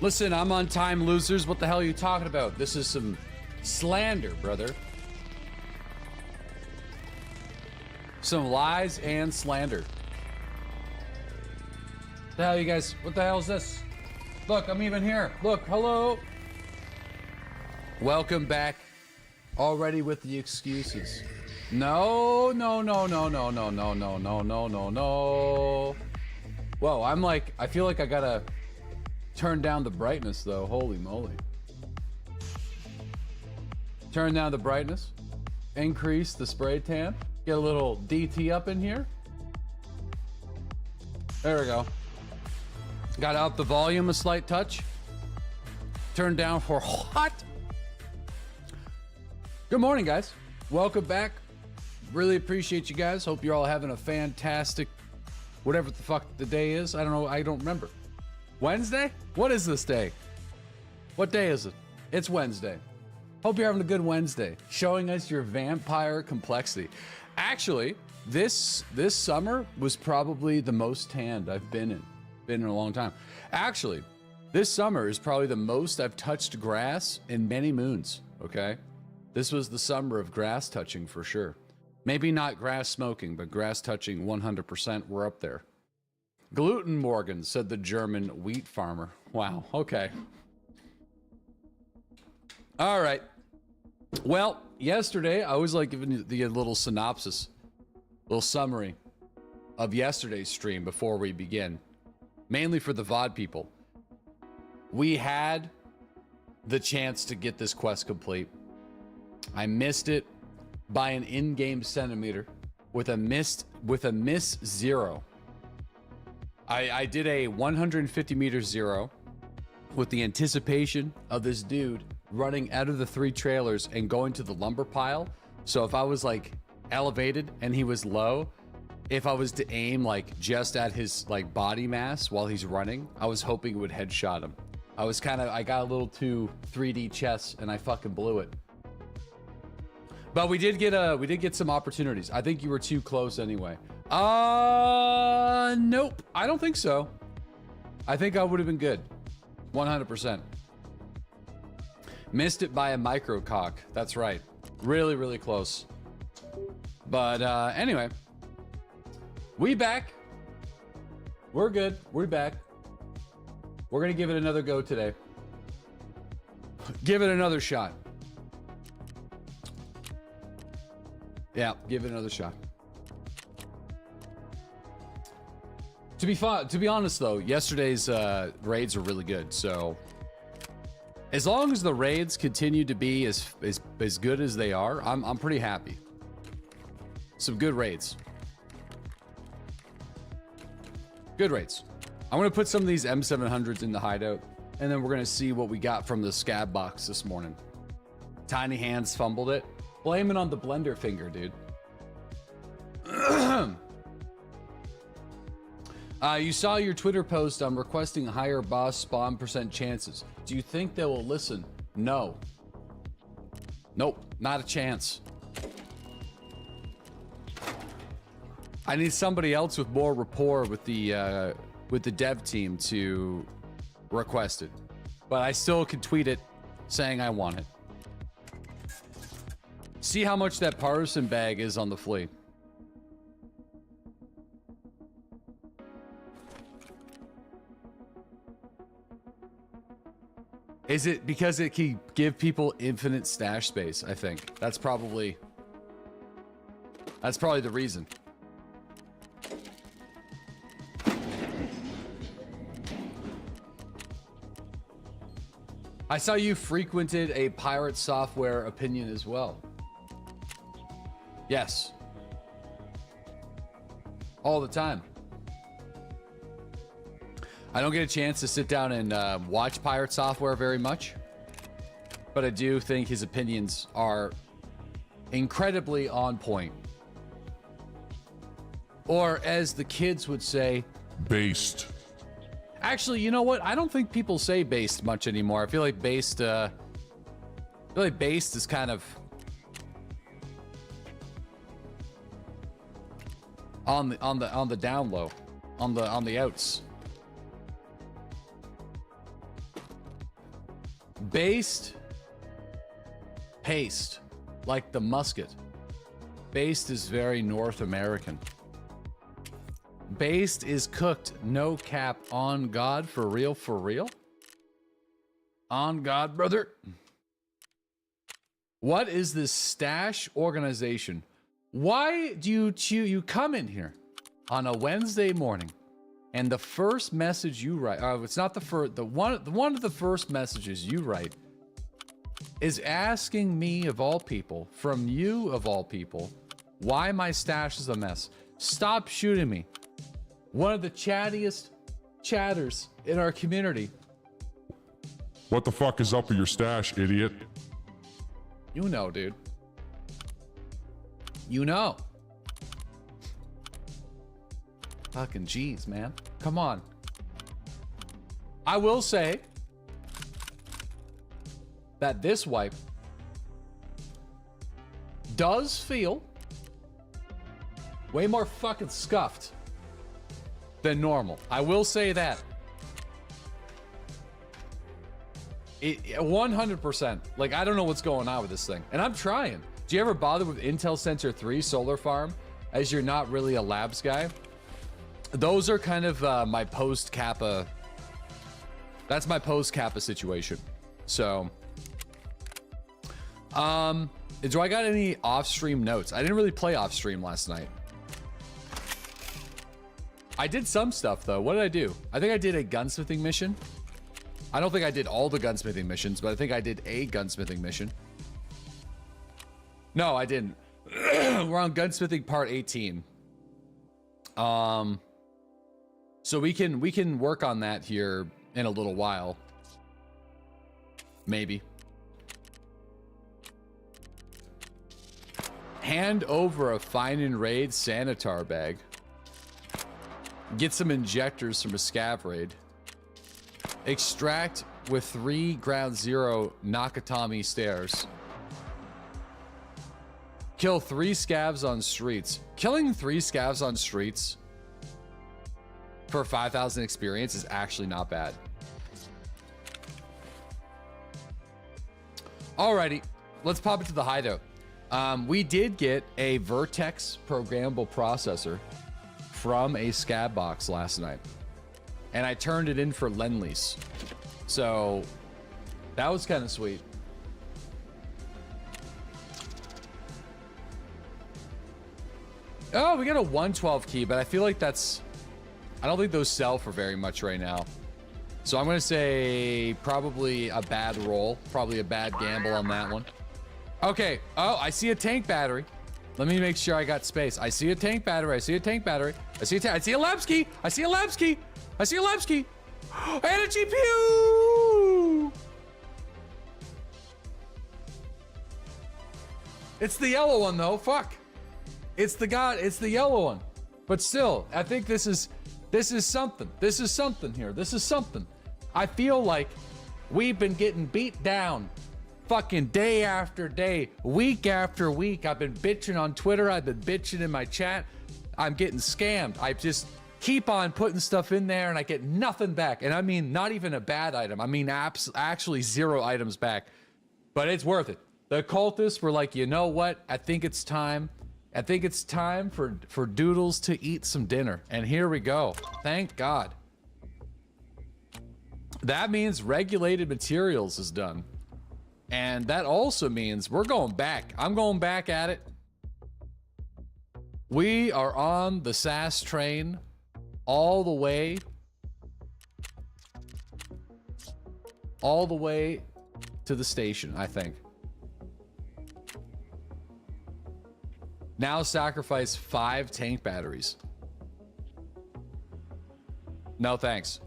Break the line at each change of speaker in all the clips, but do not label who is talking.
Listen, I'm on time, losers. What the hell are you talking about? This is some slander, brother. Some lies and slander. The hell, you guys? What the hell is this? Look, I'm even here. Look, hello. Welcome back. Already with the excuses. No, no, no, no, no, no, no, no, no, no, no, no. Whoa, I'm like, I feel like I gotta turn down the brightness though. Holy moly. Turn down the brightness. Increase the spray tan. Get a little DT up in here. There we go. Got up the volume a slight touch. Turn down for what? Good morning, guys. Welcome back. Really appreciate you guys. Hope you're all having a fantastic, whatever the fuck the day is. I don't know. I don't remember. Wednesday? What is this day? What day is it? It's Wednesday. Hope you're having a good Wednesday. Showing us your vampire complexity. Actually, this summer was probably the most tanned I've been in a long time. Actually, this summer is probably the most I've touched grass in many moons, okay? This was the summer of grass touching for sure. Maybe not grass smoking, but grass touching 100%. We're up there. Gluten Morgan, said the German wheat farmer. Wow, okay. All right. Well, yesterday, I always like giving you the little synopsis, little summary of yesterday's stream before we begin. Mainly for the VOD people. We had the chance to get this quest complete. I missed it by an in-game centimeter with a miss 0. I did a 150 meter 0 with the anticipation of this dude running out of the 3 trailers and going to the lumber pile. So if I was like elevated and he was low, if I was to aim like just at his like body mass while he's running, I was hoping it would headshot him. I got a little too 3D chess and I fucking blew it. But we did get some opportunities. I think you were too close anyway. Nope. I don't think so. I think I would have been good. 100%. Missed it by a micro cock. That's right. Really, really close. But anyway. We back. We're good. We're back. We're gonna give it another go today. Give it another shot. Yeah, give it another shot. To be honest though, yesterday's raids are really good. So as long as the raids continue to be as good as they are, I'm pretty happy. Some good raids. Good raids. I'm gonna put some of these M700s in the hideout, and then we're gonna see what we got from the Scav box this morning. Tiny hands fumbled it. Blame it on the blender finger, dude. You saw your Twitter post on requesting higher boss spawn % chances. Do you think they will listen? No. Nope, not a chance. I need somebody else with more rapport with the dev team to request it. But I still can tweet it saying I want it. See how much that partisan bag is on the flea. Is it because it can give people infinite stash space? I think that's probably the reason. I saw you frequented a pirate software opinion as well. Yes. All the time. I don't get a chance to sit down and watch pirate software very much, but I do think his opinions are incredibly on point. Or as the kids would say, based. Actually, you know what? I don't think people say based much anymore. I feel like based is kind of on the down low, on the outs. Based. Paste. Like the musket. Based is very North American. Based is cooked, no cap, on God, for real, for real? On God, brother. What is this stash organization? Why do you come in here on a Wednesday morning and the first message you write, it's not the first, one of the first messages you write is asking me, of all people, from you of all people, why my stash is a mess. Stop shooting me. One of the chattiest chatters in our community.
What the fuck is up with your stash, idiot?
You know, dude. You know. Fucking jeez, man. Come on. I will say that this wipe does feel way more fucking scuffed than normal. I will say that. It 100%. Like, I don't know what's going on with this thing. And I'm trying. Do you ever bother with Intel Sensor 3 Solar Farm as you're not really a labs guy? Those are kind of my post-Kappa. That's my post-Kappa situation. So, do I got any off-stream notes? I didn't really play off-stream last night. I did some stuff, though. What did I do? I think I did a gunsmithing mission. I don't think I did all the gunsmithing missions, but I think I did a gunsmithing mission. No, I didn't. We're on gunsmithing part 18. So we can work on that here in a little while. Maybe. Hand over a find and raid sanitar bag. Get some injectors from a scav raid. Extract with 3 ground zero Nakatomi stairs. Kill 3 scavs on streets. Killing 3 scavs on streets for 5,000 experience is actually not bad. Alrighty, let's pop into the hideout. We did get a Vertex programmable processor from a scab box last night, and I turned it in for Lend-Lease. So that was kind of sweet. Oh, we got a 112 key, but I feel like that's... I don't think those sell for very much right now. So I'm going to say probably a bad roll. Probably a bad gamble on that one. Okay. Oh, I see a tank battery. Let me make sure I got space. I see a tank battery. I see a tank battery. I see a labs key. I see a labs key. I see a labs key. And a GPU. It's the yellow one though. Fuck. It's the yellow one. But still, I think this is something. This is something here. This is something. I feel like we've been getting beat down fucking day after day, week after week. I've been bitching on Twitter. I've been bitching in my chat. I'm getting scammed. I just keep on putting stuff in there and I get nothing back. And I mean, not even a bad item. I mean, actually 0 items back, but it's worth it. The cultists were like, you know what? I think it's time. I think it's time for Doodles to eat some dinner. And here we go. Thank God. That means regulated materials is done. And that also means we're going back. I'm going back at it. We are on the SAS train all the way to the station, I think. Now sacrifice 5 tank batteries. No thanks.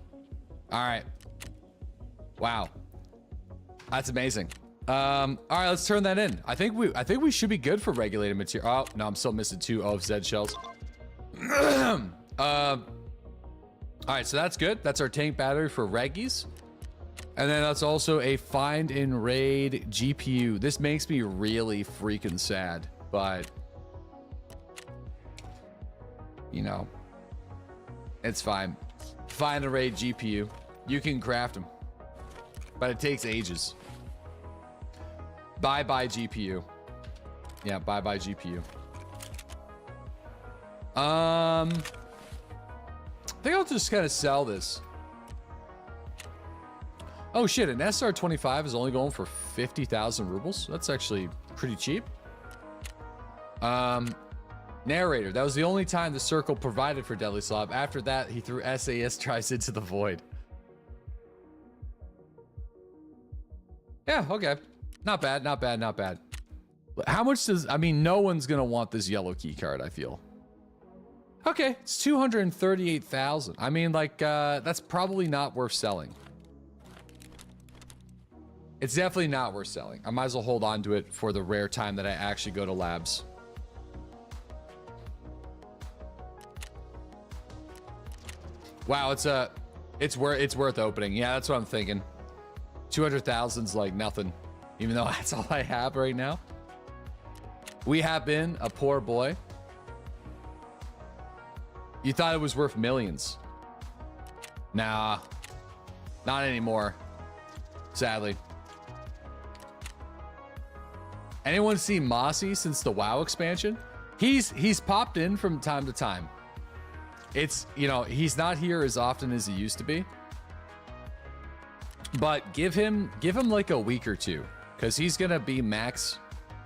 All right. Wow. That's amazing. All right, let's turn that in. I think we should be good for regulated material. Oh, no, I'm still missing 2 OFZ shells. All right, so that's good. That's our tank battery for reggies. And then that's also a find and raid GPU. This makes me really freaking sad, but you know, it's fine. Find and raid GPU. You can craft them, but it takes ages. Bye-bye GPU. Yeah, bye-bye GPU. I think I'll just kind of sell this. Oh shit, an SR25 is only going for 50,000 rubles. That's actually pretty cheap. Narrator, that was the only time the circle provided for DeadlySlob. After that, he threw SAS tries into the void. Yeah, okay. Not bad, not bad, not bad. How much does, I mean, no one's gonna want this yellow key card, I feel. Okay, it's 238,000. I mean, like, that's probably not worth selling. It's definitely not worth selling. I might as well hold on to it for the rare time that I actually go to labs. Wow, it's worth opening. Yeah, that's what I'm thinking. 200,000's like nothing, even though that's all I have right now. We have been a poor boy. You thought it was worth millions. Nah, not anymore. Sadly. Anyone see Mossy since the WoW expansion? He's popped in from time to time. It's, you know, he's not here as often as he used to be. But give him like a week or two, because he's gonna be max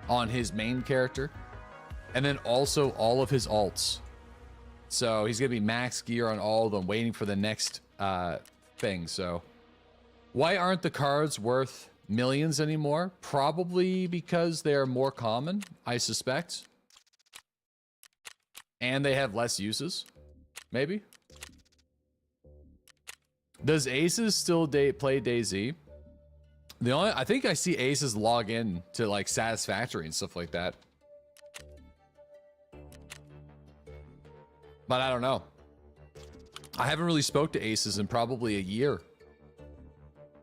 on his main character, and then also all of his alts. So he's gonna be max gear on all of them, waiting for the next thing. So why aren't the cards worth millions anymore? Probably because they're more common, I suspect, and they have less uses. Maybe. Does Aces still play DayZ? I think I see Aces log in to like Satisfactory and stuff like that. But I don't know. I haven't really spoke to Aces in probably a year.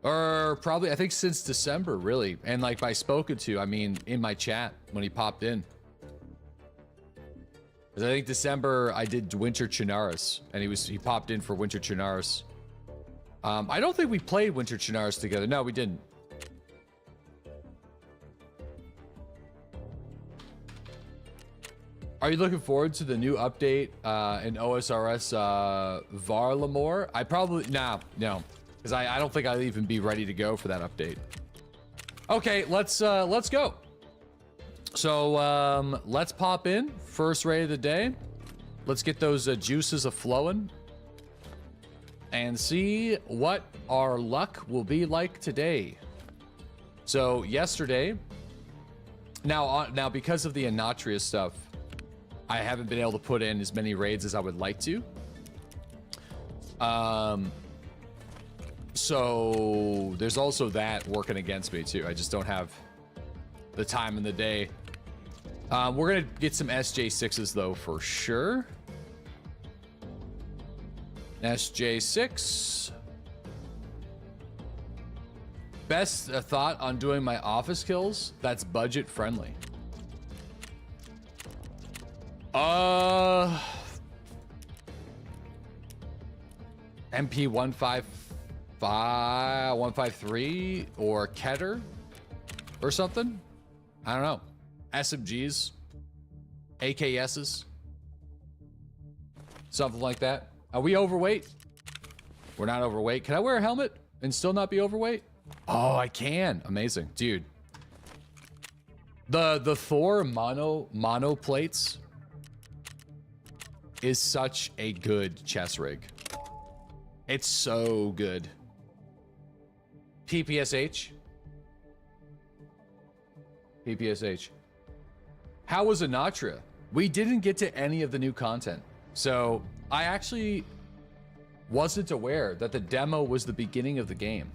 Or probably, I think since December, really. And like by spoken to, I mean in my chat when he popped in. I think December I did Winter Chinaris, and he popped in for Winter Chinaris. I don't think we played Winter Chinaris together. No, we didn't. Are you looking forward to the new update in OSRS Varlamore? I probably no, because I don't think I'll even be ready to go for that update. Okay, let's go. So let's pop in. First raid of the day. Let's get those juices a flowing and see what our luck will be like today. So yesterday, now because of the Anatria stuff, I haven't been able to put in as many raids as I would like to. So there's also that working against me too. I just don't have the time in the day. We're gonna get some SJ6s though for sure. SJ6. Best thought on doing my office kills that's budget friendly. MP 153 or Keter or something. I don't know. SMGs, AKSs, something like that. Are we overweight? We're not overweight. Can I wear a helmet and still not be overweight? Oh, I can. Amazing, dude. The Thor mono plates is such a good chess rig. It's so good. PPSH. PPSH. How was Anatria? We didn't get to any of the new content. So I actually wasn't aware that the demo was the beginning of the game.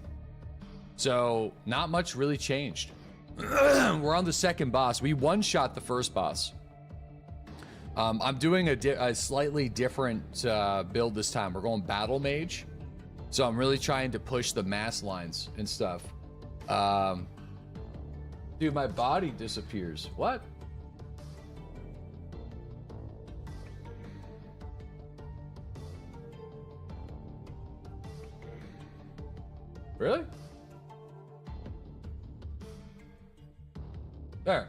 So not much really changed. We're on the second boss. We one-shot the first boss. I'm doing a slightly different build this time. We're going Battle Mage. So I'm really trying to push the mass lines and stuff. Dude, my body disappears. What? Really? There.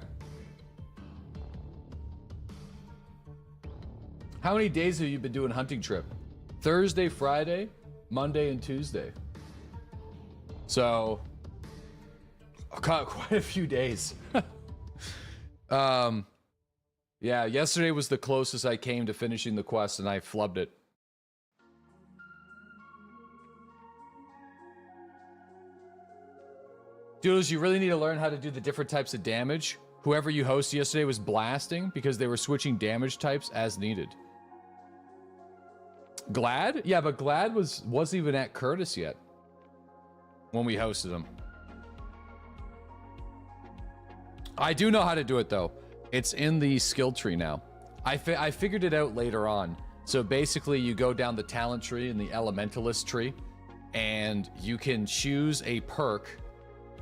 How many days have you been doing hunting trip? Thursday, Friday, Monday, and Tuesday. So, quite a few days. Yeah, yesterday was the closest I came to finishing the quest, and I flubbed it. Dudes, you really need to learn how to do the different types of damage. Whoever you hosted yesterday was blasting because they were switching damage types as needed. Glad? Yeah, but Glad wasn't even at Curtis yet when we hosted him. I do know how to do it though. It's in the skill tree now. I figured it out later on. So basically you go down the talent tree and the elementalist tree and you can choose a perk.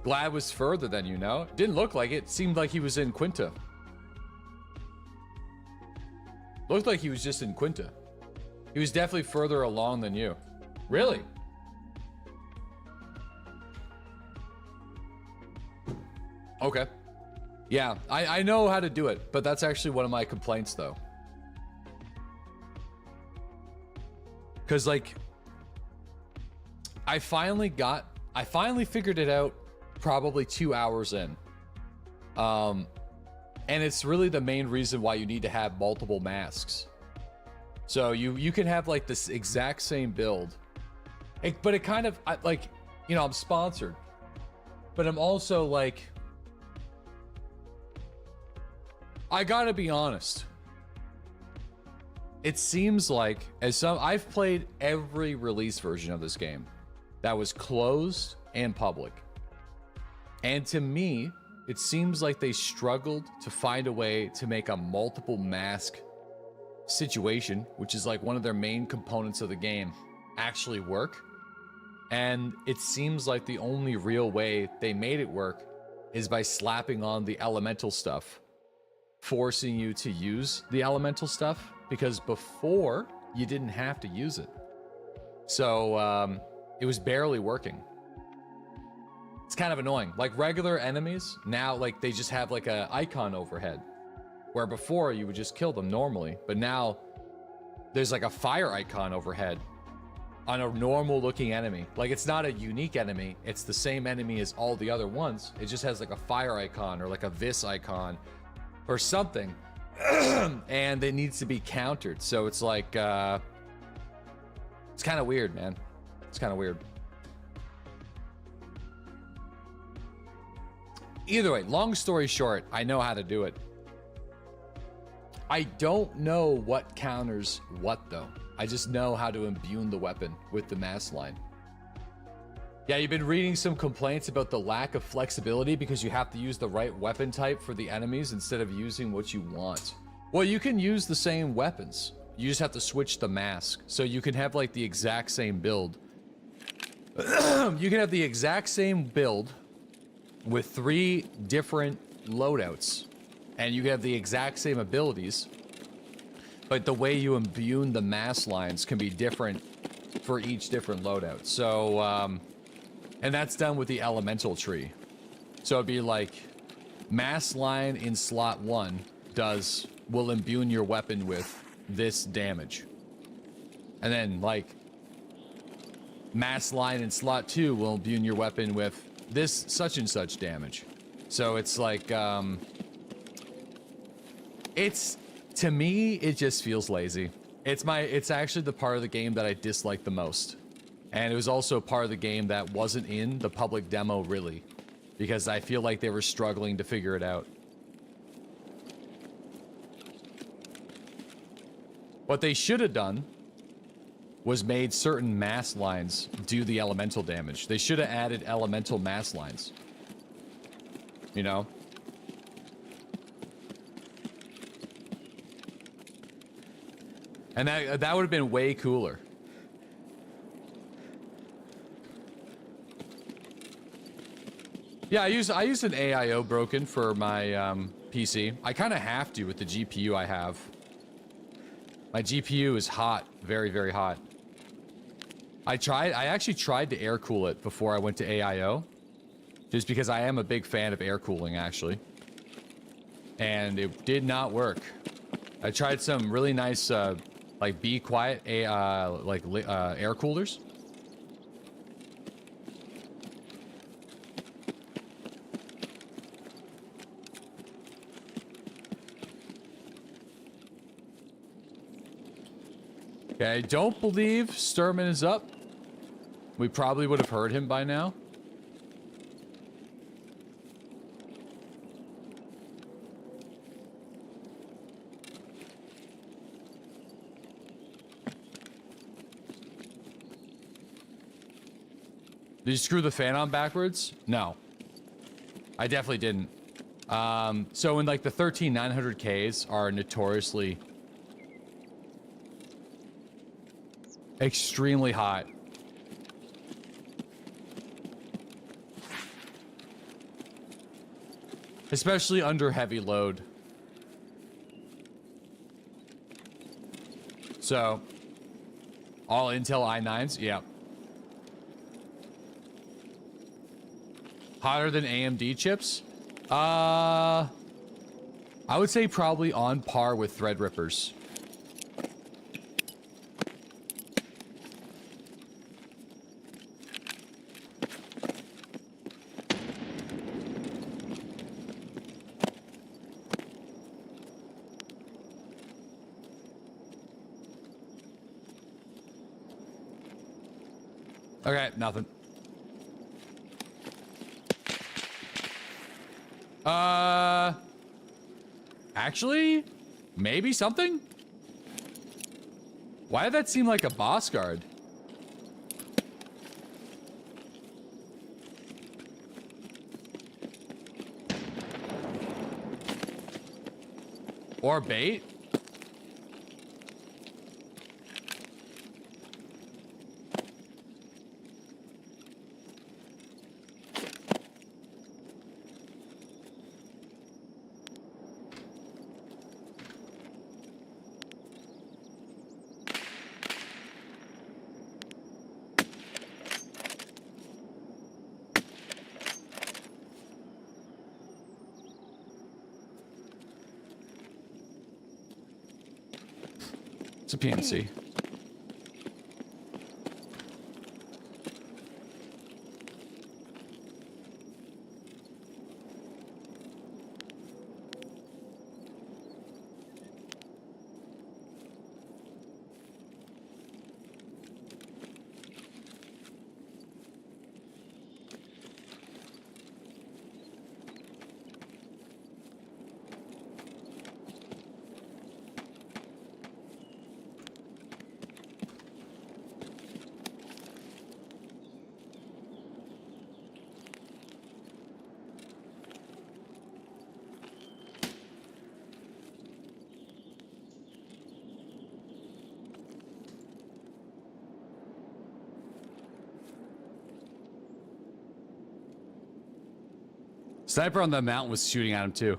Glad was further than you know. Didn't look like it. Seemed like he was in Quinta. Looked like he was just in Quinta. He was definitely further along than you. Really? Okay. Yeah, I know how to do it, but that's actually one of my complaints though. Cause like, I finally figured it out probably 2 hours in. And it's really the main reason why you need to have multiple masks. So you can have like this exact same build, but it kind of like, you know, I'm sponsored, but I'm also like, I gotta be honest. It seems like I've played every release version of this game that was closed and public. And to me, it seems like they struggled to find a way to make a multiple mask situation, which is like one of their main components of the game, actually work. And it seems like the only real way they made it work is by slapping on the elemental stuff, forcing you to use the elemental stuff, because before you didn't have to use it. So it was barely working. It's kind of annoying. Like regular enemies now, like they just have like a icon overhead, where before you would just kill them normally, but now there's like a fire icon overhead on a normal looking enemy. Like it's not a unique enemy, it's the same enemy as all the other ones. It just has like a fire icon or like a vis icon or something. And it needs to be countered. So it's like it's kind of weird, man. It's kind of weird. Either way, long story short, I know how to do it. I don't know what counters what though. I just know how to imbue the weapon with the mass line. Yeah, you've been reading some complaints about the lack of flexibility because you have to use the right weapon type for the enemies instead of using what you want. Well, you can use the same weapons. You just have to switch the mask. So you can have like the exact same build. You can have the exact same build with 3 different loadouts. And you can have the exact same abilities. But the way you imbue the mass lines can be different for each different loadout. So, and that's done with the elemental tree. So it'd be like mass line in slot 1 will imbue your weapon with this damage. And then like mass line in slot 2 will imbue your weapon with this such and such damage. So it's like, to me, it just feels lazy. It's actually the part of the game that I dislike the most. And it was also part of the game that wasn't in the public demo, really, because I feel like they were struggling to figure it out. What they should have done was made certain mass lines do the elemental damage. They should have added elemental mass lines. You know? And that would have been way cooler. Yeah, I use an AIO broken for my PC. I kind of have to with the GPU I have. My GPU is hot, very, very hot. I actually tried to air cool it before I went to AIO, just because I am a big fan of air cooling, actually. and it did not work. I tried some really nice, like be quiet, air coolers. Okay, I don't believe Sturman is up. We probably would have heard him by now. Did you screw the fan on backwards? No. I definitely didn't. So in like the 13900Ks are notoriously extremely hot. Especially under heavy load. So, all Intel i9s, yeah. Hotter than AMD chips? I would say probably on par with Threadrippers. Okay, nothing. Actually, maybe something? Why did that seem like a boss guard? Or bait? It's a PNC. Sniper on the mountain was shooting at him too.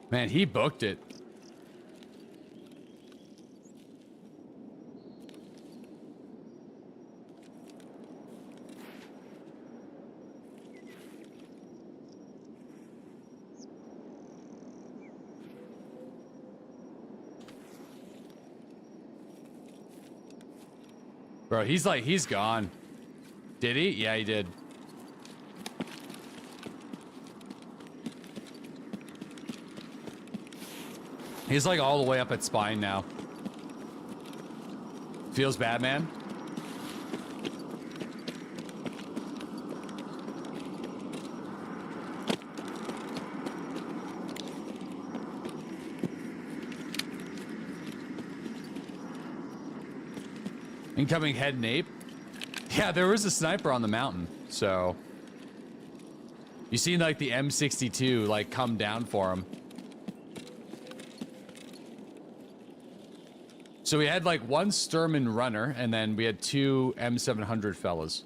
Man, he booked it. Bro, he's gone. Did he? Yeah, he did. He's like all the way up at spine now. Feels bad, man. Incoming head nape. Yeah, there was a sniper on the mountain, so you seen like the M62 like come down for him. So we had like one Sturman runner, and then we had two M700 fellas.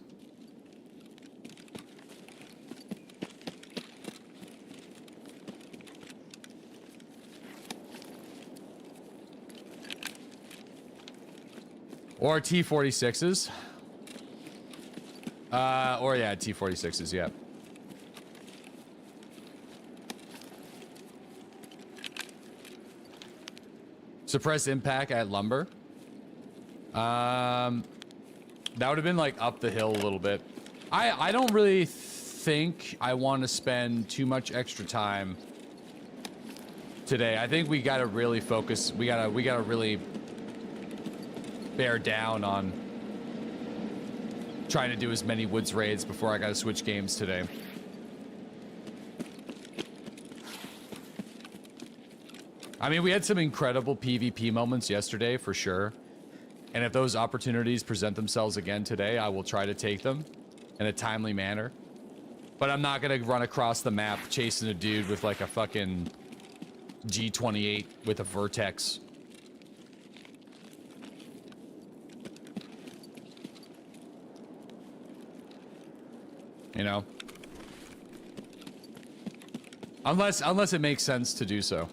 Or T-46s. Or yeah, T-46s, yeah. Suppress impact at lumber. That would have been like up the hill a little bit. I don't really think I want to spend too much extra time today. I think we gotta really focus. We gotta really bear down on trying to do as many woods raids before I gotta switch games today. I mean, we had some incredible PvP moments yesterday, for sure. And if those opportunities present themselves again today, I will try to take them in a timely manner. But I'm not gonna run across the map chasing a dude with like a fucking G28 with a Vertex. You know? Unless it makes sense to do so.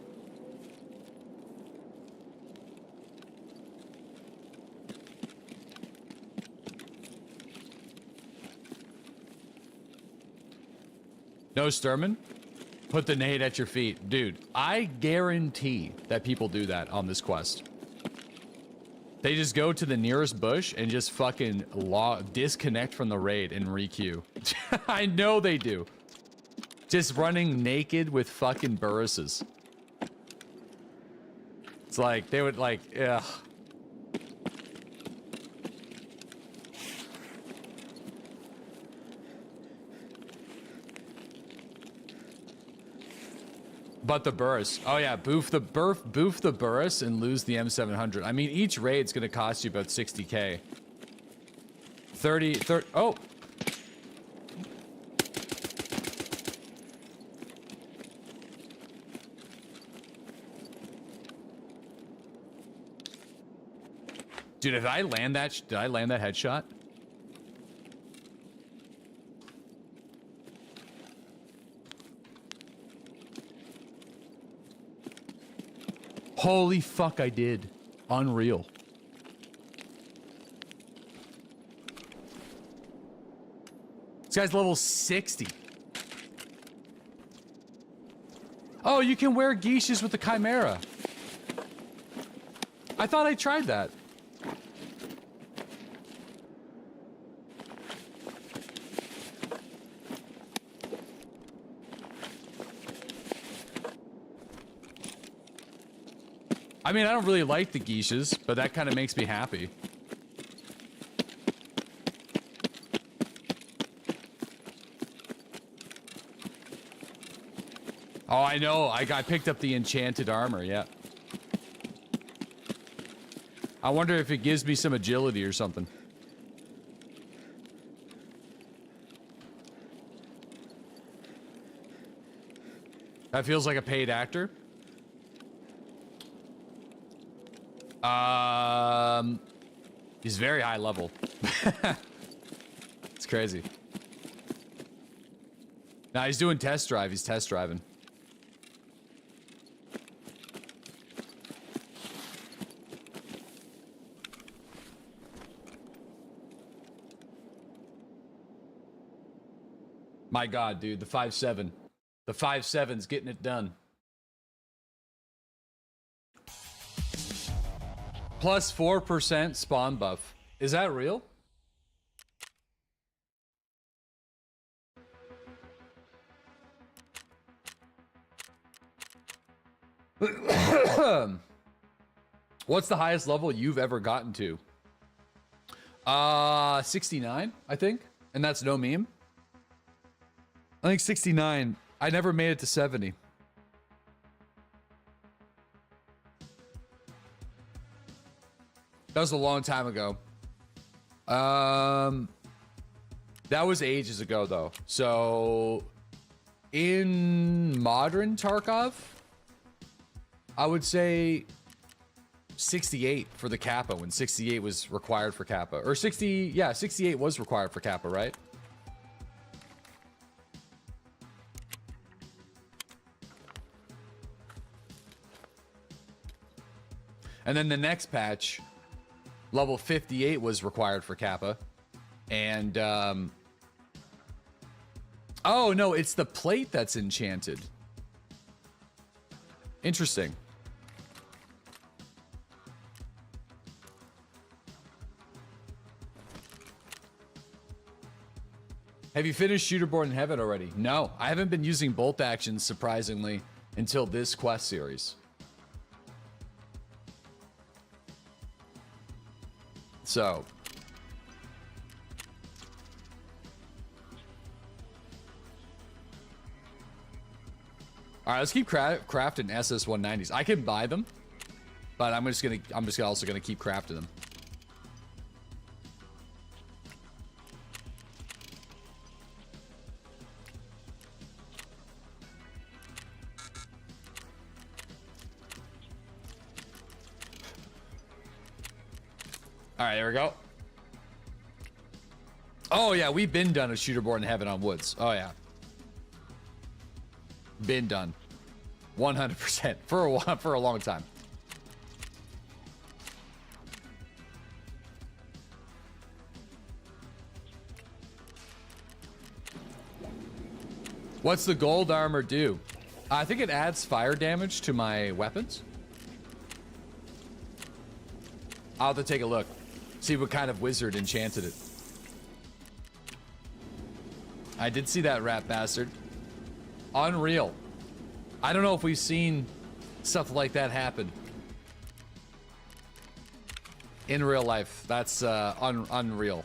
No Sturman? Put the nade at your feet. Dude, I guarantee that people do that on this quest. They just go to the nearest bush and just fucking disconnect from the raid and requeue. I know they do. Just running naked with fucking burrises. It's like, they would like, ugh. But the burris. Oh yeah, boof the burris and lose the M700. I mean, each raid's gonna cost you about 60k. 30, oh! Dude, did I land that headshot? Holy fuck, I did. Unreal. This guy's level 60. Oh, you can wear geishas with the Chimera. I thought I tried that. I mean, I don't really like the geishas, but that kind of makes me happy. Oh, I know. I picked up the enchanted armor, yeah. I wonder if it gives me some agility or something. That feels like a paid actor. He's very high level. It's crazy. Nah, he's doing test drive. He's test driving. My God, dude, the 5.7. The 5.7's getting it done. Plus 4% spawn buff. Is that real? What's the highest level you've ever gotten to? 69, I think. And that's no meme. I think 69. I never made it to 70. That was a long time ago. That was ages ago, though. So, in modern Tarkov, I would say 68 for the Kappa when 68 was required for Kappa. Or 60, yeah, 68 was required for Kappa, right? And then the next patch, level 58 was required for Kappa. And, oh, no, it's the plate that's enchanted. Interesting. Have you finished Shooterborn in Heaven already? No, I haven't been using bolt actions, surprisingly, until this quest series. So. All right, let's keep crafting SS-190s. I can buy them, but I'm just also gonna keep crafting them. All right, there we go. Oh yeah, we've been done a Shooterborn in Heaven on Woods. Oh yeah. Been done. 100% for a long time. What's the gold armor do? I think it adds fire damage to my weapons. I'll have to take a look. See what kind of wizard enchanted it. I did see that rat bastard. Unreal. I don't know if we've seen stuff like that happen in real life. That's unreal.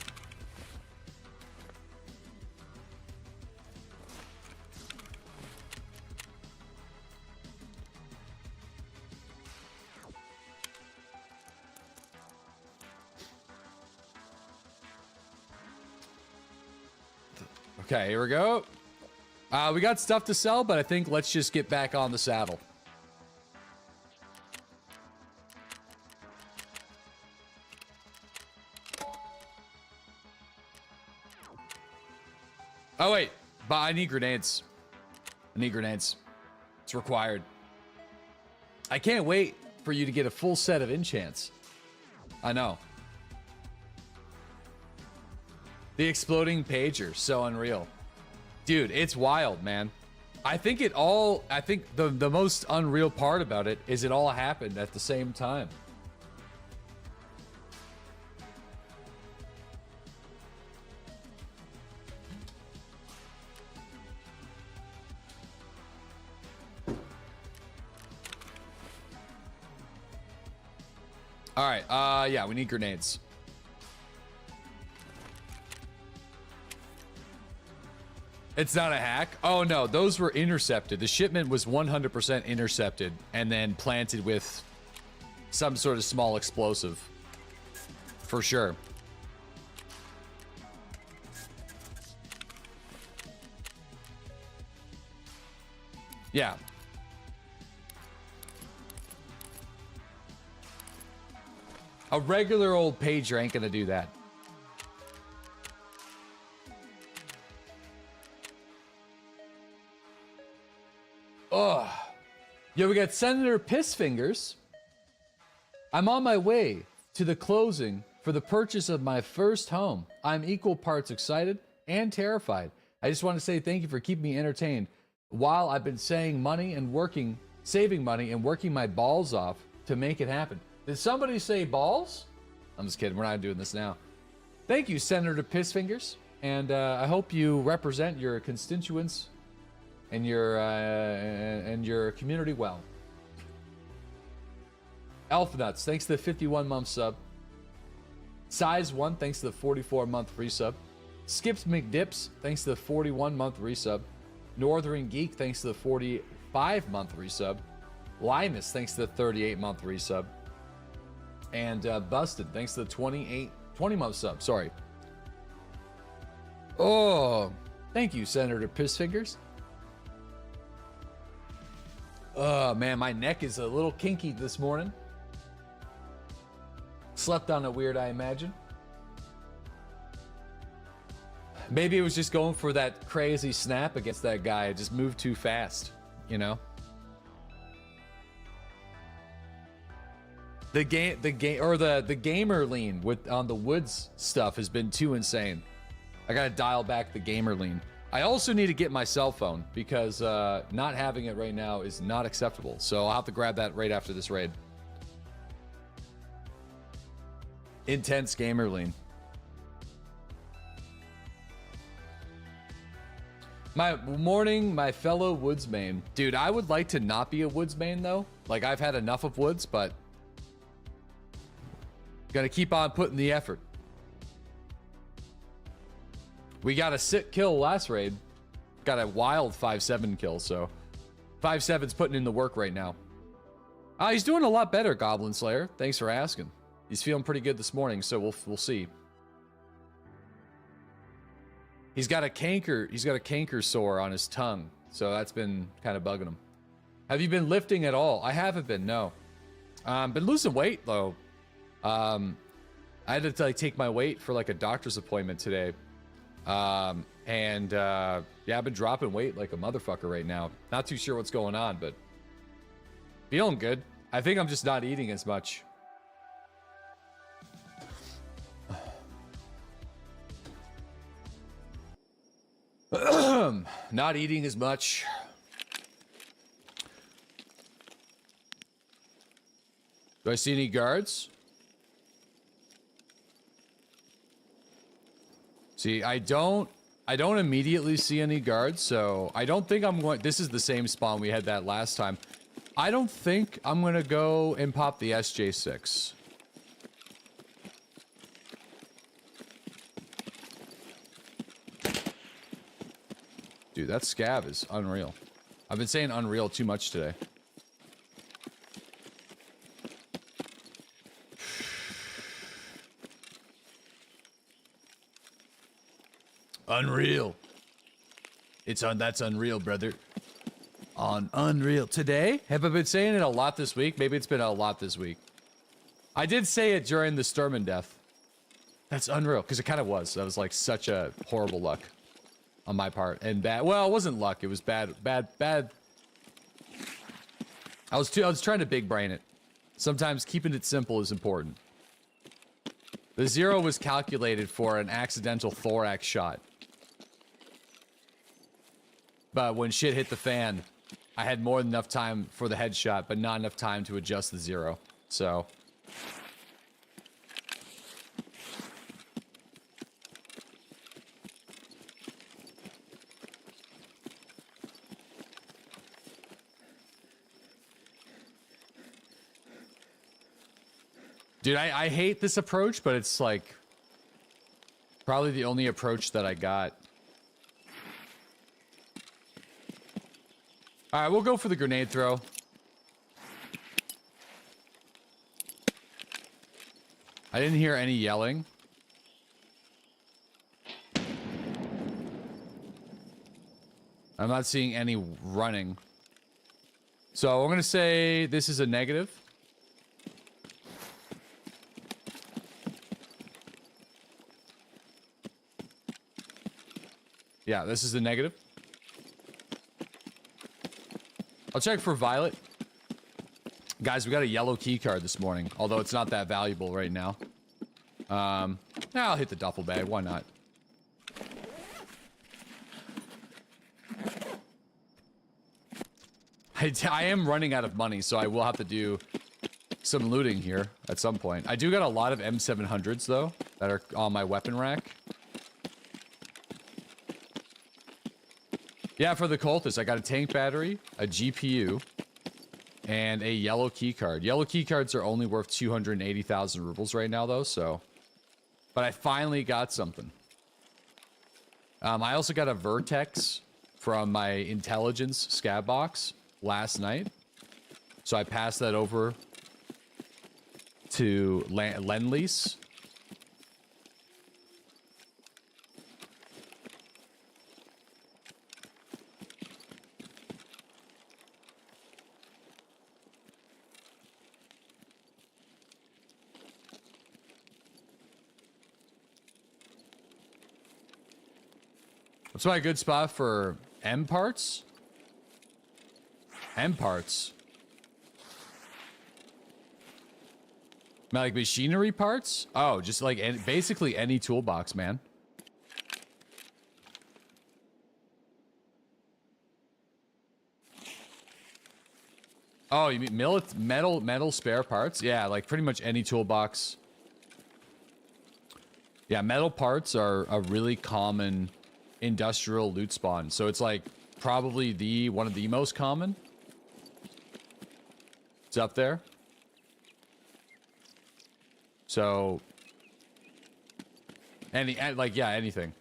Okay, here we go. We got stuff to sell, but I think let's just get back on the saddle. Oh, wait. But I need grenades. I need grenades. It's required. I can't wait for you to get a full set of enchants. I know. The exploding pager, so unreal. Dude, it's wild, man. I think the most unreal part about it is it all happened at the same time. All right, yeah, we need grenades. It's not a hack. Oh no, those were intercepted. The shipment was 100% intercepted and then planted with some sort of small explosive. For sure. Yeah. A regular old pager ain't gonna do that. Oh, yo, we got Senator Pissfingers. I'm on my way to the closing for the purchase of my first home. I'm equal parts excited and terrified. I just want to say thank you for keeping me entertained while I've been saving money and working my balls off to make it happen. Did somebody say balls? I'm just kidding. We're not doing this now. Thank you, Senator Pissfingers. And I hope you represent your constituents and your community well. Elf Nuts, thanks to the 51-month sub. Size 1, thanks to the 44-month resub. Skips McDips, thanks to the 41-month resub. Northern Geek, thanks to the 45-month resub. Linus, thanks to the 38-month resub. And Busted, thanks to the 20-month sub. Sorry. Oh, thank you, Senator Pissfingers. Oh man, my neck is a little kinky this morning. Slept on it weird, I imagine. Maybe it was just going for that crazy snap against that guy. It just moved too fast, you know? The gamer lean with on the woods stuff has been too insane. I gotta dial back the gamer lean. I also need to get my cell phone because not having it right now is not acceptable. So I'll have to grab that right after this raid. Intense gamer lean. My morning, my fellow woodsman. Dude, I would like to not be a woodsman though. Like I've had enough of woods, but gotta keep on putting the effort. We got a sick kill last raid. Got a wild 5-7 kill, so 5-7's putting in the work right now. He's doing a lot better, Goblin Slayer. Thanks for asking. He's feeling pretty good this morning, so we'll see. He's got a canker sore on his tongue, so that's been kind of bugging him. Have you been lifting at all? I haven't been, no. Been losing weight though. I had to like take my weight for like a doctor's appointment today. Yeah, I've been dropping weight like a motherfucker right now. Not too sure what's going on, but feeling good. I think I'm just not eating as much. Not eating as much. Do I see any guards? See, I don't immediately see any guards, so I don't think I'm going. This is the same spawn we had that last time. I don't think I'm gonna go and pop the SJ6. Dude, that scav is unreal. I've been saying unreal too much today. Unreal. That's unreal, brother. On unreal. Today? Have I been saying it a lot this week? Maybe it's been a lot this week. I did say it during the Sturman death. That's unreal, because it kind of was. That was like such a horrible luck on my part. And bad. Well, it wasn't luck. It was bad. I was trying to big brain it. Sometimes keeping it simple is important. The 0 was calculated for an accidental thorax shot. But when shit hit the fan, I had more than enough time for the headshot, but not enough time to adjust the 0. So... Dude, I hate this approach, but it's like... probably the only approach that I got. Alright, we'll go for the grenade throw. I didn't hear any yelling. I'm not seeing any running. So I'm gonna say this is a negative. Yeah, this is a negative. I'll check for violet. Guys, we got a yellow key card this morning, although it's not that valuable right now. I'll hit the duffel bag. Why not? I am running out of money, so I will have to do some looting here at some point. I do got a lot of M700s, though, that are on my weapon rack. Yeah, for the cultists, I got a tank battery, a GPU, and a yellow key card. Yellow key cards are only worth 280,000 rubles right now, though, so... But I finally got something. I also got a Vertex from my intelligence scav box last night. So I passed that over to Lend-Lease. It's probably a good spot for M parts. M parts. Like machinery parts? Oh, just like basically any toolbox, man. Oh, you mean metal spare parts? Yeah, like pretty much any toolbox. Yeah, metal parts are a really common industrial loot spawn. So it's like probably one of the most common. It's up there. So anything.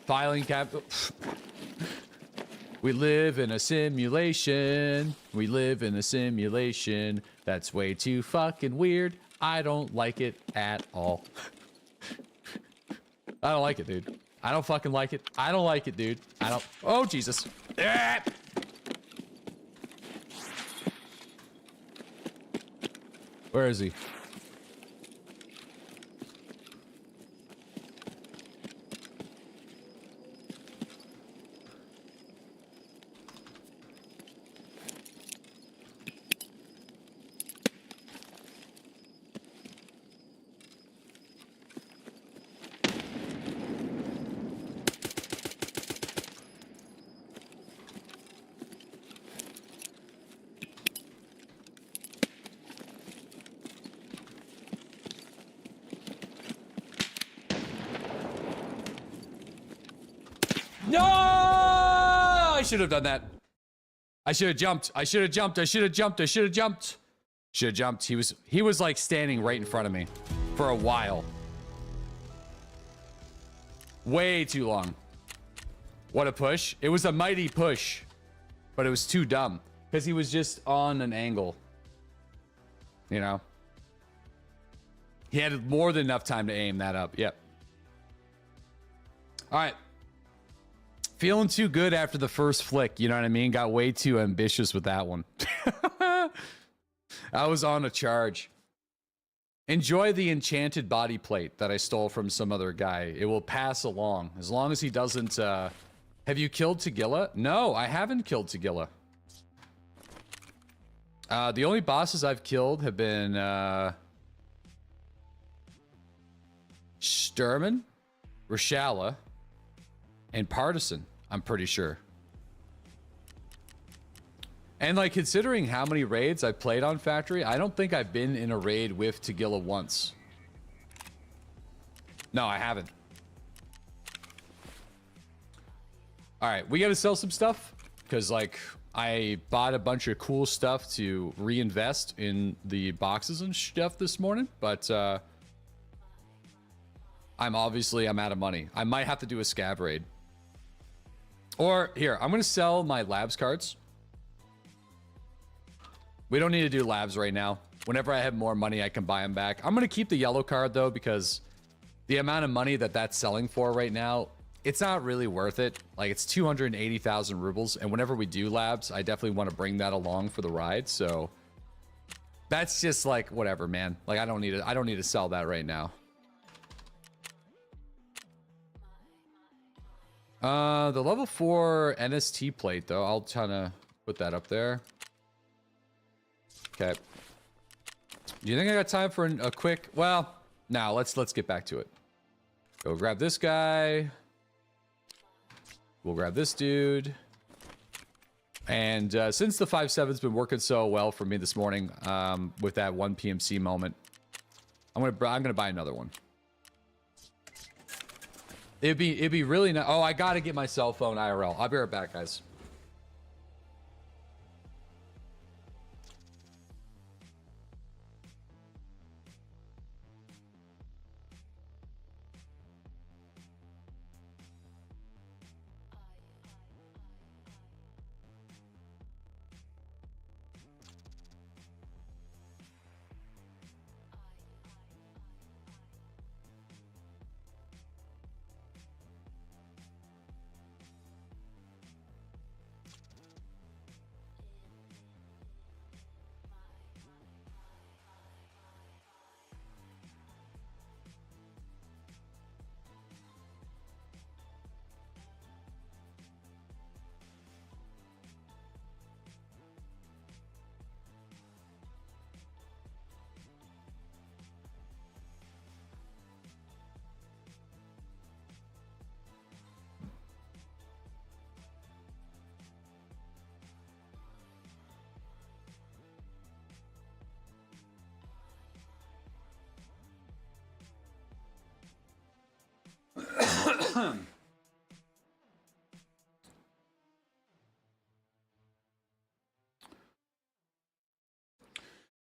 Filing cabinet. We live in a simulation. We live in a simulation. That's way too fucking weird. I don't like it at all. I don't like it, dude. I don't fucking like it. I don't like it, dude. I don't. Oh, Jesus. Ah! Where is he? No! I should have done that. I should have jumped. I should have jumped. I should have jumped. I should have jumped. Should have jumped. He was like standing right in front of me for a while. Way too long. What a push. It was a mighty push, but it was too dumb because he was just on an angle. You know? He had more than enough time to aim that up. Yep. All right. Feeling too good after the first flick, you know what I mean? Got way too ambitious with that one. I was on a charge. Enjoy the enchanted body plate that I stole from some other guy. It will pass along. As long as he doesn't... Have you killed Tagilla? No, I haven't killed Tagilla. The only bosses I've killed have been... Sturman, Rashala, and Partisan, I'm pretty sure. And like considering how many raids I've played on Factory, I don't think I've been in a raid with Tagilla once. No, I haven't. All right, we got to sell some stuff because like I bought a bunch of cool stuff to reinvest in the boxes and stuff this morning, but I'm out of money. I might have to do a scav raid. Or here, I'm going to sell my labs cards. We don't need to do labs right now. Whenever I have more money, I can buy them back. I'm going to keep the yellow card though, because the amount of money that that's selling for right now, it's not really worth it. Like it's 280,000 rubles. And whenever we do labs, I definitely want to bring that along for the ride. So that's just like, whatever, man. Like I don't need to sell that right now. The level 4 NST plate though, I'll kind of put that up there. Okay. Do you think I got time for a quick... Well, now let's get back to it. Go grab this guy. We'll grab this dude. And since the 5.7's been working so well for me this morning, with that one PMC moment, I'm gonna buy another one. It'd be really nice. Oh, I gotta get my cell phone IRL. I'll be right back, guys.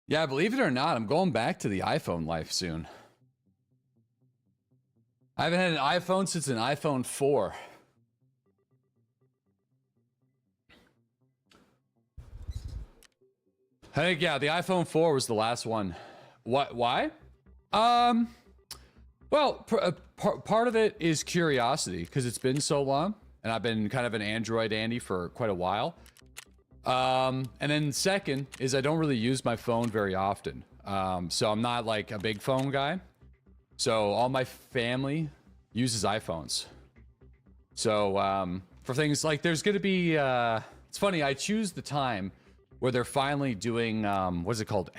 Yeah, believe it or not, I'm going back to the iPhone life soon. I haven't had an iPhone since an iPhone 4. I think, yeah, the iPhone 4 was the last one. What? Why? Well, part of it is curiosity because it's been so long, and I've been kind of an Android Andy for quite a while. And then second is I don't really use my phone very often. So I'm not like a big phone guy. So all my family uses iPhones. So for things like there's going to be, it's funny, I choose the time where they're finally doing, what's it called?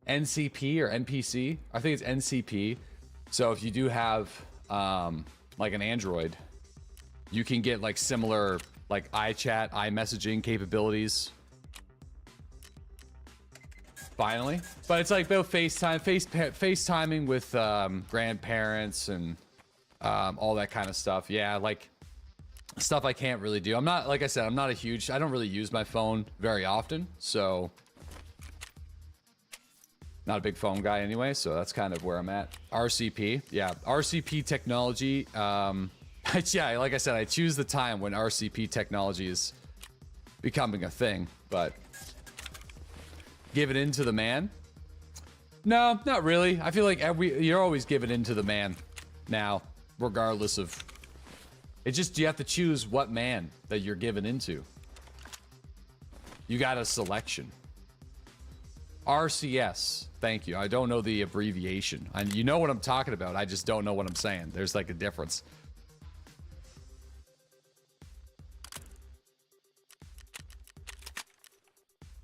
NCP or NPC? I think it's NCP. So if you do have like an Android, you can get like similar like iChat, iMessaging capabilities. Finally. But it's like about FaceTiming with grandparents and all that kind of stuff. Yeah, like stuff I can't really do. I'm not, like I said, I'm not a huge, I don't really use my phone very often. So not a big phone guy anyway. So that's kind of where I'm at. RCP. Yeah. RCP technology. Yeah, like I said, I choose the time when RCP technology is becoming a thing, but give it in to the man? No, not really. I feel like you're always giving in to the man now, regardless of... It's just you have to choose what man that you're giving into. You got a selection. RCS. Thank you. I don't know the abbreviation. You know what I'm talking about. I just don't know what I'm saying. There's like a difference.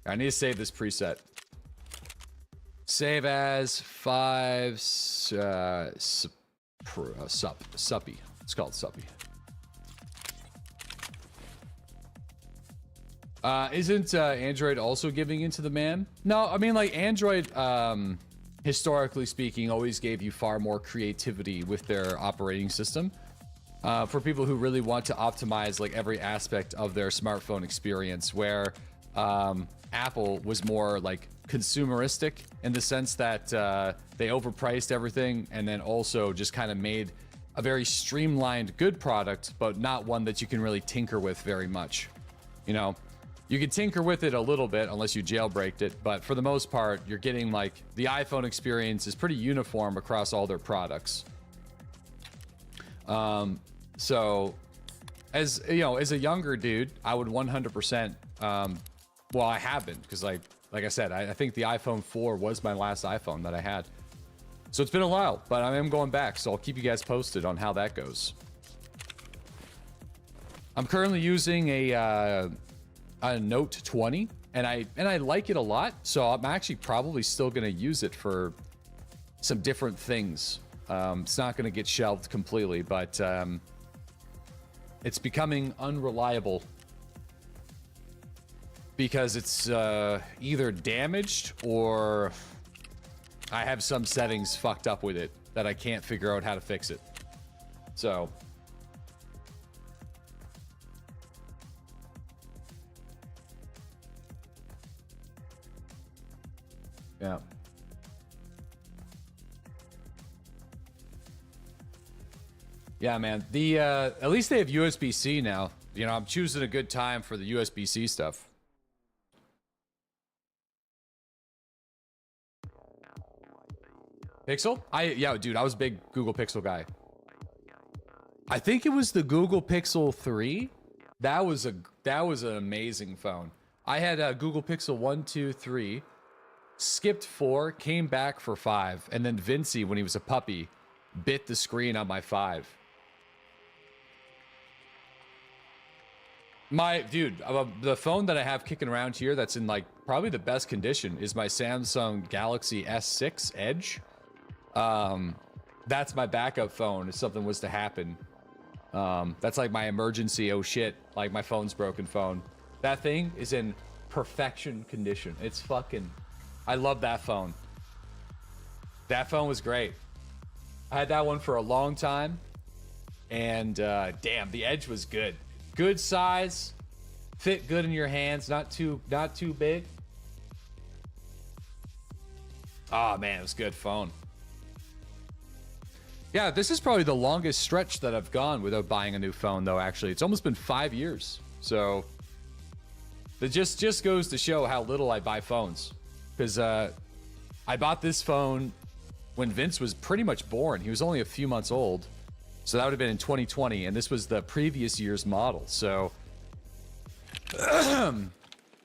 I need to save this preset. Save as 5 suppy. It's called suppy. Isn't Android also giving into the man? No, I mean like Android, historically speaking, always gave you far more creativity with their operating system. For people who really want to optimize like every aspect of their smartphone experience, where Apple was more like consumeristic in the sense that they overpriced everything and then also just kind of made a very streamlined good product, but not one that you can really tinker with very much. You know, you can tinker with it a little bit unless you jailbreaked it, but for the most part, you're getting like the iPhone experience is pretty uniform across all their products. So as you know, as a younger dude, I would 100%, well, I have been, because like I said, I think the iPhone 4 was my last iPhone that I had. So it's been a while, but I am going back, so I'll keep you guys posted on how that goes. I'm currently using a Note 20, and I like it a lot, so I'm actually probably still going to use it for some different things. It's not going to get shelved completely, but it's becoming unreliable because it's either damaged or I have some settings fucked up with it that I can't figure out how to fix it. So yeah. Yeah, man. The at least they have USB-C now. You know, I'm choosing a good time for the USB-C stuff. Pixel? Yeah, dude, I was a big Google Pixel guy. I think it was the Google Pixel 3. That was an amazing phone. I had a Google Pixel 1, 2, 3, skipped 4, came back for 5, and then Vinci, when he was a puppy, bit the screen on my 5. Dude, the phone that I have kicking around here that's in like probably the best condition is my Samsung Galaxy S6 Edge. That's my backup phone if something was to happen. That's like my emergency, oh shit, like my phone's broken phone. That thing is in perfection condition. It's fucking, I love that phone. That phone was great. I had that one for a long time. and damn, the edge was good. Good size, fit good in your hands, not too big. Oh man, it was a good phone. Yeah, this is probably the longest stretch that I've gone without buying a new phone, though. Actually, it's almost been 5 years. So it just goes to show how little I buy phones. Because I bought this phone when Vince was pretty much born. He was only a few months old, so that would have been in 2020, and this was the previous year's model. So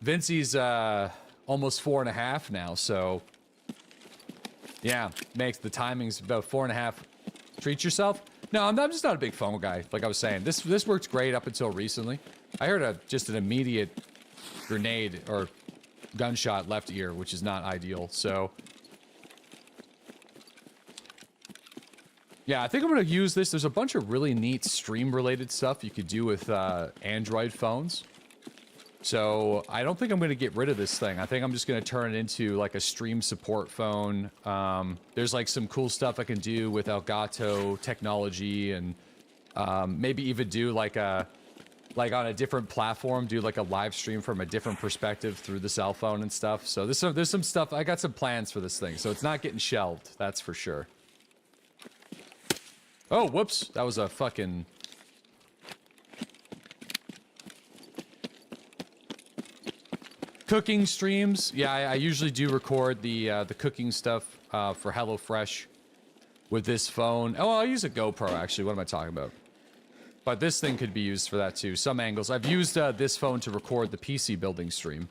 Vincey's almost 4.5 now. So yeah, makes the timings about 4.5. Treat yourself. No, I'm just not a big phone guy. Like I was saying, this worked great up until recently. I heard just an immediate grenade or gunshot left ear, which is not ideal. So yeah, I think I'm gonna use this. There's a bunch of really neat stream related stuff you could do with Android phones. So I don't think I'm gonna get rid of this thing. I think I'm just gonna turn it into like a stream support phone. There's like some cool stuff I can do with Elgato technology, and maybe even do like on a different platform, do like a live stream from a different perspective through the cell phone and stuff. So there's some stuff. I got some plans for this thing, so it's not getting shelved. That's for sure. Oh, whoops! That was a fucking. Cooking streams, yeah, I usually do record the cooking stuff for HelloFresh with this phone. Oh, I'll use a GoPro actually. What am I talking about? But this thing could be used for that too. Some angles. I've used this phone to record the PC building stream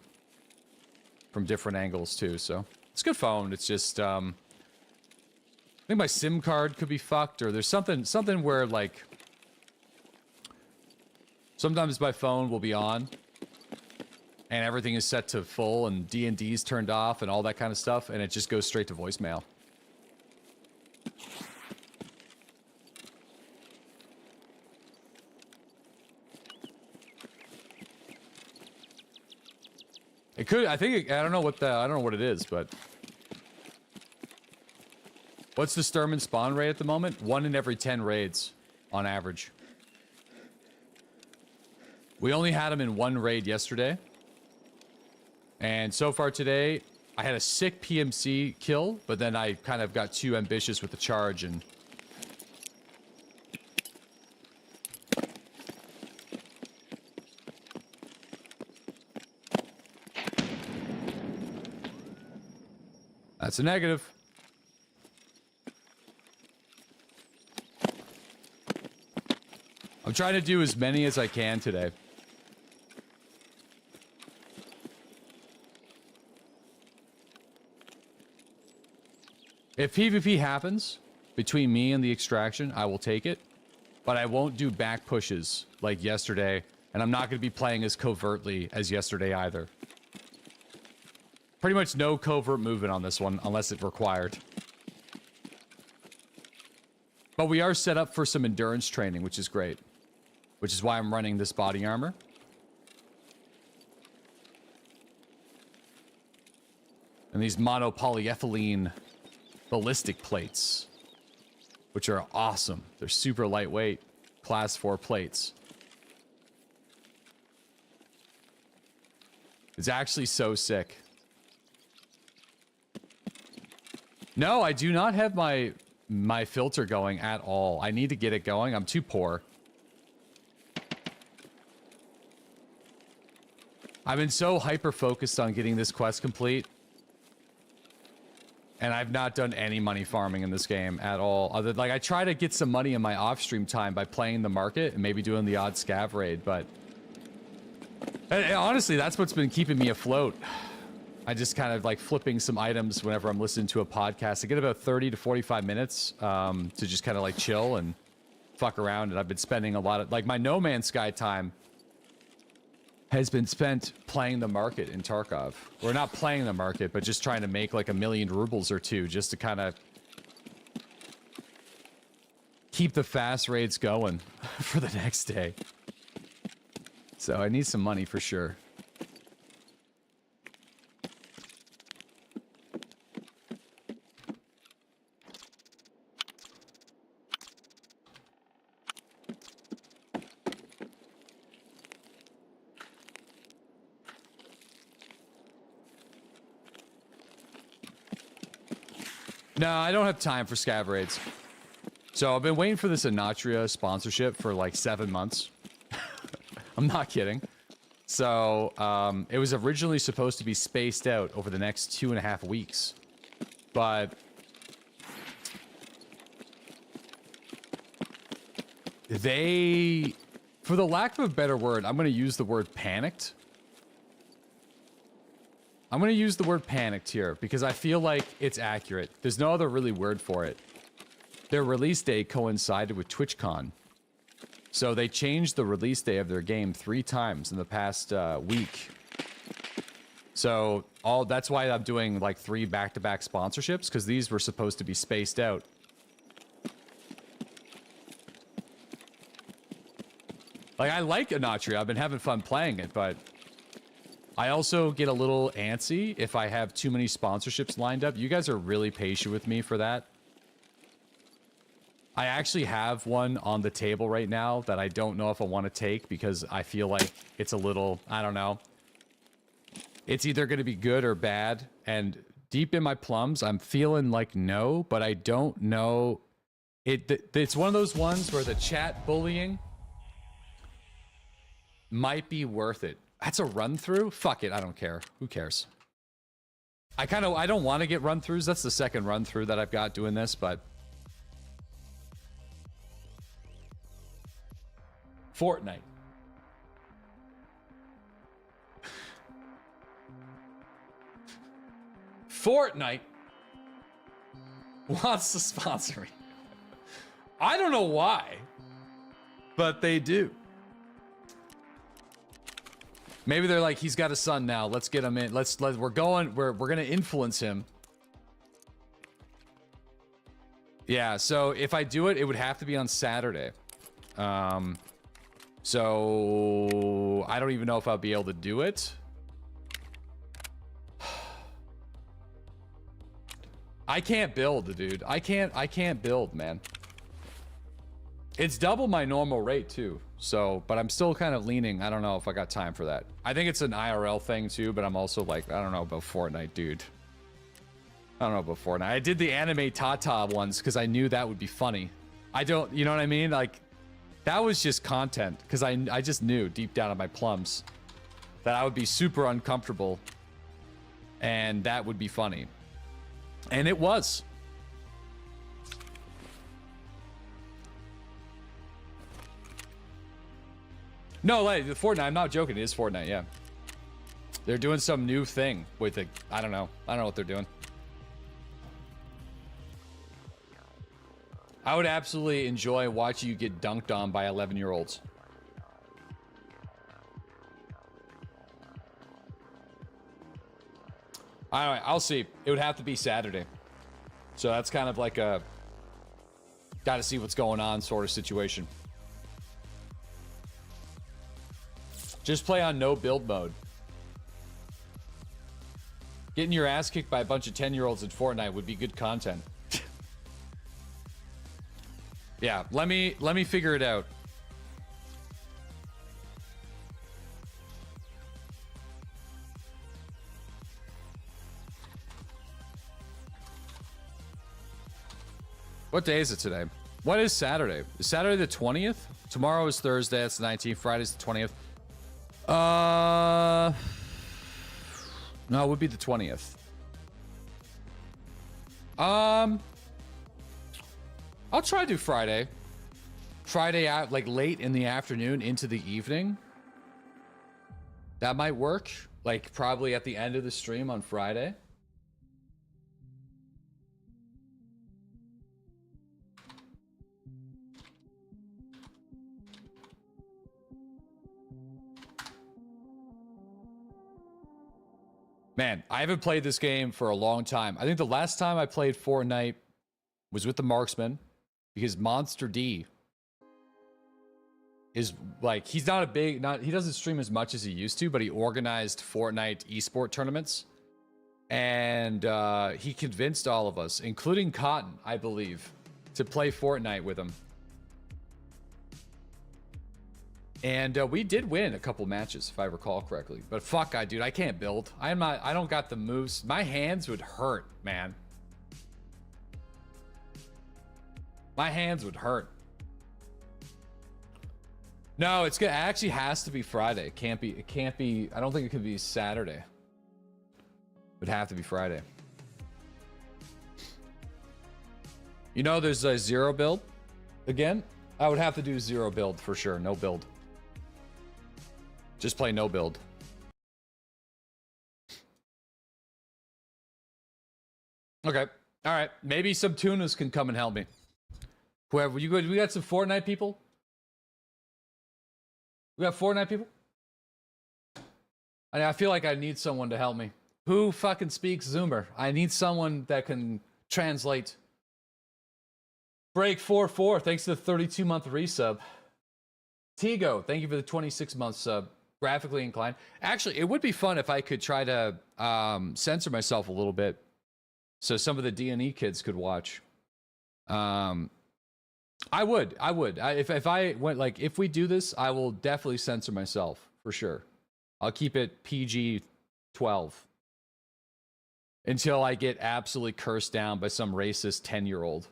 from different angles too. So it's a good phone. It's just I think my SIM card could be fucked, or there's something where like sometimes my phone will be on and everything is set to full and D&D's turned off and all that kind of stuff, and it just goes straight to voicemail. It could, I don't know what it is, but what's the Sturman spawn rate at the moment? 1 in every 10 raids on average. We only had him in 1 raid yesterday. And so far today, I had a sick PMC kill, but then I kind of got too ambitious with the charge and... That's a negative. I'm trying to do as many as I can today. If PvP happens between me and the extraction, I will take it, but I won't do back pushes like yesterday, and I'm not going to be playing as covertly as yesterday either. Pretty much no covert movement on this one, unless it's required. But we are set up for some endurance training, which is great. Which is why I'm running this body armor. And these monopolyethylene ballistic plates, which are awesome. They're super lightweight, class 4 plates. It's actually so sick. No, I do not have my filter going at all. I need to get it going. I'm too poor. I've been so hyper focused on getting this quest complete. And I've not done any money farming in this game at all. Other like I try to get some money in my off-stream time by playing the market and maybe doing the odd scav raid, but honestly, that's what's been keeping me afloat. I just kind of like flipping some items whenever I'm listening to a podcast. I get about 30 to 45 minutes to just kind of like chill and fuck around. And I've been spending a lot of like my No Man's Sky time has been spent playing the market in Tarkov. Or not playing the market, but just trying to make like 1,000,000 rubles or two just to kind of keep the fast raids going for the next day. So I need some money for sure. No, I don't have time for scav raids. So I've been waiting for this Anatria sponsorship for like 7 months. I'm not kidding. So it was originally supposed to be spaced out over the next 2.5 weeks. But they, for the lack of a better word, I'm going to use the word panicked. I'm going to use the word panicked here because I feel like it's accurate. There's no other really word for it. Their release day coincided with TwitchCon. So they changed the release day of their game 3 times in the past week. So that's why I'm doing like 3 back-to-back sponsorships, because these were supposed to be spaced out. Like, I like Anatria. I've been having fun playing it, but I also get a little antsy if I have too many sponsorships lined up. You guys are really patient with me for that. I actually have one on the table right now that I don't know if I want to take because I feel like it's a little, I don't know. It's either going to be good or bad. And deep in my plums, I'm feeling like no, but I don't know. It's one of those ones where the chat bullying might be worth it. That's a run through? Fuck it, I don't care. Who cares? I don't want to get run throughs. That's the second run through that I've got doing this, but Fortnite. Fortnite wants to sponsor me. I don't know why, but they do. Maybe they're like, he's got a son now. Let's get him in. We're gonna influence him. Yeah, so if I do it, it would have to be on Saturday. So I don't even know if I'll be able to do it. I can't build, dude. I can't build, man. It's double my normal rate too. So, but I'm still kind of leaning. I don't know if I got time for that. I think it's an IRL thing too, but I'm also like, I don't know about Fortnite, dude. I don't know about Fortnite. I did the anime Tata ones because I knew that would be funny. I don't, you know what I mean? Like, that was just content because I just knew deep down in my plums that I would be super uncomfortable and that would be funny. And it was. No, like the Fortnite, I'm not joking. It is Fortnite, yeah. They're doing some new thing with it. I don't know. I don't know what they're doing. I would absolutely enjoy watching you get dunked on by 11-year-olds. All right, I'll see. It would have to be Saturday. So that's kind of like a gotta see what's going on sort of situation. Just play on no build mode. Getting your ass kicked by a bunch of 10-year-olds in Fortnite would be good content. Yeah, let me figure it out. What day is it today? What is Saturday? Is Saturday the 20th? Tomorrow is Thursday, that's the 19th. Friday's the 20th. No, it would be the 20th. I'll try to do Friday. Friday out, like late in the afternoon into the evening. That might work. Like probably at the end of the stream on Friday. Man, I haven't played this game for a long time. I think the last time I played Fortnite was with the Marksman because Monster D is like, he's not a big, he doesn't stream as much as he used to, but he organized Fortnite esport tournaments. And he convinced all of us, including Cotton, I believe, to play Fortnite with him. And we did win a couple matches, if I recall correctly. But fuck, dude, I can't build. I don't got the moves. My hands would hurt, man. My hands would hurt. No, it's good. It actually has to be Friday. It can't be. I don't think it could be Saturday. It would have to be Friday. You know, there's a zero build again. I would have to do zero build for sure. No build. Just play no build. Okay. All right. Maybe some tunas can come and help me. Whoever you good. We got some Fortnite people. We got Fortnite people. I feel like I need someone to help me. Who fucking speaks Zoomer? I need someone that can translate. Break 44. Thanks to the 32-month resub. Tigo, thank you for the 26-month sub. Graphically inclined. Actually, it would be fun if I could try to censor myself a little bit, so some of the D&E kids could watch. I would. If I went, like, if we do this, I will definitely censor myself for sure. I'll keep it PG-12 until I get absolutely cursed down by some racist 10-year-old.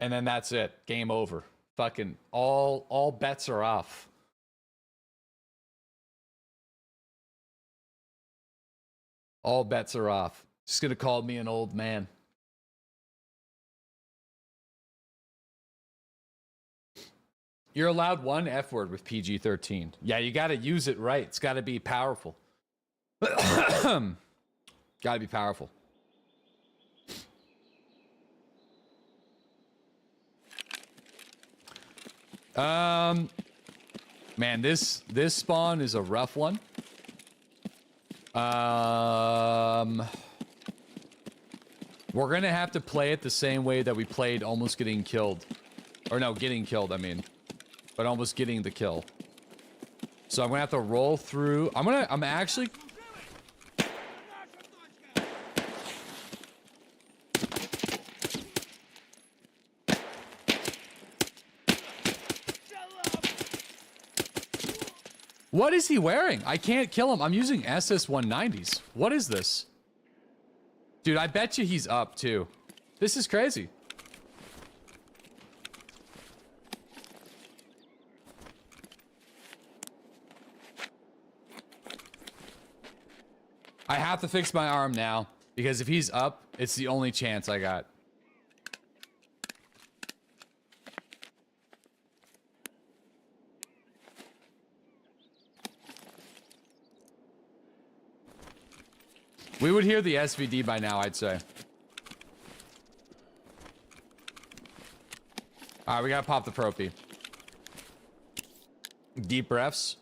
And then that's it. Game over. Fucking all bets are off. All bets are off. Just gonna call me an old man. You're allowed one F word with PG-13. Yeah, you gotta use it right. It's gotta be powerful. Gotta be powerful. Man, this spawn is a rough one. We're gonna have to play it the same way that we played almost getting killed. Or no, getting killed, I mean. But almost getting the kill. So I'm gonna have to roll through. I'm actually... What is he wearing? I can't kill him. I'm using SS-190s. What is this? Dude, I bet you he's up too. This is crazy. I have to fix my arm now, because if he's up, it's the only chance I got. We would hear the SVD by now, I'd say. Alright, we gotta pop the propy. Deep breaths.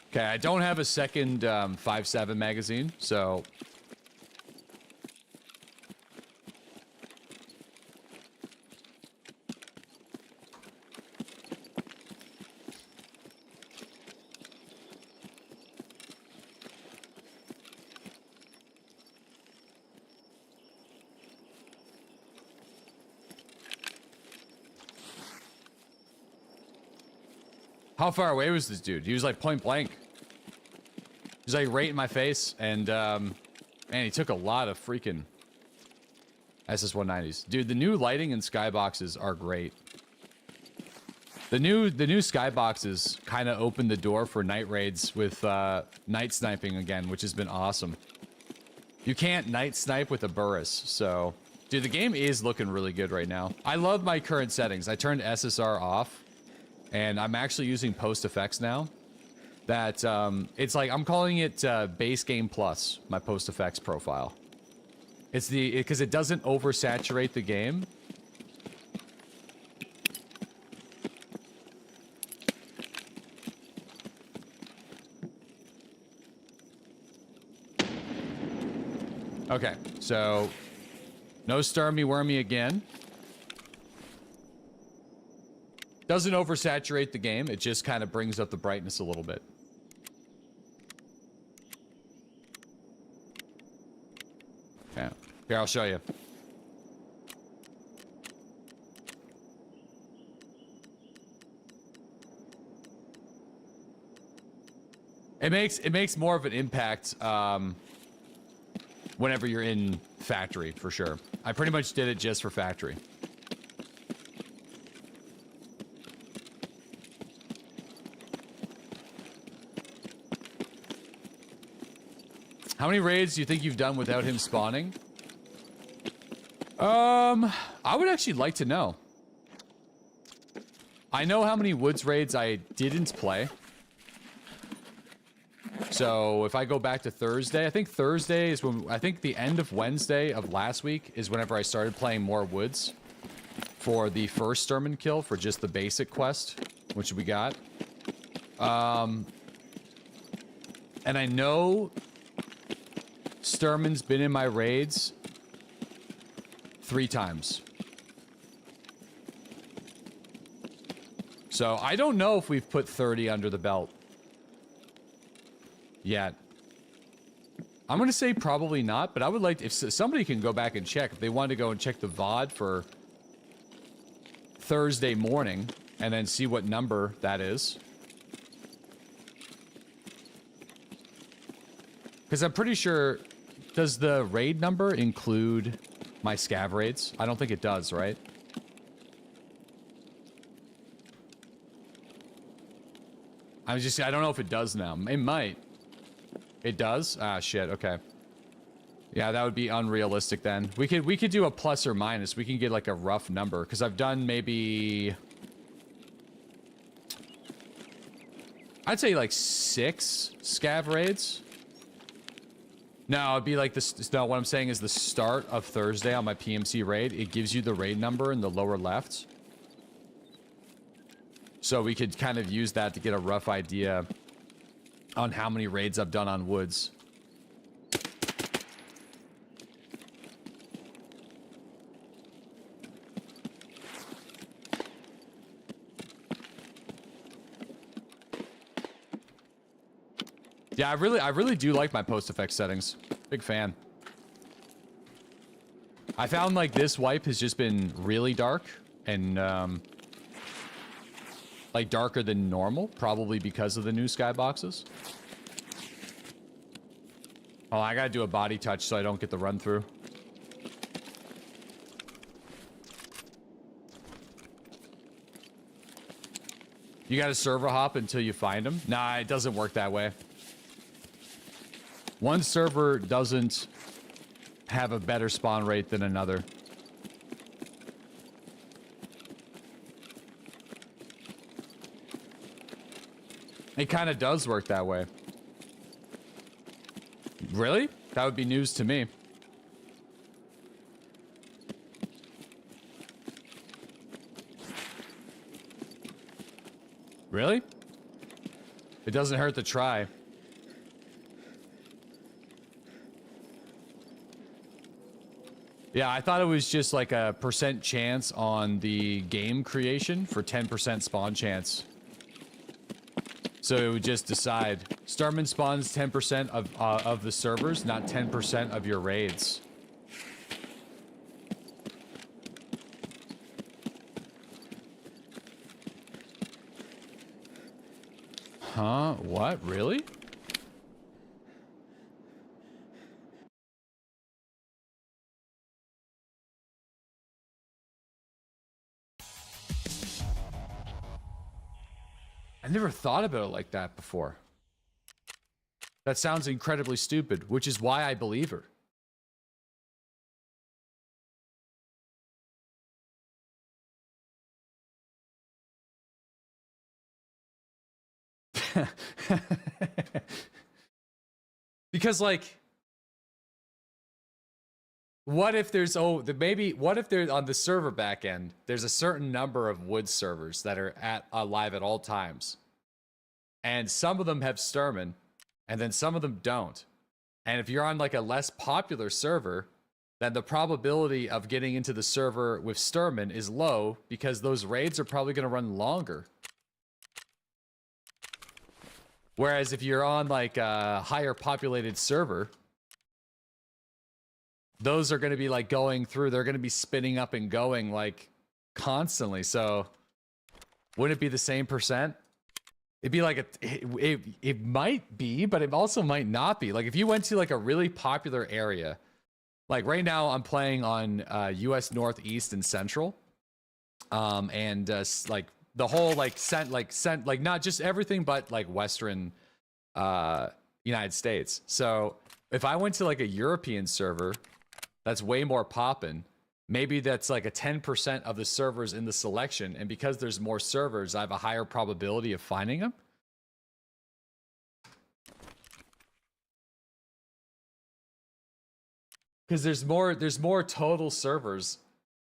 Okay, I don't have a second 5.7 magazine, so... How far away was this dude? He was like point blank. He's like right in my face, and man, he took a lot of freaking SS-190s. Dude, the new lighting and skyboxes are great. The new skyboxes kind of opened the door for night raids with night sniping again, which has been awesome. You can't night snipe with a Burris, so... Dude, the game is looking really good right now. I love my current settings. I turned SSR off, and I'm actually using post effects now. That, it's like, I'm calling it base game plus, my post effects profile. It's because it doesn't oversaturate the game. Okay, so no Starmy Wormy again. Doesn't oversaturate the game, it just kind of brings up the brightness a little bit. Yeah, here, I'll show you. It makes more of an impact whenever you're in factory, for sure. I pretty much did it just for factory. How many raids do you think you've done without him spawning? I would actually like to know. I know how many woods raids I didn't play. So if I go back to Thursday, I think Thursday is when, I think the end of Wednesday of last week is whenever I started playing more woods for the first Sturman kill for just the basic quest, which we got. And I know Sturman's been in my raids 3 times. So I don't know if we've put 30 under the belt yet. I'm gonna say probably not, but I would like to, if somebody can go back and check, if they want to go and check the VOD for Thursday morning and then see what number that is. Because I'm pretty sure, does the raid number include my scav raids? I don't think it does, right? I don't know if it does now. It might. It does? Ah, shit, okay. Yeah, that would be unrealistic then. We could do a plus or minus. We can get like a rough number, because I've done maybe, I'd say like 6 scav raids. No, it'd be like this. No, what I'm saying is the start of Thursday on my PMC raid, it gives you the raid number in the lower left. So we could kind of use that to get a rough idea on how many raids I've done on woods. Yeah, I really do like my post effect settings. Big fan. I found like this wipe has just been really dark and like darker than normal, probably because of the new skyboxes. Oh, I gotta do a body touch so I don't get the run through. You gotta server hop until you find them? Nah, it doesn't work that way. One server doesn't have a better spawn rate than another. It kind of does work that way. Really? That would be news to me. Really? It doesn't hurt to try. Yeah, I thought it was just like a % chance on the game creation for 10% spawn chance. So it would just decide. Starman spawns 10% of the servers, not 10% of your raids. Huh? What? Really? I never thought about it like that before. That sounds incredibly stupid, which is why I believe her. Because like, what if there's, what if there's on the server back end, there's a certain number of wood servers that are alive at all times. And some of them have Sturman, and then some of them don't. And if you're on like a less popular server, then the probability of getting into the server with Sturman is low because those raids are probably going to run longer. Whereas if you're on like a higher populated server, those are going to be like going through, they're going to be spinning up and going like constantly. So wouldn't it be the same %? It'd be like it might be, but it also might not be. Like if you went to like a really popular area, like right now I'm playing on US Northeast and Central. Like the whole like not just everything, but like Western United States. So if I went to like a European server that's way more poppin', maybe that's like a 10% of the servers in the selection, and because there's more servers, I have a higher probability of finding them. Because there's more total servers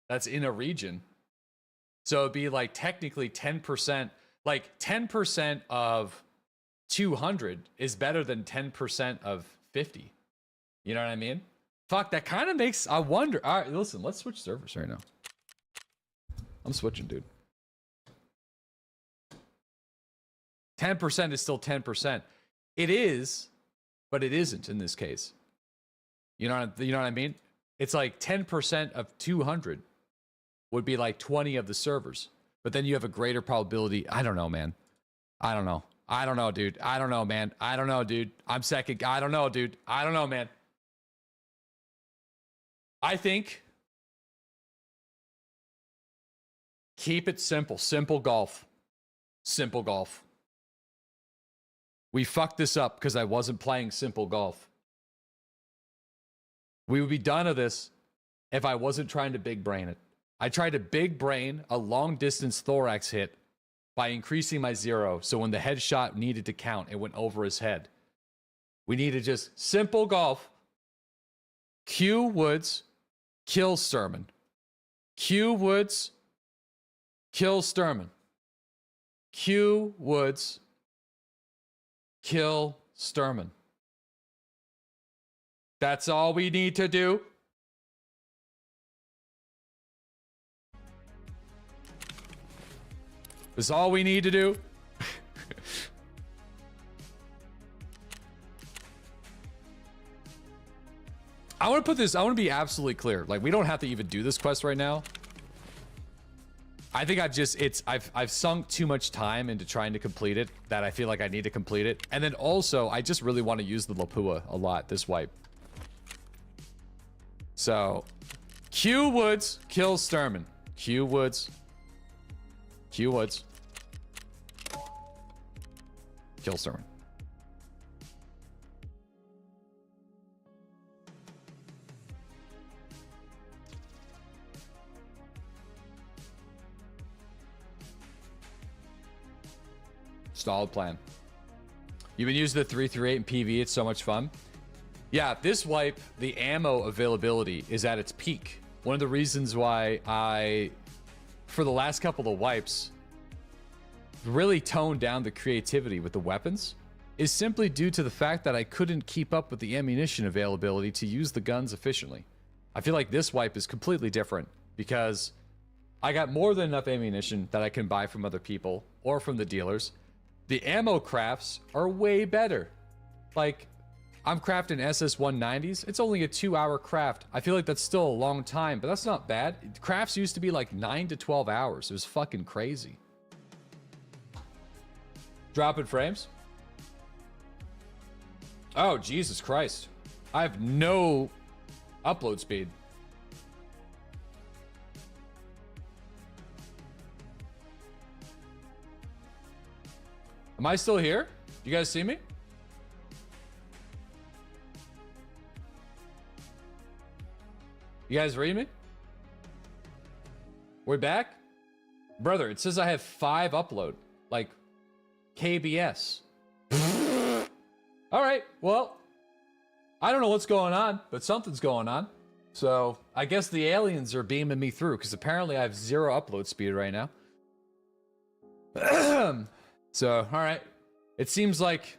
that's in a region. So it'd be like technically 10%, like 10% of 200 is better than 10% of 50. You know what I mean? Fuck, that kind of makes, I wonder. All right, listen, let's switch servers right now. I'm switching, dude. 10% is still 10%. It is, but it isn't in this case. You know what I mean? It's like 10% of 200 would be like 20 of the servers. But then you have a greater probability. I don't know, man. I don't know. I don't know, dude. I don't know, man. I don't know, dude. I'm second. I don't know, dude. I don't know, man. I think keep it simple. Simple golf. Simple golf. We fucked this up because I wasn't playing simple golf. We would be done with this if I wasn't trying to big brain it. I tried to big brain a long distance thorax hit by increasing my zero. So when the headshot needed to count, it went over his head. We needed just simple golf. Q Woods, kill Sturman. Q Woods, kill Sturman. Q Woods, kill Sturman. That's all we need to do. That's all we need to do. I want to put this, I want to be absolutely clear. Like, we don't have to even do this quest right now. I think I've sunk too much time into trying to complete it that I feel like I need to complete it. And then also, I just really want to use the Lapua a lot this wipe. So, Q Woods kills Sturman. Q Woods. Q Woods. Kill Sturman. Stalled plan. You've been using the 338 in PV. It's so much fun. Yeah, this wipe, the ammo availability is at its peak. One of the reasons why I, for the last couple of wipes, really toned down the creativity with the weapons is simply due to the fact that I couldn't keep up with the ammunition availability to use the guns efficiently. I feel like this wipe is completely different because I got more than enough ammunition that I can buy from other people or from the dealers. The ammo crafts are way better. Like, I'm crafting SS-190s. It's only a 2-hour craft. I feel like that's still a long time, but that's not bad. Crafts used to be like 9 to 12 hours. It was fucking crazy. Dropping frames? Oh, Jesus Christ. I have no upload speed. Am I still here? You guys see me? You guys read me? We're back? Brother, it says I have 5 upload. Like, KBS. All right, well, I don't know what's going on, but something's going on. So I guess the aliens are beaming me through because apparently I have 0 upload speed right now. So, all right. It seems like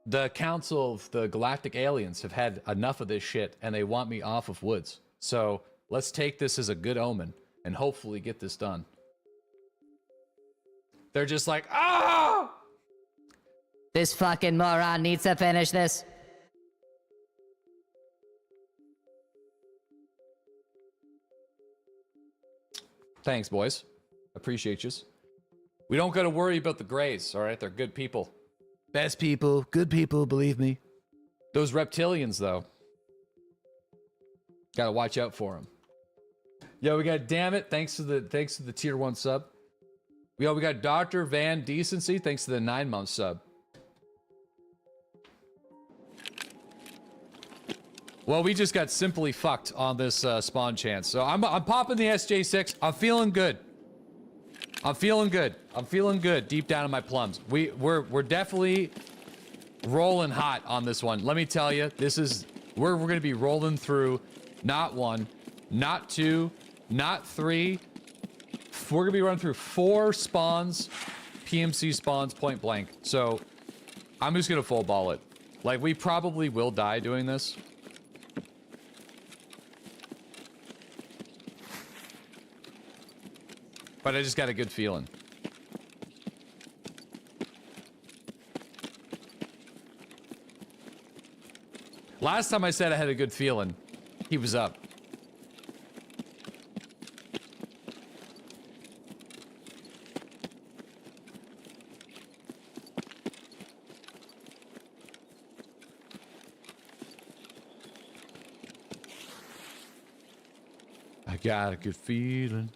the Council of the Galactic Aliens have had enough of this shit and they want me off of Woods. So let's take this as a good omen and hopefully get this done. They're just like, ah!
This fucking moron needs to finish this.
Thanks, boys. Appreciate you. We don't got to worry about the Greys, all right? They're good people. Best people, good people, believe me. Those reptilians, though. Gotta watch out for them. Yo, we got damn it. Thanks to the tier 1 sub. Yo, we got Dr. Van Decency. Thanks to the 9-month sub. Well, we just got simply fucked on this spawn chance. So I'm popping the SJ6. I'm feeling good. I'm feeling good. I'm feeling good deep down in my plums. We're definitely rolling hot on this one. Let me tell you, this is we're gonna be rolling through not 1, not 2, not 3. We're gonna be running through 4 spawns, PMC spawns, point blank. So I'm just gonna full ball it. Like, we probably will die doing this. But I just got a good feeling. Last time I said I had a good feeling, he was up. I got a good feeling.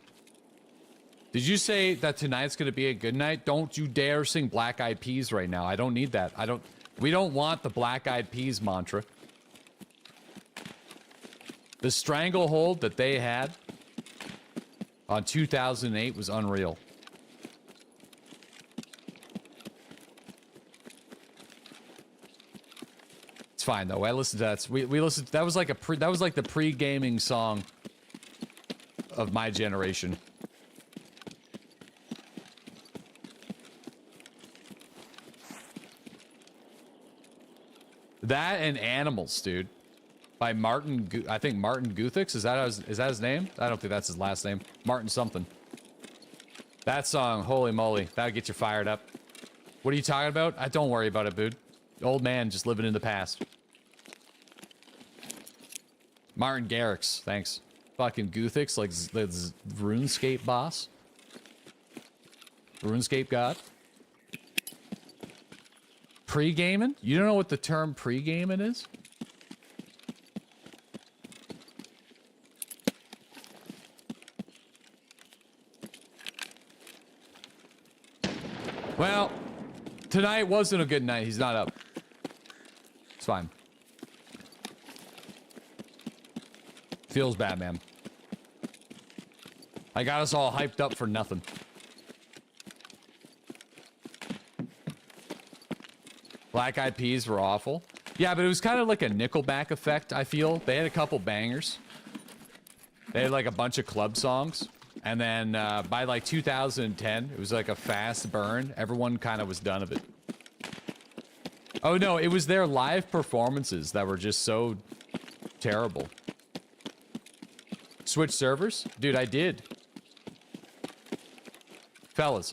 Did you say that tonight's gonna be a good night? Don't you dare sing Black Eyed Peas right now. I don't need that. We don't want the Black Eyed Peas mantra. The stranglehold that they had on 2008 was unreal. It's fine though. I listened to that. We listened. That was like the pre-gaming song of my generation. That and Animals, dude. By Martin, I think Martin Guthix. Is that his name? I don't think that's his last name. Martin something. That song, holy moly, that'll get you fired up. What are you talking about? Don't worry about it, dude. Old man just living in the past. Martin Garrix, thanks. Fucking Guthix, like the RuneScape boss. RuneScape god. Pre-gaming? You don't know what the term pre-gaming is? Well, tonight wasn't a good night. He's not up. It's fine. Feels bad, man. I got us all hyped up for nothing. Black Eyed Peas were awful. Yeah, but it was kind of like a Nickelback effect, I feel. They had a couple bangers. They had like a bunch of club songs. And then by like 2010, it was like a fast burn. Everyone kind of was done of it. Oh no, it was their live performances that were just so terrible. Switch servers? Dude, I did. Fellas,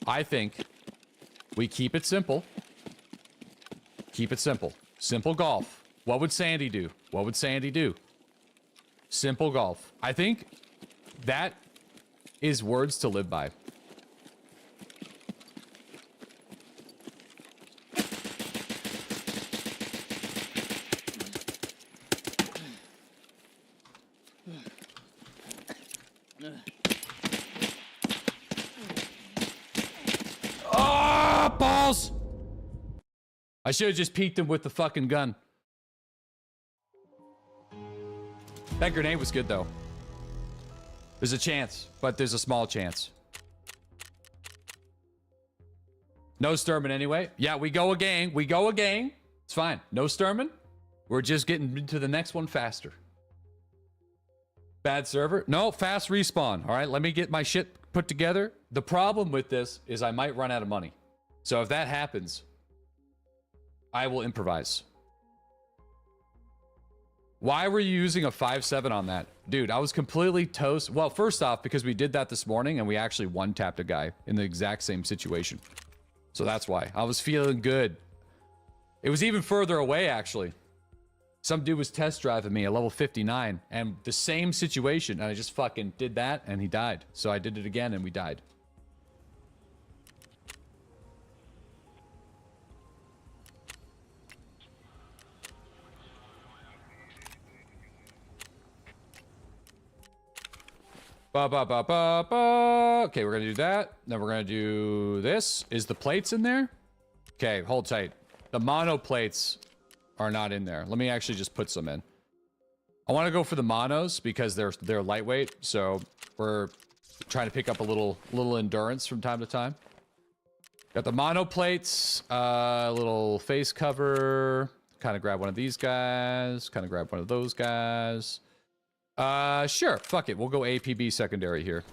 I think we keep it simple. Keep it simple. Simple golf. What would Sandy do? What would Sandy do? Simple golf. I think that is words to live by. Oh, balls! I should have just peeked him with the fucking gun. That grenade was good, though. There's a chance, but there's a small chance. No Sturman anyway. Yeah, we go again. We go again. It's fine. No Sturman. We're just getting into the next one faster. Bad server. No, fast respawn. All right, let me get my shit put together. The problem with this is I might run out of money. So if that happens, I will improvise. Why were you using a 5-7 on that? Dude, I was completely toast. Well, first off, because we did that this morning and we actually one-tapped a guy in the exact same situation. So that's why. I was feeling good. It was even further away, actually. Some dude was test driving me at level 59 and the same situation. And I just fucking did that and he died. So I did it again and we died. Ba, ba, ba, ba, ba. Okay, we're gonna do that. Then we're gonna do this. Is the plates in there? Okay, hold tight. The mono plates are not in there. Let me actually just put some in. I want to go for the monos because they're lightweight, so we're trying to pick up a little endurance from time to time. Got the mono plates, little face cover. Kind of grab one of these guys. Kind of grab one of those guys. Sure, fuck it. We'll go APB secondary here.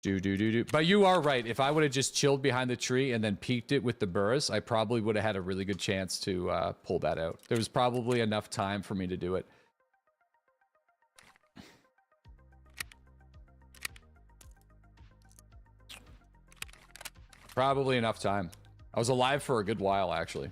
Do. But you are right. If I would have just chilled behind the tree and then peeked it with the burris, I probably would have had a really good chance to pull that out. There was probably enough time for me to do it. Probably enough time. I was alive for a good while, actually.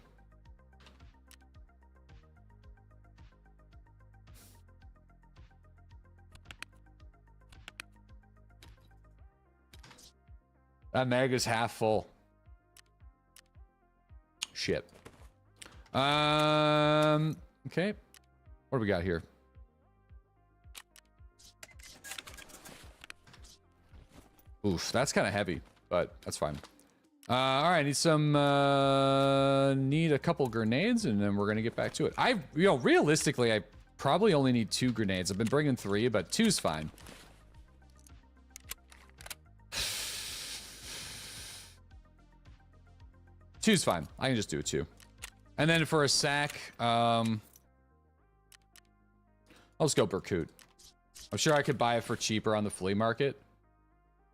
That mag is half full. Shit. Okay. What do we got here? Oof, that's kind of heavy, but that's fine. All right, need a couple grenades, and then we're gonna get back to it. Realistically, I probably only need 2 grenades. I've been bringing 3, but 2's fine. Two's fine. I can just do 2. And then for a sack, I'll just go Berkut. I'm sure I could buy it for cheaper on the flea market.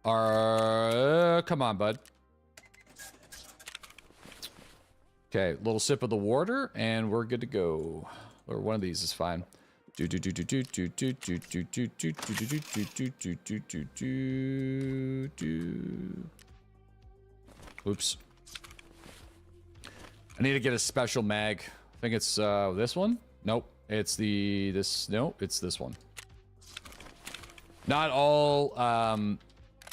Come on, bud. Okay, little sip of the water, and we're good to go. Or one of these is fine. Oops. I need to get a special mag. I think it's this one. Nope, it's it's this one. Not all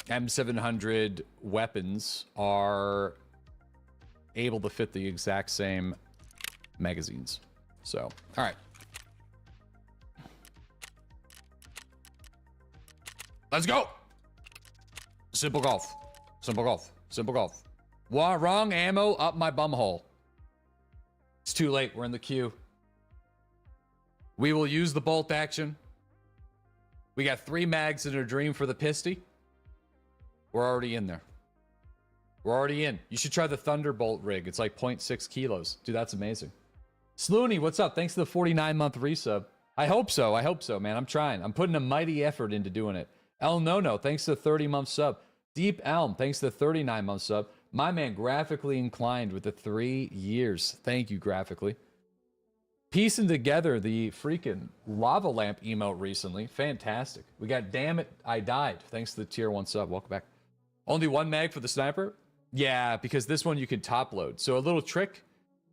M700 weapons are able to fit the exact same magazines. So, all right. Let's go. Simple golf. Simple golf. Simple golf. Wrong ammo up my bumhole. It's too late. We're in the queue. We will use the bolt action. We got 3 mags in a dream for the pisty. We're already in there. We're already in. You should try the Thunderbolt rig. It's like 0.6 kilos. Dude, that's amazing. Slooney, what's up? Thanks to the 49-month resub. I hope so. I hope so, man. I'm trying. I'm putting a mighty effort into doing it. El Nono, thanks to the 30-month sub. Deep Elm, thanks to the 39-month sub. My man, Graphically Inclined with the 3 years. Thank you, Graphically. Piecing together the freaking lava lamp emote recently. Fantastic. We got Damn It, I Died. Thanks to the tier 1 sub. Welcome back. Only 1 mag for the sniper? Yeah, because this one you can top load. So a little trick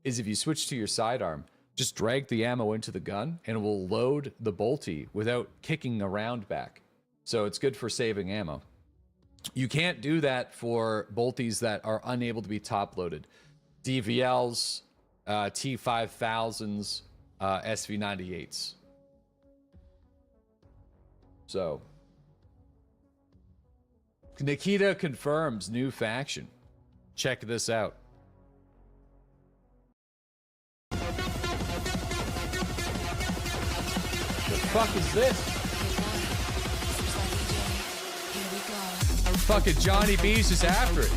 is if you switch to your sidearm, just drag the ammo into the gun and it will load the bolty without kicking a round back. So it's good for saving ammo. You can't do that for bolties that are unable to be top loaded. DVLs, T5000s, SV98s. So Nikita confirms new faction. Check this out. The fuck is this? Fucking Johnny B's just after it.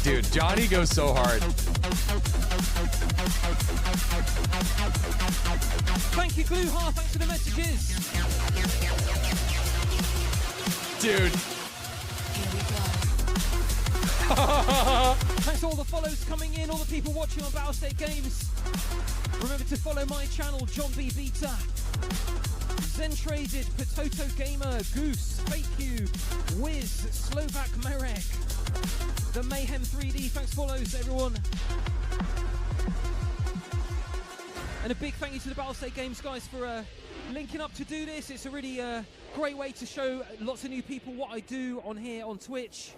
Dude, Johnny goes so hard.
Thank you, Gluha. Thanks for the messages.
Dude.
Thanks to all the follows coming in, all the people watching on Battle State Games. Remember to follow my channel, John B. Beta. Zen Traded, Potato Gamer, Goose, Fake You, Wiz, Slovak Marek, The Mayhem 3D. Thanks follows, everyone. And a big thank you to the Battle State Games guys for linking up to do this. It's a really great way to show lots of new people what I do on here on Twitch.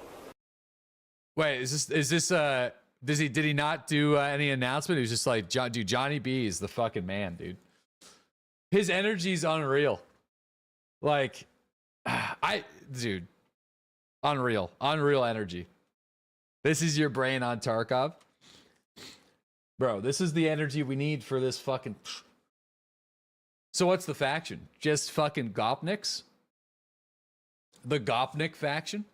Wait, is this the Did he not do any announcement? He was just like, dude, Johnny B is the fucking man, dude. His energy's unreal. Like, dude, unreal energy. This is your brain on Tarkov. Bro, this is the energy we need for this fucking... So what's the faction? Just fucking Gopniks? The Gopnik faction?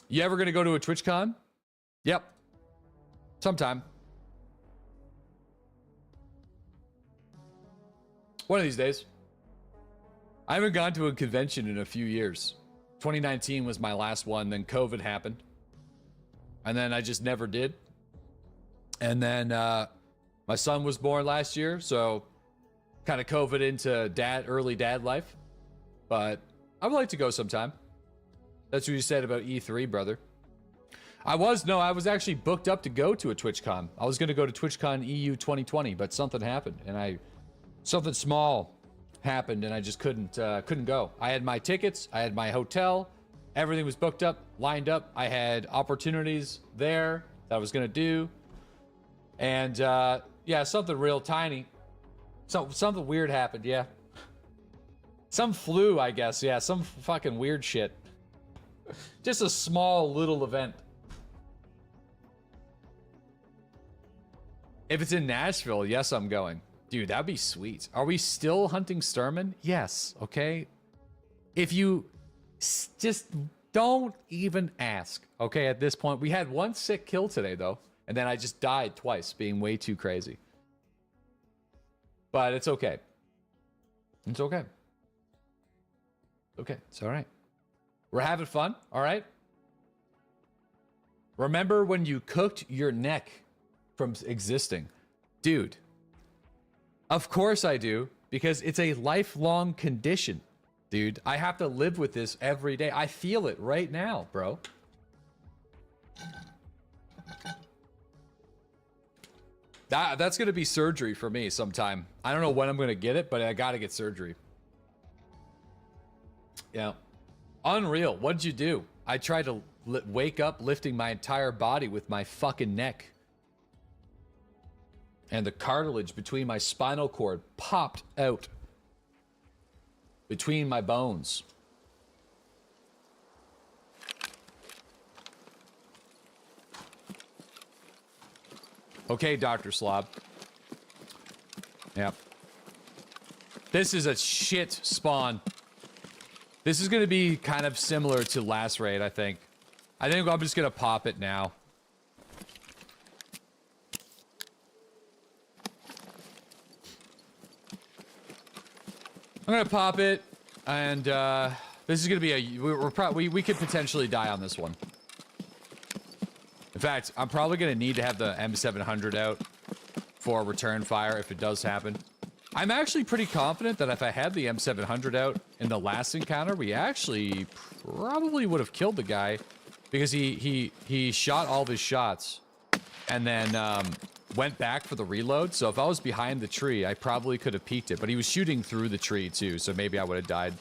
You ever gonna go to a TwitchCon? Yep. Sometime. One of these days. I haven't gone to a convention in a few years. 2019 was my last one, then COVID happened. And then I just never did. And then my son was born last year, so kind of COVID into early dad life. But I would like to go sometime. That's what you said about E3, brother. I was actually booked up to go to a TwitchCon. I was going to go to TwitchCon EU 2020, but something happened, and something small happened, and I just couldn't go. I had my tickets, I had my hotel, everything was booked up, lined up. I had opportunities there that I was going to do, and yeah, something real tiny, something weird happened. Yeah, some flu, I guess. Yeah, some fucking weird shit. Just a small little event. If it's in Nashville, yes, I'm going. Dude, that'd be sweet. Are we still hunting Sturman? Yes, okay? If you just don't even ask, okay, at this point. We had one sick kill today, though, and then I just died twice, being way too crazy. But it's okay. It's okay. Okay, it's all right. We're having fun, all right? Remember when you cooked your neck from existing? Dude, of course I do, because it's a lifelong condition, dude. I have to live with this every day. I feel it right now, bro. That's going to be surgery for me sometime. I don't know when I'm going to get it, but I got to get surgery. Yeah. Unreal. What'd you do? I tried to wake up lifting my entire body with my fucking neck. And the cartilage between my spinal cord popped out between my bones. Okay, Dr. Slob. Yep. This is a shit spawn. This is going to be kind of similar to last raid, I think. I think I'm just going to pop it now. I'm going to pop it, and this is going to be we could potentially die on this one. In fact, I'm probably going to need to have the M700 out for return fire if it does happen. I'm actually pretty confident that if I had the M700 out in the last encounter, we actually probably would have killed the guy, because he shot all of his shots and then went back for the reload. So if I was behind the tree, I probably could have peeked it, but he was shooting through the tree too, so maybe I would have died.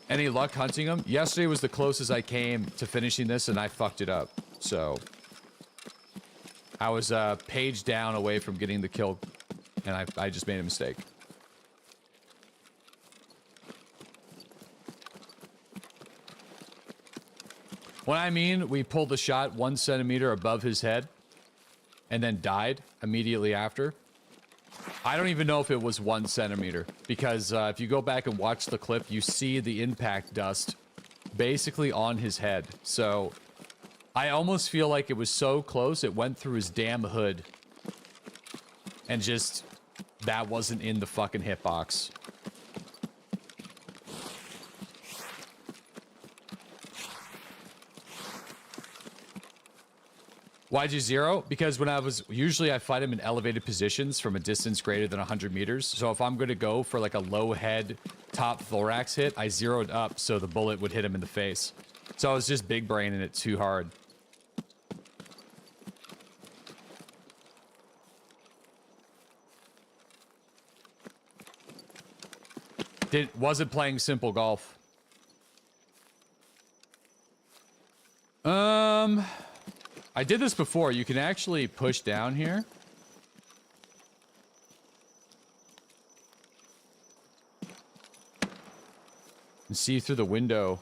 Any luck hunting him? Yesterday was the closest I came to finishing this, and I fucked it up. So I was page down away from getting the kill, and I just made a mistake. When I mean we pulled the shot 1 centimeter above his head and then died immediately after, I don't even know if it was 1 centimeter, because if you go back and watch the clip, you see the impact dust basically on his head. So I almost feel like it was so close it went through his damn hood, and just that wasn't in the fucking hitbox. Why'd you zero? Because when usually I fight him in elevated positions from a distance greater than 100 meters. So if I'm going to go for like a low head top thorax hit, I zeroed up so the bullet would hit him in the face. So I was just big braining it too hard. Wasn't playing simple golf. I did this before. You can actually push down here. And see through the window.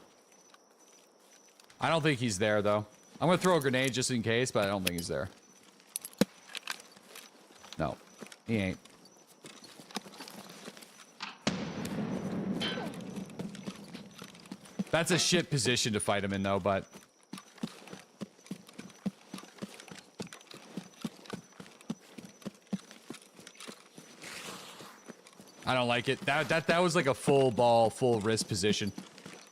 I don't think he's there, though. I'm gonna throw a grenade just in case, but I don't think he's there. No, he ain't. That's a shit position to fight him in, though, but... I don't like it. That was like a full ball, full wrist position.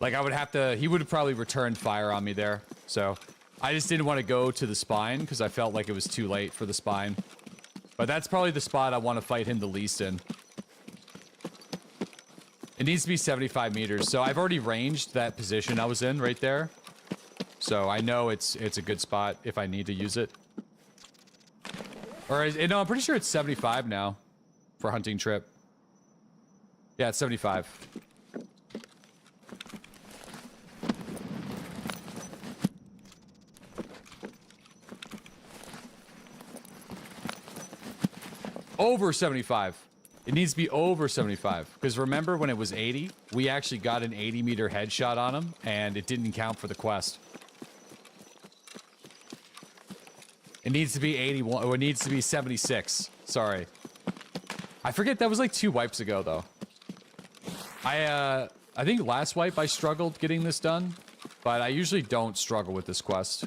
Like, I would have to... He would have probably returned fire on me there. So, I just didn't want to go to the spine, because I felt like it was too late for the spine. But that's probably the spot I want to fight him the least in. It needs to be 75 meters. So I've already ranged that position I was in right there. So I know it's a good spot if I need to use it. Or no, I'm pretty sure it's 75 now for hunting trip. Yeah, it's 75. Over 75. It needs to be over 75. Because remember when it was 80? We actually got an 80-meter headshot on him, and it didn't count for the quest. It needs to be 81, or it needs to be 76. Sorry. I forget, that was like 2 wipes ago, though. I think last wipe I struggled getting this done, but I usually don't struggle with this quest.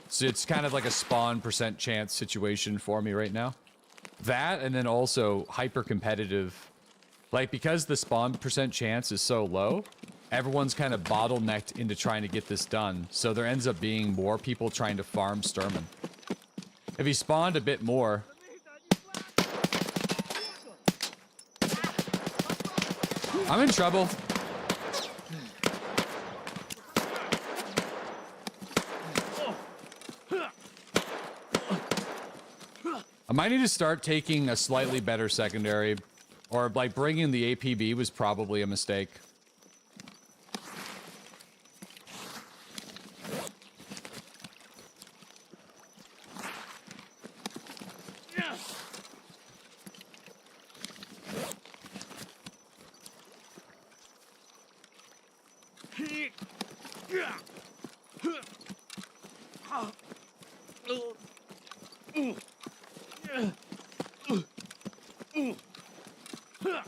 So it's kind of like a spawn % chance situation for me right now. That, and then also hyper competitive. Like, because the spawn % chance is so low, everyone's kind of bottlenecked into trying to get this done. So there ends up being more people trying to farm Sturman. If he spawned a bit more... I'm in trouble. I might need to start taking a slightly better secondary, or like bringing the APB was probably a mistake.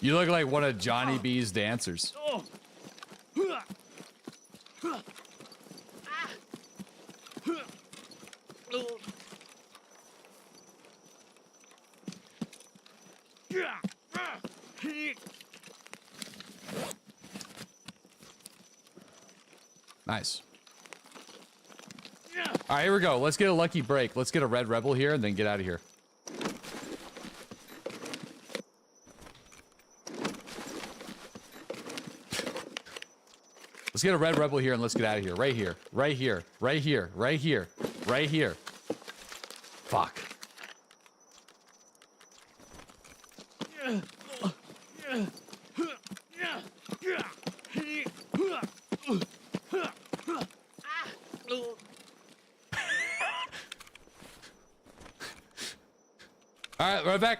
You look like one of Johnny B's dancers. Nice. All right, here we go. Let's get a lucky break. Let's get a red rebel here and then get out of here. Let's get a red rebel here and let's get out of here. Right here. Right here. Right here. Right here. Right here. Fuck. All right, right back.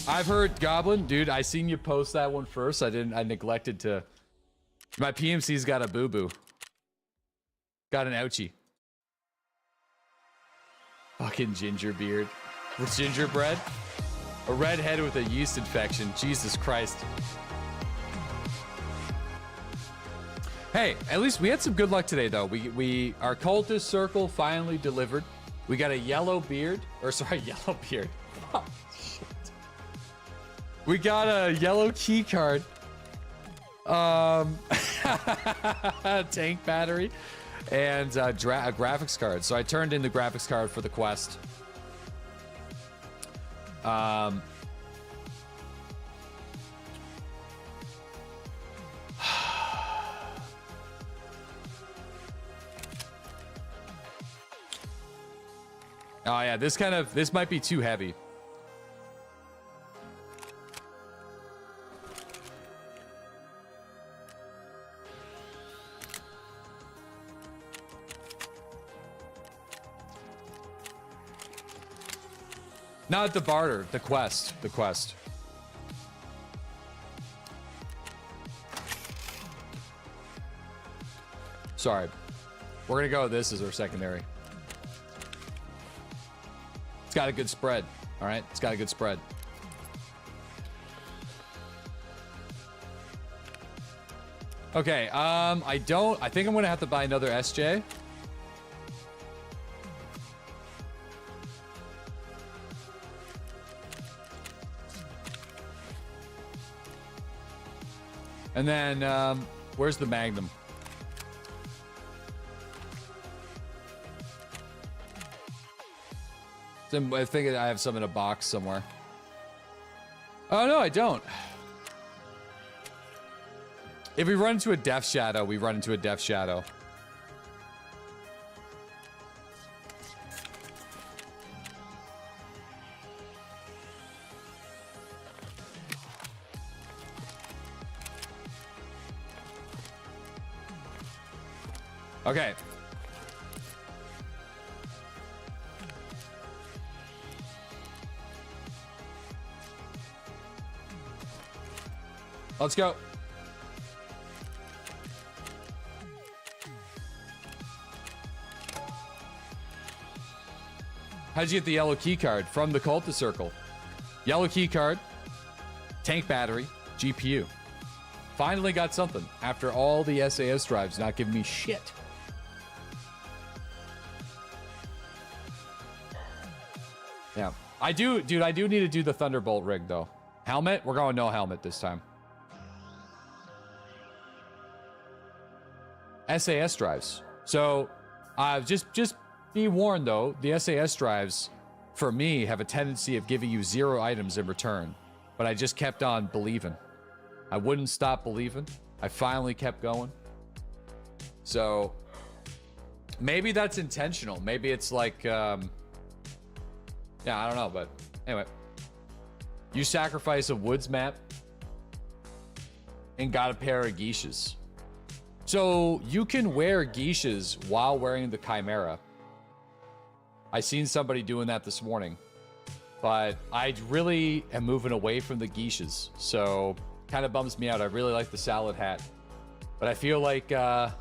I've heard Goblin, dude. I seen you post that one first. I neglected to. My PMC's got a boo-boo. Got an ouchie. Fucking ginger beard. With gingerbread? A redhead with a yeast infection. Jesus Christ. Hey, at least we had some good luck today, though. Our cultist circle finally delivered. We got a yellow beard. Or, sorry, yellow beard. Oh, shit. We got a yellow key card. Tank battery. And a graphics card. So I turned in the graphics card for the quest. Oh yeah, this might be too heavy. Not the barter, the quest. The quest. Sorry. We're gonna go with this as our secondary. It's got a good spread. All right, it's got a good spread. Okay, I think I'm gonna have to buy another SJ. And then, where's the Magnum? I think I have some in a box somewhere. Oh, no, I don't. If we run into a Death Shadow, we run into a Death Shadow. Okay. Let's go. How'd you get the yellow key card? From the Cultist Circle. Yellow key card, tank battery, GPU. Finally got something after all the SAS drives not giving me shit. Yeah. I do need to do the Thunderbolt rig though. Helmet? We're going no helmet this time. SAS drives. So, just be warned though, the SAS drives, for me, have a tendency of giving you 0 items in return. But I just kept on believing. I wouldn't stop believing. I finally kept going. So, maybe that's intentional. Maybe it's like, yeah, I don't know, but anyway. You sacrifice a woods map and got a pair of geishas. So you can wear geishas while wearing the Chimera. I seen somebody doing that this morning, but I really am moving away from the geishas. So kind of bums me out. I really like the salad hat, but I feel like we're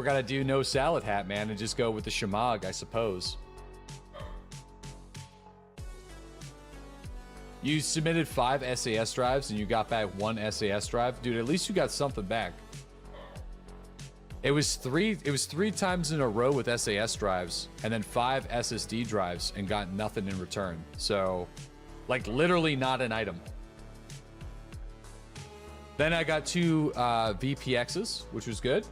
gonna do no salad hat, man, and just go with the Shamag, I suppose. You submitted 5 SAS drives and you got back 1 SAS drive. Dude, at least you got something back. It was three times in a row with SAS drives and then 5 SSD drives and got nothing in return. So, like, literally not an item. Then I got 2 VPXs, which was good.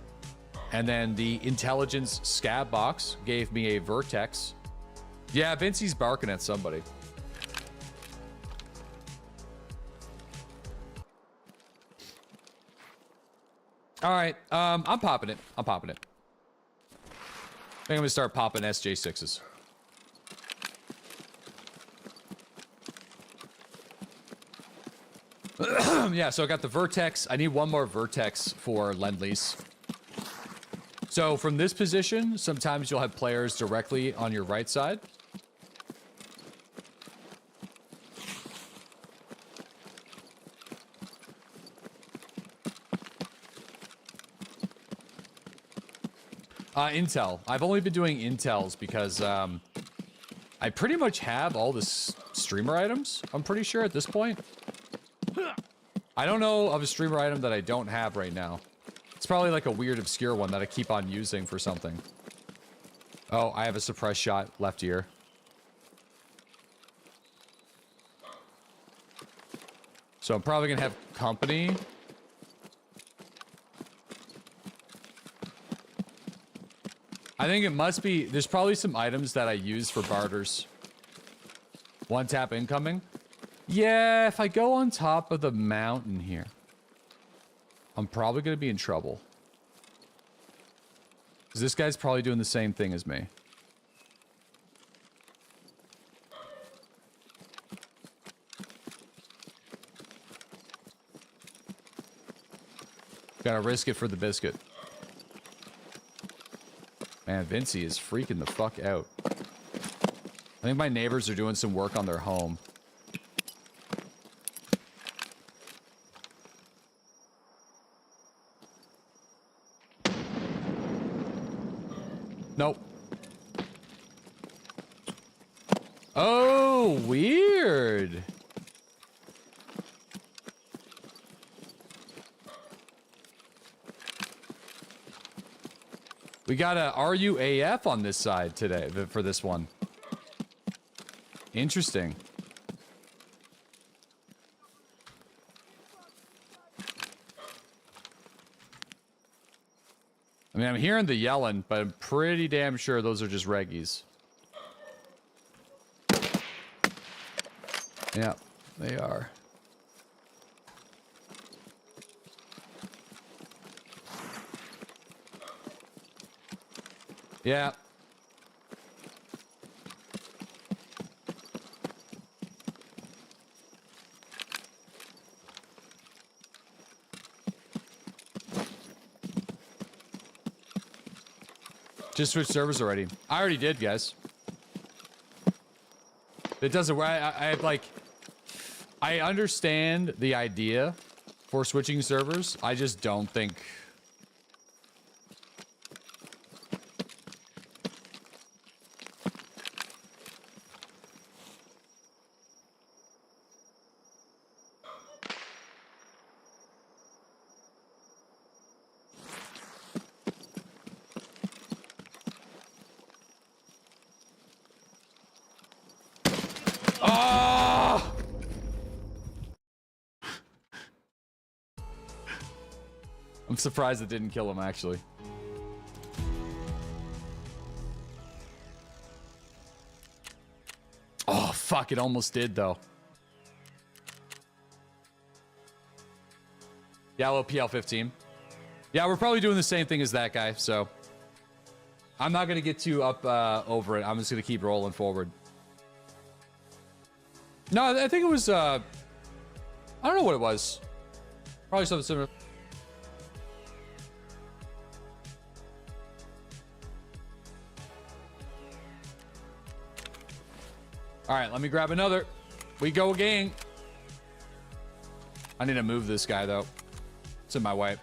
And then the Intelligence Scav box gave me a Vertex. Yeah, Vincey's barking at somebody. All right, I'm popping it. I'm popping it. I think I'm gonna start popping SJ6s. Yeah, so I got the Vertex. I need one more Vertex for Lend-Lease. So from this position, sometimes you'll have players directly on your right side. Intel. I've only been doing Intels because I pretty much have all the streamer items, I'm pretty sure at this point. I don't know of a streamer item that I don't have right now. It's probably like a weird obscure one that I keep on using for something. Oh, I have a suppressed shot left ear. So I'm probably gonna have company. I think it must be, there's probably some items that I use for barters. 1 tap incoming. Yeah, if I go on top of the mountain here, I'm probably going to be in trouble. Because this guy's probably doing the same thing as me. Gotta risk it for the biscuit. Man, Vincey is freaking the fuck out. I think my neighbors are doing some work on their home. Nope. Oh, weird. We got a RUAF on this side today for this one. Interesting. I mean, I'm hearing the yelling, but I'm pretty damn sure those are just reggies. Yeah, they are. Yeah. Just switch servers already. I already did, guys. It doesn't. I like. I understand the idea for switching servers. I just don't think. I'm surprised it didn't kill him, actually. Oh, fuck, it almost did, though. Yellow PL-15. Yeah, we're probably doing the same thing as that guy, so... I'm not going to get too up over it. I'm just going to keep rolling forward. No, I think it was... I don't know what it was. Probably something similar. All right, let me grab another. We go again. I need to move this guy, though. It's in my way.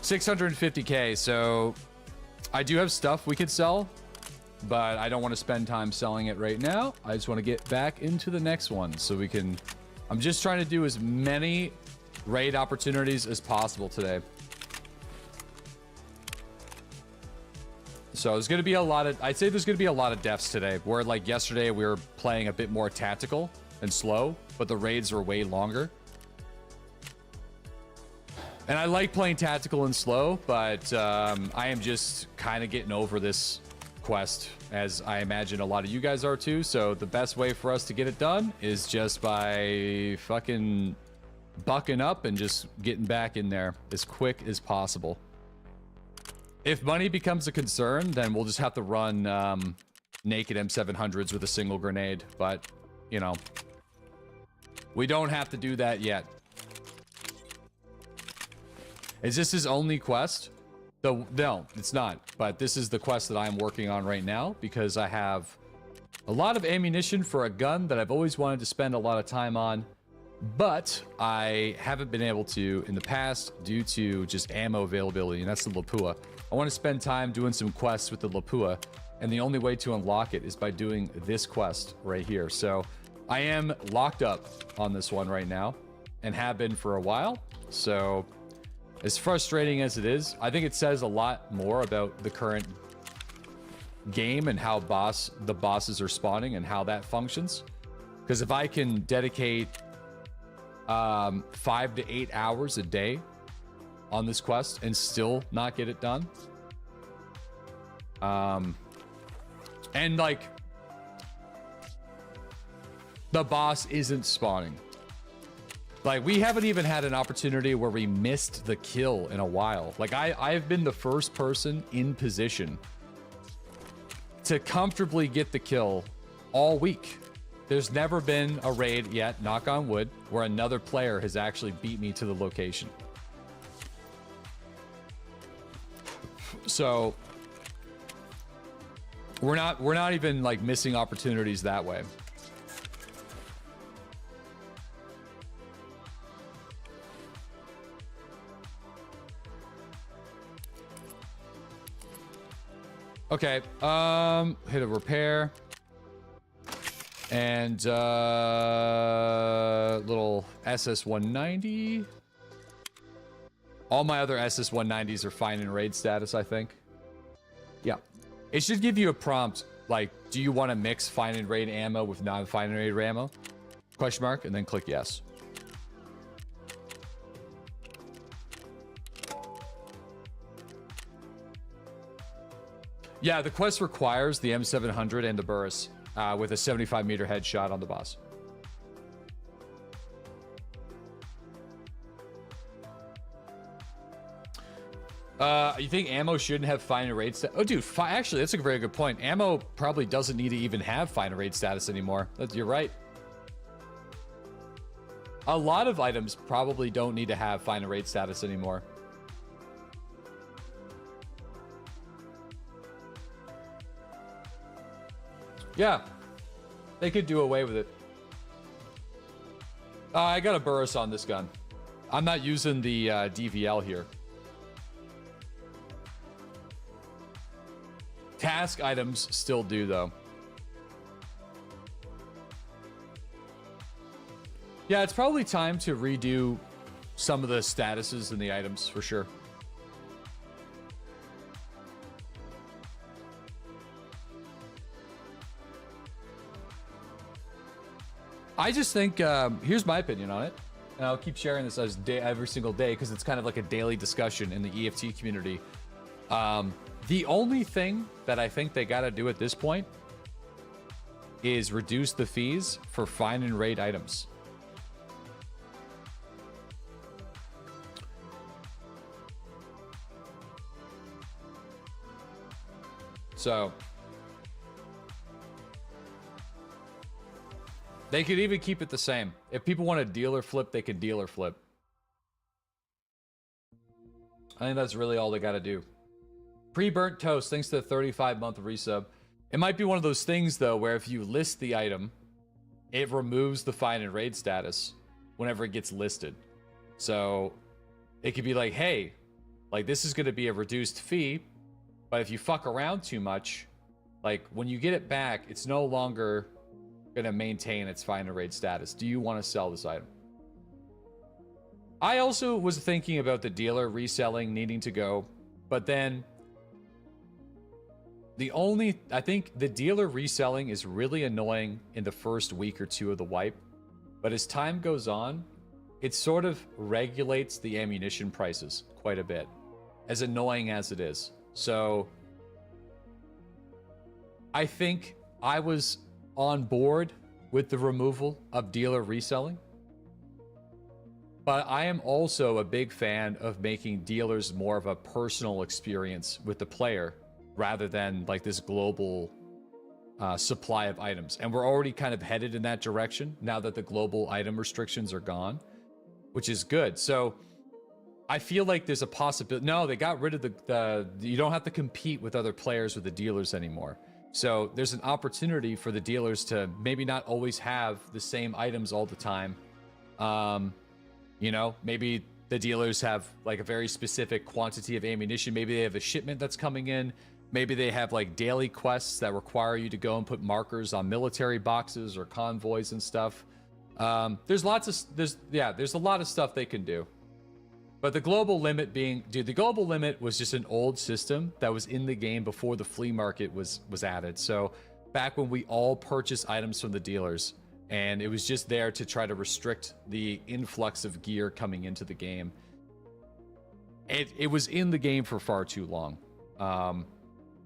650K, so I do have stuff we could sell, but I don't want to spend time selling it right now. I just want to get back into the next one so we can... I'm just trying to do as many raid opportunities as possible today. So there's going to be a lot of... I'd say there's going to be a lot of deaths today, where like yesterday we were playing a bit more tactical and slow, but the raids were way longer. And I like playing tactical and slow, but I am just kind of getting over this quest, as I imagine a lot of you guys are too. So the best way for us to get it done is just by fucking bucking up and just getting back in there as quick as possible. If money becomes a concern, then we'll just have to run naked M700s with a single grenade. But, you know, we don't have to do that yet. Is this his only quest? No, it's not. But this is the quest that I'm working on right now because I have a lot of ammunition for a gun that I've always wanted to spend a lot of time on, but I haven't been able to in the past due to just ammo availability, and that's the Lapua. I want to spend time doing some quests with the Lapua, and the only way to unlock it is by doing this quest right here. So I am locked up on this one right now and have been for a while. So as frustrating as it is, I think it says a lot more about the current game and how the bosses are spawning and how that functions. Because if I can dedicate 5 to 8 hours a day on this quest and still not get it done, and like the boss isn't spawning. Like, we haven't even had an opportunity where we missed the kill in a while. Like, I've been the first person in position to comfortably get the kill all week. There's never been a raid yet, knock on wood, where another player has actually beat me to the location. So We're not even like missing opportunities that way. Okay, hit a repair. And little SS-190. All my other SS-190s are fine in raid status, I think. Yeah. It should give you a prompt, like, do you want to mix fine and raid ammo with non-fine and raid ammo? Question mark, and then click yes. Yeah, the quest requires the M700 and the Burris with a 75-meter headshot on the boss. You think ammo shouldn't have fine and raid status? Oh, dude, actually, that's a very good point. Ammo probably doesn't need to even have fine and raid status anymore. You're right. A lot of items probably don't need to have fine and raid status anymore. Yeah, they could do away with it. I got a Burris on this gun. I'm not using the DVL here. Task items still do, though. Yeah, it's probably time to redo some of the statuses in the items, for sure. I just think, here's my opinion on it, and I'll keep sharing this every single day because it's kind of like a daily discussion in the EFT community. The only thing that I think they got to do at this point is reduce the fees for fine and raid items. So they could even keep it the same. If people want to dealer flip, they can dealer flip. I think that's really all they got to do. Pre-burnt toast, thanks to the 35-month resub. It might be one of those things, though, where if you list the item, it removes the fine and raid status whenever it gets listed. So it could be like, hey, like this is going to be a reduced fee, but if you fuck around too much, like when you get it back, it's no longer going to maintain its fine and raid status. Do you want to sell this item? I also was thinking about the dealer reselling needing to go, but then I think the dealer reselling is really annoying in the first week or two of the wipe, but as time goes on, it sort of regulates the ammunition prices quite a bit, as annoying as it is. So I think I was on board with the removal of dealer reselling, but I am also a big fan of making dealers more of a personal experience with the player rather than like this global supply of items. And we're already kind of headed in that direction now that the global item restrictions are gone, which is good. So I feel like there's a possibility. No, they got rid of the you don't have to compete with other players with the dealers anymore. So there's an opportunity for the dealers to maybe not always have the same items all the time. You know, maybe the dealers have like a very specific quantity of ammunition. Maybe they have a shipment that's coming in. Maybe they have like daily quests that require you to go and put markers on military boxes or convoys and stuff. There's a lot of stuff they can do. But the global limit being, dude, the global limit was just an old system that was in the game before the flea market was added. So back when we all purchased items from the dealers, and it was just there to try to restrict the influx of gear coming into the game. It was in the game for far too long,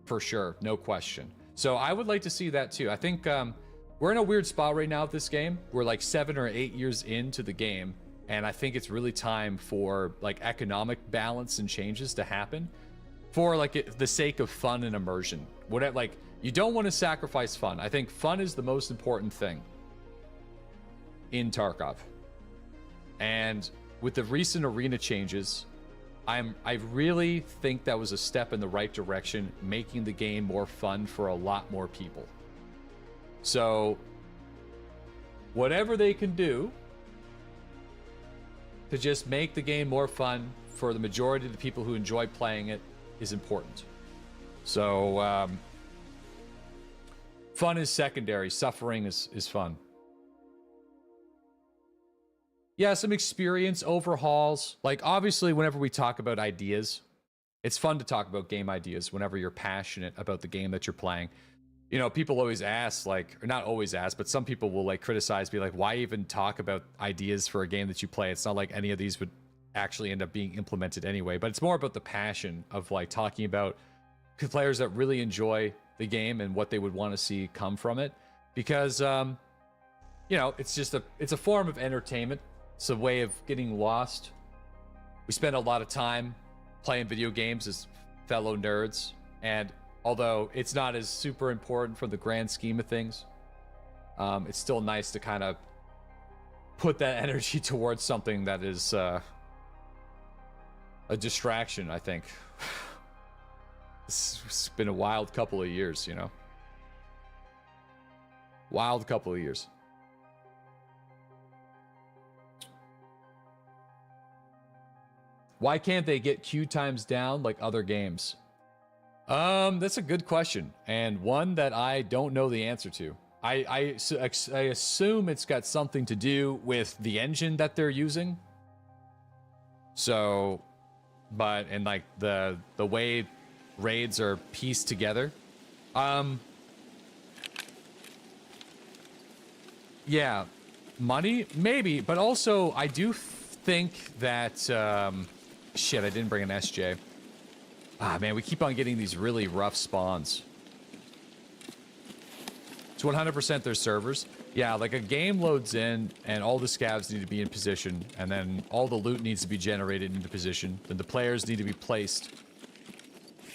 for sure, no question. So I would like to see that too. I think we're in a weird spot right now with this game. We're like 7 or 8 years into the game, and I think it's really time for like economic balance and changes to happen for like the sake of fun and immersion. Whatever, like you don't want to sacrifice fun. I think fun is the most important thing in Tarkov. And with the recent arena changes, I really think that was a step in the right direction, making the game more fun for a lot more people. So, whatever they can do to just make the game more fun for the majority of the people who enjoy playing it is important. So, fun is secondary. Suffering is fun. Yeah, some experience overhauls. Like, obviously, whenever we talk about ideas, it's fun to talk about game ideas whenever you're passionate about the game that you're playing. You know, people always ask, like, or not always ask, but some people will, like, criticize, be like, why even talk about ideas for a game that you play? It's not like any of these would actually end up being implemented anyway. But it's more about the passion of, like, talking about players that really enjoy the game and what they would want to see come from it. Because, you know, it's a form of entertainment. It's a way of getting lost. We spend a lot of time playing video games as fellow nerds, and although it's not as super important for the grand scheme of things, it's still nice to kind of put that energy towards something that is a distraction, I think. It's been a wild couple of years, you know? Wild couple of years. Why can't they get queue times down like other games? That's a good question, and one that I don't know the answer to. I assume it's got something to do with the engine that they're using. So, and like the way raids are pieced together. Yeah, money maybe, but also I do think that shit, I didn't bring an SJ. Ah, man, we keep on getting these really rough spawns. It's 100% their servers. Yeah, like a game loads in, and all the scavs need to be in position, and then all the loot needs to be generated into position, then the players need to be placed.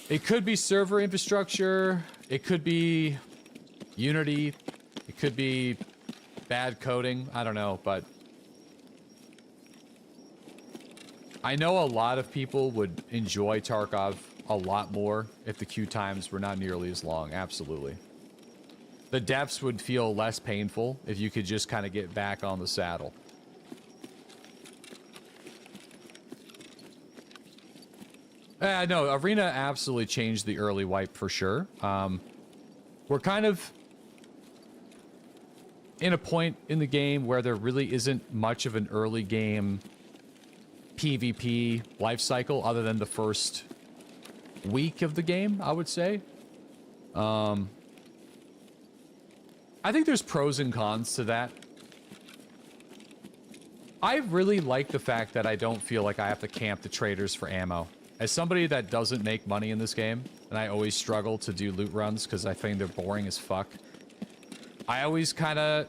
It could be server infrastructure, it could be Unity, it could be bad coding, I don't know, but I know a lot of people would enjoy Tarkov a lot more if the queue times were not nearly as long. Absolutely. The depths would feel less painful if you could just kind of get back on the saddle. No, Arena absolutely changed the early wipe for sure. We're kind of in a point in the game where there really isn't much of an early game PvP life cycle other than the first week of the game, I would say. I think there's pros and cons to that. I really like the fact that I don't feel like I have to camp the traders for ammo. As somebody that doesn't make money in this game, and I always struggle to do loot runs because I think they're boring as fuck, I always kind of...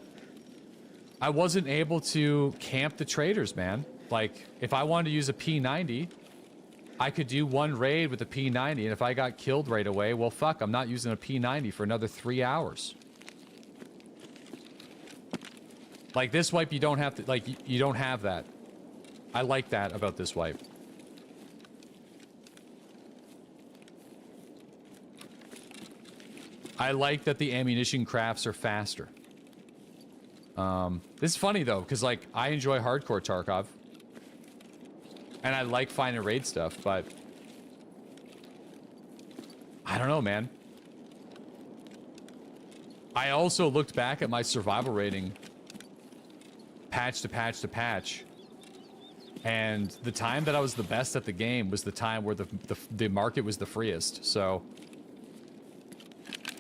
I wasn't able to camp the traders, man. Like, if I wanted to use a P90, I could do one raid with a P90, and if I got killed right away, well, fuck, I'm not using a P90 for another 3 hours. Like, this wipe, you don't have to, like, you don't have that. I like that about this wipe. I like that the ammunition crafts are faster. This is funny, though, because, like, I enjoy hardcore Tarkov. And I like finding raid stuff, but... I don't know, man. I also looked back at my survival rating patch to patch to patch, and the time that I was the best at the game was the time where the market was the freest. So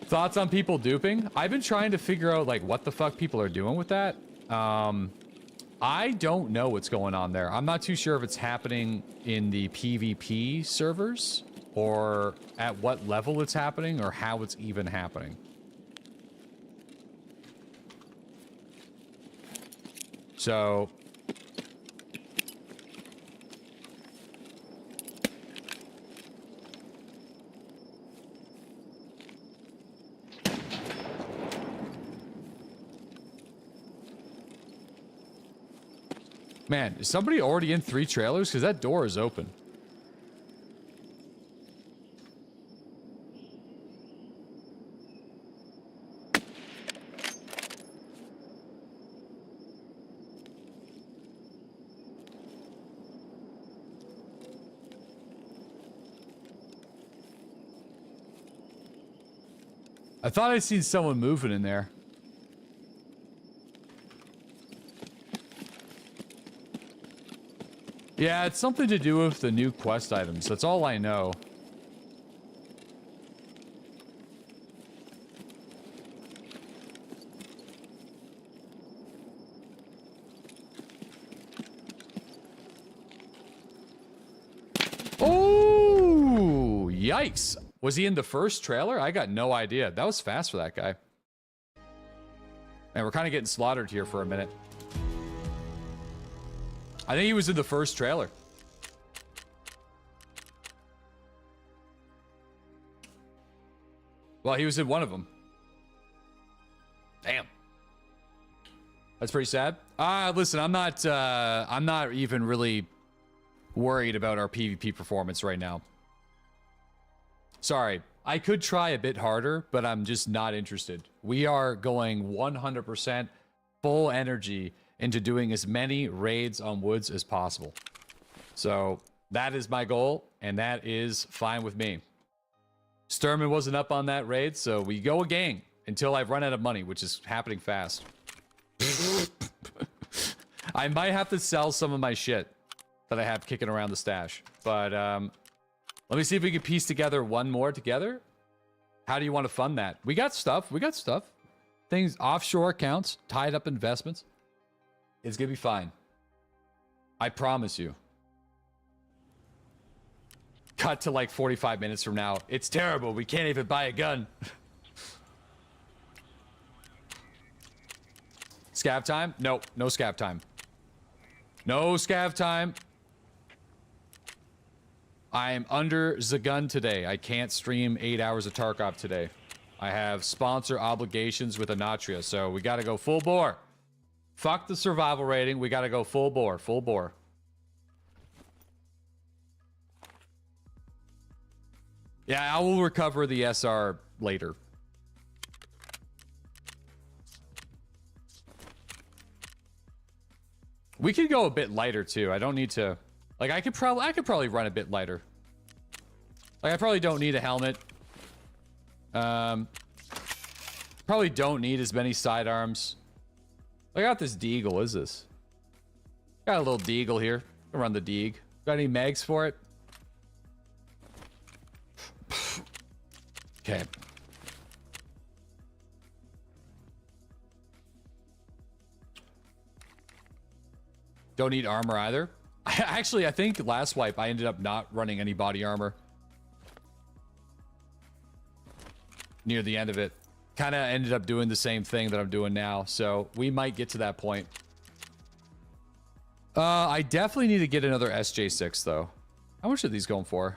thoughts on people duping? I've been trying to figure out like what the fuck people are doing with that. I don't know what's going on there. I'm not too sure if it's happening in the PvP servers or at what level it's happening or how it's even happening. So, man, is somebody already in 3 trailers? Because that door is open. I thought I'd seen someone moving in there. Yeah, it's something to do with the new quest items. That's all I know. Oh, yikes. Was he in the first trailer? I got no idea. That was fast for that guy. Man, we're kind of getting slaughtered here for a minute. I think he was in the first trailer. Well, he was in one of them. Damn. That's pretty sad. Listen, I'm not even really worried about our PvP performance right now. Sorry. I could try a bit harder, but I'm just not interested. We are going 100% full energy into doing as many raids on woods as possible. So that is my goal, and that is fine with me. Sturman wasn't up on that raid, so we go a gang until I've run out of money, which is happening fast. I might have to sell some of my shit that I have kicking around the stash. But let me see if we can piece together one more together. How do you want to fund that? We got stuff. We got stuff. Things, offshore accounts, tied up investments. It's going to be fine. I promise you. Cut to like 45 minutes from now. It's terrible. We can't even buy a gun. Scav time? Nope. No scav time. No scav time. I'm under the gun today. I can't stream 8 hours of Tarkov today. I have sponsor obligations with Anatria, so we got to go full bore. Fuck the survival rating. We got to go full bore. Full bore. Yeah, I will recover the SR later. We could go a bit lighter too. I don't need to. Like I could probably run a bit lighter. Like I probably don't need a helmet. Probably don't need as many sidearms. I got this deagle. What is this? Got a little deagle here. I'll run the deag. Got any mags for it? Okay. Don't need armor either. Actually, I think last wipe I ended up not running any body armor. Near the end of it. Kind of ended up doing the same thing that I'm doing now. So we might get to that point. I definitely need to get another SJ6 though. How much are these going for?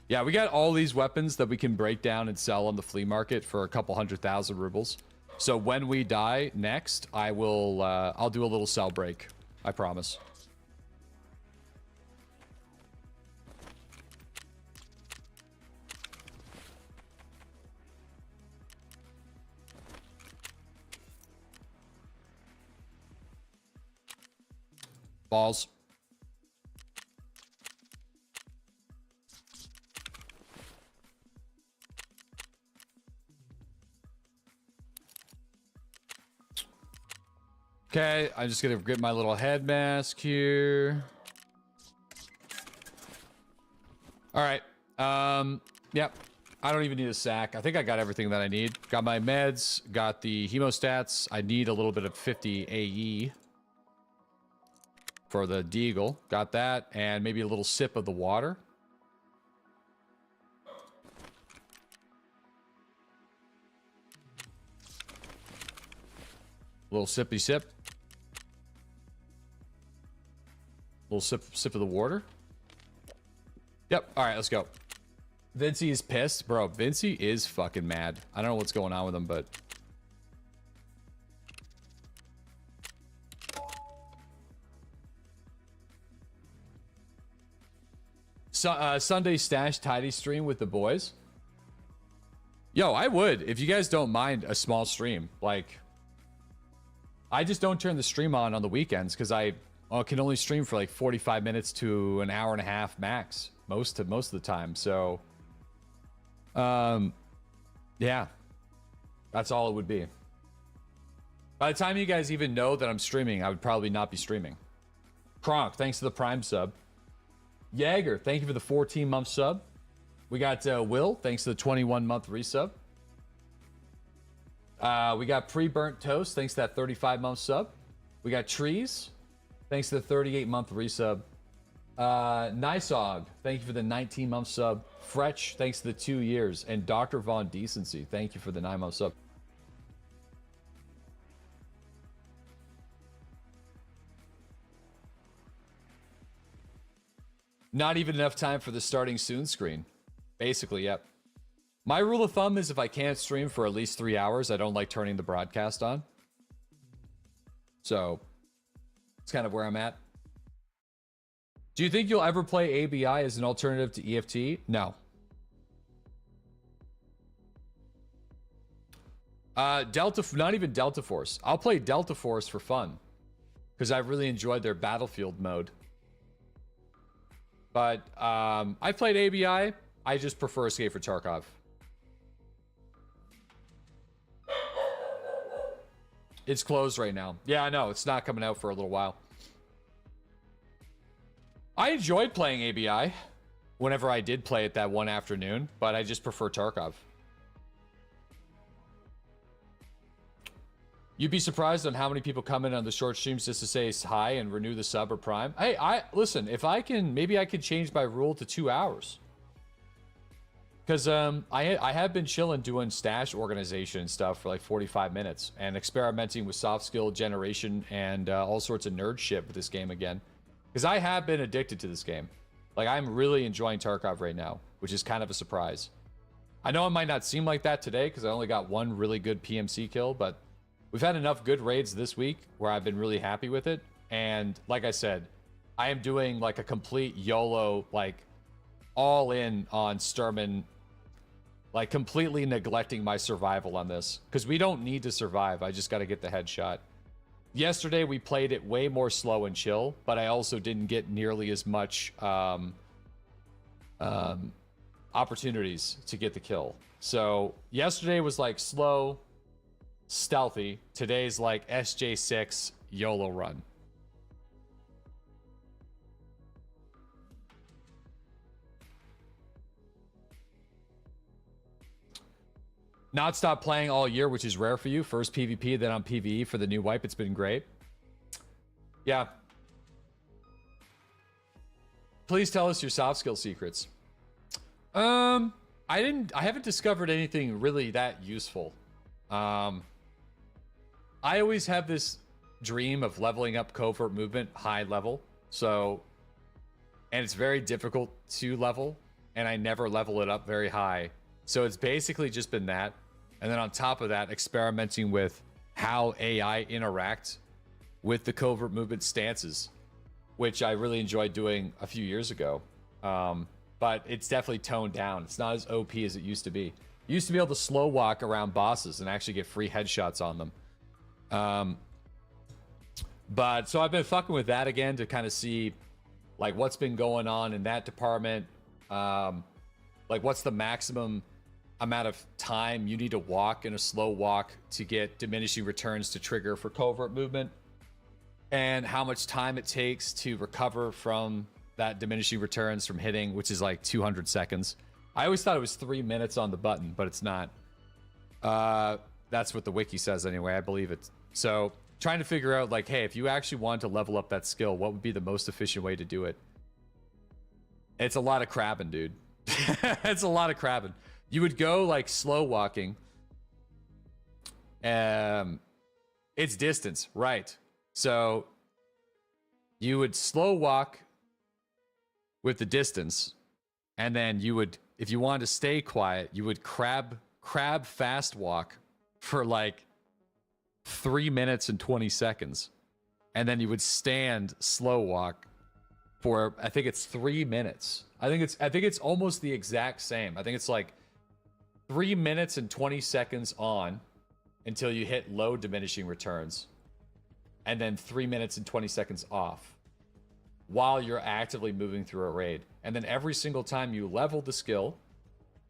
Yeah, we got all these weapons that we can break down and sell on the flea market for a couple 100,000 rubles. So when we die next, I will, I'll do a little sell break. I promise. Balls. Okay, I'm just gonna get my little head mask here. All right. Yep. I don't even need a sack. I think I got everything that I need. Got my meds, got the hemostats. I need a little bit of 50 AE for the deagle. Got that, and maybe a little sip of the water. Little sippy sip. Little sip of the water. Yep. All right, let's go. Vincey is pissed. Bro, Vincey is fucking mad. I don't know what's going on with him, but... Sunday stash tidy stream with the boys. Yo, I would. If you guys don't mind a small stream. Like... I just don't turn the stream on the weekends because I can only stream for like 45 minutes to an hour and a half max most of the time. So, yeah, that's all it would be. By the time you guys even know that I'm streaming, I would probably not be streaming. Kronk, thanks for the Prime sub. Jaeger, thank you for the 14-month sub. We got Will, thanks to the 21-month resub. We got Pre-Burnt Toast, thanks to that 35-month sub. We got Trees, thanks to the 38-month resub. Niceog, thank you for the 19-month sub. Fretch, thanks to the 2 years. And Dr. Von Decency, thank you for the 9-month sub. Not even enough time for the starting soon screen. Basically, yep. My rule of thumb is if I can't stream for at least 3 hours, I don't like turning the broadcast on. So, it's kind of where I'm at. Do you think you'll ever play ABI as an alternative to EFT? No. Not even Delta Force. I'll play Delta Force for fun. Because I really enjoyed their Battlefield mode. But I played ABI. I just prefer Escape for Tarkov. It's closed right now. Yeah, I know. It's not coming out for a little while. I enjoyed playing ABI whenever I did play it that one afternoon, but I just prefer Tarkov. You'd be surprised on how many people come in on the short streams just to say hi and renew the sub or prime. Hey, listen, if I can, maybe I could change my rule to 2 hours. Because I have been chilling doing stash organization and stuff for like 45 minutes and experimenting with soft skill generation and all sorts of nerd shit with this game again. Because I have been addicted to this game. Like, I'm really enjoying Tarkov right now, which is kind of a surprise. I know it might not seem like that today because I only got one really good PMC kill, but we've had enough good raids this week where I've been really happy with it. And like I said, I am doing like a complete YOLO, like all in on Sturman, like completely neglecting my survival on this because we don't need to survive. I just got to get the headshot. Yesterday we played it way more slow and chill, but I also didn't get nearly as much opportunities to get the kill. So yesterday was like slow, stealthy. Today's like SJ6 YOLO run. Not stop playing all year, which is rare for you. First PvP, then on PvE for the new wipe. It's been great. Yeah. Please tell us your soft skill secrets. I haven't discovered anything really that useful. I always have this dream of leveling up covert movement high level. So, and it's very difficult to level, and I never level it up very high. So it's basically just been that. And then on top of that, experimenting with how AI interact with the covert movement stances, which I really enjoyed doing a few years ago. But it's definitely toned down. It's not as OP as it used to be. You used to be able to slow walk around bosses and actually get free headshots on them. But so I've been fucking with that again to kind of see like what's been going on in that department. Like what's the maximum amount of time you need to walk in a slow walk to get diminishing returns to trigger for covert movement, and how much time it takes to recover from that diminishing returns from hitting, which is like 200 seconds. I always thought it was 3 minutes on the button, but it's not. That's what the wiki says anyway. I believe it. So trying to figure out like, hey, if you actually want to level up that skill, what would be the most efficient way to do it? It's a lot of crabbing, dude. It's a lot of crabbing. You would go like slow walking. It's distance, right? So you would slow walk with the distance, and then you would, if you wanted to stay quiet, you would crab fast walk for like 3 minutes and 20 seconds, and then you would stand slow walk for, I think it's 3 minutes. I think it's almost the exact same. I think it's like 3 minutes and 20 seconds on until you hit low diminishing returns. and then 3 minutes and 20 seconds off while you're actively moving through a raid. And then every single time you level the skill,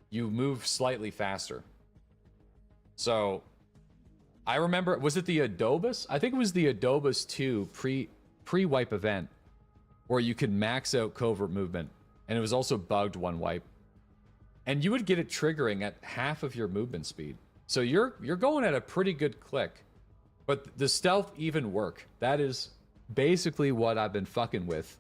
you move slightly faster. So I remember, was it the Adobus? I think it was the Adobus 2 pre-wipe event where you could max out covert movement. And it was also bugged one wipe. And you would get it triggering at half of your movement speed. So you're going at a pretty good click. But the stealth even work. That is basically what I've been fucking with.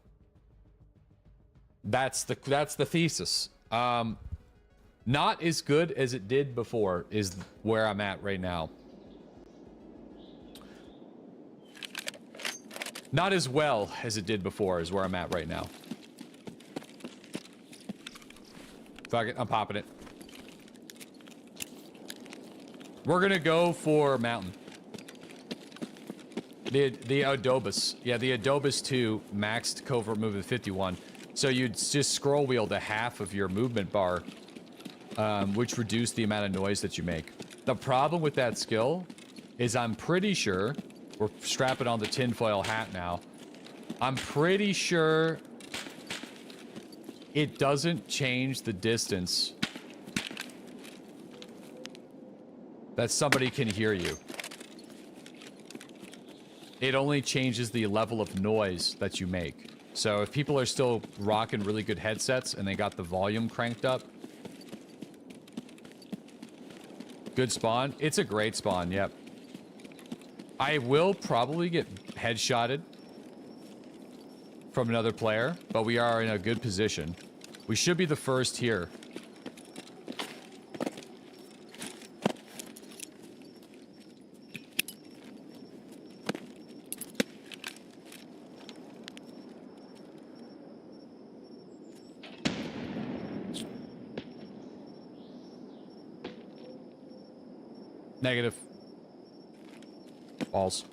That's the thesis. Not as good as it did before is where I'm at right now. Not as well as it did before is where I'm at right now. Fuck it, I'm popping it. We're gonna go for mountain. The Adobus. Yeah, the Adobus 2 maxed covert movement 51. So you'd just scroll wheel to half of your movement bar, which reduced the amount of noise that you make. The problem with that skill is I'm pretty sure, we're strapping on the tinfoil hat now, I'm pretty sure it doesn't change the distance that somebody can hear you. It only changes the level of noise that you make. So if people are still rocking really good headsets and they got the volume cranked up, good spawn. It's a great spawn, yep. I will probably get headshotted from another player, but we are in a good position. We should be the first here. Negative. Balls.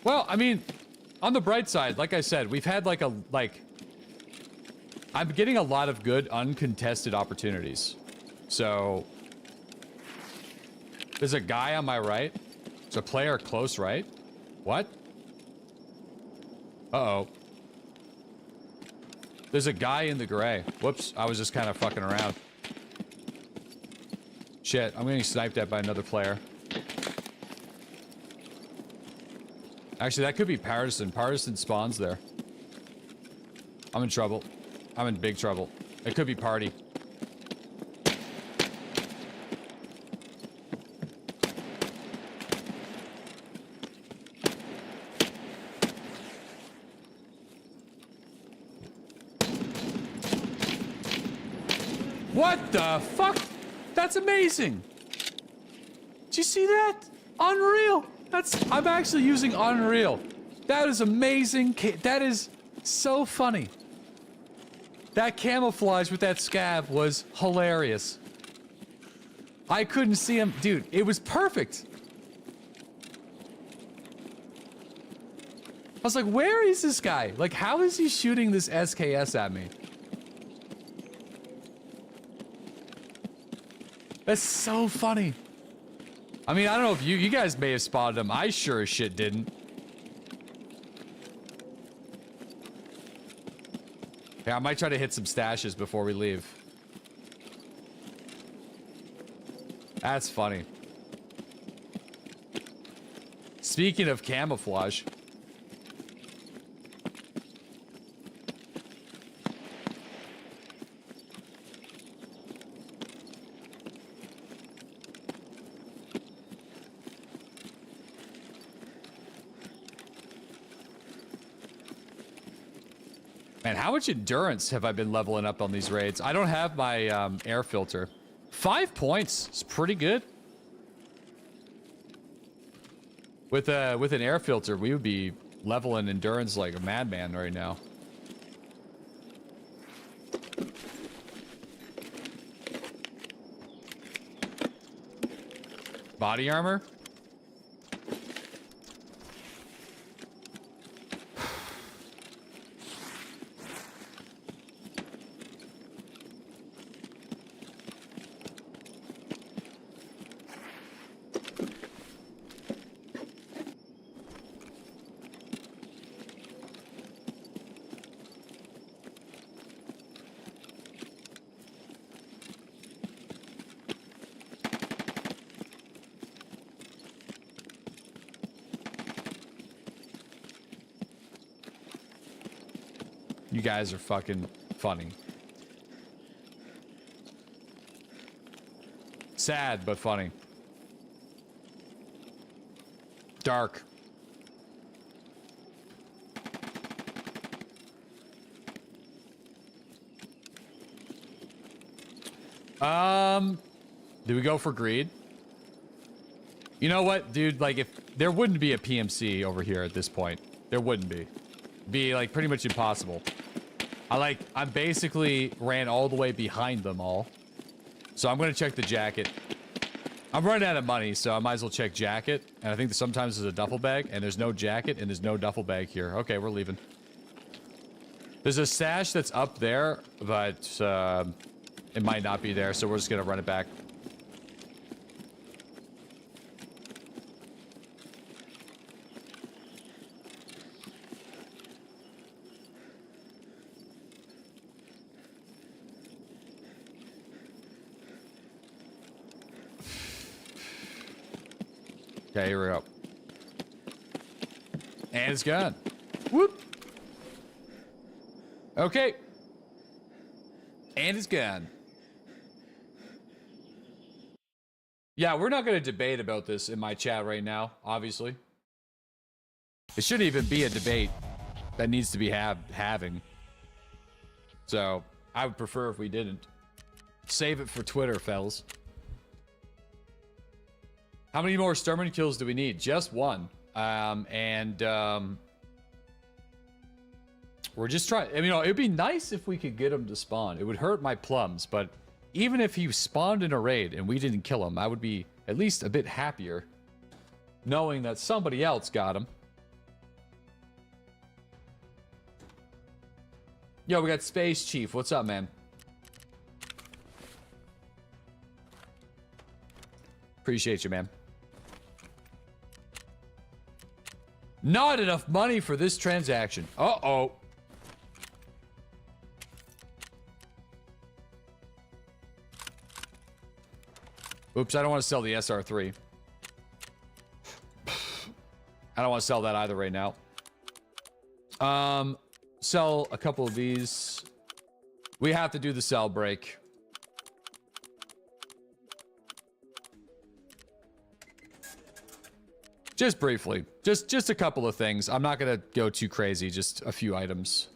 Well, I mean, on the bright side, like I said, we've had I'm getting a lot of good uncontested opportunities. So there's a guy on my right. There's a player close right. What? Uh-oh. There's a guy in the gray. Whoops, I was just kind of fucking around. Shit, I'm getting sniped at by another player. Actually, that could be Partisan. Partisan spawns there. I'm in trouble. I'm in big trouble. It could be Party. What the fuck? That's amazing. Did you see that? Unreal. I'm actually using Unreal. That is amazing. That is so funny. That camouflage with that scav was hilarious. I couldn't see him. Dude, it was perfect. I was like, where is this guy? Like, how is he shooting this SKS at me? That's so funny. I mean, I don't know if you guys may have spotted him. I sure as shit didn't. Yeah, I might try to hit some stashes before we leave. That's funny. Speaking of camouflage. Man, how much endurance have I been leveling up on these raids? I don't have my air filter. 5 points. It's pretty good. With an air filter, we would be leveling endurance like a madman right now. Body armor? You guys are fucking funny. Sad, but funny. Dark. Do we go for greed? You know what, dude? Like, if there wouldn't be a PMC over here at this point, there wouldn't be. Be like pretty much impossible. I basically ran all the way behind them all. So I'm gonna check the jacket. I'm running out of money, so I might as well check jacket. And I think that sometimes there's a duffel bag, and there's no jacket, and there's no duffel bag here. Okay, we're leaving. There's a stash that's up there, but it might not be there, so we're just gonna run it back. Okay, here we go. And it's gone. Whoop. Okay. And it's gone. Yeah, we're not going to debate about this in my chat right now, obviously. It shouldn't even be a debate that needs to be having. So, I would prefer if we didn't. Save it for Twitter, fellas. How many more Sturman kills do we need? Just one. We're just trying. I mean, it'd be nice if we could get him to spawn. It would hurt my plums, but even if he spawned in a raid and we didn't kill him, I would be at least a bit happier knowing that somebody else got him. Yo, we got Space Chief. What's up, man? Appreciate you, man. Not enough money for this transaction. Uh-oh. Oops, I don't want to sell the SR3. I don't want to sell that either right now. Sell a couple of these. We have to do the sell break. Just briefly. Just a couple of things. I'm not going to go too crazy. Just a few items.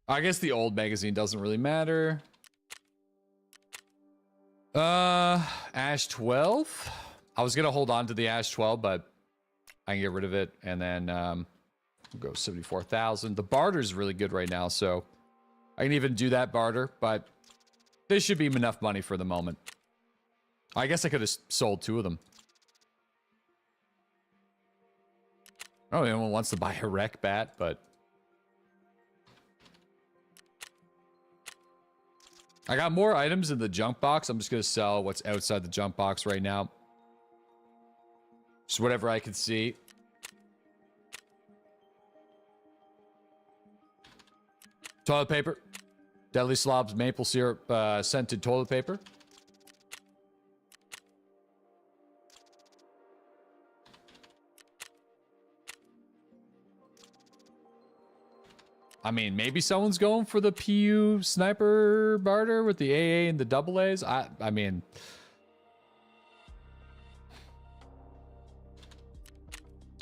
I guess the old magazine doesn't really matter. Ash 12. I was gonna hold on to the Ash 12, but I can get rid of it, and then go 74,000. The barter's really good right now, so I can even do that barter, but this should be enough money for the moment. I guess I could have sold two of them. Oh, anyone wants to buy a rec bat, but I got more items in the junk box. I'm just going to sell what's outside the junk box right now. Just whatever I can see. Toilet paper. DeadlySlob's maple syrup scented toilet paper. I mean, maybe someone's going for the PU sniper barter with the AA and the double A's. I mean,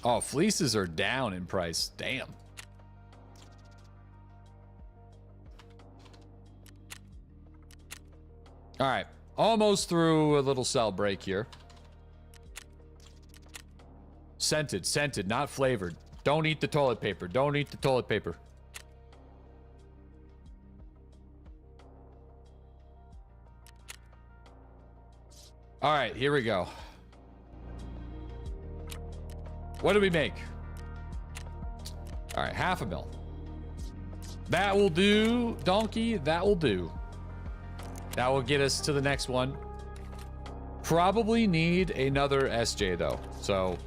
oh, fleeces are down in price. Damn. All right, almost through a little sell break here. Scented, not flavored. Don't eat the toilet paper. Don't eat the toilet paper. All right, here we go. What do we make? All right, $500,000. That will do, donkey. That will do. That will get us to the next one. Probably need another SJ though, so.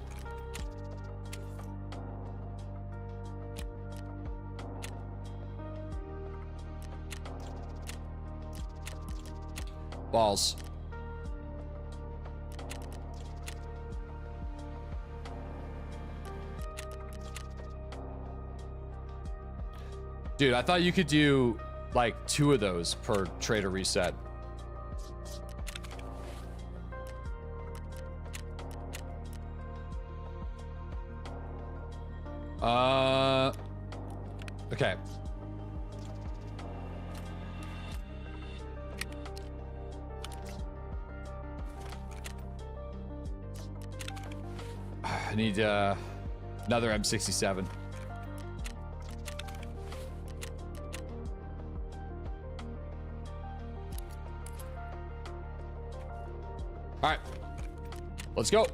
Balls. Dude, I thought you could do like 2 of those per trader reset. Okay. I need another M67. All right, let's go.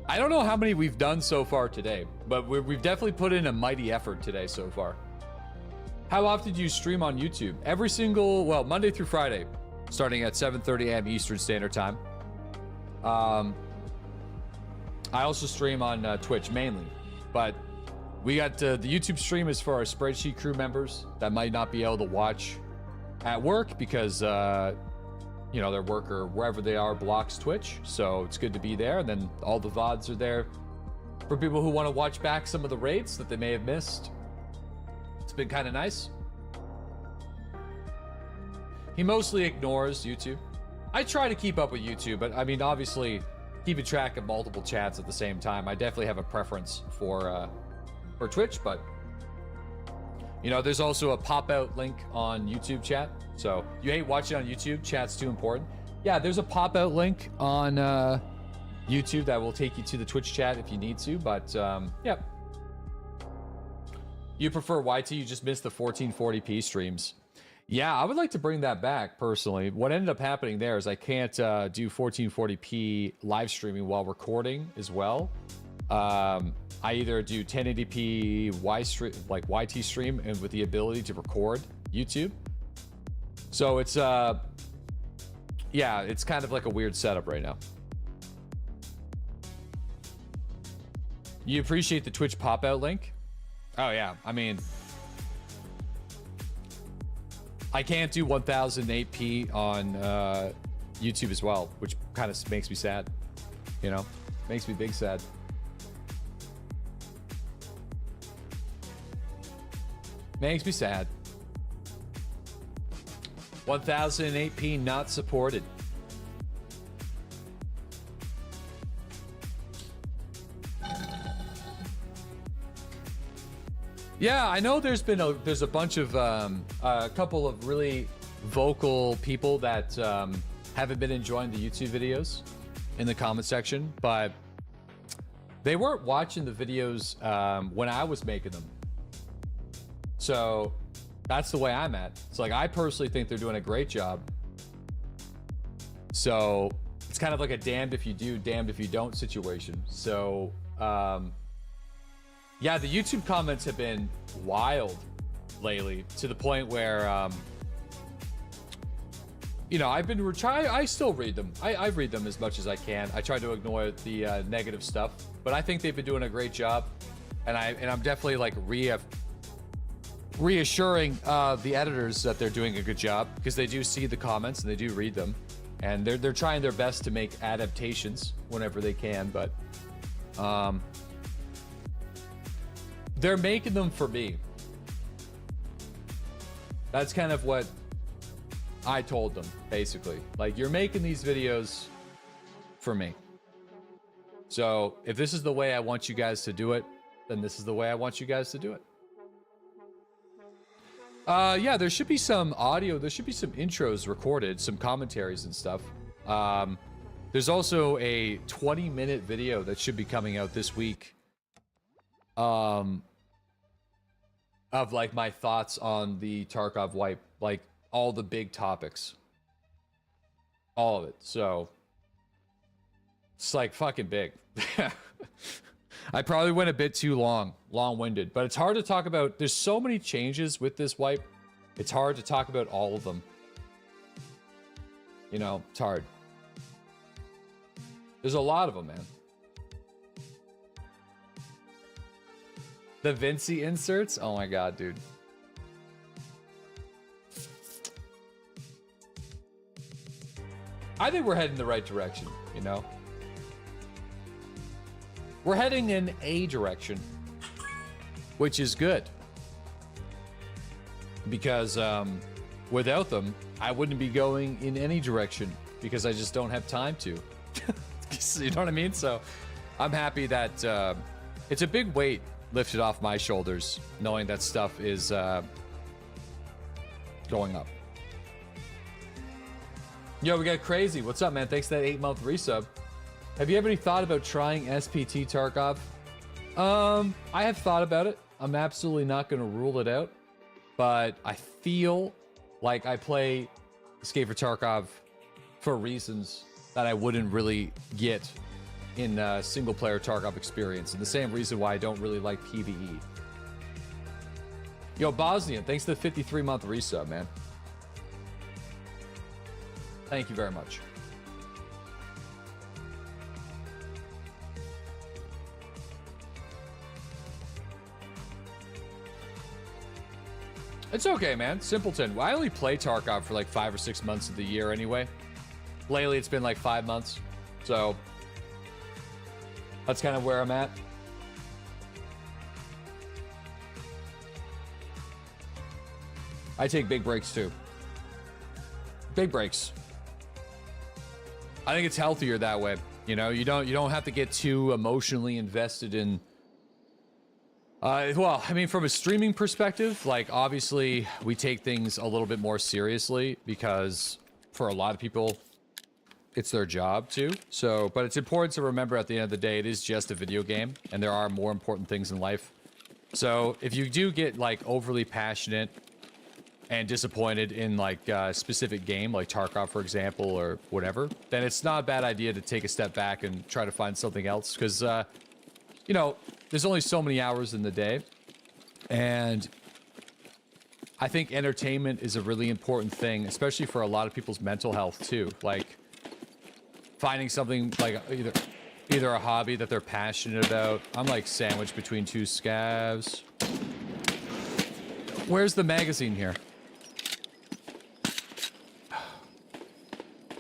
I don't know how many we've done so far today, but we've definitely put in a mighty effort today so far. How often do you stream on YouTube? Every single, well, Monday through Friday, starting at 7:30 a.m. Eastern Standard Time. I also stream on Twitch mainly, but we got the YouTube stream is for our spreadsheet crew members that might not be able to watch at work because you know, their work or wherever they are blocks Twitch, so it's good to be there. And then all the VODs are there for people who want to watch back some of the raids that they may have missed. It's been kind of nice. He mostly ignores YouTube. I try to keep up with YouTube, but I mean, obviously, keeping track of multiple chats at the same time. I definitely have a preference for Twitch, but you know, there's also a pop-out link on YouTube chat. So you hate watching on YouTube, chat's too important. Yeah, there's a pop-out link on YouTube that will take you to the Twitch chat if you need to, but yeah. You prefer YT, you just missed the 1440p streams. Yeah, I would like to bring that back personally. What ended up happening there is I can't do 1440p live streaming while recording as well. I either do 1080p YT stream and with the ability to record YouTube. So it's yeah, it's kind of like a weird setup right now. You appreciate the Twitch pop-out link? Oh yeah, I mean, I can't do 1008p on YouTube as well, which kind of makes me sad. You know, makes me big sad. Makes me sad. 1008p not supported. Yeah, I know there's a bunch of a couple of really vocal people that haven't been enjoying the YouTube videos in the comment section, but they weren't watching the videos when I was making them. So that's the way I'm at. It's like, I personally think they're doing a great job. So it's kind of like a damned if you do, damned if you don't situation. So yeah, the YouTube comments have been wild lately to the point where you know, I still read them. I read them as much as I can. I try to ignore the negative stuff, but I think they've been doing a great job, and I'm definitely like reassuring the editors that they're doing a good job, because they do see the comments and they do read them, and they're trying their best to make adaptations whenever they can, but they're making them for me. That's kind of what I told them, basically. Like, you're making these videos for me. So if this is the way I want you guys to do it, then this is the way I want you guys to do it. Yeah, there should be some audio. There should be some intros recorded, some commentaries and stuff. There's also a 20-minute video that should be coming out this week. Of like my thoughts on the Tarkov wipe, like all the big topics, all of it. So it's like fucking big. I probably went a bit too long-winded, but it's hard to talk about. There's so many changes with this wipe It's hard to talk about all of them. You know, it's hard. There's a lot of them, man. The Vinci inserts? Oh my god, dude. I think we're heading the right direction, you know? We're heading in a direction, which is good. Because without them, I wouldn't be going in any direction because I just don't have time to. You know what I mean? So I'm happy that it's a big weight lifted off my shoulders knowing that stuff is going up. Yo, we got Crazy. What's up, man? Thanks for that 8-month resub. Have you ever thought about trying SPT Tarkov? I have thought about it. I'm absolutely not going to rule it out. But I feel like I play Escape for Tarkov for reasons that I wouldn't really get in a single-player Tarkov experience. And the same reason why I don't really like PvE. Yo, Bosnian, thanks for the 53-month resub, man. Thank you very much. It's okay, man. Simpleton. Well, I only play Tarkov for like 5 or 6 months of the year anyway. Lately, it's been like 5 months. So, that's kind of where I'm at. I take big breaks too. Big breaks. I think it's healthier that way. You know, you don't have to get too emotionally invested in. Well, I mean, from a streaming perspective, like obviously we take things a little bit more seriously because for a lot of people, it's their job too. So, but it's important to remember at the end of the day, it is just a video game and there are more important things in life. So if you do get like overly passionate and disappointed in like a specific game, like Tarkov, for example, or whatever, then it's not a bad idea to take a step back and try to find something else. Because, you know, there's only so many hours in the day. And I think entertainment is a really important thing, especially for a lot of people's mental health too. Like finding something like either a hobby that they're passionate about. I'm like sandwiched between two scavs. Where's the magazine here?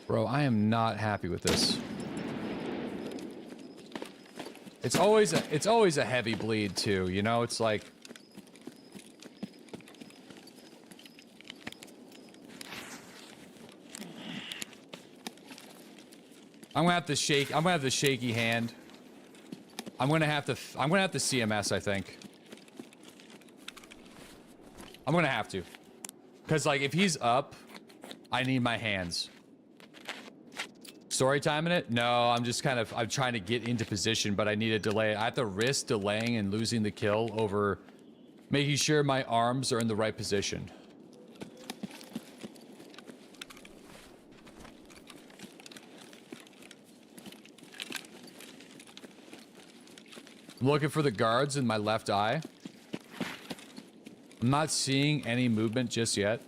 Bro, I am not happy with this. It's always a heavy bleed too, you know? It's like I'm gonna have the shaky hand. I'm gonna have to CMS, I think. I'm gonna have to. Cause like if he's up, I need my hands. Story time in it? No, I'm trying to get into position, but I need to delay it. I have to risk delaying and losing the kill over making sure my arms are in the right position. I'm looking for the guards in my left eye. I'm not seeing any movement just yet.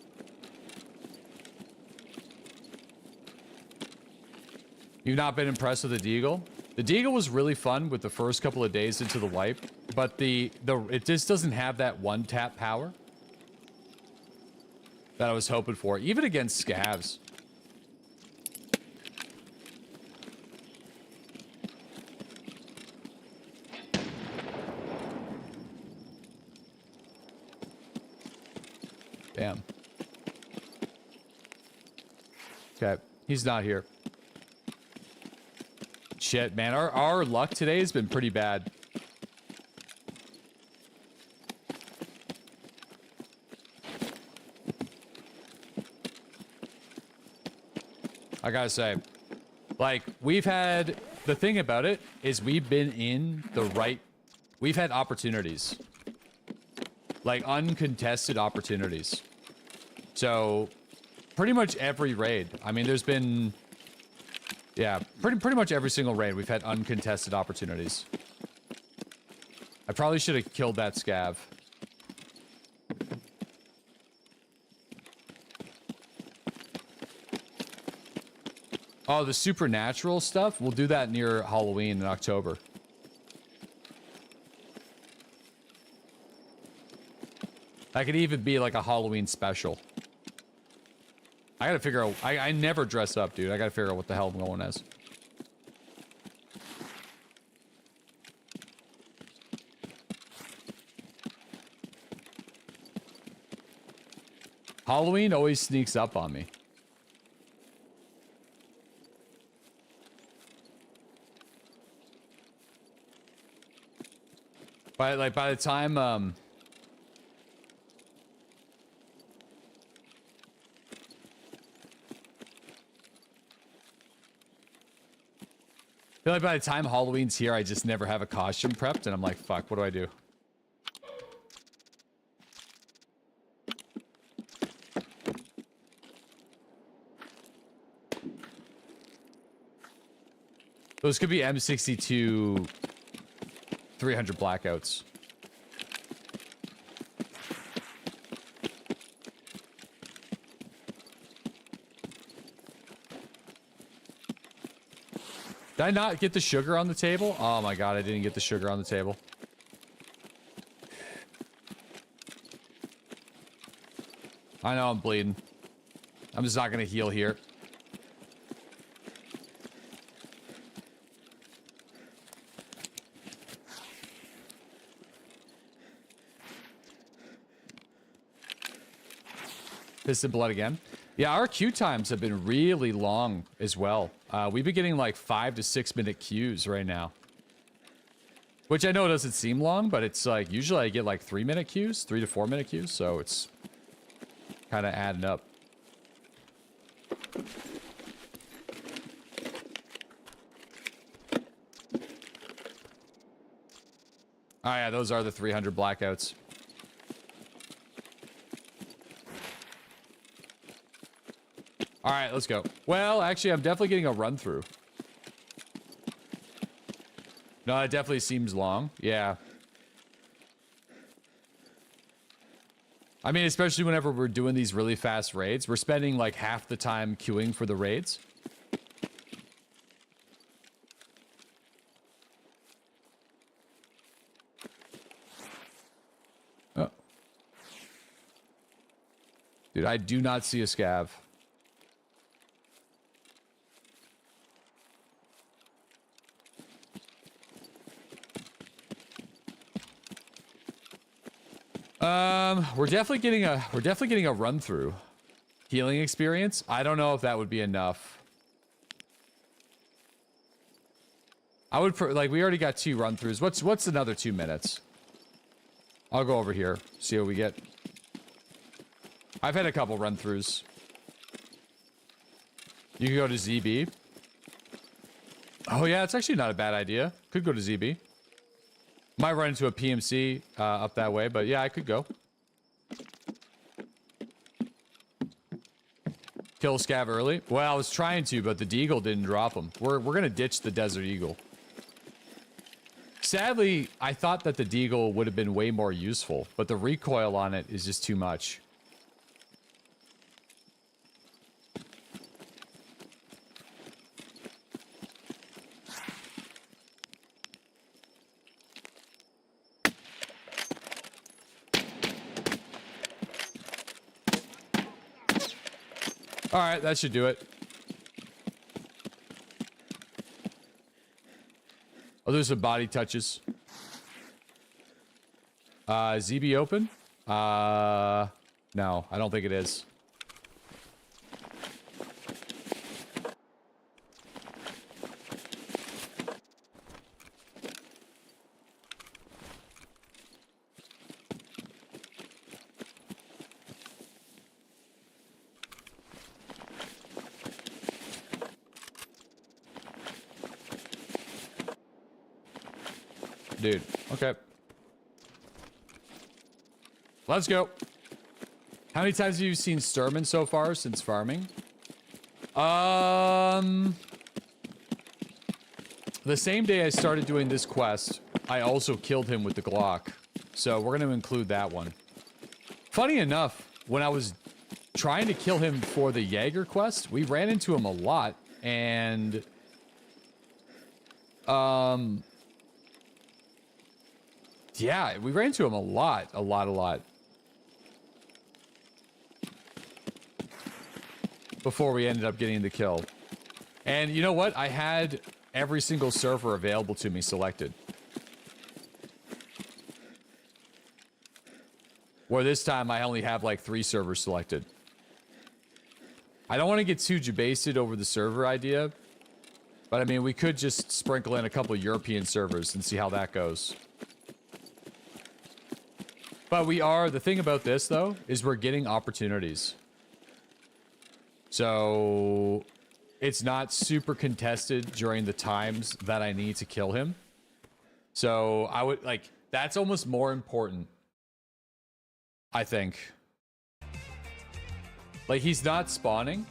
You've not been impressed with the Deagle? The Deagle was really fun with the first couple of days into the wipe, but it just doesn't have that one-tap power that I was hoping for, even against Scavs. Damn. Okay, he's not here. Shit, man, our luck today has been pretty bad. I gotta say, like, the thing about it is we've been in the right, we've had opportunities. Like, uncontested opportunities. So, pretty much every raid, I mean, there's been... Yeah, pretty much every single raid we've had uncontested opportunities. I probably should have killed that scav. Oh, the supernatural stuff? We'll do that near Halloween in October. That could even be like a Halloween special. I gotta figure out... I never dress up, dude. I gotta figure out what the hell I'm going as. Halloween always sneaks up on me. By the time I feel like by the time Halloween's here, I just never have a costume prepped, and I'm like, fuck, what do I do? Those could be M62 300 blackouts. Did I not get the sugar on the table? Oh my god, I didn't get the sugar on the table. I know I'm bleeding. I'm just not gonna heal here. Piston blood again. Yeah, our queue times have been really long as well. We've been getting like 5 to 6 minute queues right now. Which I know doesn't seem long, but it's like, usually I get like 3 minute queues, 3 to 4 minute queues, so it's kind of adding up. Oh yeah, those are the 300 blackouts. All right, let's go. Well, actually, I'm definitely getting a run through. No, it definitely seems long. Yeah. I mean, especially whenever we're doing these really fast raids, we're spending like half the time queuing for the raids. Oh. Dude, I do not see a scav. We're definitely getting a run through healing experience. I don't know if that would be enough. I would like, we already got 2 run throughs. What's another 2 minutes? I'll go over here, see what we get. I've had a couple run throughs. You can go to ZB. Oh yeah, it's actually not a bad idea. Could go to ZB. Might run into a PMC up that way, but yeah, I could go. Kill Scav early? Well, I was trying to, but the Deagle didn't drop him. We're gonna ditch the Desert Eagle. Sadly, I thought that the Deagle would have been way more useful, but the recoil on it is just too much. All right, that should do it. I'll do some body touches. ZB open? No, I don't think it is. Dude, okay. Let's go. How many times have you seen Sturman so far since farming? The same day I started doing this quest, I also killed him with the Glock. So we're going to include that one. Funny enough, when I was trying to kill him for the Jaeger quest, we ran into him a lot and yeah, we ran into him a lot. Before we ended up getting the kill. And you know what? I had every single server available to me selected. Where this time I only have like 3 servers selected. I don't want to get too jabasted over the server idea, but I mean, we could just sprinkle in a couple European servers and see how that goes. But the thing about this though, is we're getting opportunities. So it's not super contested during the times that I need to kill him. So I would like, that's almost more important, I think. Like, he's not spawning.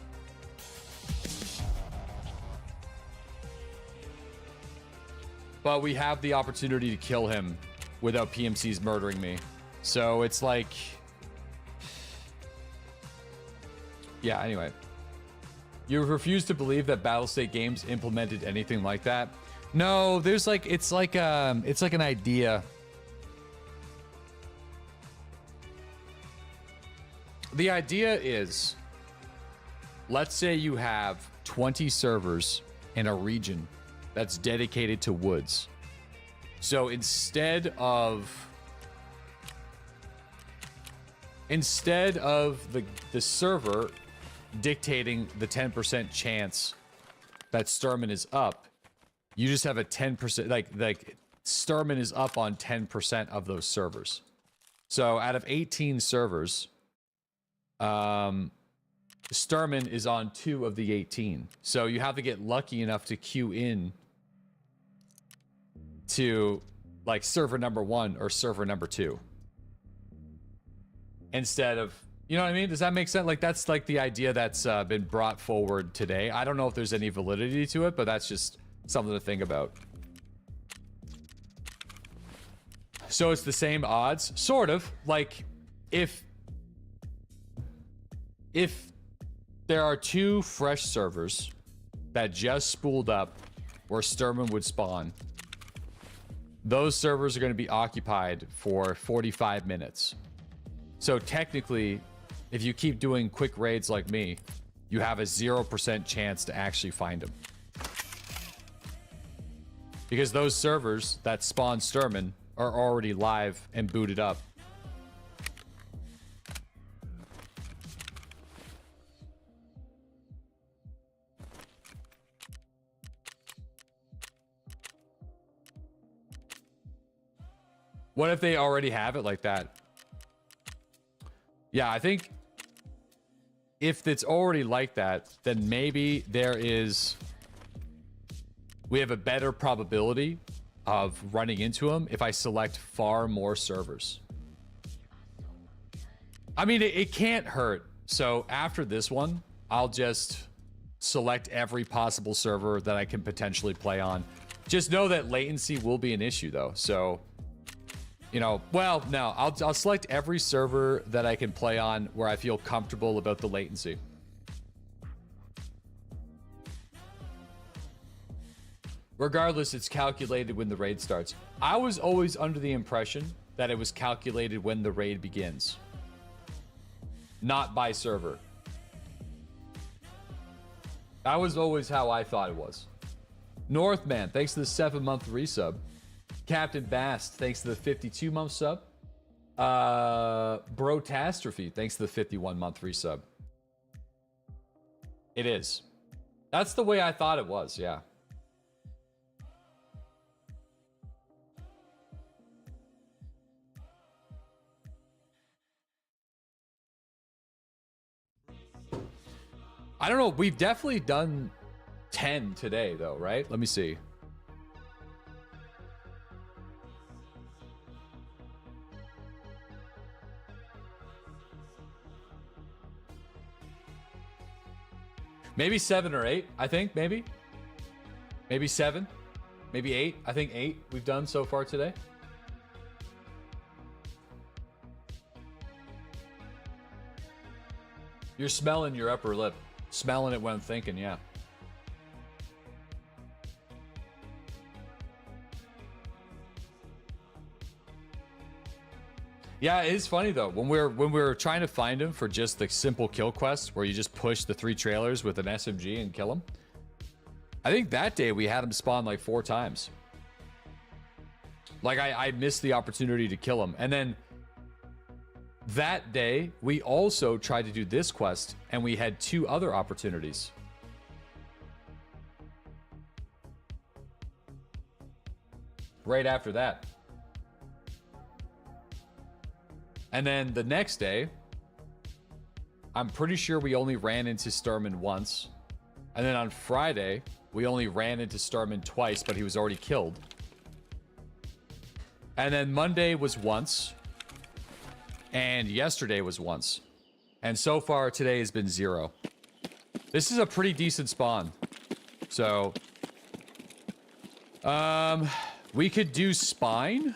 But we have the opportunity to kill him without PMCs murdering me. So it's like... Yeah, anyway. You refuse to believe that Battlestate Games implemented anything like that? No, there's like, it's like an idea. The idea is, let's say you have 20 servers in a region that's dedicated to woods. So instead of the server dictating the 10% chance that Sturman is up, you just have a 10%, like Sturman is up on 10% of those servers. So out of 18 servers, Sturman is on 2 of the 18. So you have to get lucky enough to queue in to like server number 1 or server number 2. Instead of, you know what I mean? Does that make sense? Like, that's like the idea that's been brought forward today. I don't know if there's any validity to it, but that's just something to think about. So it's the same odds, sort of. Like, if there are 2 fresh servers that just spooled up where Sturman would spawn, those servers are going to be occupied for 45 minutes. So technically, if you keep doing quick raids like me, you have a 0% chance to actually find them. Because those servers that spawn Sturman are already live and booted up. What if they already have it like that? Yeah, I think if it's already like that, then maybe we have a better probability of running into them if I select far more servers. I mean, it can't hurt. So after this one, I'll just select every possible server that I can potentially play on. Just know that latency will be an issue though. So, you know, well, no, I'll select every server that I can play on where I feel comfortable about the latency. Regardless, it's calculated when the raid starts. I was always under the impression that it was calculated when the raid begins, not by server. That was always how I thought it was. Northman, thanks to the 7-month resub. Captain Bast, thanks to the 52-month sub. Brotastrophe, thanks to the 51-month resub. It is. That's the way I thought it was, yeah. I don't know. We've definitely done 10 today, though, right? Let me see. Maybe 7 or 8, I think, maybe. Maybe 7. Maybe 8. I think 8 we've done so far today. You're smelling your upper lip. Smelling it when I'm thinking, yeah. Yeah, it is funny though. When we're trying to find him for just the simple kill quest where you just push the 3 trailers with an SMG and kill him. I think that day we had him spawn like 4 times. Like I missed the opportunity to kill him. And then that day we also tried to do this quest and we had 2 other opportunities. Right after that. And then the next day, I'm pretty sure we only ran into Sturman once. And then on Friday, we only ran into Sturman twice, but he was already killed. And then Monday was once. And yesterday was once. And so far today has been 0. This is a pretty decent spawn. So, we could do Spine,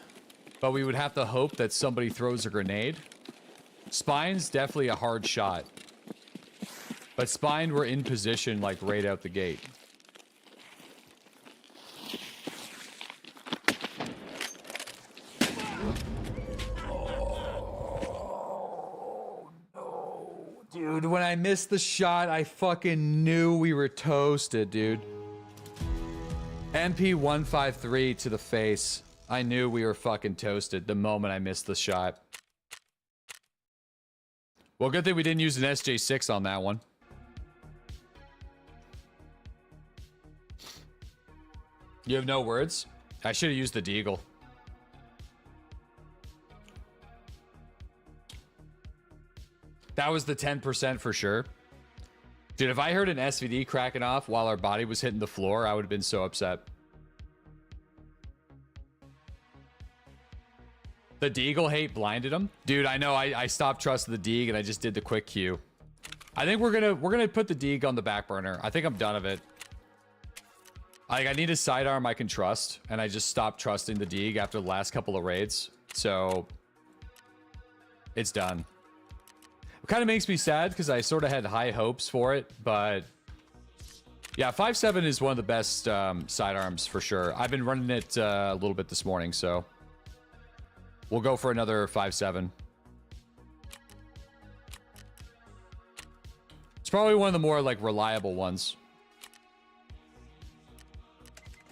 but we would have to hope that somebody throws a grenade. Spine's definitely a hard shot. But Spine, we're in position like right out the gate. Oh, no. Dude, when I missed the shot, I fucking knew we were toasted, dude. MP153 to the face. I knew we were fucking toasted the moment I missed the shot. Well, good thing we didn't use an SJ6 on that one. You have no words? I should have used the Deagle. That was the 10% for sure. Dude, if I heard an SVD cracking off while our body was hitting the floor, I would have been so upset. The Deagle hate blinded him. Dude, I know I stopped trusting the Deag and I just did the quick Q. I think we're gonna put the Deag on the back burner. I think I'm done of it. Like, I need a sidearm I can trust, and I just stopped trusting the Deag after the last couple of raids. So it's done. It kind of makes me sad because I sort of had high hopes for it, but yeah, 5.7 is one of the best sidearms for sure. I've been running it a little bit this morning, so we'll go for another 5.7. It's probably one of the more like reliable ones.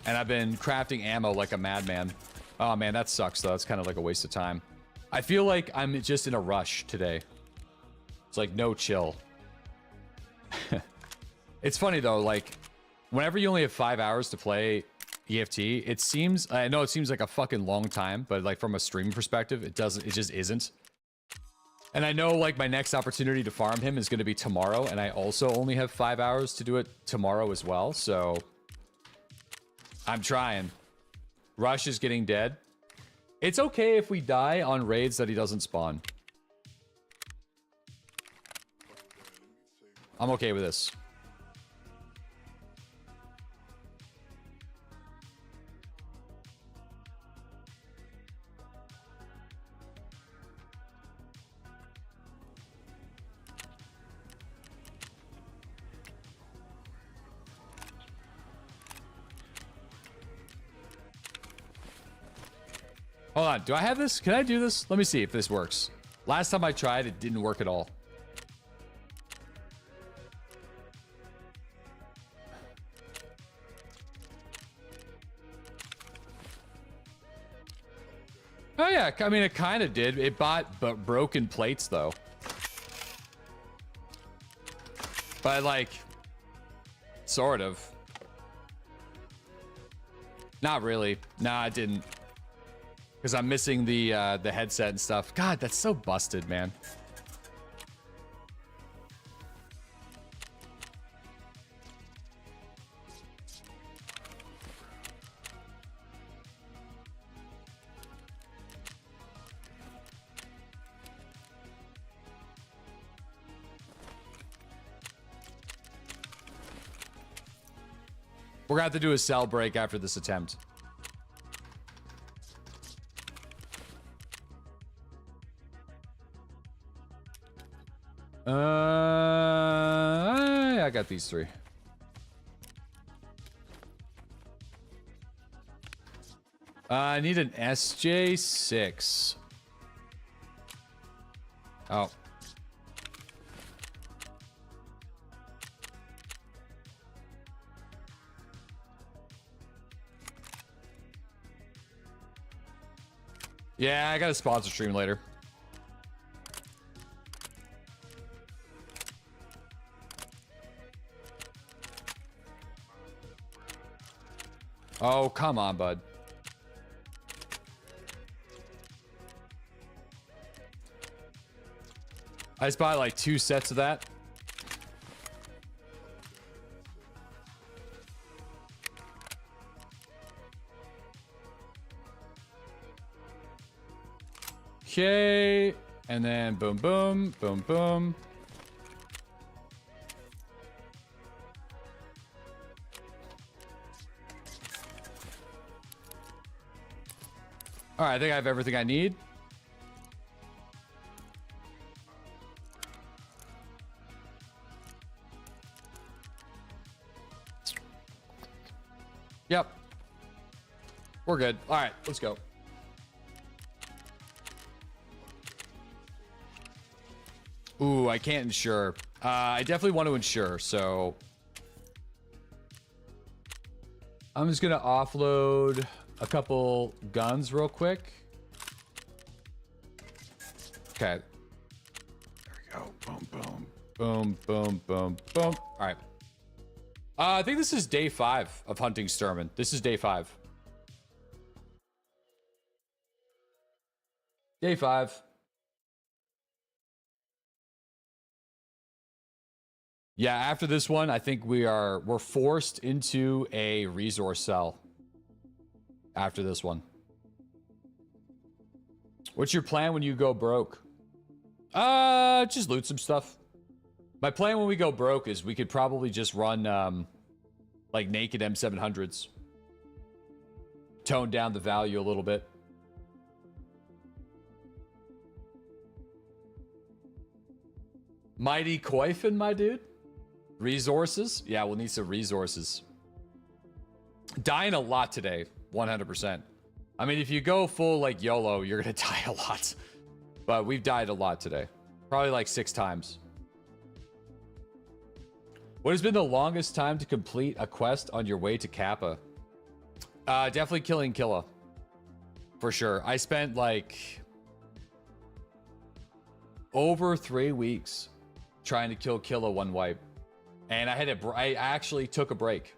And I've been crafting ammo like a madman. Oh man, that sucks though. It's kind of like a waste of time. I feel like I'm just in a rush today. It's like no chill. It's funny though, like whenever you only have 5 hours to play EFT, it seems, I know it seems like a fucking long time, but like from a stream perspective, it just isn't. And I know like my next opportunity to farm him is going to be tomorrow, and I also only have 5 hours to do it tomorrow as well, so I'm trying. Rush is getting dead. It's okay if we die on raids that he doesn't spawn. I'm okay with this. Hold on, do I have this? Can I do this? Let me see if this works. Last time I tried, it didn't work at all. Oh yeah, I mean, it kind of did. It bought broken plates, though. But, like, sort of. Not really. Nah, it didn't. Because I'm missing the headset and stuff. God, that's so busted, man. We're gonna have to do a cell break after this attempt. I got these 3. I need an SJ6. Oh. Yeah, I got a sponsor stream later. Oh, come on, bud. I just bought like 2 sets of that. Okay, and then boom, boom, boom, boom. All right, I think I have everything I need. Yep. We're good. All right, let's go. Ooh, I can't insure. I definitely want to insure, so I'm just gonna offload a couple guns real quick. Okay. There we go. Boom, boom, boom, boom, boom, boom. All right. I think this is day 5 of hunting Sturman. This is day 5. Day 5. Yeah, after this one, I think we're forced into a resource cell. After this one. What's your plan when you go broke? Just loot some stuff. My plan when we go broke is we could probably just run like naked M700s. Tone down the value a little bit. Mighty Koifin, my dude. Resources? Yeah, we'll need some resources. Dying a lot today. 100%. I mean, if you go full like YOLO, you're gonna die a lot. But we've died a lot today. Probably like 6 times. What has been the longest time to complete a quest on your way to Kappa? Definitely killing Killa. For sure. I spent like over 3 weeks trying to kill Killa one wipe. And I actually took a break.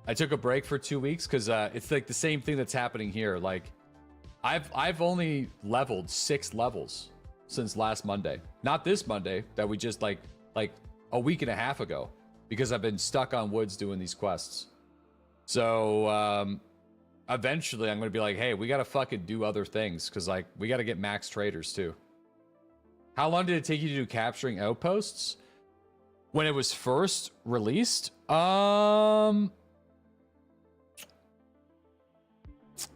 I took a break for 2 weeks because it's like the same thing that's happening here. Like, I've only leveled 6 levels since last Monday. Not this Monday that we just like a week and a half ago, because I've been stuck on woods doing these quests. So eventually I'm gonna be like, hey, we gotta fucking do other things because like we gotta get max traders too. How long did it take you to do capturing outposts? When it was first released, I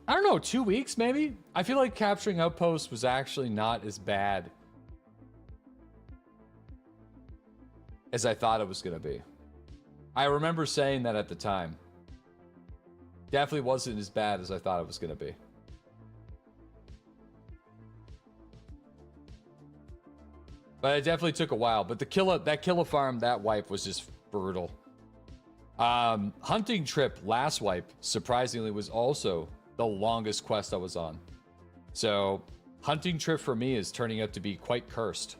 don't know, 2 weeks maybe? I feel like capturing outposts was actually not as bad as I thought it was going to be. I remember saying that at the time. Definitely wasn't as bad as I thought it was going to be. But it definitely took a while. But that Killa farm, that wipe was just brutal. Hunting trip last wipe, surprisingly, was also the longest quest I was on. So hunting trip for me is turning out to be quite cursed.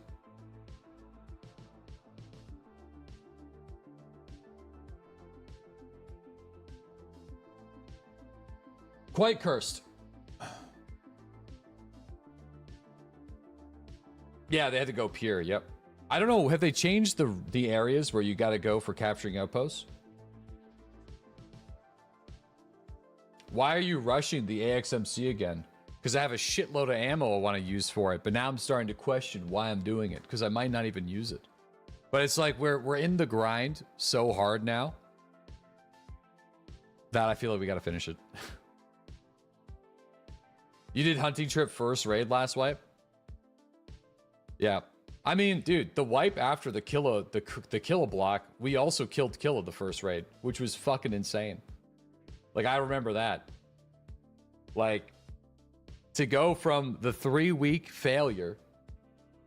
Quite cursed. Yeah, they had to go pure. Yep. I don't know. Have they changed the areas where you got to go for capturing outposts? Why are you rushing the AXMC again? Because I have a shitload of ammo I want to use for it, but now I'm starting to question why I'm doing it, because I might not even use it. But it's like we're in the grind so hard now that I feel like we got to finish it. You did hunting trip first raid last wipe? Yeah. I mean, dude, the wipe after the Killa block, we also killed Killa the first raid, which was fucking insane. Like, I remember that. Like, to go from the 3-week failure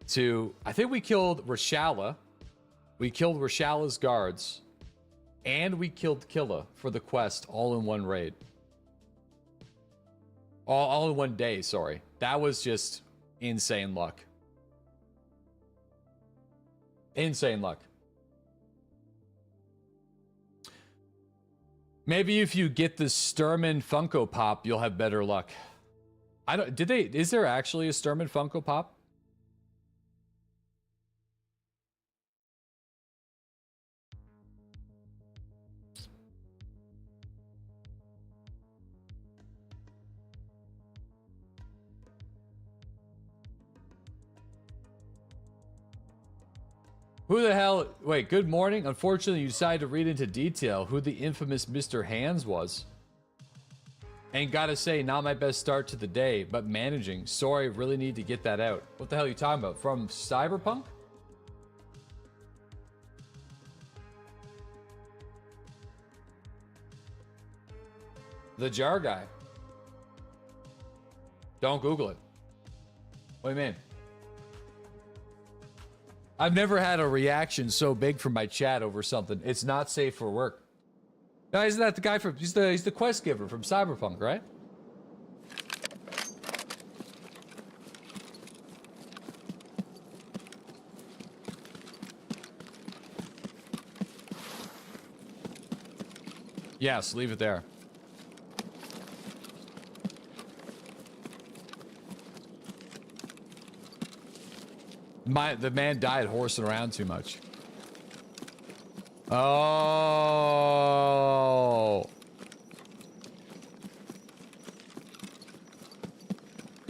to, I think we killed Rashala. We killed Rashala's guards. And we killed Killa for the quest all in one raid. All in one day, sorry. That was just insane luck. Insane luck. Maybe if you get the Sturman Funko Pop, you'll have better luck. I don't, is there actually a Sturman Funko Pop? Who the hell? Wait, good morning. Unfortunately, you decided to read into detail who the infamous Mr. Hands was. And gotta say, not my best start to the day, but managing. Sorry, really need to get that out. What the hell are you talking about? From Cyberpunk? The jar guy. Don't Google it. What do you mean? I've never had a reaction so big from my chat over something. It's not safe for work. No, isn't that the guy from... He's the quest giver from Cyberpunk, right? Yes, leave it there. The man died horsing around too much. Oh.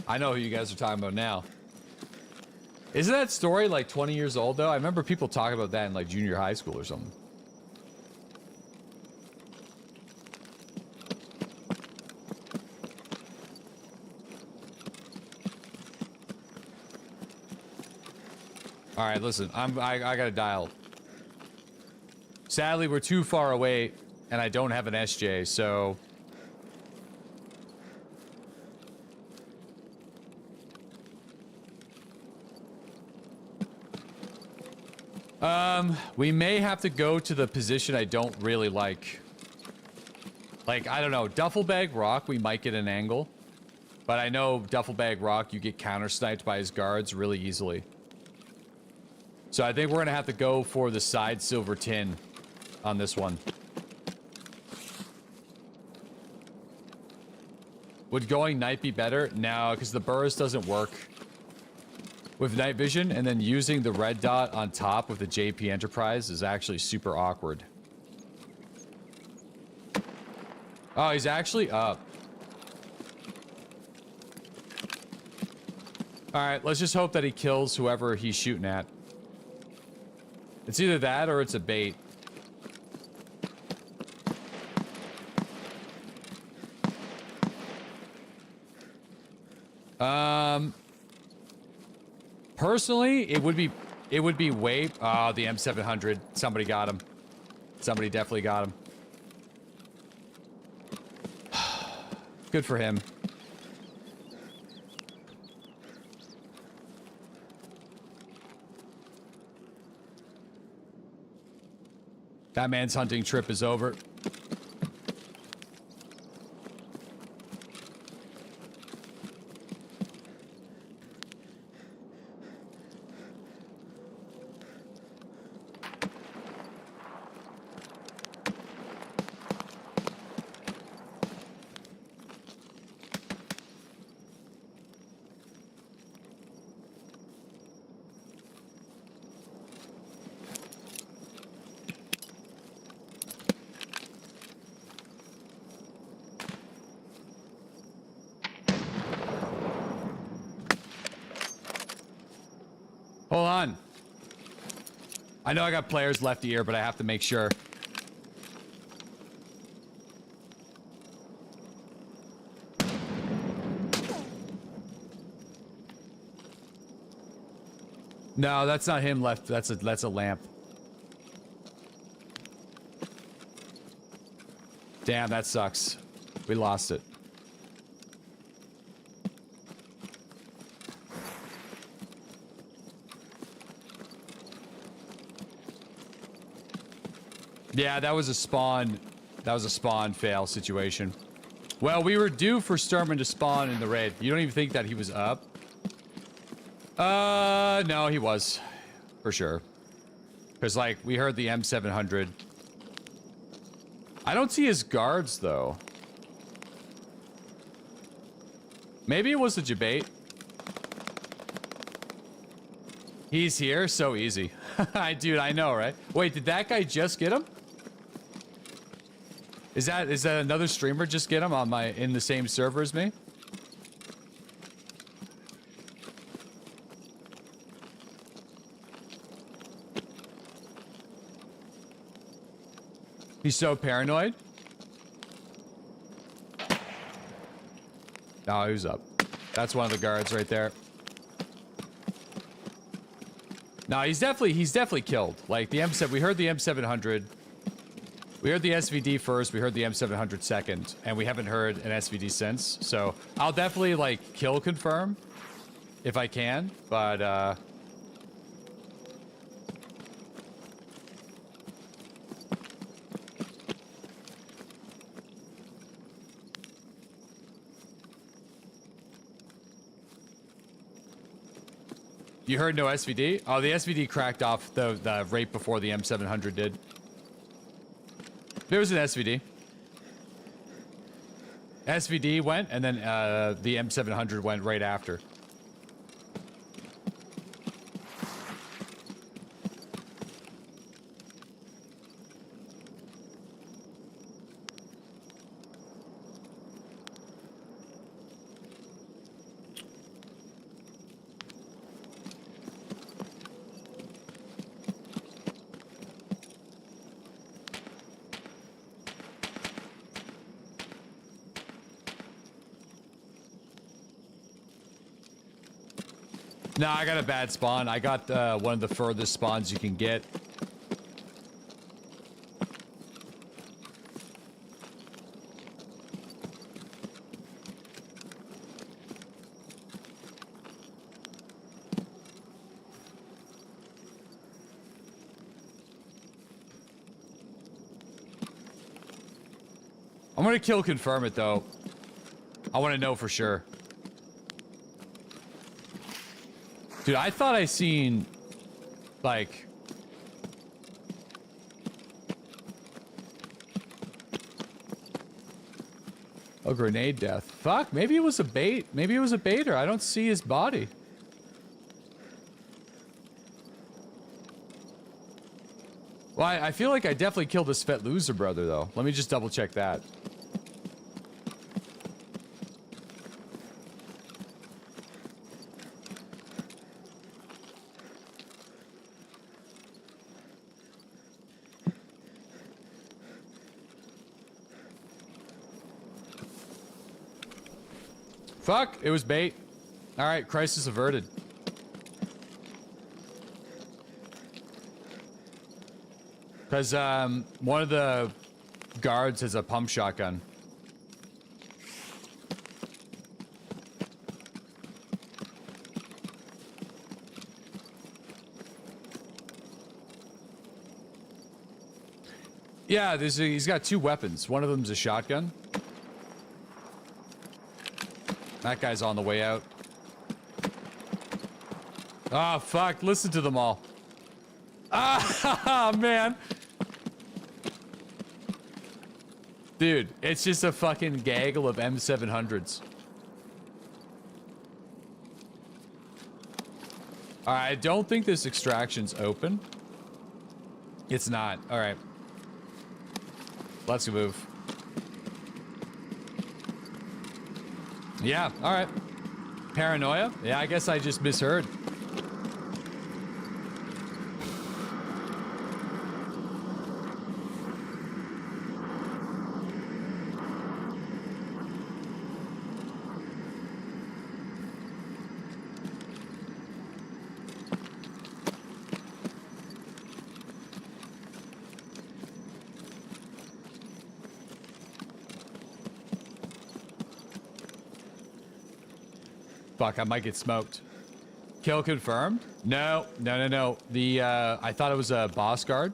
I know who you guys are talking about now. Isn't that story like 20 years old though? I remember people talking about that in like junior high school or something. All right, listen, I gotta dial. Sadly, we're too far away, and I don't have an SJ, so... We may have to go to the position I don't really like. Like, I don't know, Duffel Bag Rock, we might get an angle. But I know Duffel Bag Rock, you get counter-sniped by his guards really easily. So I think we're gonna have to go for the side silver tin on this one. Would going night be better? No, because the burst doesn't work with night vision, and then using the red dot on top with the JP Enterprise is actually super awkward. Oh, he's actually up. Alright, let's just hope that he kills whoever he's shooting at. It's either that or it's a bait. Personally, it would be way... Oh, the M700. Somebody got him. Somebody definitely got him. Good for him. That man's hunting trip is over. Hold on. I know I got players left here, but I have to make sure. No, that's not him left. That's a lamp. Damn, that sucks. We lost it. Yeah, that was a spawn. That was a spawn fail situation. Well, we were due for Sturman to spawn in the raid. You don't even think that he was up? No, he was. For sure. Because, like, we heard the M700. I don't see his guards, though. Maybe it was a debate. He's here? So easy. Dude, I know, right? Wait, did that guy just get him? Is that another streamer just get him on in the same server as me? He's so paranoid. No, he's up. That's one of the guards right there. No, he's definitely killed. Like the M7, we heard the M700. We heard the SVD first, we heard the M700 second, and we haven't heard an SVD since. So I'll definitely like kill confirm if I can, but you heard no SVD? Oh, the SVD cracked off the right before the M700 did. There was an SVD. SVD went, and then the M700 went right after. No, I got a bad spawn. I got one of the furthest spawns you can get. I'm gonna kill confirm it though. I want to know for sure. Dude, I thought I seen, like... a grenade death. Fuck, maybe it was a bait. Maybe it was a baiter. I don't see his body. Well, I feel like I definitely killed his Fet Loser brother, though. Let me just double check that. Fuck, it was bait. Alright, crisis averted. Because, one of the guards has a pump shotgun. Yeah, he's got two weapons. One of them's a shotgun. That guy's on the way out. Oh, fuck. Listen to them all. Ah, man. Dude, it's just a fucking gaggle of M700s. Alright, I don't think this extraction's open. It's not. Alright. Let's move. Yeah, alright. Paranoia? Yeah, I guess I just misheard. Fuck, I might get smoked. Kill confirmed? No. The, I thought it was a boss guard.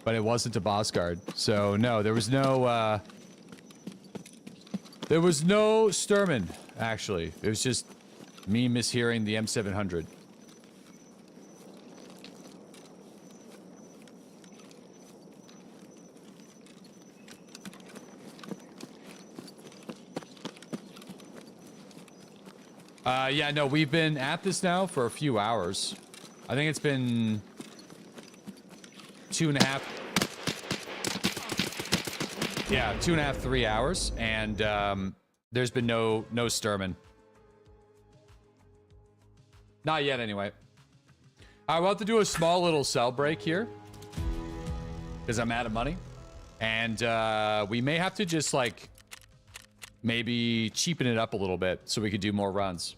but it wasn't a boss guard. So no, there was no Sturman, actually. It was just me mishearing the M700. Yeah, no, we've been at this now for a few hours. I think it's been 2.5. Yeah, 2.5, 3 hours, and there's been no Sturman. Not yet, anyway. I want to do a small little sell break here because I'm out of money, and we may have to just like maybe cheapen it up a little bit so we could do more runs.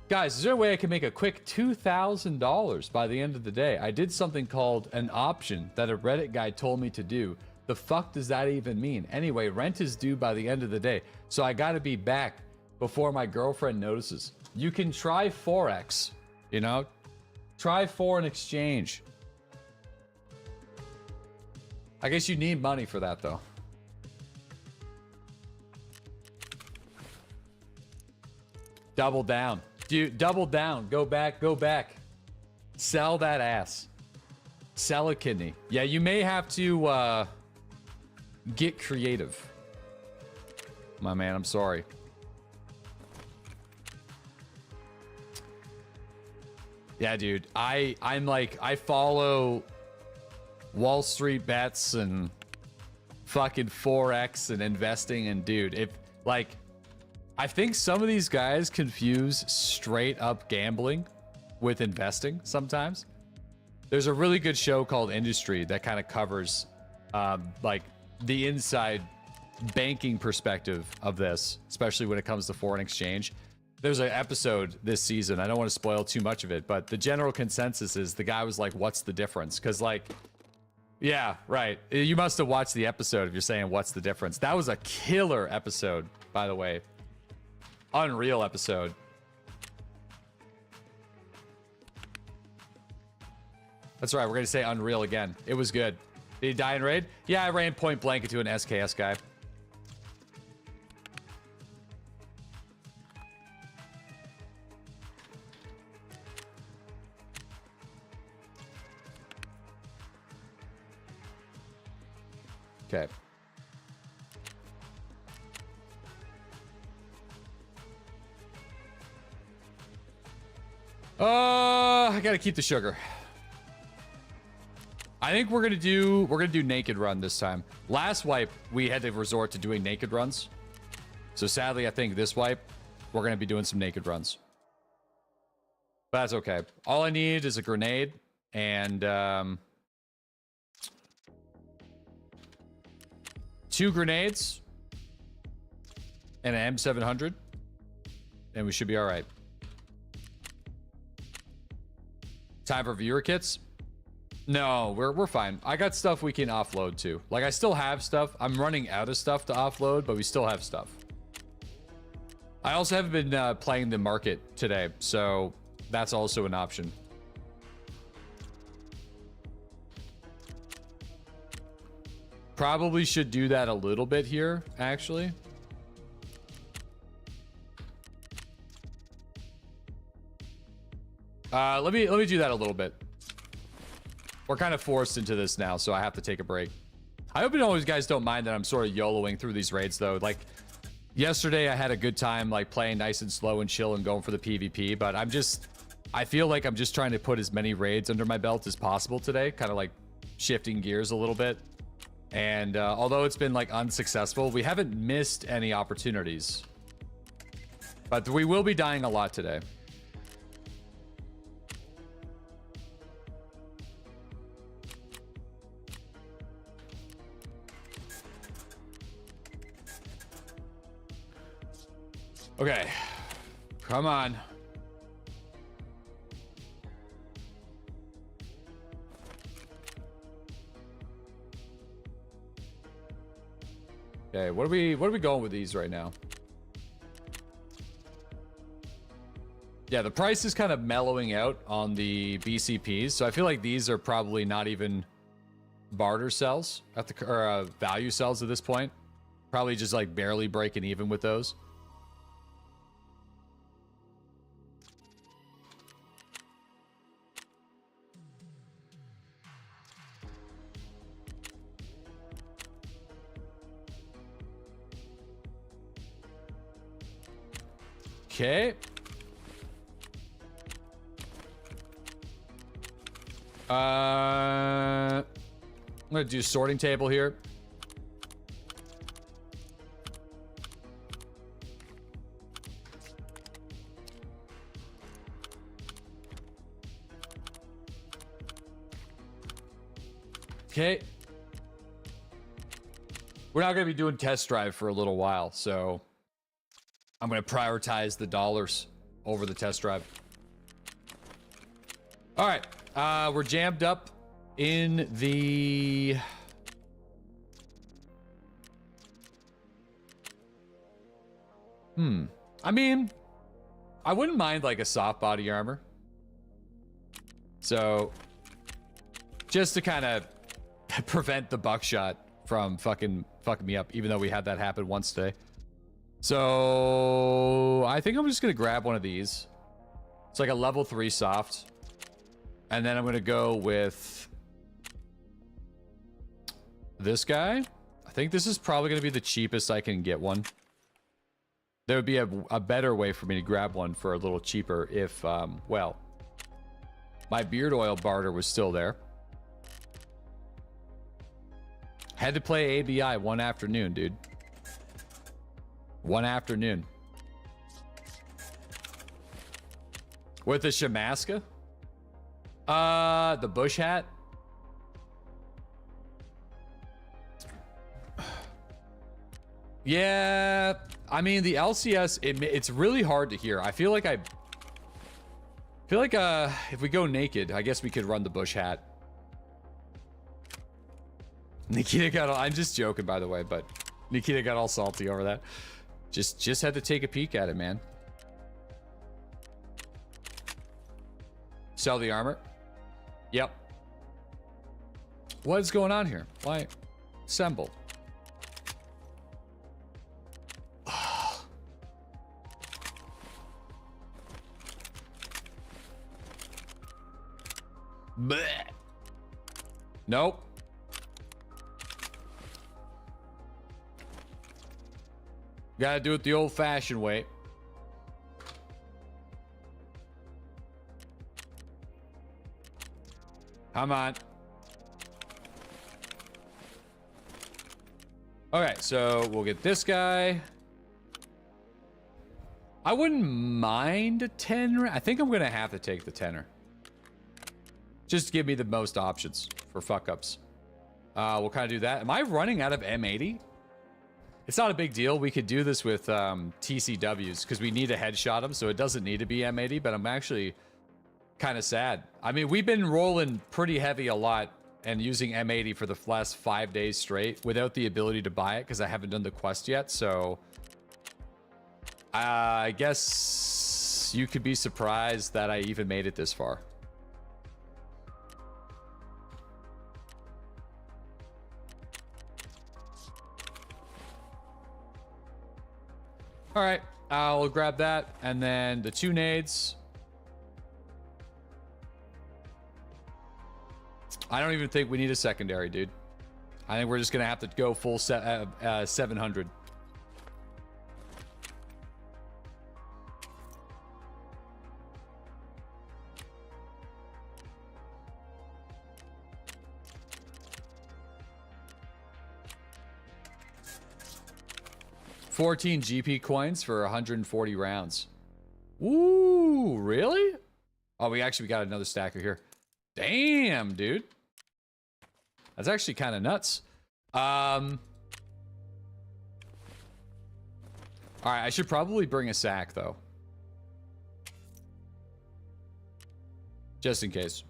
Guys, is there a way I can make a quick $2,000 by the end of the day? I did something called an option that a Reddit guy told me to do. The fuck does that even mean? Anyway, rent is due by the end of the day, so I gotta be back before my girlfriend notices. You can try Forex, you know? Try foreign exchange. I guess you need money for that, though. Double down. Dude, double down. Go back, go back. Sell that ass. Sell a kidney. Yeah, you may have to get creative. My man, I'm sorry. Yeah, dude. I'm like, I follow Wall Street bets and fucking Forex and investing, and dude, if like I think some of these guys confuse straight up gambling with investing sometimes. There's a really good show called Industry that kind of covers like the inside banking perspective of this, especially when it comes to foreign exchange. There's an episode this season, I don't want to spoil too much of it, but the general consensus is the guy was like, what's the difference? Because like, yeah, right. You must have watched the episode if you're saying what's the difference. That was a killer episode, by the way. Unreal episode. That's right, we're gonna say unreal again. It was good. Did he die in raid? Yeah, I ran point blank into an SKS guy. Okay. I gotta keep the sugar. I think we're gonna do naked run this time. Last wipe we had to resort to doing naked runs, so sadly I think this wipe we're gonna be doing some naked runs. But that's okay. All I need is a grenade and 2 grenades and an M700, and we should be all right. Time for viewer kits? No, we're fine. I got stuff we can offload too. Like I still have stuff. I'm running out of stuff to offload, but we still have stuff. I also haven't been playing the market today, so that's also an option. Probably should do that a little bit here, actually. Let me do that a little bit. We're kind of forced into this now, so I have to take a break. I hope you guys don't mind that I'm sort of YOLOing through these raids, though. Like, yesterday I had a good time, like, playing nice and slow and chill and going for the PvP, but I feel like I'm just trying to put as many raids under my belt as possible today, kind of like shifting gears a little bit. And although it's been, like, unsuccessful, we haven't missed any opportunities. But we will be dying a lot today. Okay, come on. Okay, what are we going with these right now? Yeah, the price is kind of mellowing out on the BCPs, so I feel like these are probably not even barter sells at the or value sells at this point. Probably just like barely breaking even with those. Okay. I'm gonna do sorting table here. Okay. We're not gonna be doing test drive for a little while, so I'm gonna prioritize the dollars over the test drive. All right, we're jammed up in the I mean, I wouldn't mind like a soft body armor. So just to kind of prevent the buckshot from fucking me up, even though we had that happen once today. So I think I'm just gonna grab one of these. It's like a level 3 soft. And then I'm gonna go with this guy. I think this is probably gonna be the cheapest I can get one. There would be a better way for me to grab one for a little cheaper if, well, my beard oil barter was still there. Had to play ABI one afternoon, dude. One afternoon. With the Shamaska? The bush hat? Yeah, I mean, the LCS, it's really hard to hear. I feel like if we go naked, I guess we could run the bush hat. Nikita got all, I'm just joking, by the way, but Nikita got all salty over that. Just had to take a peek at it, man. Sell the armor. Yep. What is going on here? Why? Assemble. Bleh. Nope. Gotta do it the old-fashioned way. Come on. Okay, so we'll get this guy. I wouldn't mind a 10. I think I'm gonna have to take the 10er. Just to give me the most options for fuck-ups. We'll kind of do that. Am I running out of M80? It's not a big deal. We could do this with TCWs because we need to headshot them, so it doesn't need to be M80, but I'm actually kind of sad. I mean, we've been rolling pretty heavy a lot and using M80 for the last 5 days straight without the ability to buy it because I haven't done the quest yet, so I guess you could be surprised that I even made it this far. All right, I'll grab that, and then the 2 nades. I don't even think we need a secondary, dude. I think we're just gonna have to go full 700. $14 GP coins for 140 rounds. Ooh, really? Oh, we got another stacker here. Damn, dude. That's actually kind of nuts. All right, I should probably bring a sack, though. Just in case.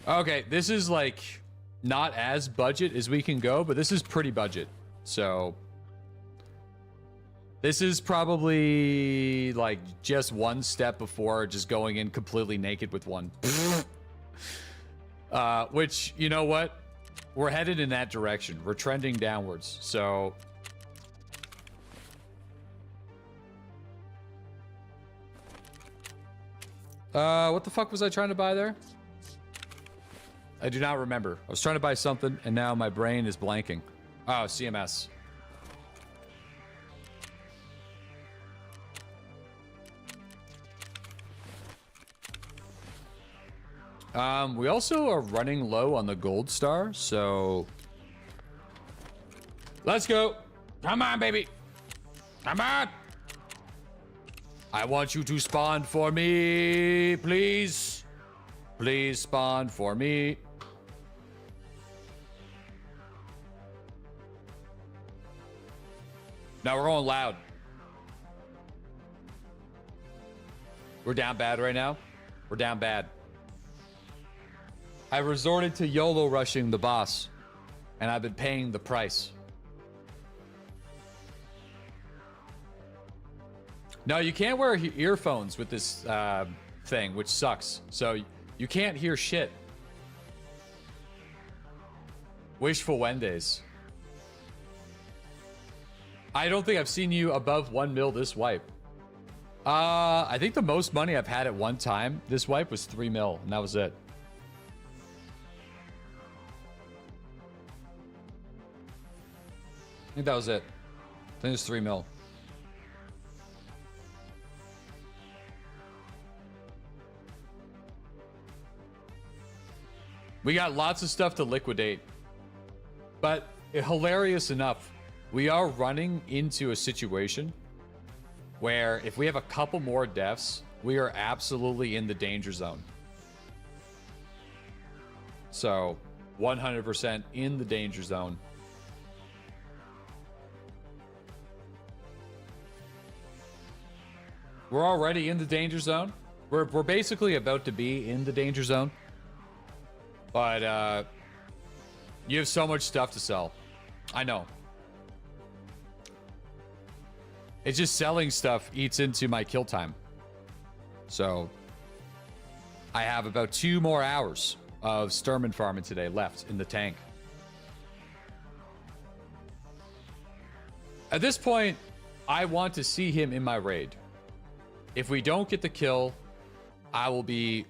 Okay, this is like not as budget as we can go, but this is pretty budget. So This is probably like just one step before just going in completely naked with one. Which, you know what? We're headed in that direction. We're trending downwards. So what the fuck was I trying to buy there? I do not remember. I was trying to buy something and now my brain is blanking. Oh, CMS. We also are running low on the gold star, so let's go. Come on, baby. Come on. I want you to spawn for me, please. Please spawn for me. Now we're going loud. We're down bad right now. We're down bad. I resorted to YOLO rushing the boss, and I've been paying the price. No, you can't wear earphones with this thing, which sucks. So you can't hear shit. Wishful Wendays. I don't think I've seen you above 1 mil this wipe. I think the most money I've had at one time this wipe was 3 mil, and that was it. I think that was it. I think it was 3 mil. We got lots of stuff to liquidate. But hilarious enough, we are running into a situation where if we have a couple more deaths, we are absolutely in the danger zone. So, 100% in the danger zone. We're already in the danger zone. We're basically about to be in the danger zone. But you have so much stuff to sell. I know. It's just selling stuff eats into my kill time. So I have about 2 more hours of Sturman farming today left in the tank. At this point, I want to see him in my raid. If we don't get the kill, I will be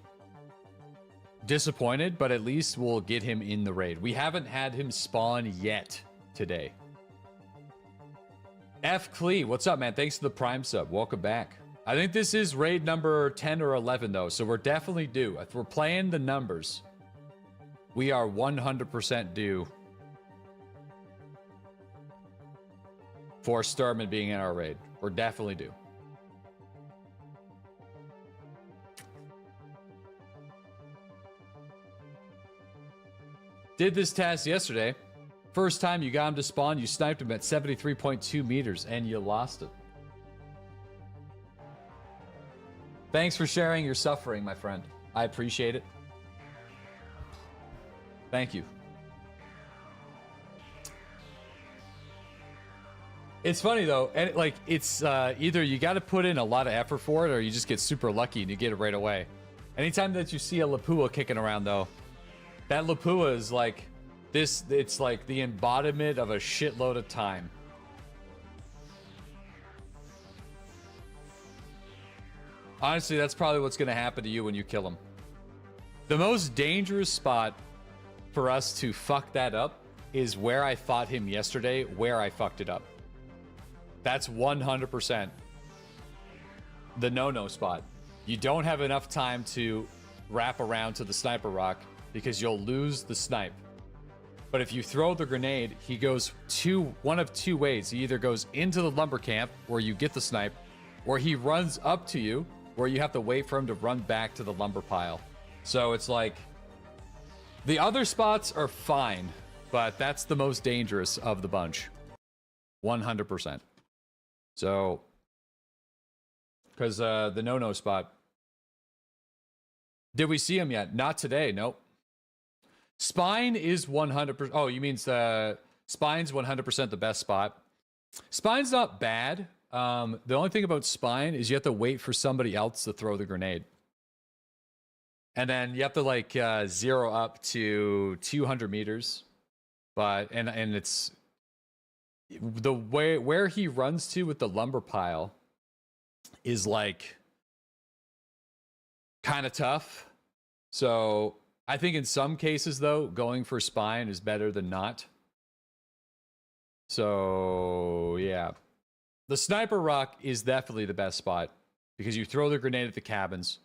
disappointed, but at least we'll get him in the raid. We haven't had him spawn yet today. F. Clee, what's up, man? Thanks for the Prime sub. Welcome back. I think this is raid number 10 or 11, though, so we're definitely due. If we're playing the numbers, we are 100% due for Sturman being in our raid. We're definitely due. Did this task yesterday. First time you got him to spawn, you sniped him at 73.2 meters and you lost it. Thanks for sharing your suffering, my friend. I appreciate it. Thank you. It's funny though, and like it's either you got to put in a lot of effort for it or you just get super lucky and you get it right away. Anytime that you see a Lapua kicking around though, that Lapua is like this, it's like the embodiment of a shitload of time. Honestly, that's probably what's going to happen to you when you kill him. The most dangerous spot for us to fuck that up is where I fought him yesterday, where I fucked it up. That's 100% the no-no spot. You don't have enough time to wrap around to the sniper rock because you'll lose the snipe. But if you throw the grenade, he goes one of two ways. He either goes into the lumber camp where you get the snipe, or he runs up to you where you have to wait for him to run back to the lumber pile. So it's like the other spots are fine, but that's the most dangerous of the bunch. 100%. So, because the no-no spot. Did we see him yet? Not today, nope. Spine is 100%. Oh, you mean Spine's 100% the best spot. Spine's not bad, The only thing about spine is you have to wait for somebody else to throw the grenade. And then you have to like zero up to 200 meters. But, and it's the way where he runs to with the lumber pile is like kind of tough. So I think in some cases though, going for spine is better than not. So yeah, the sniper rock is definitely the best spot because you throw the grenade at the cabins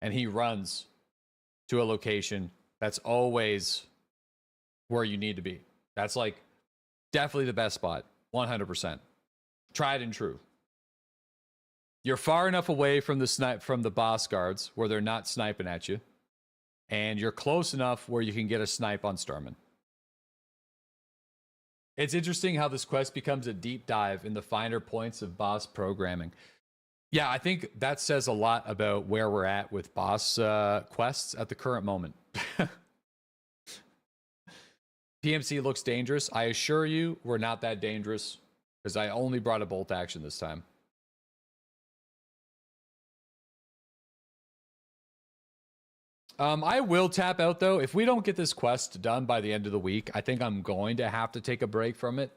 and he runs to a location that's always where you need to be. That's like definitely the best spot. 100%. Tried and true. You're far enough away from the boss guards where they're not sniping at you. And you're close enough where you can get a snipe on Starman. It's interesting how this quest becomes a deep dive in the finer points of boss programming. Yeah, I think that says a lot about where we're at with boss quests at the current moment. PMC looks dangerous. I assure you, we're not that dangerous because I only brought a bolt action this time. I will tap out though. If we don't get this quest done by the end of the week, I think I'm going to have to take a break from it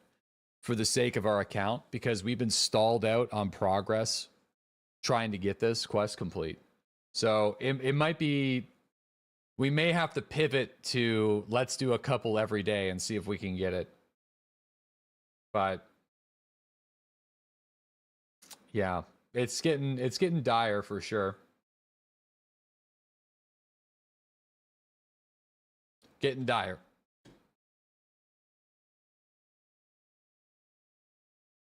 for the sake of our account because we've been stalled out on progress trying to get this quest complete. So it might be, we may have to pivot to let's do a couple every day and see if we can get it. But yeah, it's getting dire for sure. Getting dire.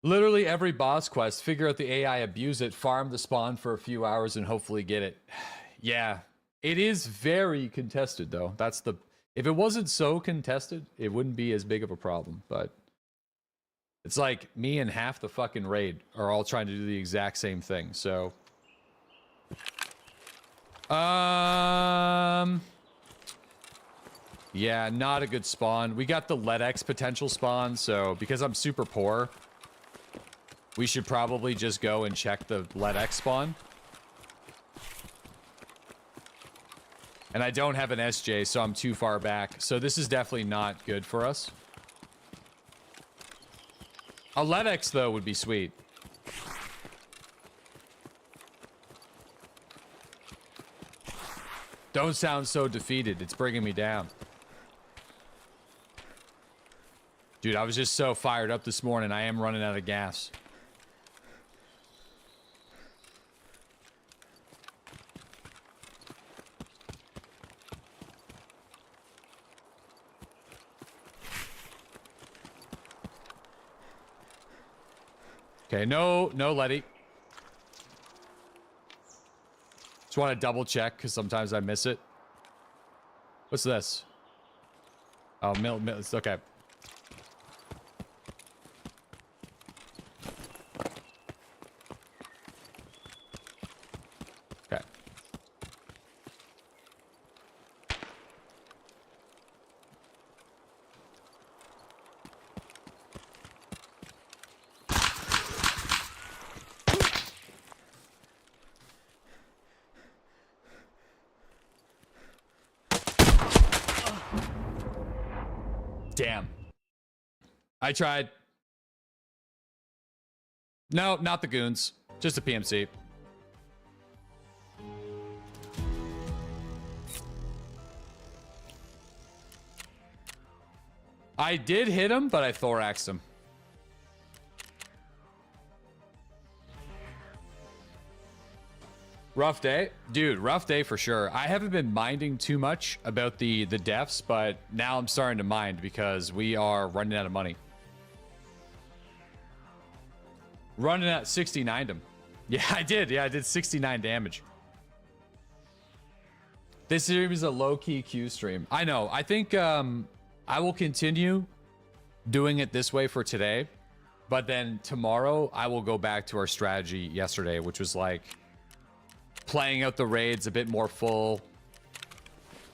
Literally every boss quest, figure out the AI, abuse it, farm the spawn for a few hours, and hopefully get it. Yeah, it is very contested, though. That's the... If it wasn't so contested, it wouldn't be as big of a problem, but... It's like me and half the fucking raid are all trying to do the exact same thing, so... Yeah, not a good spawn. We got the LEDX potential spawn, so because I'm super poor, we should probably just go and check the LEDX spawn. And I don't have an SJ, so I'm too far back. So this is definitely not good for us. A LEDX, though, would be sweet. Don't sound so defeated. It's bringing me down. Dude, I was just so fired up this morning. I am running out of gas. Okay, no Letty. Just want to double check because sometimes I miss it. What's this? Oh, it's okay. Okay. Damn. I tried. No, not the goons. Just a PMC. I did hit him, but I thoraxed him. Rough day? Dude, rough day for sure. I haven't been minding too much about the deaths, but now I'm starting to mind because we are running out of money. Running at 69'd him. Yeah, I did. Yeah, I did 69 damage. This stream is a low-key Q stream. I know. I think I will continue doing it this way for today, but then tomorrow I will go back to our strategy yesterday, which was like playing out the raids a bit more full,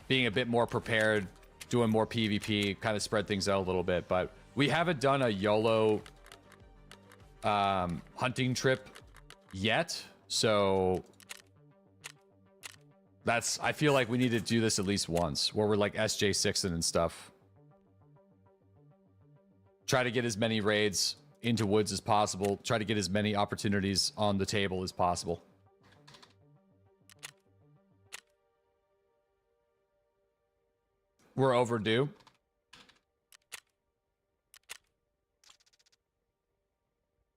being a bit more prepared, doing more PvP, kind of spread things out a little bit. But we haven't done a YOLO hunting trip yet. So I feel like we need to do this at least once where we're like SJ6ing and stuff. Try to get as many raids into woods as possible. Try to get as many opportunities on the table as possible. We're overdue.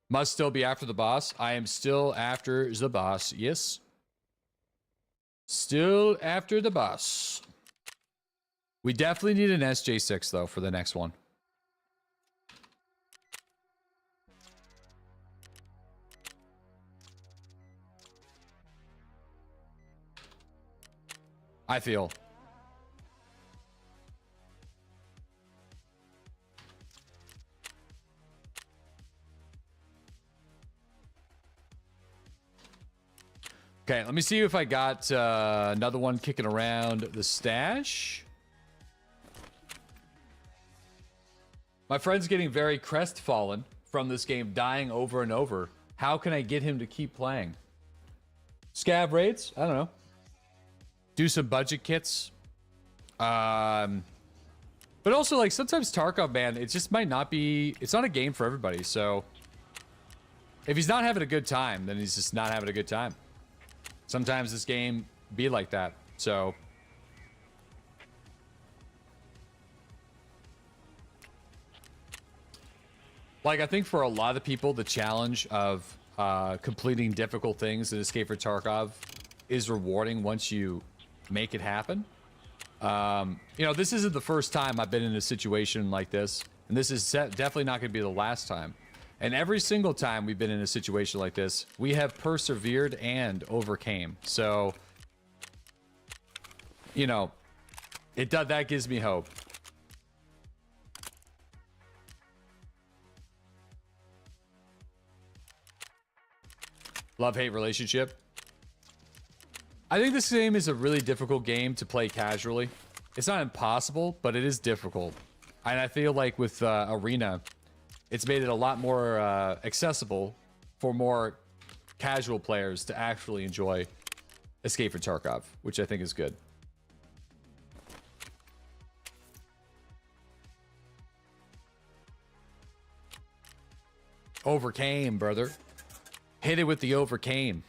Must still be after the boss. I am still after the boss. Yes. Still after the boss. We definitely need an SJ6 though for the next one. I feel. Okay, let me see if I got another one kicking around the stash. My friend's getting very crestfallen from this game, dying over and over. How can I get him to keep playing? Scav raids? I don't know. Do some budget kits. But also, like, sometimes Tarkov, man, it just might not be... It's not a game for everybody, so... If he's not having a good time, then he's just not having a good time. Sometimes this game be like that, so... Like, I think for a lot of people, the challenge of completing difficult things in Escape for Tarkov is rewarding once you make it happen. You know, this isn't the first time I've been in a situation like this, and this is definitely not going to be the last time. And every single time we've been in a situation like this, we have persevered and overcame. So, you know, that gives me hope. Love-hate relationship. I think this game is a really difficult game to play casually. It's not impossible, but it is difficult. And I feel like with Arena, it's made it a lot more accessible for more casual players to actually enjoy Escape from Tarkov, which I think is good. Overcame, brother. Hit it with the overcame.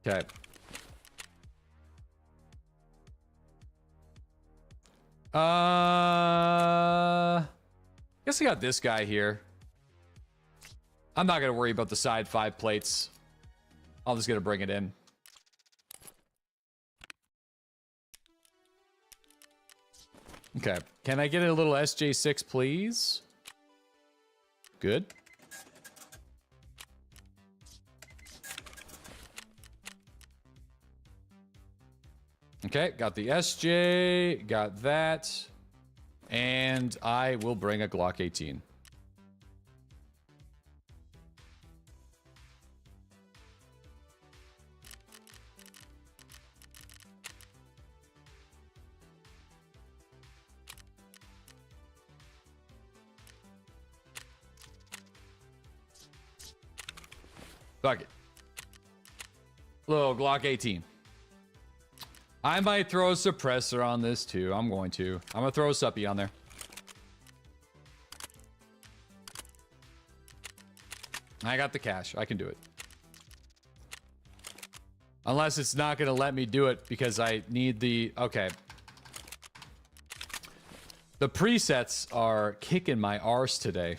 Okay. Guess I got this guy here. I'm not gonna worry about the side 5 plates. I'm just gonna bring it in. Okay. Can I get a little SJ6, please? Good. Okay, got the SJ, got that, and I will bring a Glock 18. Fuck it. Little Glock 18. I might throw a suppressor on this too. I'm going to throw a suppy on there. I got the cash. I can do it. Unless it's not going to let me do it because I need the... Okay. The presets are kicking my arse today.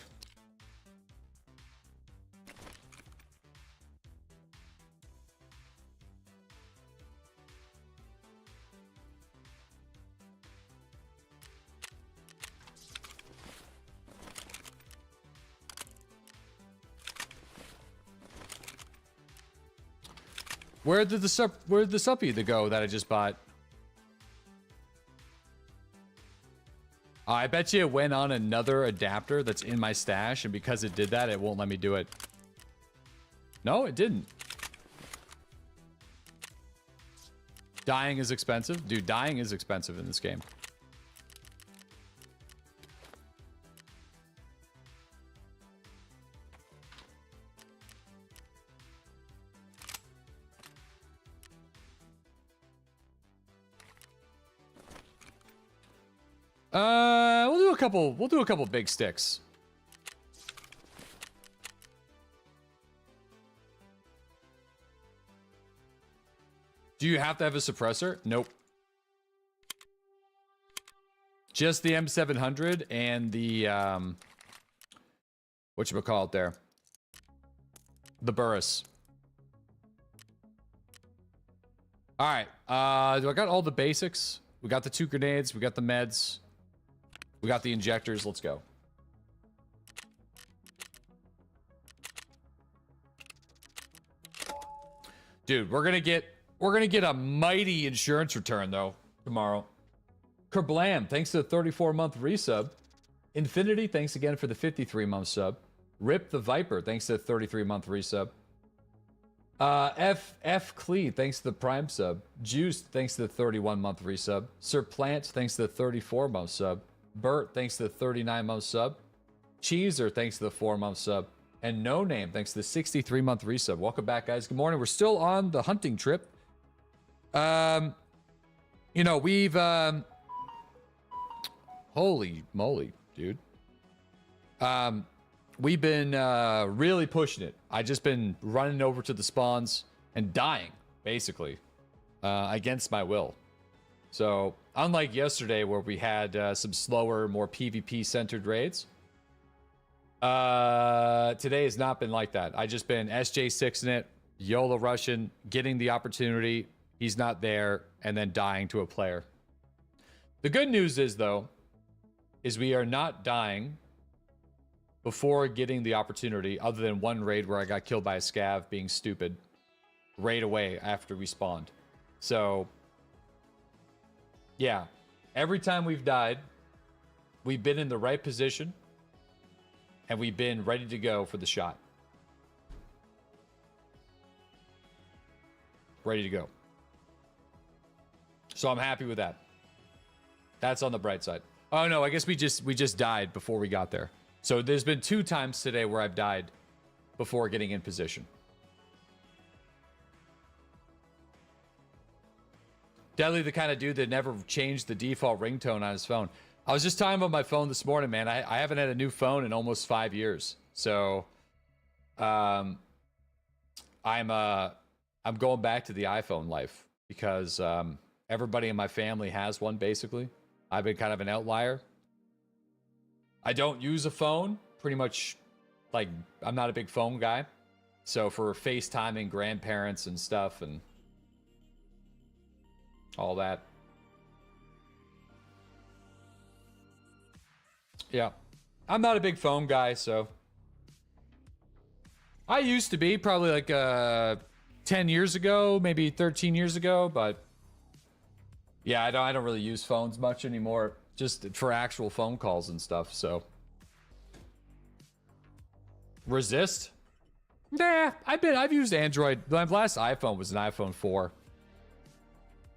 Where did the suppy go that I just bought? I bet you it went on another adapter that's in my stash, and because it did that, it won't let me do it. No, it didn't. Dying is expensive. Dude, dying is expensive in this game. We'll do a couple big sticks. Do you have to have a suppressor? Nope. Just the M700 and the whatchamacallit there. The Burris. Alright. Do I got all the basics? We got the 2 grenades, we got the meds. We got the injectors. Let's go. Dude, we're gonna get a mighty insurance return though tomorrow. Kerblam, thanks to the 34-month resub. Infinity, thanks again for the 53-month sub. Rip the Viper, thanks to the 33-month resub. F Clee, thanks to the Prime sub. Juice, thanks to the 31-month resub. Sir Plant, thanks to the 34-month sub. Bert, thanks to the 39-month sub. Cheeser, thanks to the 4-month sub. And No Name, thanks to the 63-month resub. Welcome back, guys. Good morning. We're still on the hunting trip. You know, we've holy moly, dude. We've been really pushing it. I just been running over to the spawns and dying, basically, against my will. So, unlike yesterday where we had some slower, more PvP-centered raids, today has not been like that. I just been SJ6ing it, YOLO rushing, getting the opportunity, he's not there, and then dying to a player. The good news is, though, is we are not dying before getting the opportunity, other than one raid where I got killed by a scav being stupid, raid away after we spawned. So, yeah, every time we've died, we've been in the right position, and we've been ready to go for the shot. Ready to go. So I'm happy with that. That's on the bright side. Oh no, I guess we just died before we got there. So there's been 2 times today where I've died before getting in position. Deadly, the kind of dude that never changed the default ringtone on his phone. I was just talking about my phone this morning, man. I haven't had a new phone in almost 5 years. So, I'm going back to the iPhone life because everybody in my family has one, basically. I've been kind of an outlier. I don't use a phone, pretty much, like, I'm not a big phone guy. So for FaceTiming grandparents and stuff and all that. Yeah. I'm not a big phone guy, so. I used to be, probably like 10 years ago, maybe 13 years ago, but yeah, I don't really use phones much anymore, just for actual phone calls and stuff, so. Resist? Nah, I've used Android. My last iPhone was an iPhone 4.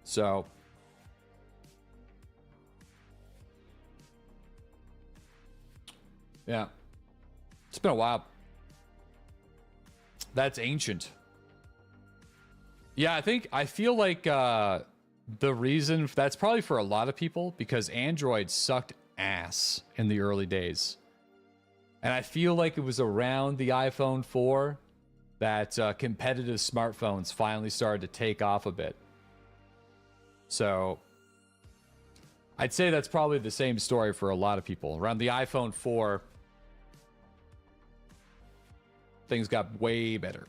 So. Yeah. It's been a while. That's ancient. Yeah, I feel like the reason that's probably for a lot of people because Android sucked ass in the early days. And I feel like it was around the iPhone 4 that competitive smartphones finally started to take off a bit. So I'd say that's probably the same story for a lot of people. Around the iPhone 4, things got way better.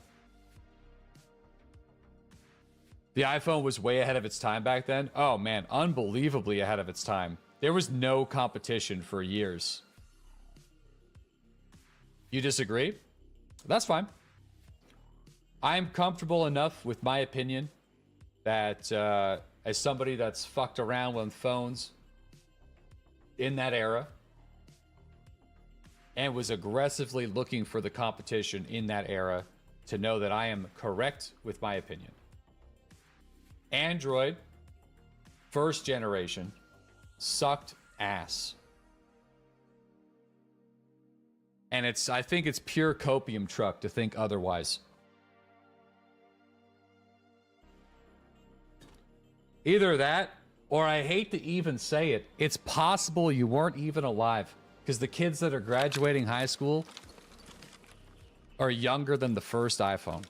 The iPhone was way ahead of its time back then. Oh man, unbelievably ahead of its time. There was no competition for years. You disagree? That's fine. I'm comfortable enough with my opinion that as somebody that's fucked around with phones in that era and was aggressively looking for the competition in that era to know that I am correct with my opinion. Android first generation sucked ass. And I think it's pure copium truck to think otherwise. Either that, or I hate to even say it, it's possible you weren't even alive. Because the kids that are graduating high school are younger than the first iPhone.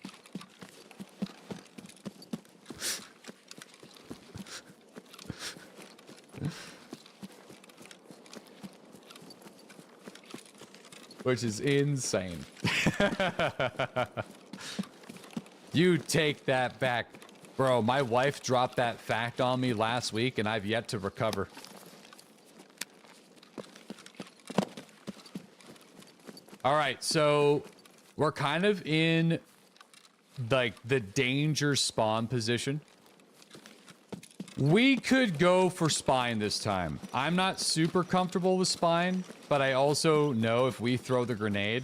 Which is insane. You take that back. Bro, my wife dropped that fact on me last week and I've yet to recover. All right, so we're kind of in like the danger spawn position. We could go for spine this time. I'm not super comfortable with spine, but I also know if we throw the grenade,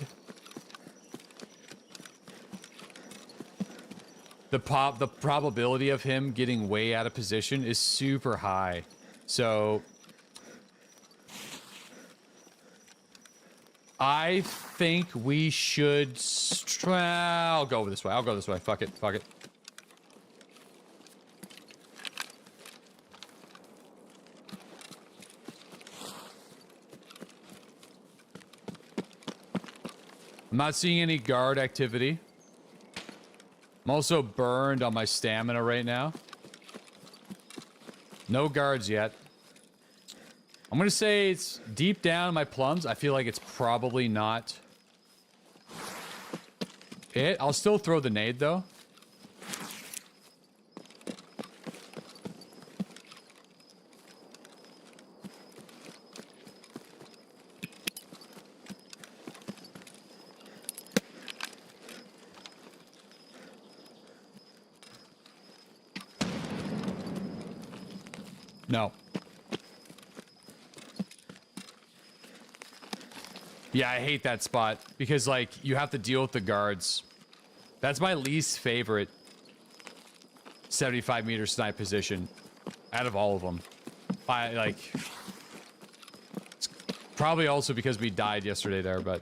the probability of him getting way out of position is super high. So I think we should... I'll go this way. I'll go this way. Fuck it. Fuck it. I'm not seeing any guard activity. I'm also burned on my stamina right now. No guards yet. I'm gonna say it's deep down in my plums. I feel like it's probably not it. I'll still throw the nade though. No. Yeah, I hate that spot because, like, you have to deal with the guards. That's my least favorite 75-meter snipe position out of all of them. It's probably also because we died yesterday there, but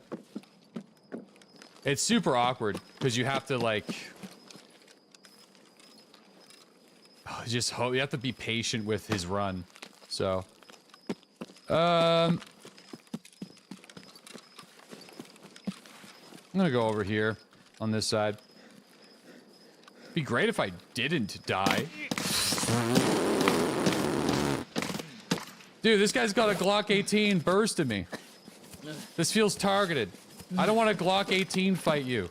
it's super awkward because you have to, like, just hope you have to be patient with his run. So, I'm gonna go over here on this side. Be great if I didn't die. Dude, this guy's got a Glock 18 bursting me. This feels targeted. I don't want a Glock 18 fight you.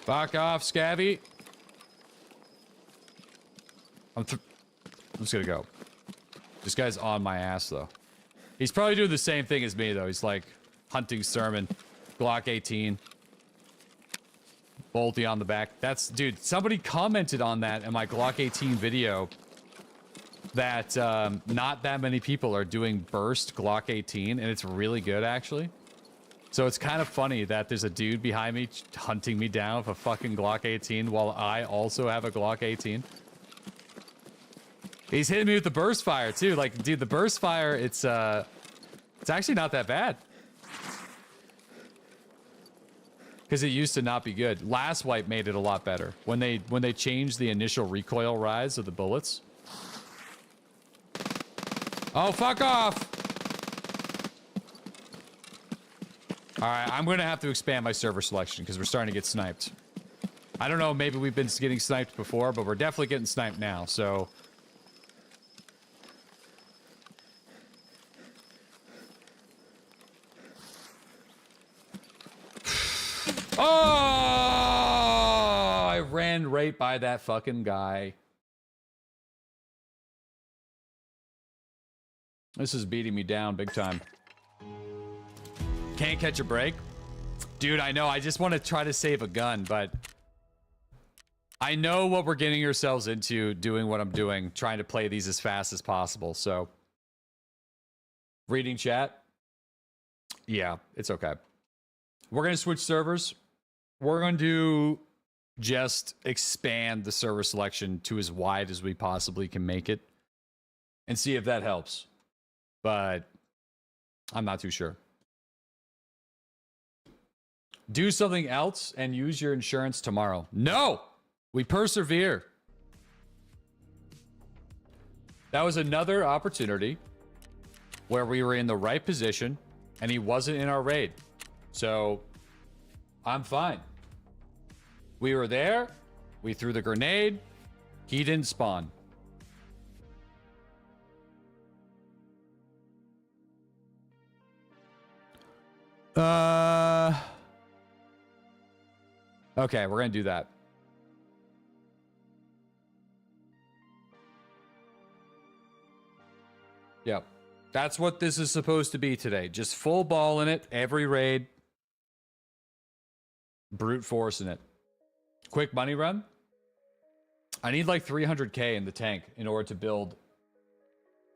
Fuck off, Scavvy. I'm just gonna go. This guy's on my ass, though. He's probably doing the same thing as me, though. He's like hunting Sermon, Glock 18, bolty on the back. That's, dude, somebody commented on that in my Glock 18 video that not that many people are doing burst Glock 18, and it's really good, actually. So it's kind of funny that there's a dude behind me hunting me down with a fucking Glock 18 while I also have a Glock 18. He's hitting me with the burst fire too. Like, dude, the burst fire, it's actually not that bad. Because it used to not be good. Last wipe made it a lot better. When they changed the initial recoil rise of the bullets. Oh, fuck off! Alright, I'm gonna have to expand my server selection because we're starting to get sniped. I don't know, maybe we've been getting sniped before, but we're definitely getting sniped now, so... Oh! I ran right by that fucking guy. This is beating me down big time. Can't catch a break? Dude, I know. I just want to try to save a gun, but I know what we're getting ourselves into doing what I'm doing, trying to play these as fast as possible. So, reading chat? Yeah, it's okay. We're going to switch servers. We're going to just expand the server selection to as wide as we possibly can make it and see if that helps. But I'm not too sure. Do something else and use your insurance tomorrow. No! We persevere. That was another opportunity where we were in the right position and he wasn't in our raid. So, I'm fine. We were there. We threw the grenade. He didn't spawn. Okay, we're going to do that. Yep. That's what this is supposed to be today. Just full ball in it, every raid. Brute force in it. Quick money run. I need like 300k in the tank in order to build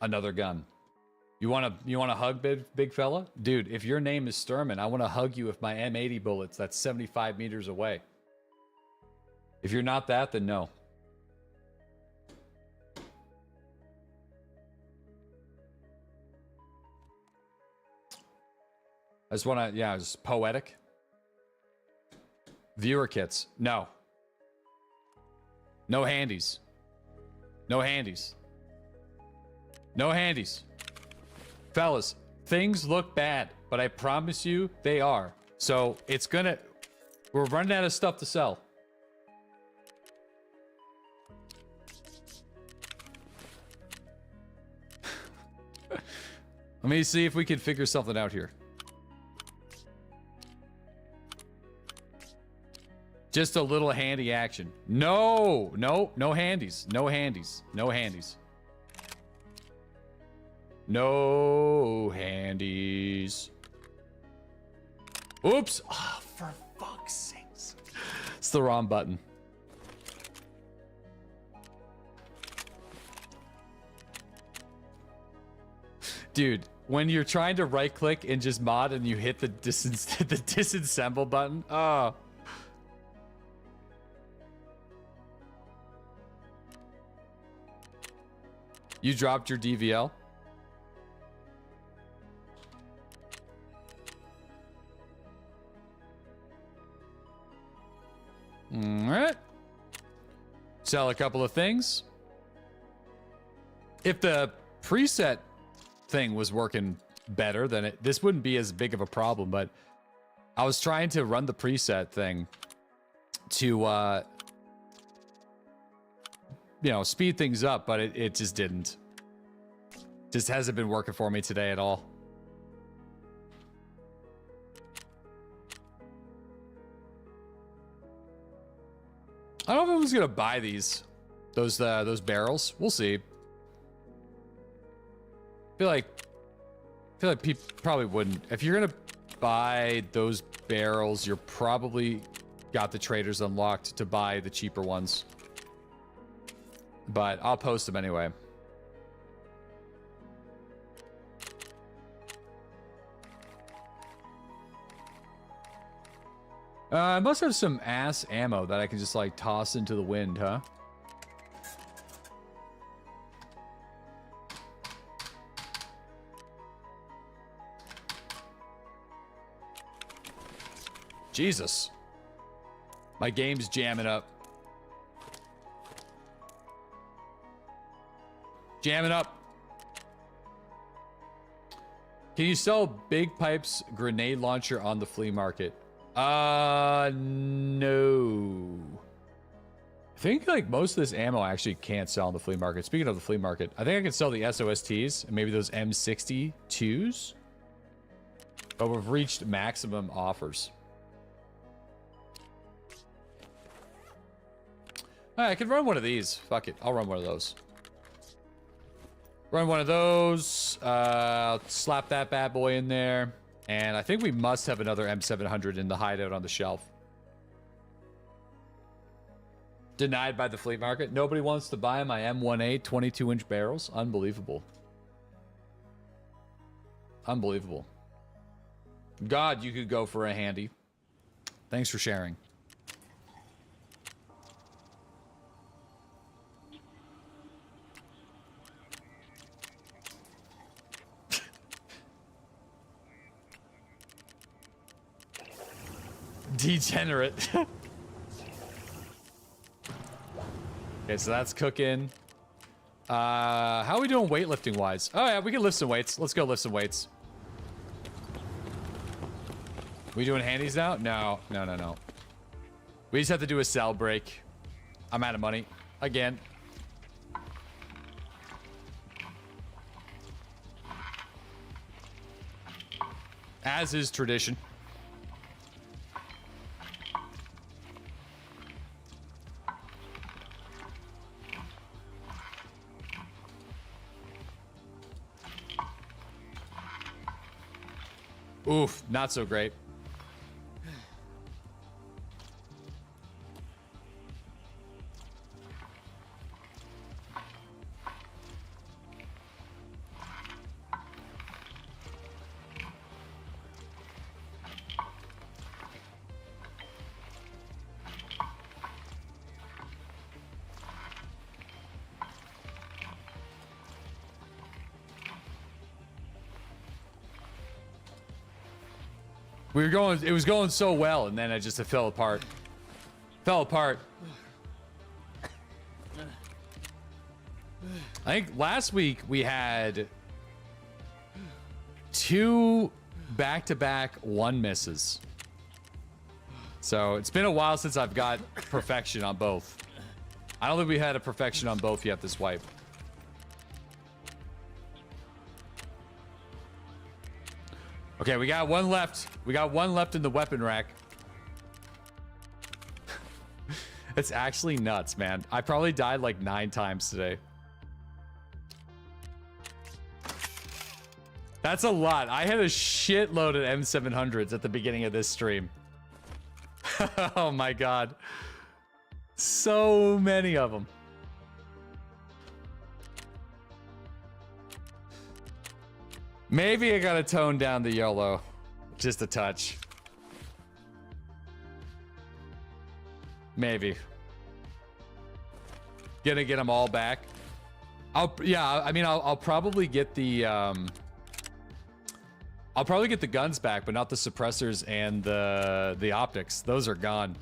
another gun. You want to hug, big fella? Dude, if your name is Sturman, I want to hug you with my M80 bullets that's 75 meters away. If you're not that, then no. I just want to, yeah, just poetic. Viewer kits. No. No handies. No handies. No handies. Fellas, things look bad, but I promise you they are. So it's gonna... We're running out of stuff to sell. Let me see if we can figure something out here. Just a little handy action. No, no, no handies. No handies. No handies. No handies. Oops. Oh, for fuck's sakes. It's the wrong button. Dude, when you're trying to right click and just mod and you hit the disassemble button. Oh. You dropped your DVL? All right. Sell a couple of things. If the preset thing was working better, then this wouldn't be as big of a problem, but I was trying to run the preset thing to you know, speed things up, but it just didn't. Just hasn't been working for me today at all. I don't know if I was gonna buy those barrels. We'll see. I feel like people probably wouldn't. If you're gonna buy those barrels, you're probably got the traders unlocked to buy the cheaper ones. But I'll post them anyway. I must have some ass ammo that I can just like toss into the wind, huh? Jesus. My game's jamming up. Jamming up. Can you sell Big Pipe's grenade launcher on the flea market? No. I think like most of this ammo actually can't sell on the flea market. Speaking of the flea market, I think I can sell the SOSTs and maybe those M62s. But we've reached maximum offers. All right, I could run one of these. Fuck it. I'll run one of those. Run one of those. Slap that bad boy in there. And I think we must have another M700 in the hideout on the shelf. Denied by the flea market. Nobody wants to buy my M1A 22-inch barrels. Unbelievable. Unbelievable. God, you could go for a handy. Thanks for sharing. Degenerate. Okay, so that's cooking. How are we doing weightlifting wise? Oh yeah, we can lift some weights. Let's go lift some weights. We doing handies now? No. We just have to do a sell break. I'm out of money. Again. As is tradition. Oof, not so great. We were going, it was going so well, and then it just fell apart. Fell apart. I think last week we had 2 back-to-back 1 misses. So it's been a while since I've got perfection on both. I don't think we had a perfection on both yet this wipe. Okay, we got 1 left. We got 1 left in the weapon rack. It's actually nuts, man. I probably died like 9 times today. That's a lot. I had a shitload of M700s at the beginning of this stream. Oh my god. So many of them. Maybe I gotta tone down the YOLO. Just a touch. Maybe. Gonna get them all back. I'll probably get the I'll probably get the guns back, but not the suppressors and the optics. Those are gone.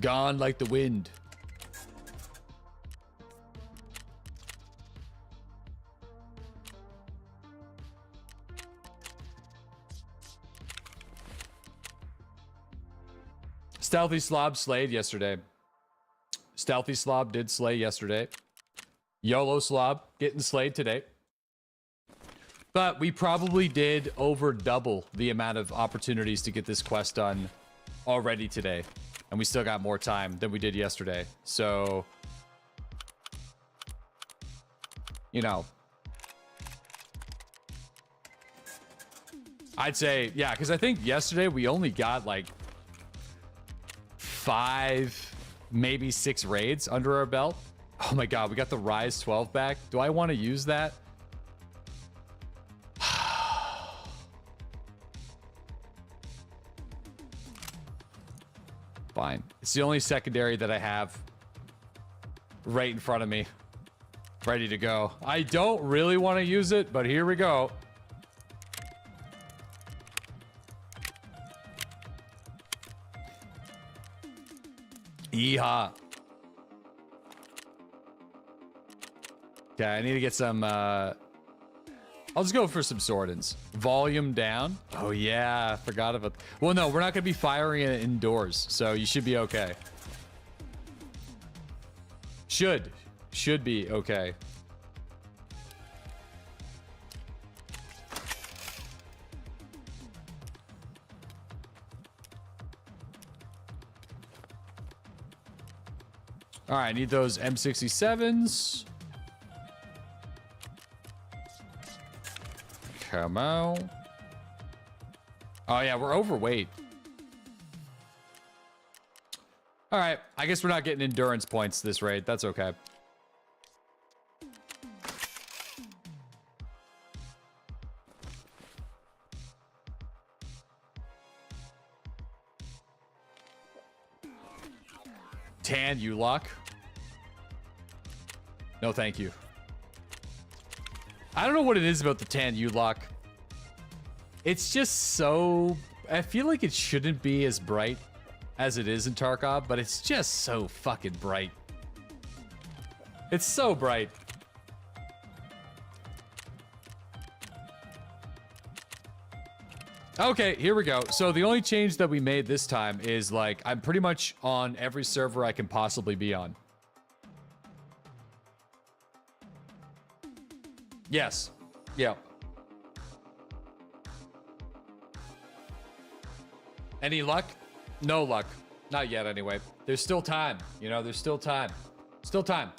Gone like the wind. Stealthy Slob slayed yesterday. Stealthy Slob did slay yesterday. YOLO Slob getting slayed today. But we probably did over double the amount of opportunities to get this quest done already today. And we still got more time than we did yesterday. So, you know. I'd say, yeah, because I think yesterday we only got like 5, maybe 6 raids under our belt. Oh my god, we got the Rise 12 back. Do I want to use that? Fine. It's the only secondary that I have right in front of me. Ready to go. I don't really want to use it, but here we go. Yeehaw. Okay, I need to get some, I'll just go for some Swordins. Volume down. Oh yeah, forgot about... Well, no, we're not going to be firing it indoors, so you should be okay. Should be okay. All right, I need those M67s. Come on. Oh, yeah, we're overweight. All right, I guess we're not getting endurance points this raid. That's okay. Tan, you luck. No, thank you. I don't know what it is about the tan U-Lock. It's just so... I feel like it shouldn't be as bright as it is in Tarkov, but it's just so fucking bright. It's so bright. Okay, here we go. So the only change that we made this time is, like, I'm pretty much on every server I can possibly be on. Yes. Yeah. Any luck? No luck. Not yet, anyway. There's still time. You know, there's still time. Still time.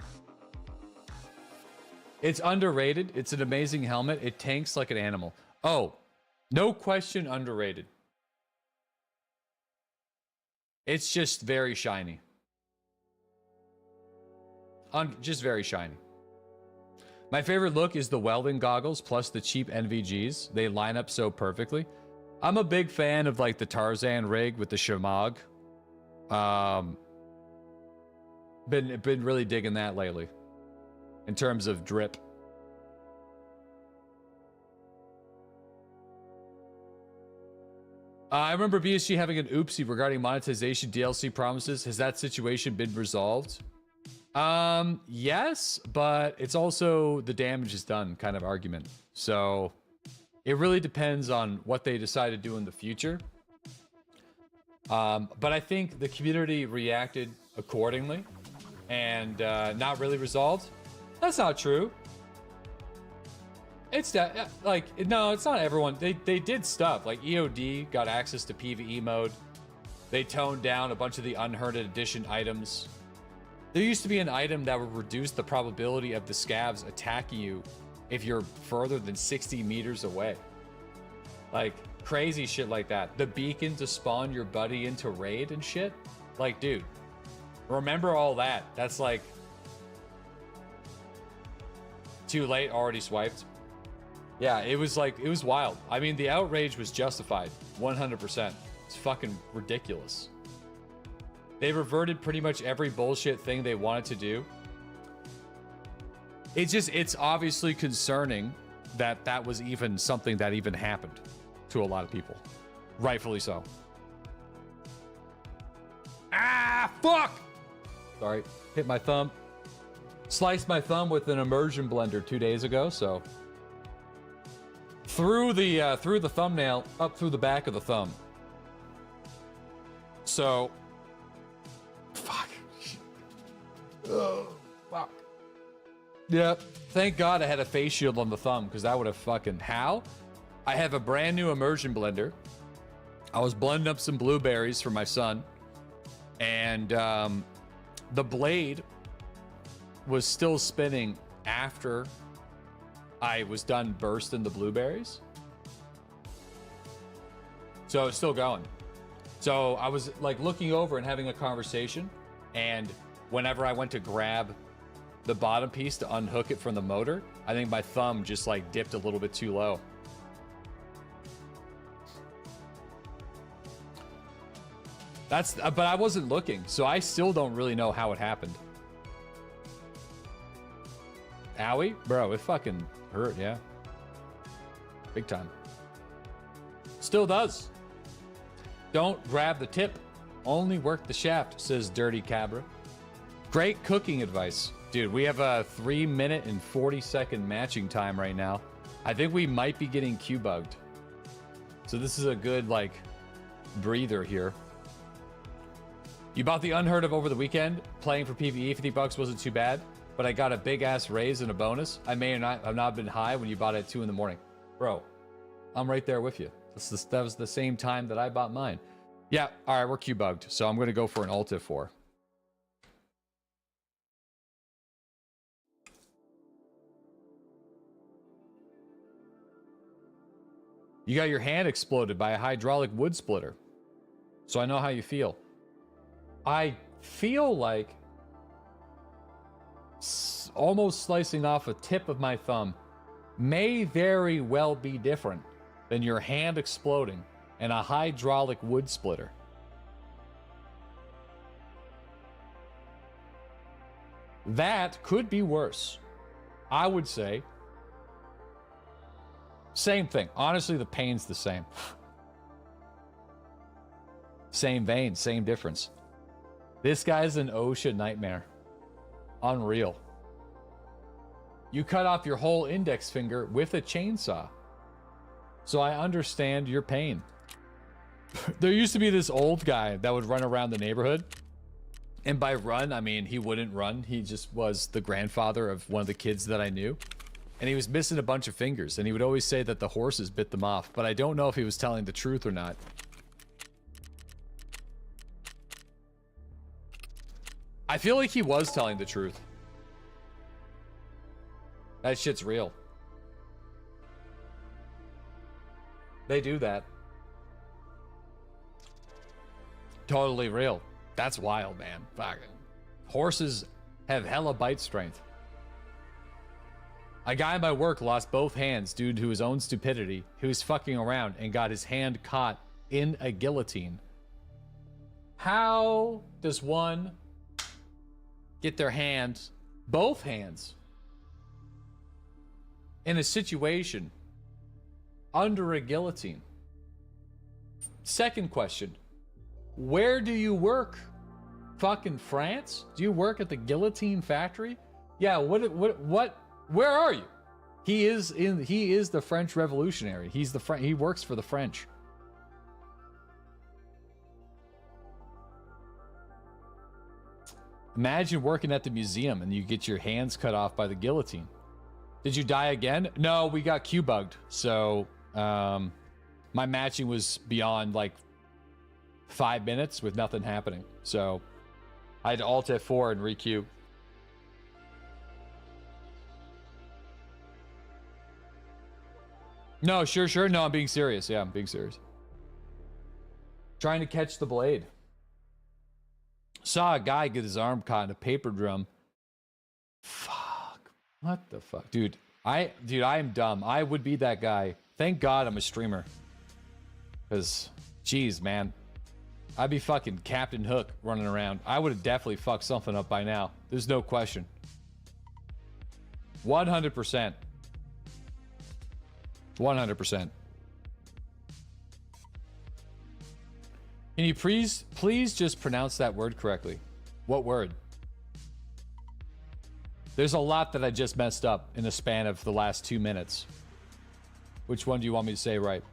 It's underrated. It's an amazing helmet. It tanks like an animal. Oh, no question underrated. It's just very shiny. Just very shiny. My favorite look is the welding goggles plus the cheap NVGs. They line up so perfectly. I'm a big fan of like the Tarzan rig with the Shamag. Been really digging that lately in terms of drip. I remember BSG having an oopsie regarding monetization DLC promises. Has that situation been resolved? Yes, but it's also the damage is done kind of argument. So it really depends on what they decide to do in the future. But I think the community reacted accordingly and not really resolved. That's not true. It's like, no, it's not everyone. They did stuff like EOD got access to PvE mode. They toned down a bunch of the unherded edition items. There used to be an item that would reduce the probability of the scavs attacking you if you're further than 60 meters away. Like, crazy shit like that. The beacon to spawn your buddy into raid and shit. Like, dude, remember all that. That's like... Too late, already swiped. Yeah, it was like, it was wild. I mean, the outrage was justified. 100%. It's fucking ridiculous. They reverted pretty much every bullshit thing they wanted to do. It's obviously concerning that that was even something that even happened to a lot of people. Rightfully so. Ah, fuck! Sorry, hit my thumb. Sliced my thumb with an immersion blender 2 days ago, so. Through the thumbnail, up through the back of the thumb. So. Fuck. Oh, fuck. Yep. Thank God I had a face shield on the thumb, because that would have fucking... How? I have a brand new immersion blender. I was blending up some blueberries for my son. And the blade was still spinning after I was done bursting the blueberries. So it's still going. So I was like looking over and having a conversation, and whenever I went to grab the bottom piece to unhook it from the motor, I think my thumb just like dipped a little bit too low. But I wasn't looking, so I still don't really know how it happened. Owie? Bro, it fucking hurt, yeah. Big time. Still does. Don't grab the tip. Only work the shaft, says Dirty Cabra. Great cooking advice. Dude, we have a 3-minute and 40-second matching time right now. I think we might be getting Q-bugged. So this is a good, like, breather here. You bought the Unheard of over the weekend. Playing for PvE, 50 bucks wasn't too bad. But I got a big-ass raise and a bonus. I may or not have not been high when you bought it at 2 in the morning. Bro, I'm right there with you. That was the same time that I bought mine. Yeah, all right, we're Q-bugged. So I'm going to go for an Alt If 4. You got your hand exploded by a hydraulic wood splitter. So I know how you feel. I feel like almost slicing off a tip of my thumb may very well be different than your hand exploding and a hydraulic wood splitter. That could be worse. I would say. Same thing. Honestly, the pain's the same. Same vein, same difference. This guy's an OSHA nightmare. Unreal. You cut off your whole index finger with a chainsaw. So I understand your pain. There used to be this old guy that would run around the neighborhood. And by run, I mean he wouldn't run. He just was the grandfather of one of the kids that I knew. And he was missing a bunch of fingers. And he would always say that the horses bit them off. But I don't know if he was telling the truth or not. I feel like he was telling the truth. That shit's real. They do that. Totally real. That's wild, man. Fucking horses have hella bite strength. A guy at my work lost both hands due to his own stupidity. He was fucking around and got his hand caught in a guillotine. How does one get their hands, both hands, in a situation under a guillotine? Second question, where do you work? Fucking France? Do you work at the guillotine factory? Yeah, where are you? He is the French revolutionary. He works for the French. Imagine working at the museum and you get your hands cut off by the guillotine. Did you die again? No, we got Q-bugged. So, my matching was beyond like 5 minutes with nothing happening. So, I had to alt F4 and re-queue. No, sure. No, I'm being serious. Yeah, I'm being serious. Trying to catch the blade. Saw a guy get his arm caught in a paper drum. Fuck. What the fuck? Dude, I am dumb. I would be that guy. Thank God I'm a streamer. Because, geez, man. I'd be fucking Captain Hook running around. I would have definitely fucked something up by now. There's no question. 100%. 100%. Can you please just pronounce that word correctly? What word? There's a lot that I just messed up in the span of the last 2 minutes. Which one do you want me to say right?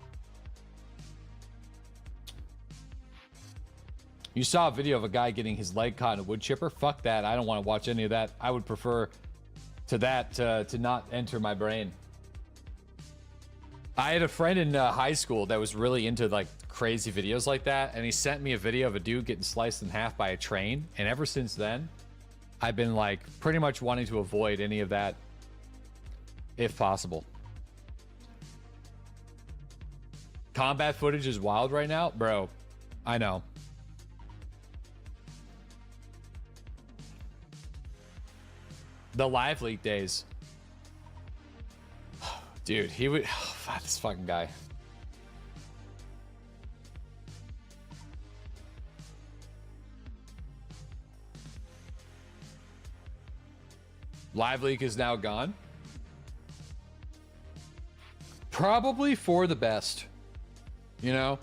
You saw a video of a guy getting his leg caught in a wood chipper? Fuck that. I don't want to watch any of that. I would prefer to not enter my brain. I had a friend in high school that was really into like crazy videos like that, and he sent me a video of a dude getting sliced in half by a train, and ever since then I've been like pretty much wanting to avoid any of that if possible. Combat footage is wild right now, bro. I know. The live leak days. Dude, he would... Oh, fuck, this fucking guy. Live leak is now gone. Probably for the best. You know?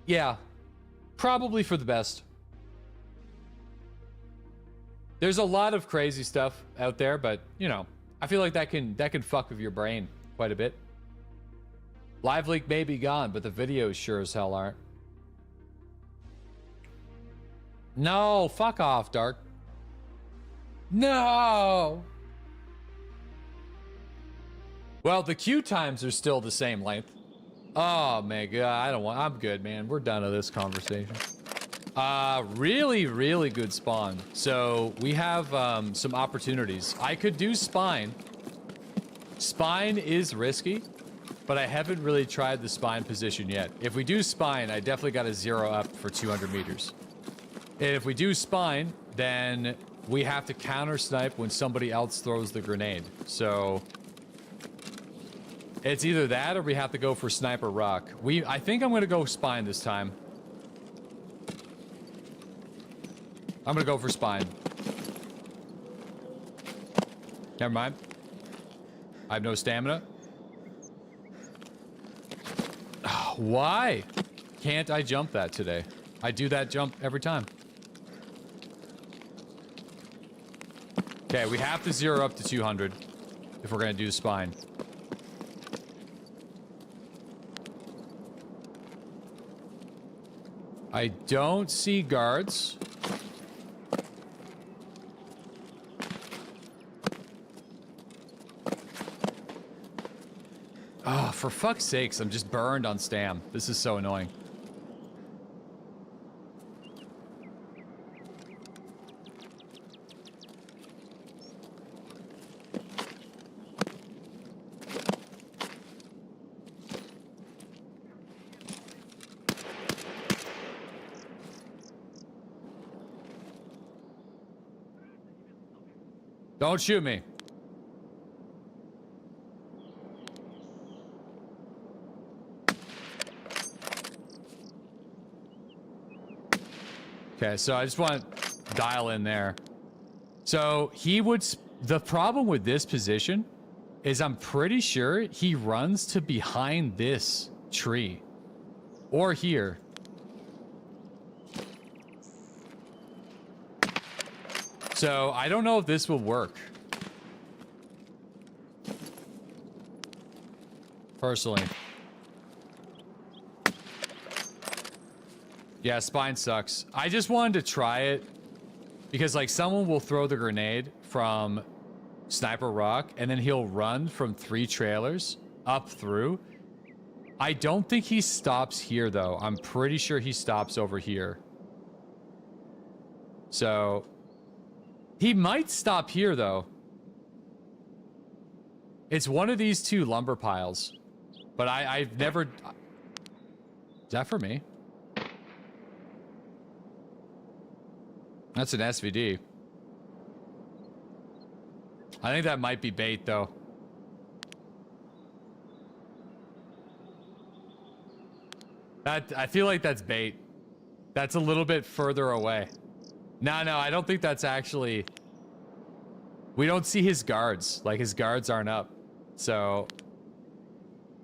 Yeah. Probably for the best. There's a lot of crazy stuff out there, but you know, I feel like that can fuck with your brain quite a bit. Live leak may be gone, but the videos sure as hell aren't. No, fuck off, Dark. No. Well, the queue times are still the same length. Oh my god, I'm good, man. We're done with this conversation. Really, really good spawn. So we have some opportunities. I could do spine. Spine is risky, but I haven't really tried the spine position yet. If we do spine, I definitely got to zero up for 200 meters. And if we do spine, then we have to counter snipe when somebody else throws the grenade. So it's either that or we have to go for sniper rock. I think I'm going to go spine this time. I'm gonna go for spine. Never mind. I have no stamina. Why can't I jump that today? I do that jump every time. Okay, we have to zero up to 200 if we're gonna do spine. I don't see guards. Oh, for fuck's sakes, I'm just burned on stam. This is so annoying. Don't shoot me. Okay, so I just want to dial in there. So he would... The problem with this position is I'm pretty sure he runs to behind this tree. Or here. So I don't know if this will work. Personally. Yeah, spine sucks. I just wanted to try it because like someone will throw the grenade from Sniper Rock and then he'll run from 3 trailers up through. I don't think he stops here though. I'm pretty sure he stops over here. So he might stop here though. It's one of these 2 lumber piles. But I've never... Is that for me? That's an SVD. I think that might be bait, though. I feel like that's bait. That's a little bit further away. No, I don't think that's actually... We don't see his guards. Like, his guards aren't up. So...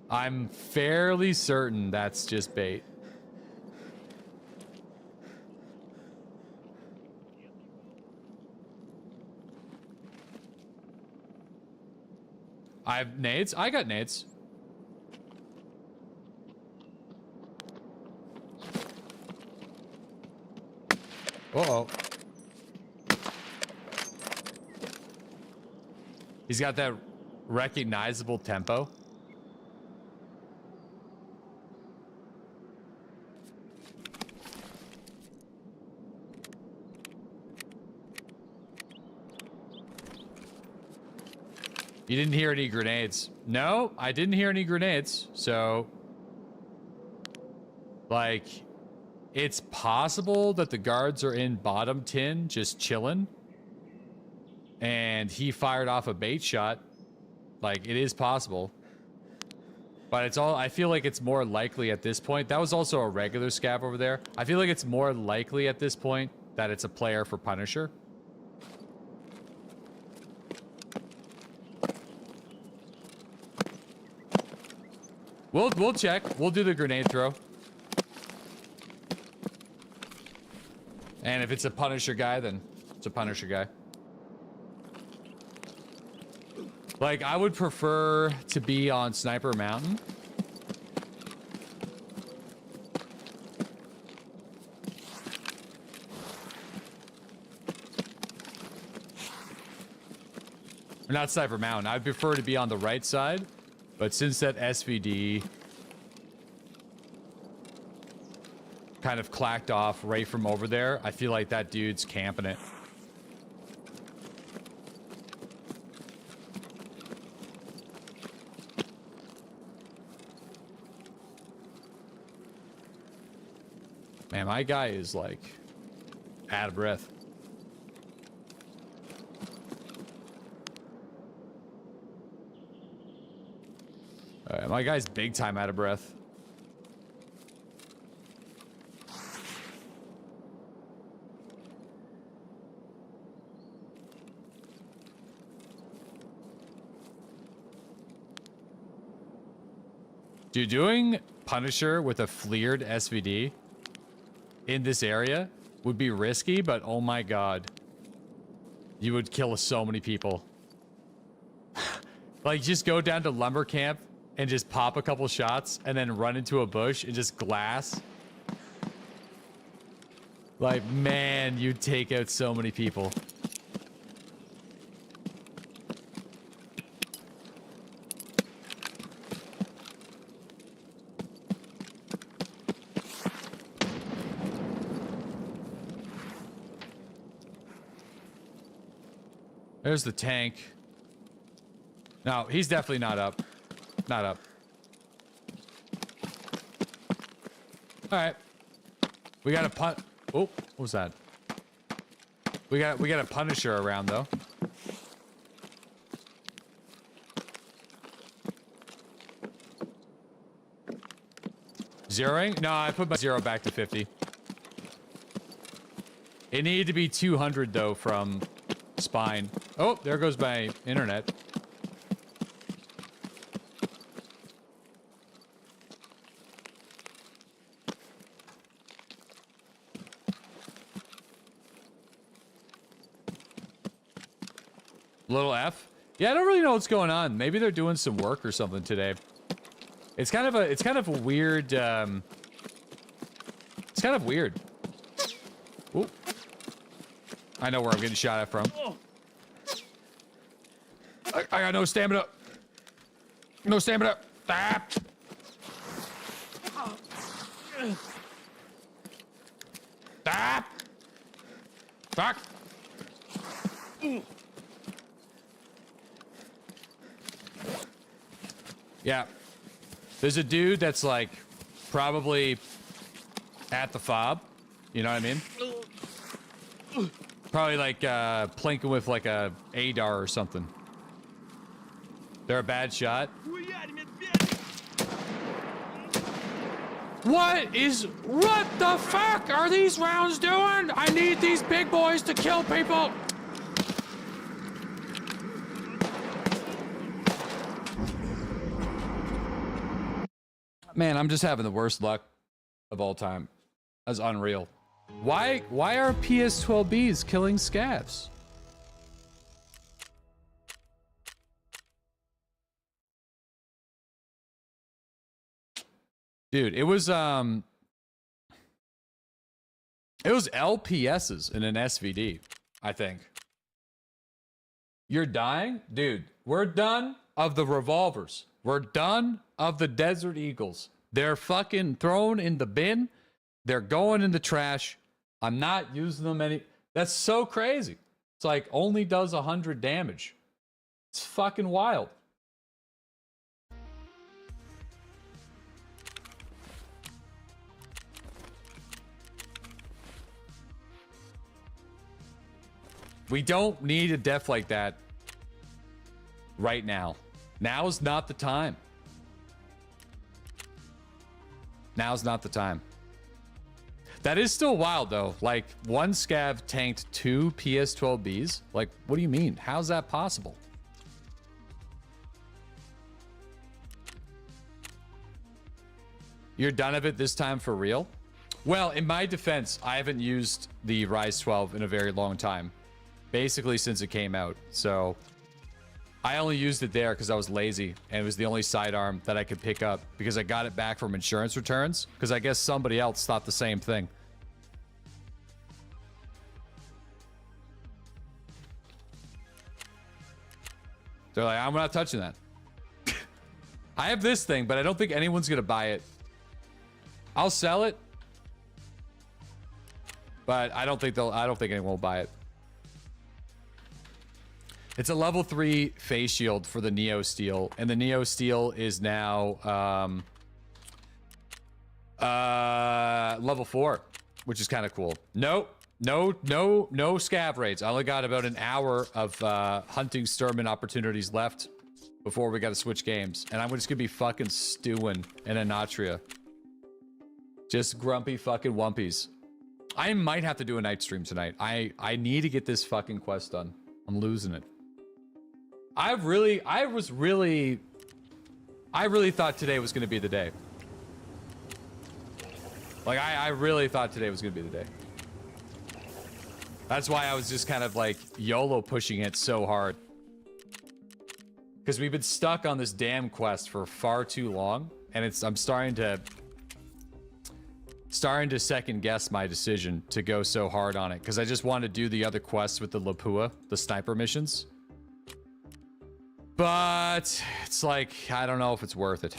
I'm fairly certain that's just bait. I have nades? I got nades. Uh-oh. He's got that recognizable tempo. You didn't hear any grenades. No, I didn't hear any grenades. So, like, it's possible that the guards are in bottom tin just chilling. And he fired off a bait shot. Like, it is possible. But it's all, I feel like it's more likely at this point. That was also a regular scav over there. I feel like it's more likely at this point that it's a player for Punisher. We'll check. We'll do the grenade throw. And if it's a Punisher guy, then it's a Punisher guy. Like, I would prefer to be on Sniper Mountain. Or not Sniper Mountain. I'd prefer to be on the right side. But since that SVD... kind of clacked off right from over there. I feel like that dude's camping it. Man, my guy is like out of breath. All right, my guy's big time out of breath. Dude, doing Punisher with a fleared SVD in this area would be risky, but oh my god. You would kill so many people. Like, just go down to lumber camp and just pop a couple shots and then run into a bush and just glass. Like, man, you'd take out so many people. There's the tank. No, he's definitely not up. Not up. All right. We got a punt. Oh, what was that? We got a Punisher around though. Zeroing? No, I put my zero back to 50. It needed to be 200 though from spine. Oh, there goes my internet. Little F? Yeah, I don't really know what's going on. Maybe they're doing some work or something today. It's kind of a weird, it's kind of weird. Ooh. I know where I'm getting shot at from. I got no stamina. No stamina. Ah. Ah. Fuck. Yeah. There's a dude that's like probably at the fob. You know what I mean? Probably like plinking with like a ADAR or something. They're a bad shot. What the fuck are these rounds doing? I need these big boys to kill people. Man, I'm just having the worst luck of all time. That's unreal. Why are PS12Bs killing scavs? Dude, it was LPSs in an SVD, I think. You're dying? Dude, we're done of the revolvers. We're done of the Desert Eagles. They're fucking thrown in the bin. They're going in the trash. I'm not using them any. That's so crazy. It's like only does 100 damage. It's fucking wild. We don't need a death like that right now. Now's not the time. Now's not the time. That is still wild, though. Like, one scav tanked 2 PS12Bs? Like, what do you mean? How's that possible? You're done of it this time for real? Well, in my defense, I haven't used the Rise 12 in a very long time. Basically since it came out. So I only used it there because I was lazy, and it was the only sidearm that I could pick up because I got it back from insurance returns, because I guess somebody else thought the same thing. They're like, I'm not touching that. I have this thing, but I don't think anyone's gonna buy it. I'll sell it. But I don't think anyone will buy it. It's a level 3 face shield for the Neo Steel, and the Neo Steel is now level 4, which is kind of cool. No scav raids. I only got about an hour of hunting Sturman opportunities left before we got to switch games, and I'm just gonna be fucking stewing in Anatria. Just grumpy fucking wumpies. I might have to do a night stream tonight. I need to get this fucking quest done. I'm losing it. I really thought today was gonna be the day. Like I really thought today was gonna be the day. That's why I was just kind of like YOLO pushing it so hard. Because we've been stuck on this damn quest for far too long, and I'm starting to second guess my decision to go so hard on it, because I just want to do the other quests with the Lapua, the sniper missions. But it's like, I don't know if it's worth it.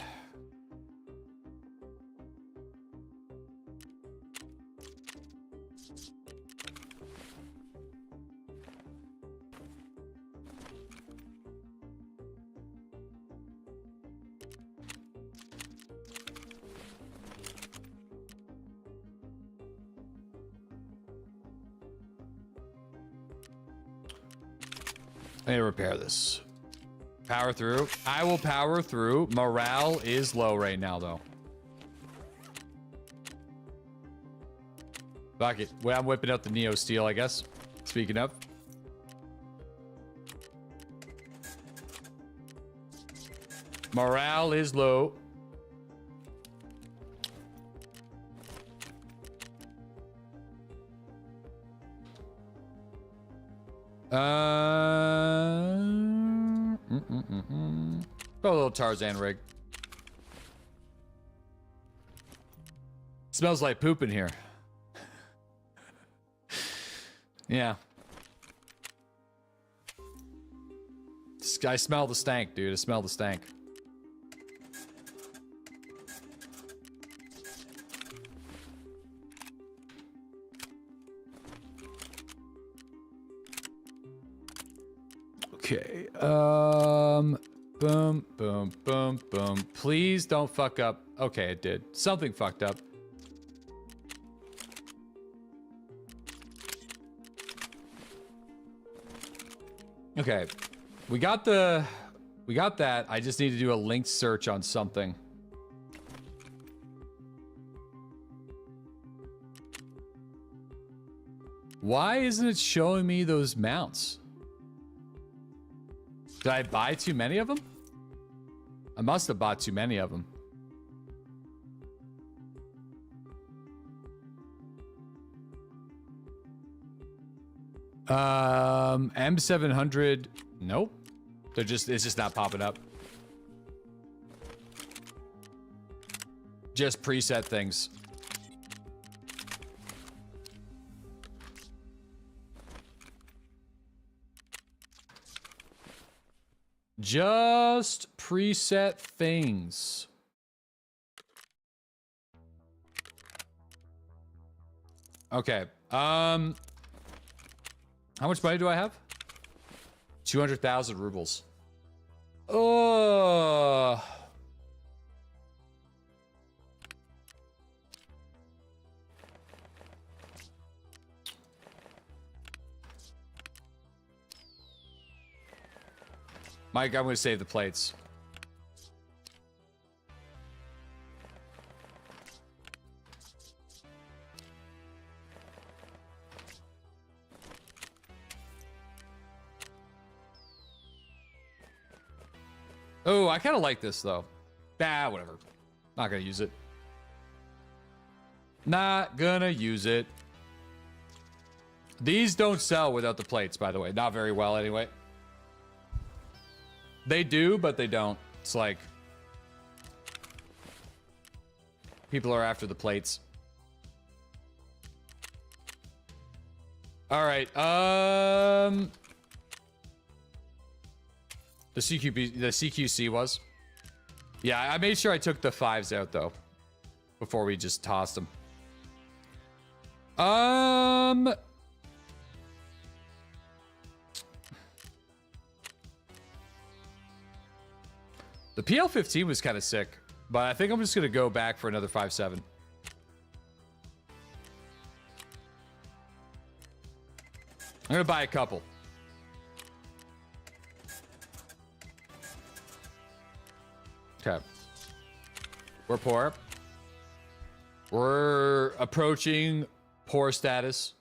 I need to repair this. Power through. I will power through. Morale is low right now, though. Fuck it. Well, I'm whipping out the Neo Steel, I guess. Speaking of. Morale is low. Got a little Tarzan rig. Smells like poop in here. Yeah. I smell the stank, dude. I smell the stank. Okay. Boom, boom, boom, boom. Please don't fuck up. Okay, it did. Something fucked up. Okay. We got that. I just need to do a linked search on something. Why isn't it showing me those mounts? Did I buy too many of them? I must have bought too many of them. M700. Nope. It's just not popping up. Just preset things. Just preset things. Okay. How much money do I have? 200,000 rubles. Oh. Mike, I'm going to save the plates. Oh, I kind of like this, though. Nah, whatever. Not going to use it. Not gonna use it. These don't sell without the plates, by the way. Not very well, anyway. They do, but they don't. It's like people are after the plates. All right. The CQC was. Yeah, I made sure I took the 5s out though before we just tossed them. The PL-15 was kind of sick, but I think I'm just gonna go back for another 5.7. I'm gonna buy a couple. Okay. We're poor. We're approaching poor status.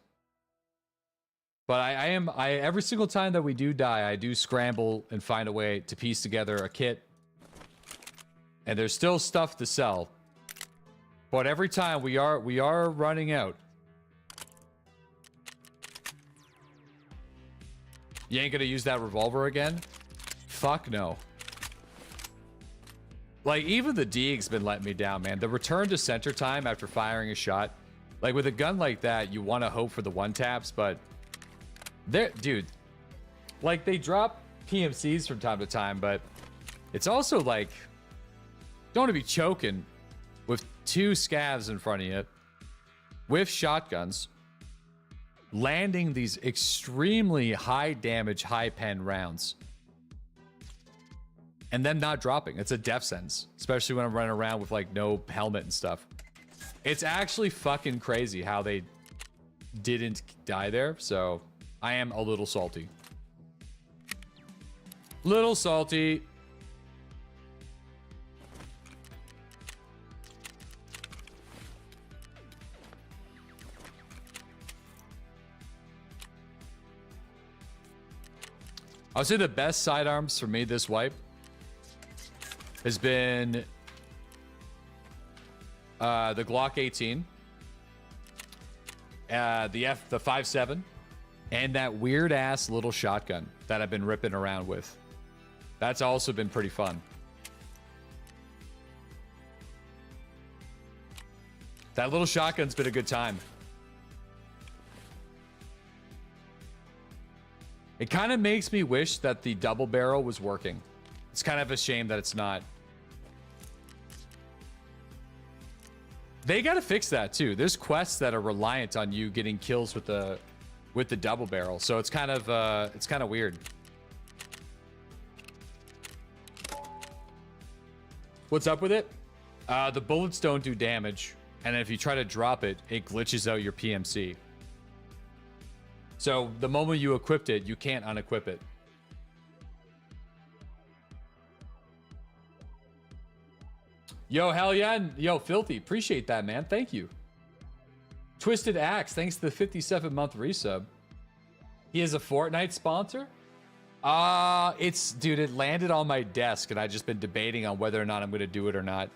But I every single time that we do die, I do scramble and find a way to piece together a kit. And there's still stuff to sell. But every time we are running out. You ain't gonna use that revolver again? Fuck no. Like, even the Deag's been letting me down, man. The return to center time after firing a shot. Like, with a gun like that, you want to hope for the one taps, but... Dude. Like, they drop PMCs from time to time, but... It's also, like... Don't want to be choking with 2 scavs in front of you. With shotguns. Landing these extremely high damage, high pen rounds. And then not dropping. It's a death sentence. Especially when I'm running around with like no helmet and stuff. It's actually fucking crazy how they didn't die there. So I am a little salty. Little salty. I would say the best sidearms for me this wipe has been the Glock 18, the 5.7, and that weird ass little shotgun that I've been ripping around with. That's also been pretty fun. That little shotgun's been a good time. It kind of makes me wish that the double barrel was working. It's kind of a shame that it's not. They got to fix that too. There's quests that are reliant on you getting kills with the double barrel, so it's kind of weird. What's up with it? The bullets don't do damage, and if you try to drop it, it glitches out your PMC. So the moment you equipped it, you can't unequip it. Yo, hell yeah. Yo, Filthy, appreciate that, man. Thank you. Twisted Axe, thanks to the 57-month resub. He is a Fortnite sponsor? Dude, it landed on my desk, and I've just been debating on whether or not I'm going to do it or not.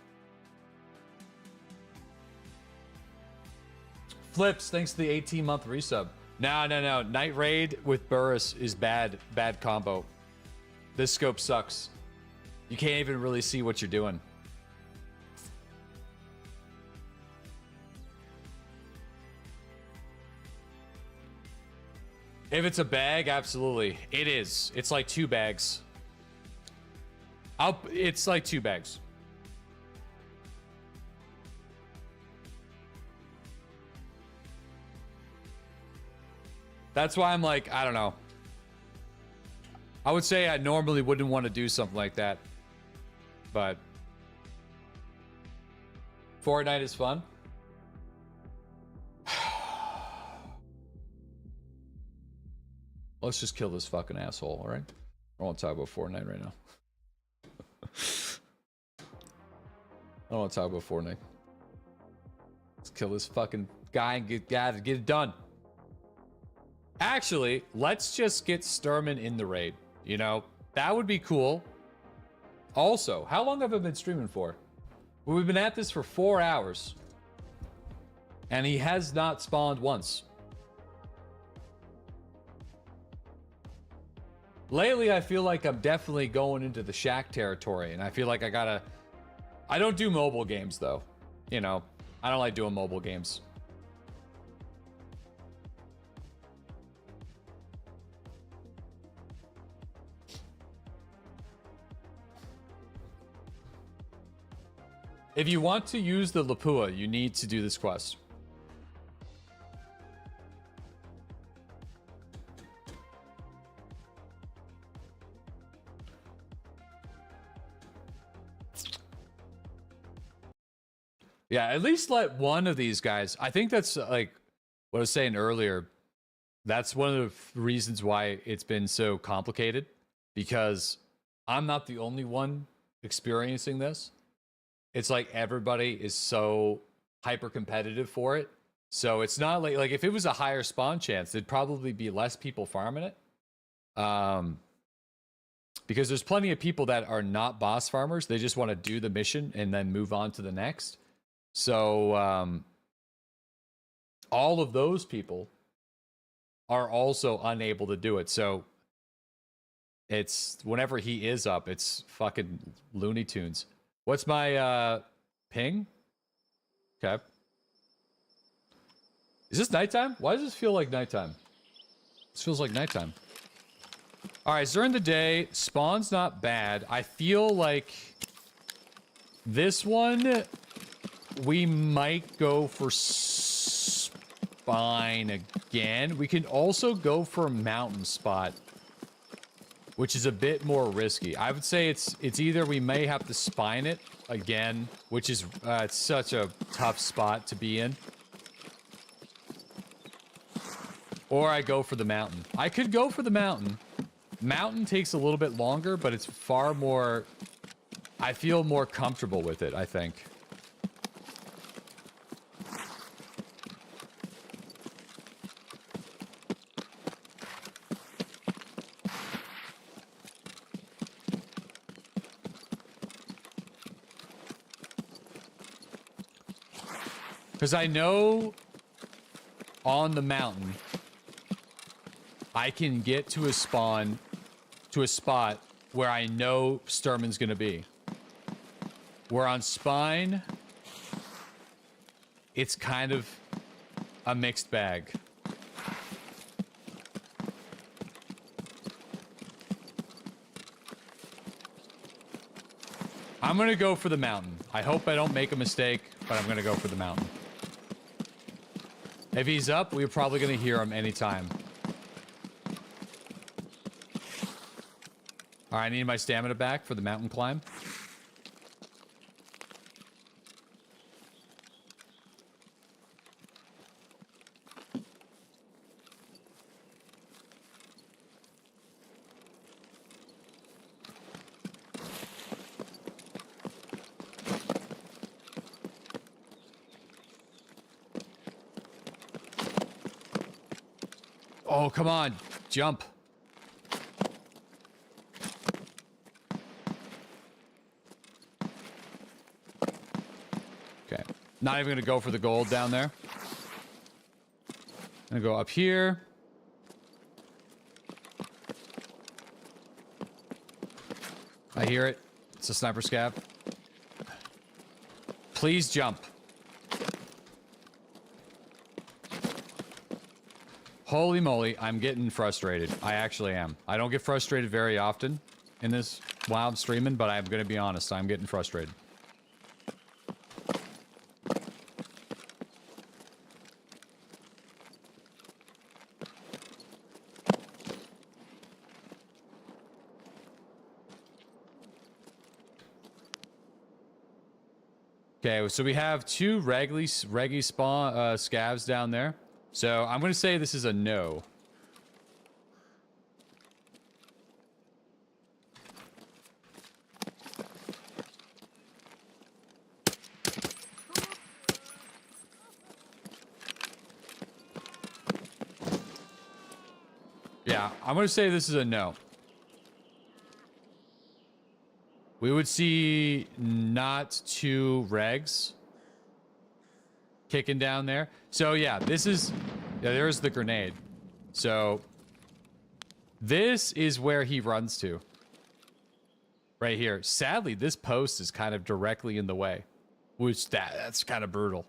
Flips, thanks to the 18-month resub. No. Night Raid with Burris is bad combo. This scope sucks. You can't even really see what you're doing. If it's a bag, absolutely. It is. It's like 2 bags. It's like 2 bags. That's why I'm like, I don't know. I would say I normally wouldn't want to do something like that. But Fortnite is fun. Let's just kill this fucking asshole, all right? I don't want to talk about Fortnite right now. I don't want to talk about Fortnite. Let's kill this fucking guy and get it done. Actually, let's just get Sturman in the raid. You know, that would be cool. Also, how long have I been streaming for? Well, we've been at this for 4 hours. And he has not spawned once. Lately, I feel like I'm definitely going into the shack territory, and I feel like I don't do mobile games, though. You know, I don't like doing mobile games. If you want to use the Lapua, you need to do this quest. Yeah, at least let one of these guys. I think that's like what I was saying earlier. That's one of the reasons why it's been so complicated, because I'm not the only one experiencing this. It's like everybody is so hyper competitive for it. So it's not like if it was a higher spawn chance, there'd probably be less people farming it. Because there's plenty of people that are not boss farmers. They just want to do the mission and then move on to the next. So all of those people are also unable to do it. So it's whenever he is up, it's fucking Looney Tunes. What's my ping? Okay. Is this nighttime? Why does this feel like nighttime? This feels like nighttime. All right, so during the day, spawn's not bad. I feel like this one, we might go for spine again. We can also go for a mountain spot, which is a bit more risky. I would say it's either we may have to spine it again, which is it's such a tough spot to be in, or I go for the mountain. I could go for the mountain. Mountain takes a little bit longer, but it's far more... I feel more comfortable with it, I think. Because I know on the mountain, I can get to a spawn, to a spot where I know Sturman's going to be. Where on spine, it's kind of a mixed bag. I'm going to go for the mountain. I hope I don't make a mistake, but I'm going to go for the mountain. If he's up, we're probably going to hear him anytime. All right, I need my stamina back for the mountain climb. Oh, come on. Jump. Okay. Not even going to go for the gold down there. I'm going to go up here. I hear it. It's a sniper scav. Please jump. Holy moly, I'm getting frustrated. I actually am. I don't get frustrated very often in this while I'm streaming, but I'm going to be honest, I'm getting frustrated. Okay, so we have two reggy spawn scavs down there. So I'm going to say this is a no. Yeah, I'm going to say this is a no. We would see not two regs kicking down there. So yeah, this is... Yeah, there's the grenade. So this is where he runs to. Right here. Sadly, this post is kind of directly in the way. Which that's kind of brutal.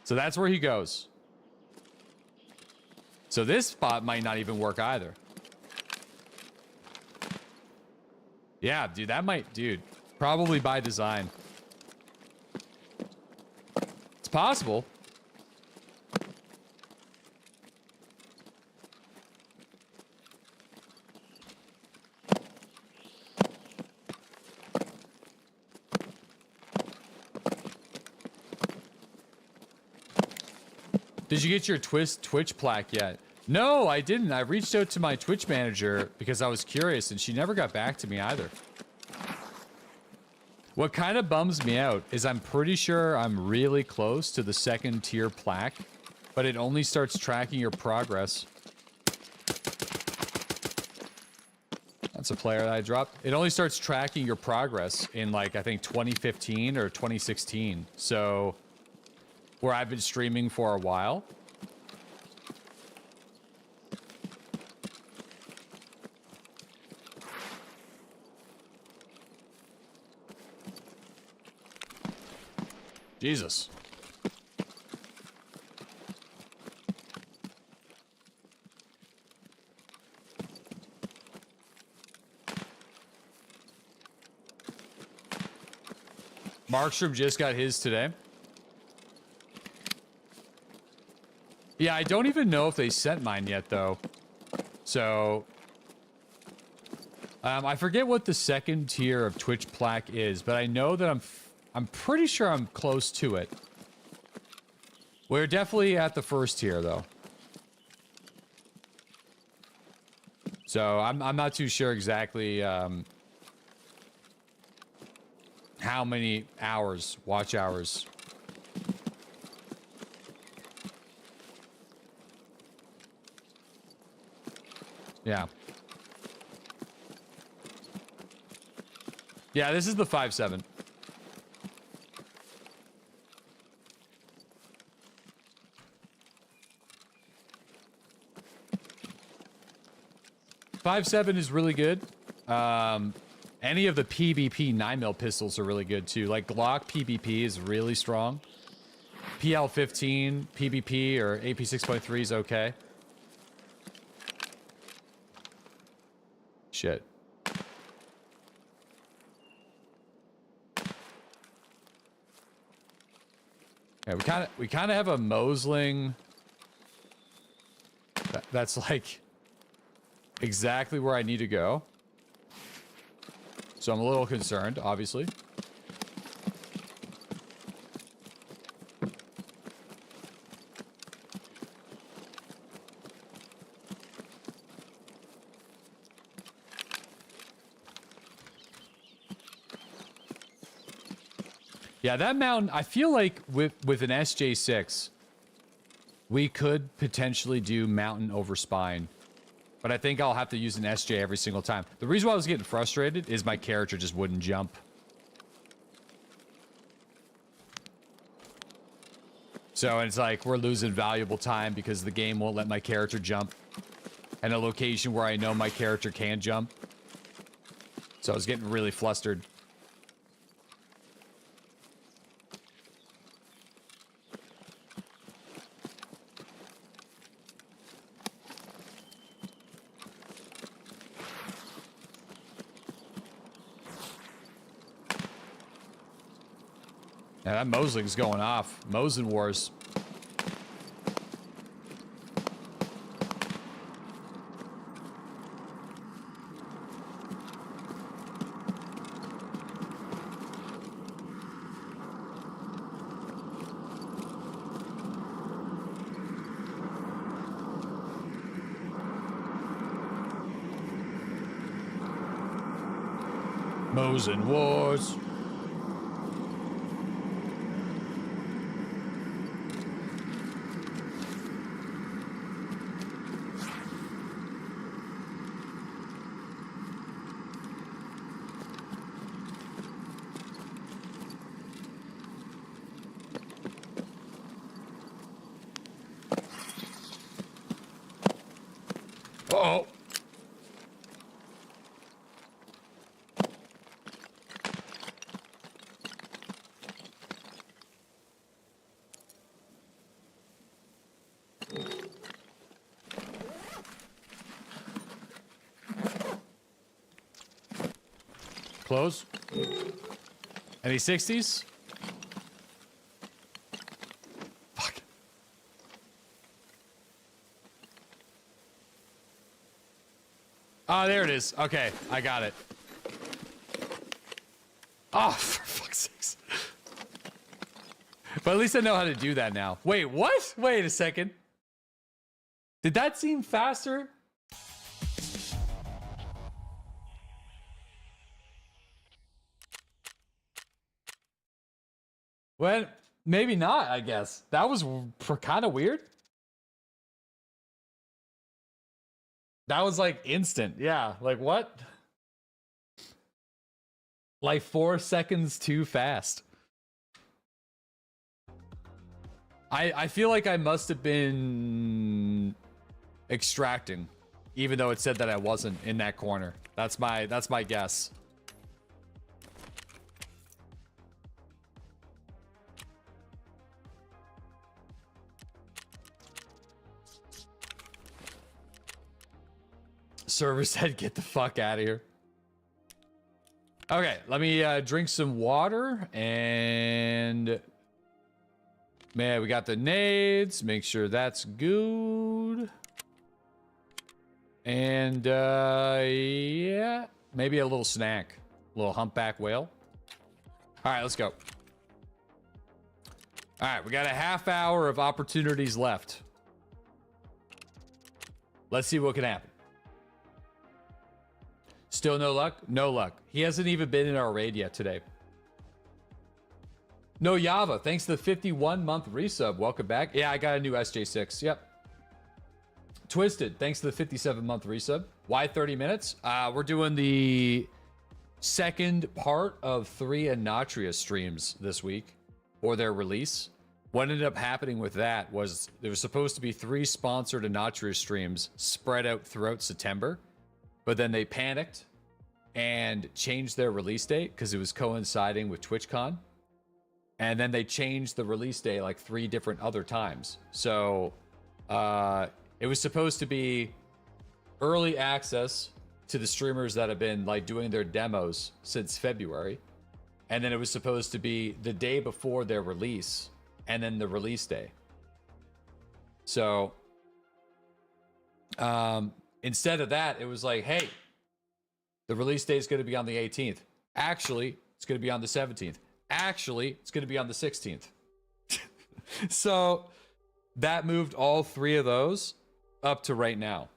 So that's where he goes. So this spot might not even work either. Yeah, dude, that might... Dude, probably by design. It's possible. Did you get your Twitch plaque yet? No, I didn't. I reached out to my Twitch manager because I was curious, and she never got back to me either. What kind of bums me out is I'm pretty sure I'm really close to the 2nd tier plaque, but it only starts tracking your progress. That's a player that I dropped. It only starts tracking your progress in, like, I think 2015 or 2016. So, where I've been streaming for a while. Jesus. Markstrom just got his today. Yeah, I don't even know if they sent mine yet, though. So, I forget what the 2nd tier of Twitch plaque is, but I know that I'm pretty sure I'm close to it. We're definitely at the 1st tier, though. So I'm not too sure exactly how many hours, watch hours. Yeah. Yeah, this is the 5-7. .57 is really good. Any of the PvP 9mm pistols are really good too. Like Glock PvP is really strong. PL-15 PvP or AP 6.3 is okay. Shit. Yeah, we kind of have a Mosling that's like exactly where I need to go. So I'm a little concerned, obviously. Yeah, that mountain, I feel like with an SJ6, we could potentially do mountain over spine. But I think I'll have to use an SJ every single time. The reason why I was getting frustrated is my character just wouldn't jump. So it's like we're losing valuable time because the game won't let my character jump. And a location where I know my character can jump. So I was getting really flustered. Yeah, that Mosling's going off. Mosin Wars. Mosin Wars. Uh-oh. Close. Any 60s? Fuck. Oh, there it is. Okay, I got it. Oh, for fuck's sakes. But at least I know how to do that now. Wait, what? Wait a second. Did that seem faster? Well, maybe not, I guess. That was kind of weird. That was like instant. Yeah, like what? Like 4 seconds too fast. I feel like I must have been extracting, even though it said that I wasn't in that corner. That's my guess. Server said, get the fuck out of here. Okay, let me drink some water. And man, we got the nades. Make sure that's good. And yeah, maybe a little snack. A little humpback whale. All right, let's go. All right, we got a half hour of opportunities left. Let's see what can happen. Still no luck? No luck. He hasn't even been in our raid yet today. No Yava, thanks to the 51-month resub. Welcome back. Yeah, I got a new SJ6. Yep. Twisted, thanks to the 57-month resub. Why 30 minutes? We're doing the second part of 3 Anatria streams this week, or their release. What ended up happening with that was there was supposed to be 3 sponsored Anatria streams spread out throughout September. But then they panicked and changed their release date because it was coinciding with TwitchCon. And then they changed the release day like 3 different other times. So it was supposed to be early access to the streamers that have been like doing their demos since February. And then it was supposed to be the day before their release and then the release day. So instead of that, it was like, hey, the release date is going to be on the 18th. Actually, it's going to be on the 17th. Actually, it's going to be on the 16th. So that moved all 3 of those up to right now.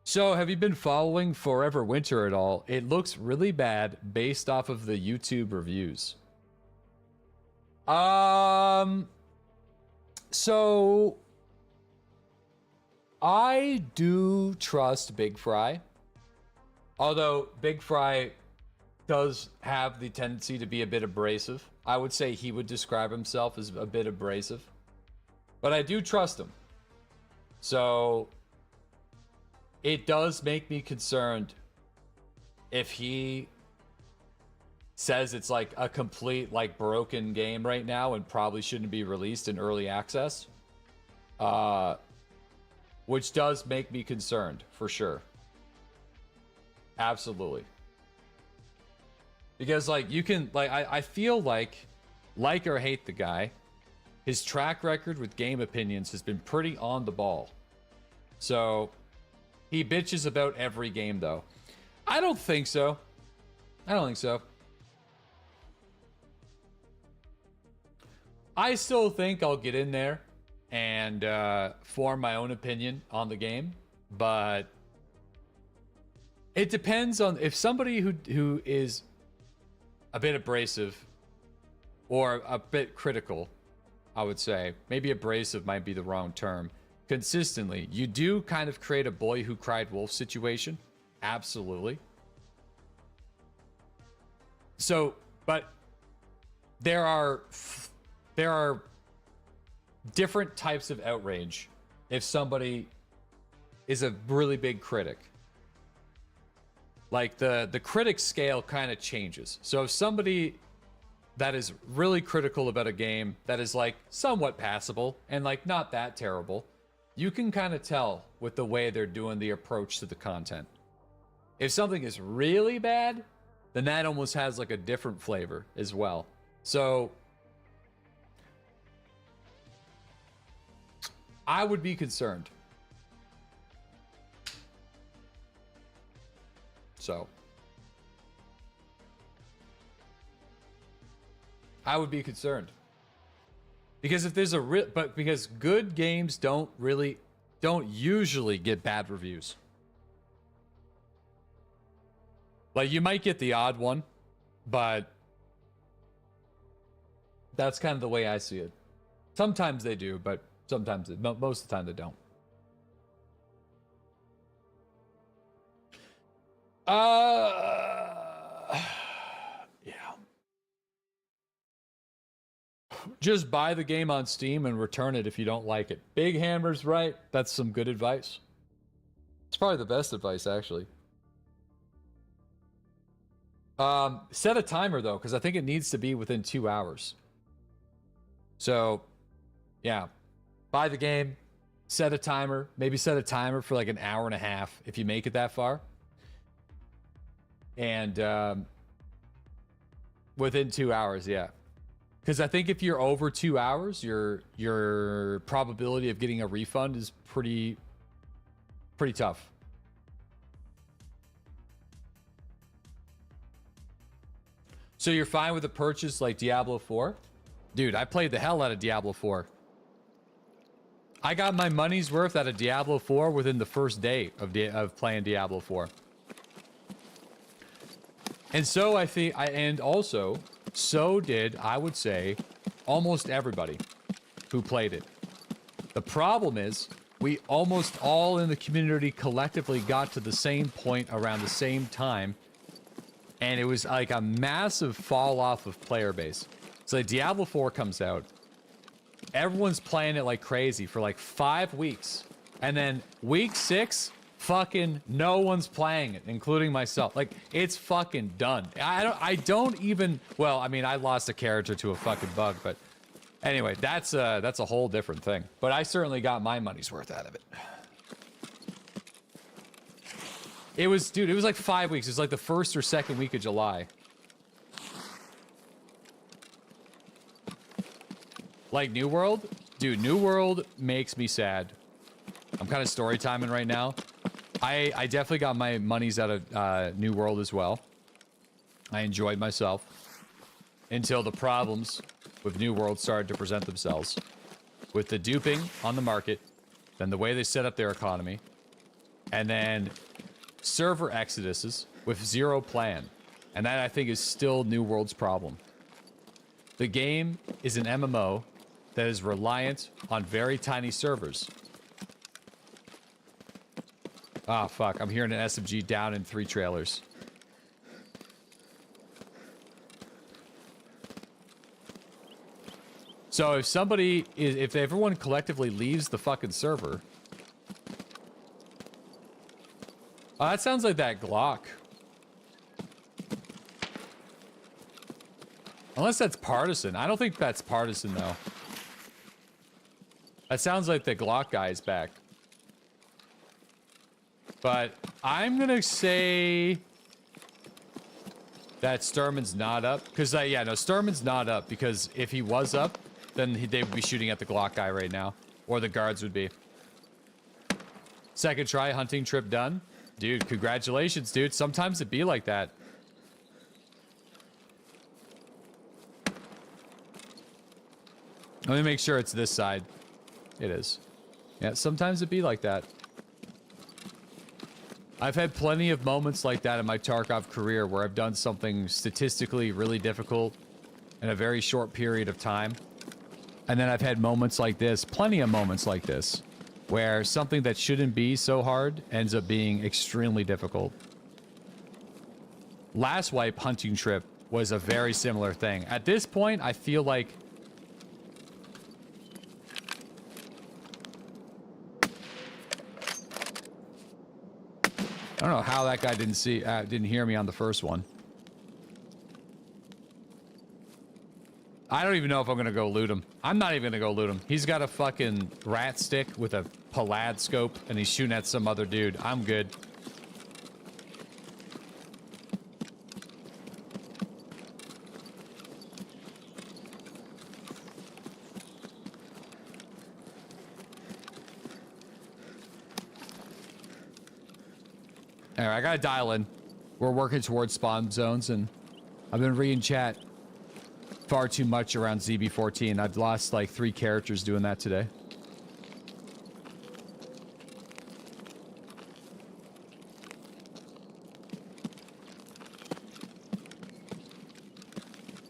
So have you been following Forever Winter at all? It looks really bad based off of the YouTube reviews. So I do trust Big Fry, although Big Fry does have the tendency to be a bit abrasive. I would say he would describe himself as a bit abrasive, but I do trust him. So it does make me concerned if he says it's like a complete like broken game right now and probably shouldn't be released in early access. Which does make me concerned, for sure. Absolutely. Because, like, you can, like, I feel like or hate the guy, his track record with game opinions has been pretty on the ball. So, he bitches about every game, though. I don't think so. I don't think so. I still think I'll get in there and form my own opinion on the game, but it depends on if somebody who is a bit abrasive or a bit critical, I would say, maybe abrasive might be the wrong term, consistently, you do kind of create a boy who cried wolf situation. Absolutely. So, but there are different types of outrage if somebody is a really big critic. Like the critic scale kind of changes. So if somebody that is really critical about a game that is like somewhat passable and like not that terrible, you can kind of tell with the way they're doing the approach to the content. If something is really bad, then that almost has like a different flavor as well. So I would be concerned. So I would be concerned. Because if there's a because good games don't usually get bad reviews. Like, you might get the odd one, but that's kind of the way I see it. Sometimes they do, but sometimes most of the time they don't. Yeah. Just buy the game on Steam and return it if you don't like it. Big Hammer's right. That's some good advice. It's probably the best advice, actually. Set a timer, though, because I think it needs to be within 2 hours. So, yeah. Buy the game, set a timer. Maybe set a timer for like an hour and a half if you make it that far. And within 2 hours, yeah. Because I think if you're over 2 hours, your probability of getting a refund is pretty tough. So you're fine with a purchase like Diablo 4? Dude, I played the hell out of Diablo 4. I got my money's worth out of Diablo 4 within the first day of playing Diablo 4. And so I think, and also, so did, I would say, almost everybody who played it. The problem is, we almost all in the community collectively got to the same point around the same time. And it was like a massive fall off of player base. So like Diablo 4 comes out. Everyone's playing it like crazy for like 5 weeks. And then week 6, fucking no one's playing it, including myself. Like, it's fucking done. I don't even, well, I mean, I lost a character to a fucking bug, but anyway, that's a whole different thing. But I certainly got my money's worth out of it. It was, dude, it was like 5 weeks. It was like the first or second week of July. Like New World? Dude, New World makes me sad. I'm kind of story timing right now. I definitely got my monies out of New World as well. I enjoyed myself. Until the problems with New World started to present themselves. With the duping on the market, then the way they set up their economy, and then server exoduses with zero plan. And that, I think, is still New World's problem. The game is an MMO that is reliant on very tiny servers. Ah, fuck. I'm hearing an SMG down in 3 trailers. So if everyone collectively leaves the fucking server... Oh, that sounds like that Glock. Unless that's partisan. I don't think that's partisan, though. That sounds like the Glock guy is back. But I'm gonna say that Sturman's not up. Because, yeah, no, Sturman's not up. Because if he was up, then they would be shooting at the Glock guy right now. Or the guards would be. Second try, hunting trip done. Dude, congratulations, dude. Sometimes it be like that. Let me make sure it's this side. It is. Yeah, sometimes it be like that. I've had plenty of moments like that in my Tarkov career where I've done something statistically really difficult in a very short period of time. And then I've had moments like this, plenty of moments like this, where something that shouldn't be so hard ends up being extremely difficult. Last wipe hunting trip was a very similar thing. At this point, I feel like I don't know how that guy didn't hear me on the first one. I don't even know if I'm gonna go loot him. I'm not even gonna go loot him. He's got a fucking rat stick with a Palad scope, and he's shooting at some other dude. I'm good. Alright, I gotta dial in. We're working towards spawn zones, and I've been reading chat. far too much around ZB14. I've lost like 3 characters doing that today.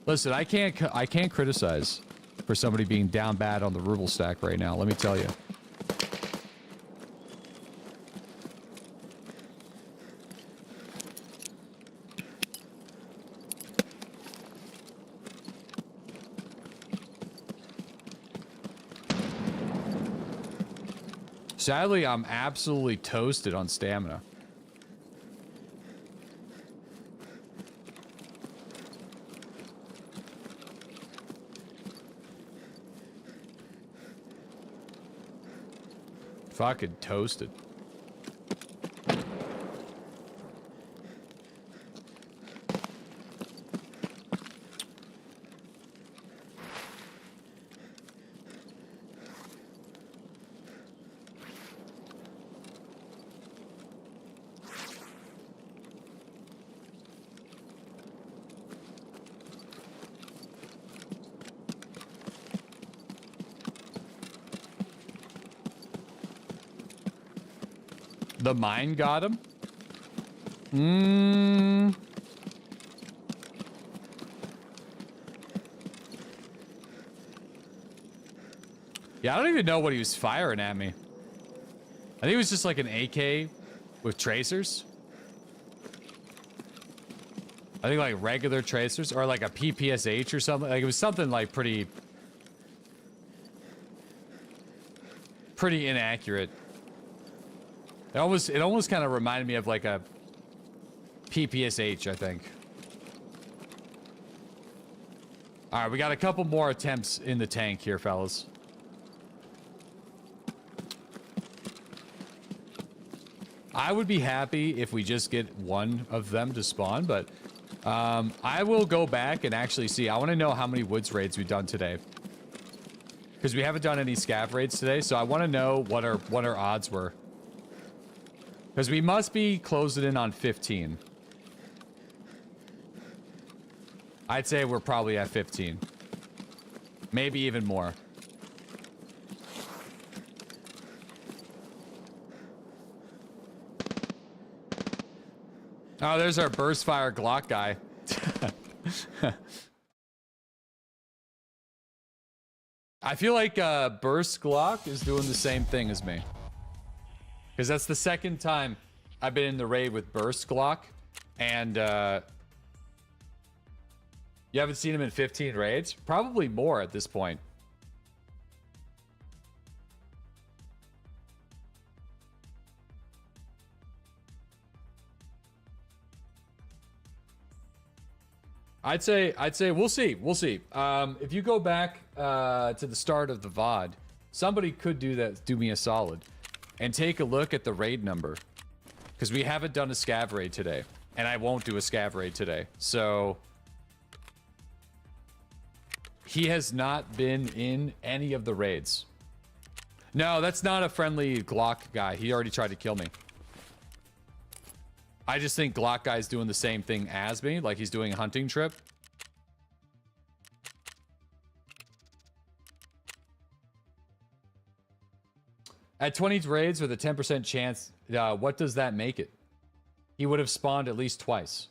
Listen, I can't criticize for somebody being down bad on the ruble stack right now. Let me tell you. Sadly, I'm absolutely toasted on stamina. Fucking toasted. The mine got him? Yeah, I don't even know what he was firing at me. I think it was just like an AK with tracers. I think like regular tracers or like a PPSH or something. Like it was something like pretty inaccurate. It almost kind of reminded me of like a PPSH, I think. All right, we got a couple more attempts in the tank here, fellas. I would be happy if we just get one of them to spawn, but I will go back and actually see. I want to know how many woods raids we've done today. Because we haven't done any scav raids today, so I want to know what our odds were. Because we must be closing in on 15. I'd say we're probably at 15. Maybe even more. Oh, there's our burst fire Glock guy. I feel like burst Glock is doing the same thing as me. Because that's the second time I've been in the raid with burst Glock. And you haven't seen him in 15 raids? Probably more at this point. I'd say we'll see. We'll see. If you go back to the start of the VOD, somebody could do me a solid and take a look at the raid number, because we haven't done a scav raid today, and I won't do a scav raid today. So he has not been in any of the raids. No, that's not a friendly Glock guy. He already tried to kill me. I just think Glock guy's doing the same thing as me, like he's doing a hunting trip. At 20 raids with a 10% chance, what does that make it? He would have spawned at least twice.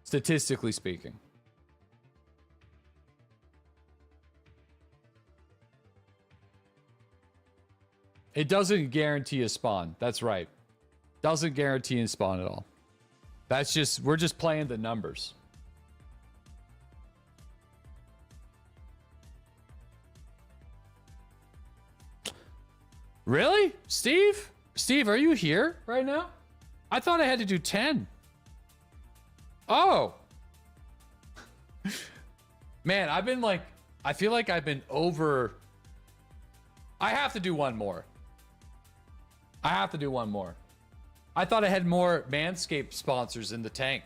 Statistically speaking. It doesn't guarantee a spawn. That's right. Doesn't guarantee a spawn at all. That's just, we're just playing the numbers. Really? Steve? Steve, are you here right now? I thought I had to do 10. Oh. Man, I've been like, I feel like I've been over. I have to do one more. I have to do one more. I thought I had more Manscaped sponsors in the tank.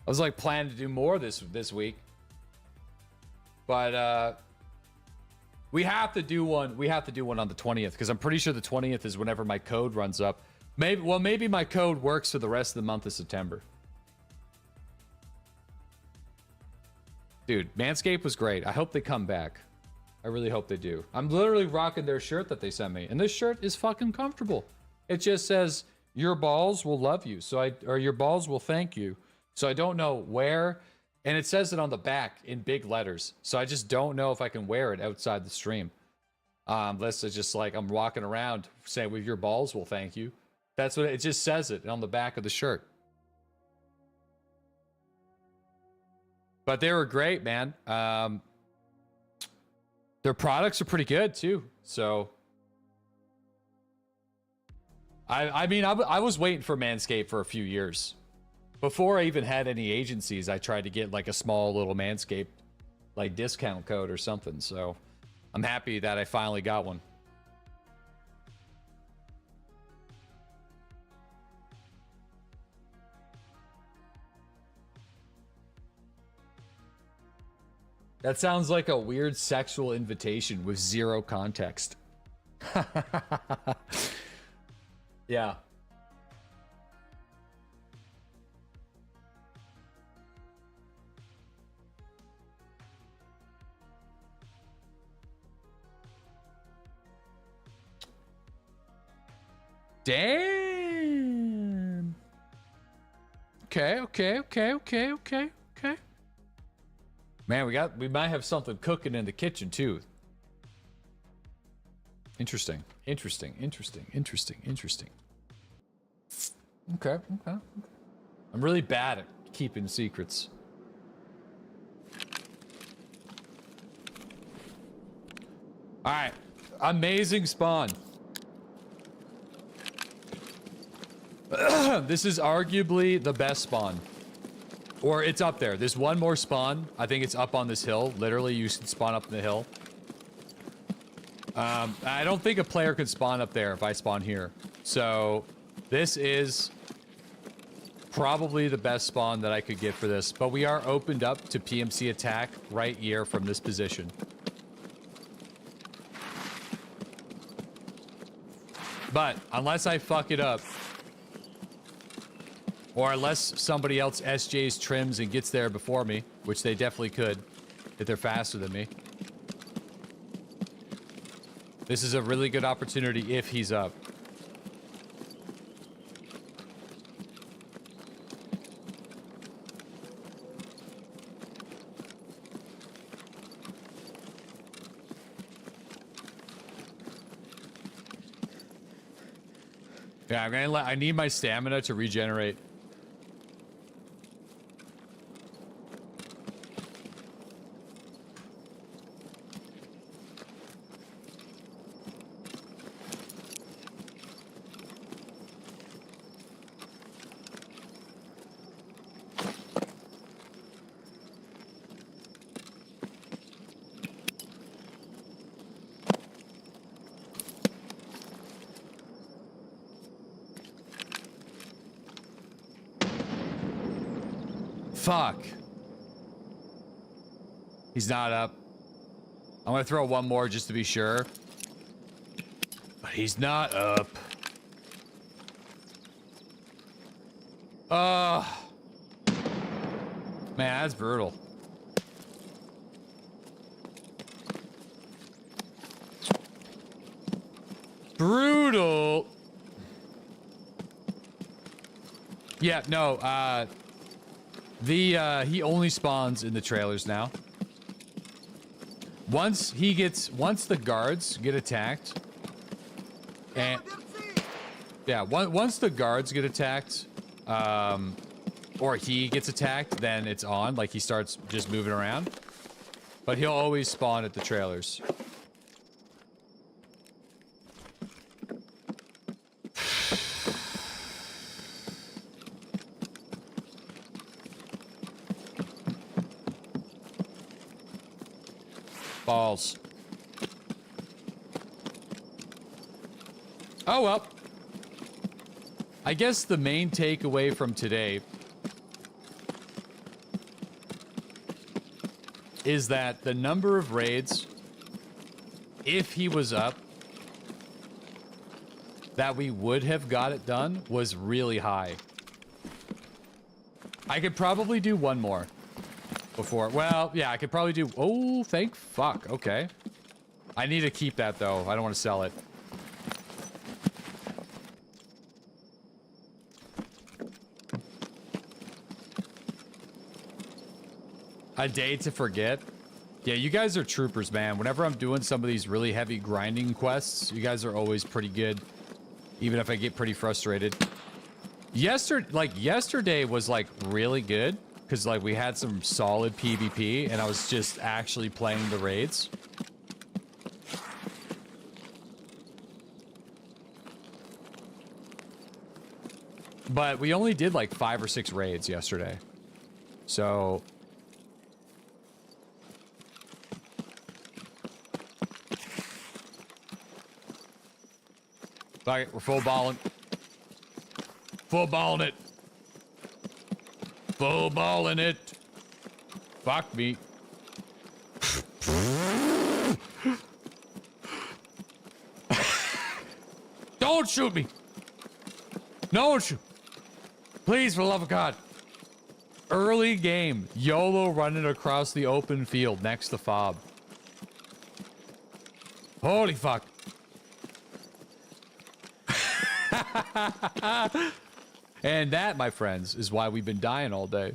I was like planning to do more this week. But we have to do one. We have to do one on the 20th, because I'm pretty sure the 20th is whenever my code runs up. Maybe my code works for the rest of the month of September. Dude, Manscaped was great. I hope they come back. I really hope they do. I'm literally rocking their shirt that they sent me, and this shirt is fucking comfortable. It just says, your balls will love you. Or your balls will thank you. So I don't know where, and it says it on the back in big letters. So I just don't know if I can wear it outside the stream. Unless it's just like I'm walking around saying, well, your balls will thank you. That's what it just says it on the back of the shirt. But they were great, man. Their products are pretty good too. So I mean, I was waiting for Manscaped for a few years. Before I even had any agencies, I tried to get like a small little Manscaped like discount code or something. So I'm happy that I finally got one. That sounds like a weird sexual invitation with zero context. Yeah. Damn. Okay. Man, we might have something cooking in the kitchen too. Interesting. Okay. I'm really bad at keeping secrets. All right, amazing spawn. This is arguably the best spawn. Or it's up there. There's one more spawn. I think it's up on this hill. Literally, you can spawn up in the hill. I don't think a player could spawn up there if I spawn here. So this is probably the best spawn that I could get for this. But we are opened up to PMC attack right here from this position. But unless I fuck it up, or unless somebody else SJs trims and gets there before me, which they definitely could if they're faster than me. This is a really good opportunity if he's up. Yeah, I need my stamina to regenerate. Fuck. He's not up. I'm gonna throw one more just to be sure. But he's not up. Man, that's brutal. Brutal. Yeah, no, he only spawns in the trailers now. Once the guards get attacked, and yeah, once the guards get attacked, or he gets attacked, then it's on. Like he starts just moving around, but he'll always spawn at the trailers. Balls. Oh well. I guess the main takeaway from today is that the number of raids, if he was up, that we would have got it done was really high. I could probably do one more. before. Well, yeah, I could probably do... Oh, thank fuck. Okay. I need to keep that, though. I don't want to sell it. A day to forget? Yeah, you guys are troopers, man. Whenever I'm doing some of these really heavy grinding quests, you guys are always pretty good. Even if I get pretty frustrated. Yesterday was, like, really good. Because, like, we had some solid PvP, and I was just actually playing the raids. But we only did, like, 5 or 6 raids yesterday. So... Alright, we're full balling. Full balling it. Full balling it. Fuck me. Don't shoot me. No one shoot. Please, for the love of God. Early game. YOLO running across the open field next to Fob. Holy fuck. And that, my friends, is why we've been dying all day.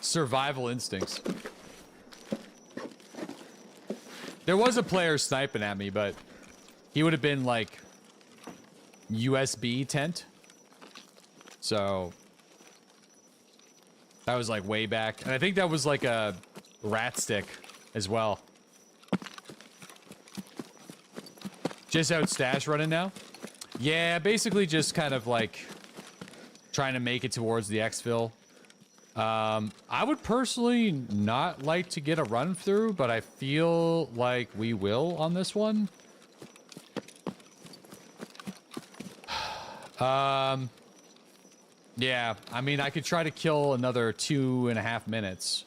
Survival instincts. There was a player sniping at me, but he would have been like USB tent. So that was like way back. And I think that was like a rat stick as well. Just out stash running now? Yeah, basically just kind of like trying to make it towards the exfil. I would personally not like to get a run through, but I feel like we will on this one. Yeah, I mean, I could try to kill another 2.5 minutes.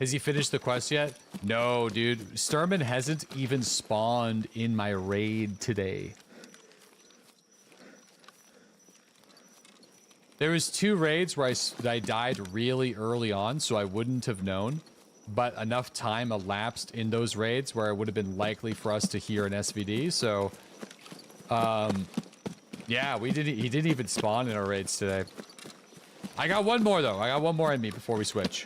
Has he finished the quest yet? No, dude. Sturman hasn't even spawned in my raid today. There was 2 raids where I died really early on, so I wouldn't have known. But enough time elapsed in those raids where it would have been likely for us to hear an SVD, so... yeah, he didn't even spawn in our raids today. I got one more, though. I got one more in me before we switch.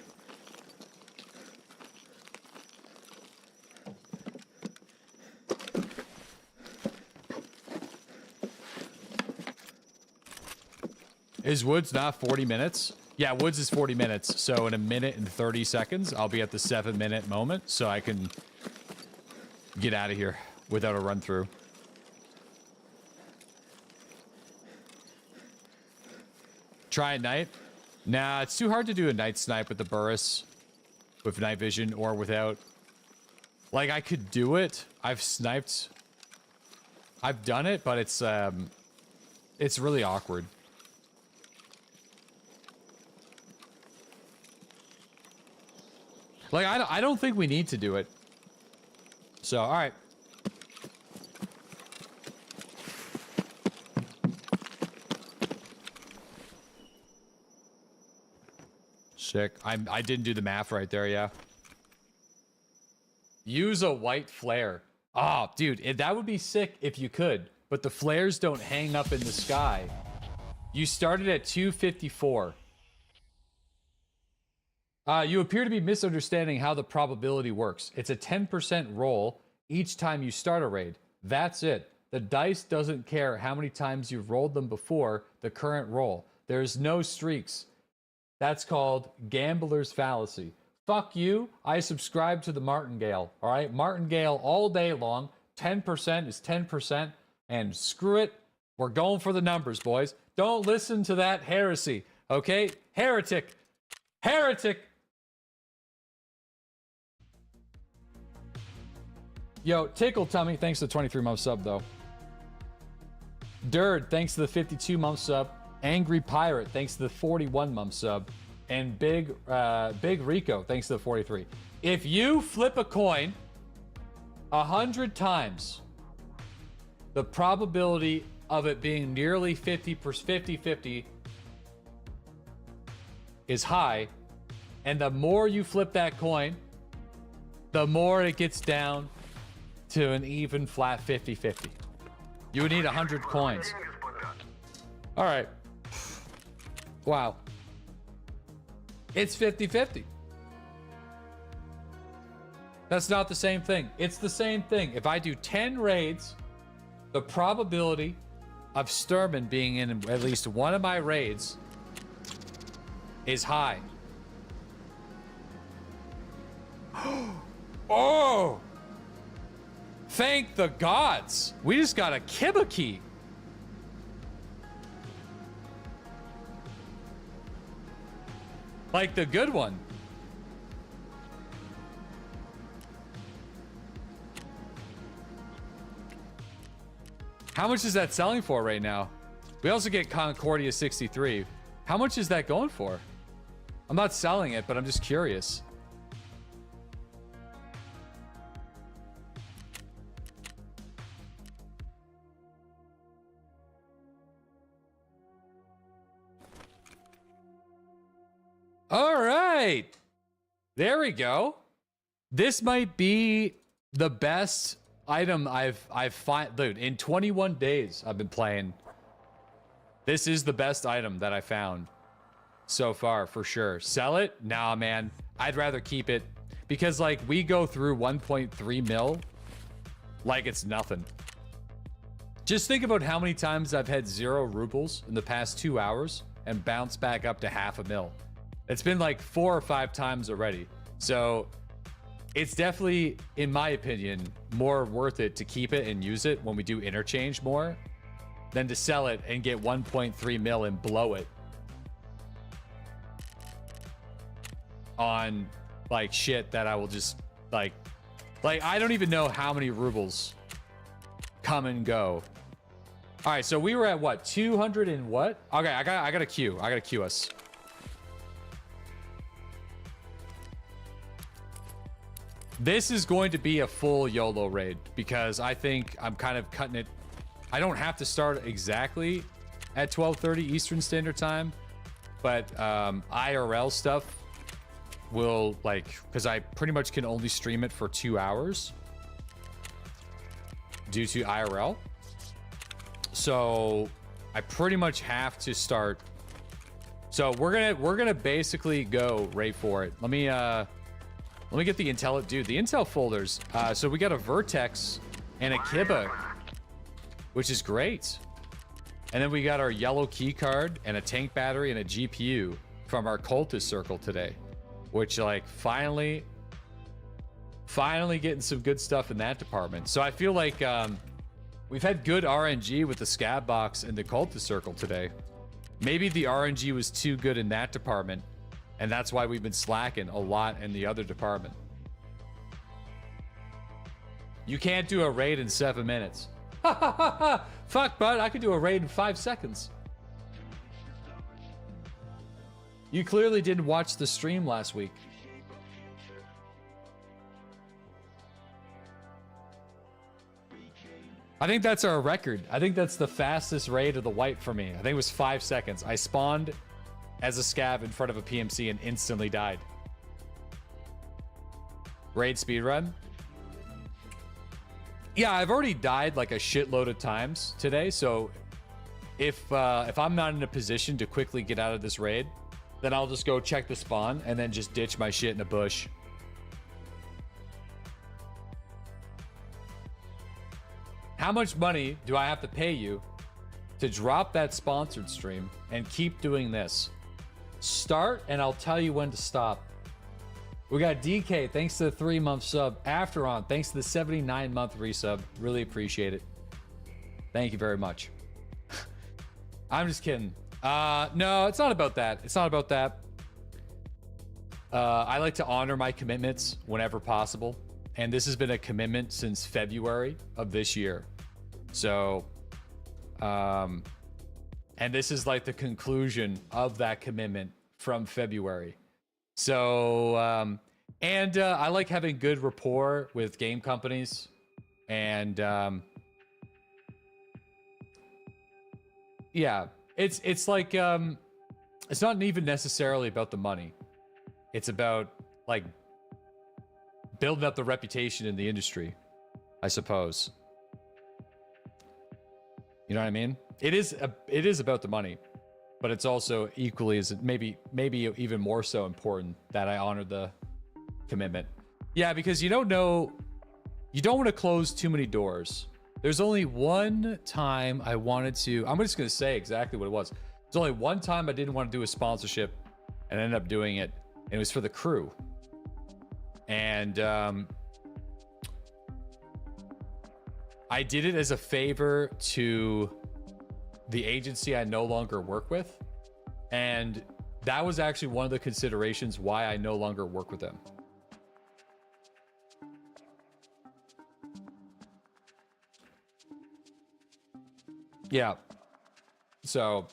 Is Woods not 40 minutes? Yeah, Woods is 40 minutes. So in 1 minute and 30 seconds, I'll be at the 7-minute moment so I can get out of here without a run through. Try at night? Nah, it's too hard to do a night snipe with the Burris with night vision or without. Like, I could do it. I've sniped. I've done it, but it's really awkward. Like, I don't think we need to do it. So, all right. Sick. I didn't do the math right there, yeah. Use a white flare. Oh, dude, that would be sick if you could. But the flares don't hang up in the sky. You started at 254. You appear to be misunderstanding how the probability works. It's a 10% roll each time you start a raid. That's it. The dice doesn't care how many times you've rolled them before the current roll. There's no streaks. That's called gambler's fallacy. Fuck you. I subscribe to the martingale. All right? Martingale all day long. 10% is 10%. And screw it. We're going for the numbers, boys. Don't listen to that heresy. Okay? Heretic. Heretic. Yo, Tickle Tummy, thanks to the 23-month sub, though. Dird, thanks to the 52-month sub. Angry Pirate, thanks to the 41-month sub. And Big Rico, thanks to the 43. If you flip a coin 100 times, the probability of it being nearly 50-50 is high. And the more you flip that coin, the more it gets down to an even flat 50-50. You would need 100 coins. All right. Wow. It's 50-50. That's not the same thing. It's the same thing. If I do 10 raids, the probability of Sturman being in at least one of my raids is high. Oh! Thank the gods. We just got a Kiba key. Like the good one. How much is that selling for right now? We also get Concordia 63. How much is that going for? I'm not selling it, but I'm just curious. All right. There we go. This might be the best item I've find, dude. In 21 days I've been playing. This is the best item that I found so far, for sure. Sell it? Nah, man. I'd rather keep it because like we go through 1.3 mil like it's nothing. Just think about how many times I've had 0 rubles in the past 2 hours and bounced back up to $500,000. It's been like 4 or 5 times already. So it's definitely, in my opinion, more worth it to keep it and use it when we do interchange more than to sell it and get 1.3 mil and blow it on like shit that I will just like I don't even know how many rubles come and go. All right, so we were at what, 200 and what? Okay, I got a queue. I got to queue us. This is going to be a full YOLO raid because I think I'm kind of cutting it. I don't have to start exactly at 12:30 Eastern Standard Time, but IRL stuff will, like, because I pretty much can only stream it for 2 hours due to IRL. So I pretty much have to start. So we're gonna basically go right for it. Let me get the intel, dude. The intel folders. So we got a Vertex and a Kiba, which is great. And then we got our yellow key card and a tank battery and a GPU from our cultist circle today, which like finally getting some good stuff in that department. So I feel like we've had good RNG with the Scav box and the cultist circle today. Maybe the RNG was too good in that department, and that's why we've been slacking a lot in the other department. You can't do a raid in 7 minutes. Fuck, bud, I could do a raid in 5 seconds. You clearly didn't watch the stream last week. I think that's our record. I think that's the fastest raid of the wipe for me. I think it was 5 seconds. I spawned as a scav in front of a PMC and instantly died. Raid speedrun? Yeah, I've already died like a shitload of times today, so if I'm not in a position to quickly get out of this raid, then I'll just go check the spawn and then just ditch my shit in a bush. How much money do I have to pay you to drop that sponsored stream and keep doing this? Start and I'll tell you when to stop. We got DK, thanks to the 3-month sub. Afteron, thanks to the 79-month resub. Really appreciate it. Thank you very much. I'm just kidding. No, it's not about that. It's not about that. I like to honor my commitments whenever possible. And this has been a commitment since February of this year. So, and this is like the conclusion of that commitment from February. So, And I like having good rapport with game companies. And yeah, it's like it's not even necessarily about the money. It's about like building up the reputation in the industry, I suppose. You know what I mean? It is about the money, but it's also equally as maybe even more so important that I honor the commitment. Yeah, because you don't want to close too many doors. There's only one time I wanted to, I'm just going to say exactly what it was. There's only one time I didn't want to do a sponsorship and I ended up doing it. And it was for the crew. And I did it as a favor to the agency I no longer work with. And that was actually one of the considerations why I no longer work with them. Yeah. So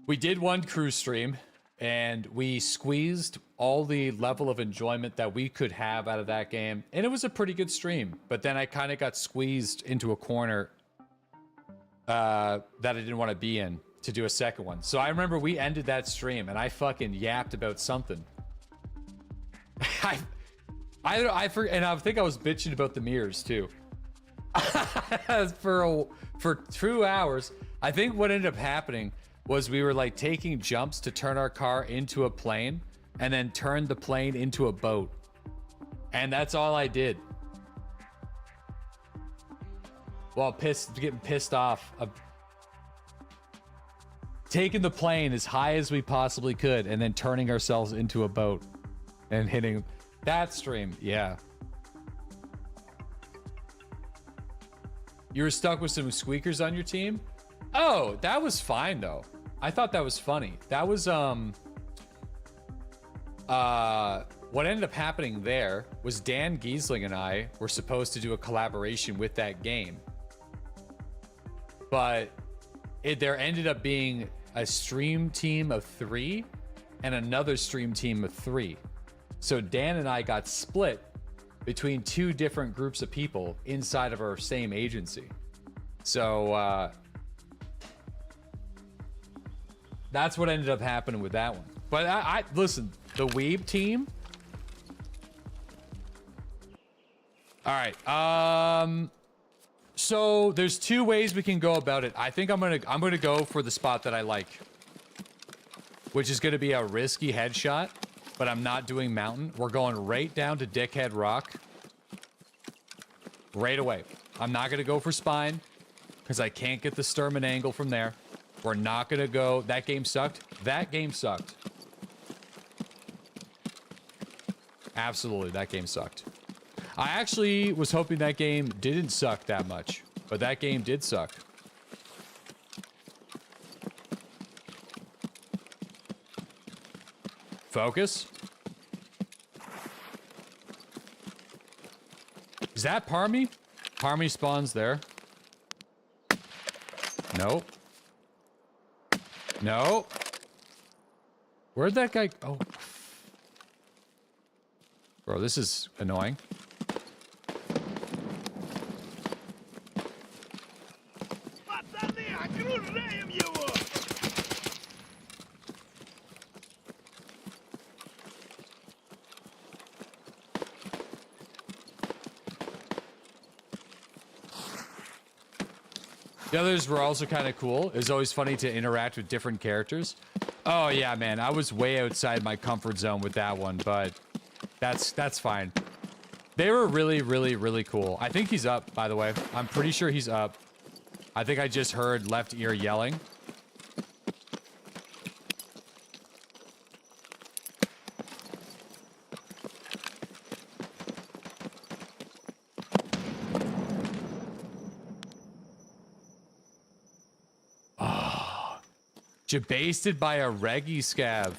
we did one cruise stream and we squeezed all the level of enjoyment that we could have out of that game. And it was a pretty good stream, but then I kind of got squeezed into a corner that I didn't want to be in to do a second one. So I remember we ended that stream and I fucking yapped about something. I think I was bitching about the mirrors too. for 2 hours. I think what ended up happening was we were like taking jumps to turn our car into a plane and then turn the plane into a boat. And that's all I did. While getting pissed off of taking the plane as high as we possibly could and then turning ourselves into a boat and hitting that stream. Yeah. You were stuck with some squeakers on your team? Oh, that was fine though. I thought that was funny. That was what ended up happening there was Dan Giesling and I were supposed to do a collaboration with that game. But there ended up being a stream team of 3 and another stream team of 3. So Dan and I got split between 2 different groups of people inside of our same agency. So that's what ended up happening with that one. But I listen, the Weeb team. All right. So there's 2 ways we can go about it. I think I'm gonna go for the spot that I like, which is gonna be a risky headshot. But I'm not doing mountain. We're going right down to Dickhead Rock. Right away. I'm not going to go for spine because I can't get the Sturman angle from there. We're not going to go. That game sucked. That game sucked. Absolutely, that game sucked. I actually was hoping that game didn't suck that much, but that game did suck. Focus. Is that Parmy? Parmy spawns there. Nope. No. Where'd that guy... Oh. Bro, this is annoying. The others were also kind of cool. It was always funny to interact with different characters. Oh yeah, man, I was way outside my comfort zone with that one, but that's fine. They were really, really, really cool. I think he's up, by the way. I'm pretty sure he's up. I think I just heard left ear yelling. Jabasted by a reggie scav.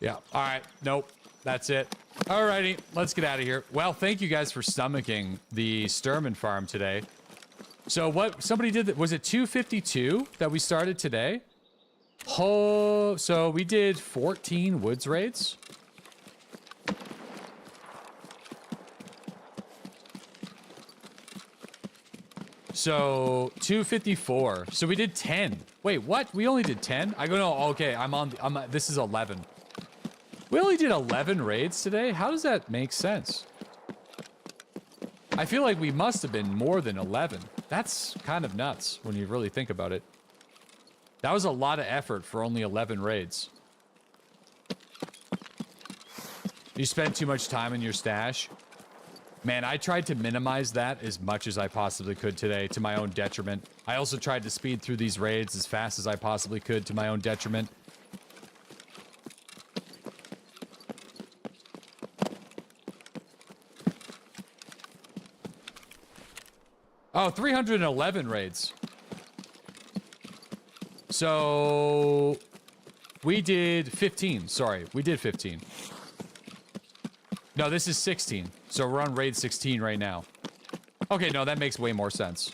Yeah. All right. Nope. That's it. Alrighty. Let's get out of here. Well, thank you guys for stomaching the Sturman farm today. So what somebody did, was it 252 that we started today? Oh, so we did 14 woods raids. So 254. So we did 10. Wait, what? We only did 10? I go, no, okay, this is 11. We only did 11 raids today? How does that make sense? I feel like we must have been more than 11. That's kind of nuts when you really think about it. That was a lot of effort for only 11 raids. You spent too much time in your stash. Man, I tried to minimize that as much as I possibly could today to my own detriment. I also tried to speed through these raids as fast as I possibly could to my own detriment. Oh, 311 raids. So we did 15. Sorry, we did 15. No, this is 16. So we're on raid 16 right now. Okay, no, that makes way more sense.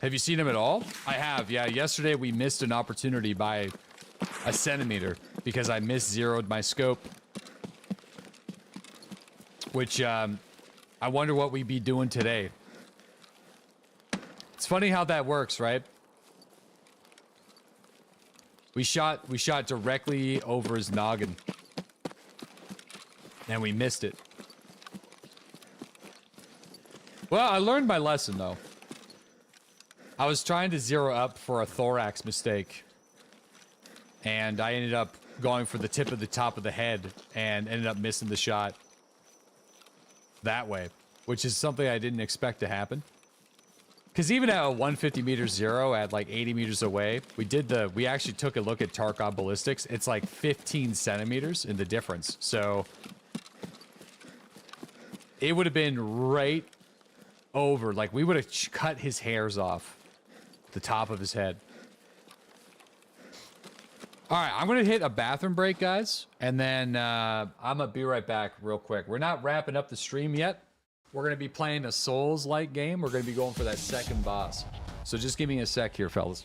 Have you seen him at all? I have, yeah. Yesterday we missed an opportunity by a centimeter because I mis-zeroed my scope. Which, I wonder what we'd be doing today. It's funny how that works, right? We shot directly over his noggin. And we missed it. Well, I learned my lesson, though. I was trying to zero up for a thorax mistake. And I ended up going for the tip of the top of the head and ended up missing the shot that way, which is something I didn't expect to happen. Because even at a 150 meter zero at like 80 meters away, we actually took a look at Tarkov ballistics. It's like 15 centimeters in the difference. So it would have been right over, like we would have cut his hairs off the top of his head. All right, I'm going to hit a bathroom break, guys, and then I'm going to be right back real quick. We're not wrapping up the stream yet. We're going to be playing a Souls-like game. We're going to be going for that second boss. So just give me a sec here, fellas.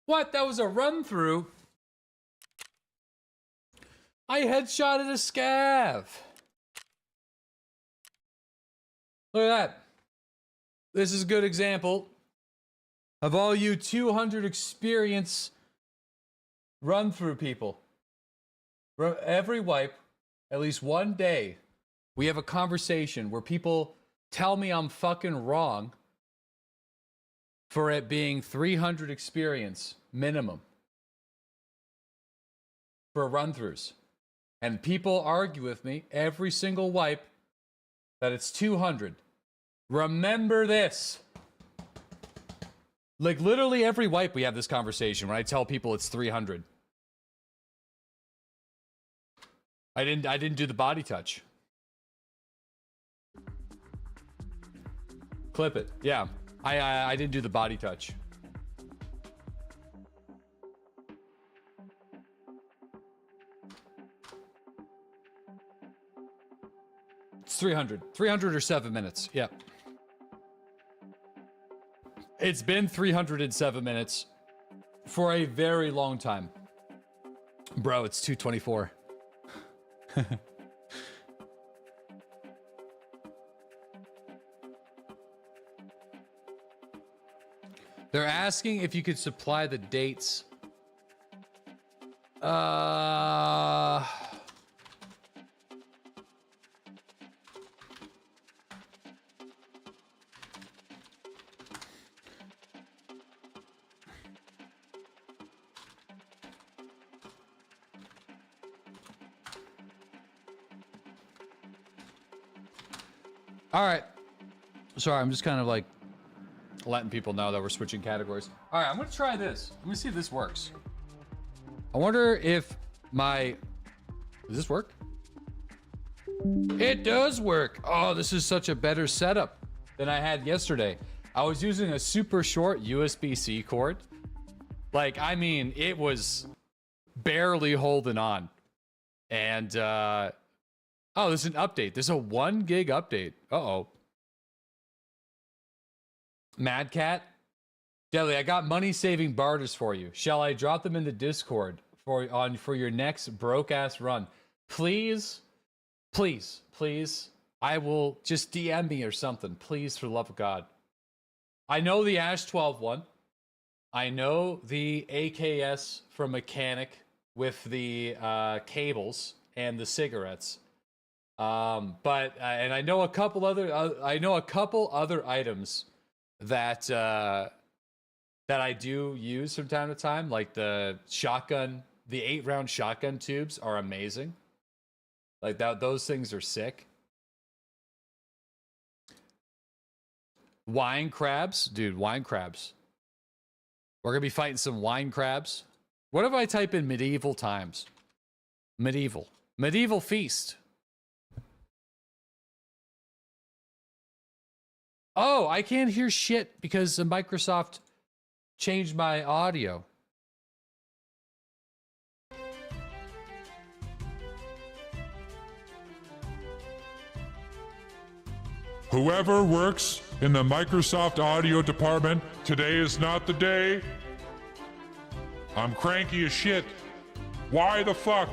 What? That was a run through. I headshotted a scav. Look at that. This is a good example of all you 200 experience run-through people. Every wipe, at least one day, we have a conversation where people tell me I'm fucking wrong for it being 300 experience minimum for run-throughs. And people argue with me every single wipe that it's 200. Remember this. Like literally every wipe we have this conversation when I tell people it's 300. I didn't do the body touch. Clip it. Yeah. I didn't do the body touch. It's 300. 300 or 7 minutes. Yeah. It's been 307 minutes for a very long time. Bro, it's 2:24. They're asking if you could supply the dates. All right. Sorry, I'm just kind of like letting people know that we're switching categories. All right, I'm going to try this. I'm going to see if this works. I wonder if does this work? It does work. Oh, this is such a better setup than I had yesterday. I was using a super short USB-C cord. Like, I mean, it was barely holding on. And, oh, there's an update. There's a 1 gig update. Uh-oh. Mad Cat? Deadly, I got money-saving barters for you. Shall I drop them in the Discord for your next broke-ass run? Please? Please. Please? I will just DM me or something. Please, for the love of God. I know the Ash 12 one. I know the AKS from Mechanic with the cables and the cigarettes. But and I know a couple other items that that I do use from time to time, like the shotgun. The 8-round shotgun tubes are amazing. Like that, those things are sick. Wine crabs, dude. Wine crabs. We're gonna be fighting some wine crabs. What if I type in medieval times? Medieval feast. Oh, I can't hear shit because Microsoft changed my audio.
Whoever works in the Microsoft audio department, today is not the day. I'm cranky as shit. Why the fuck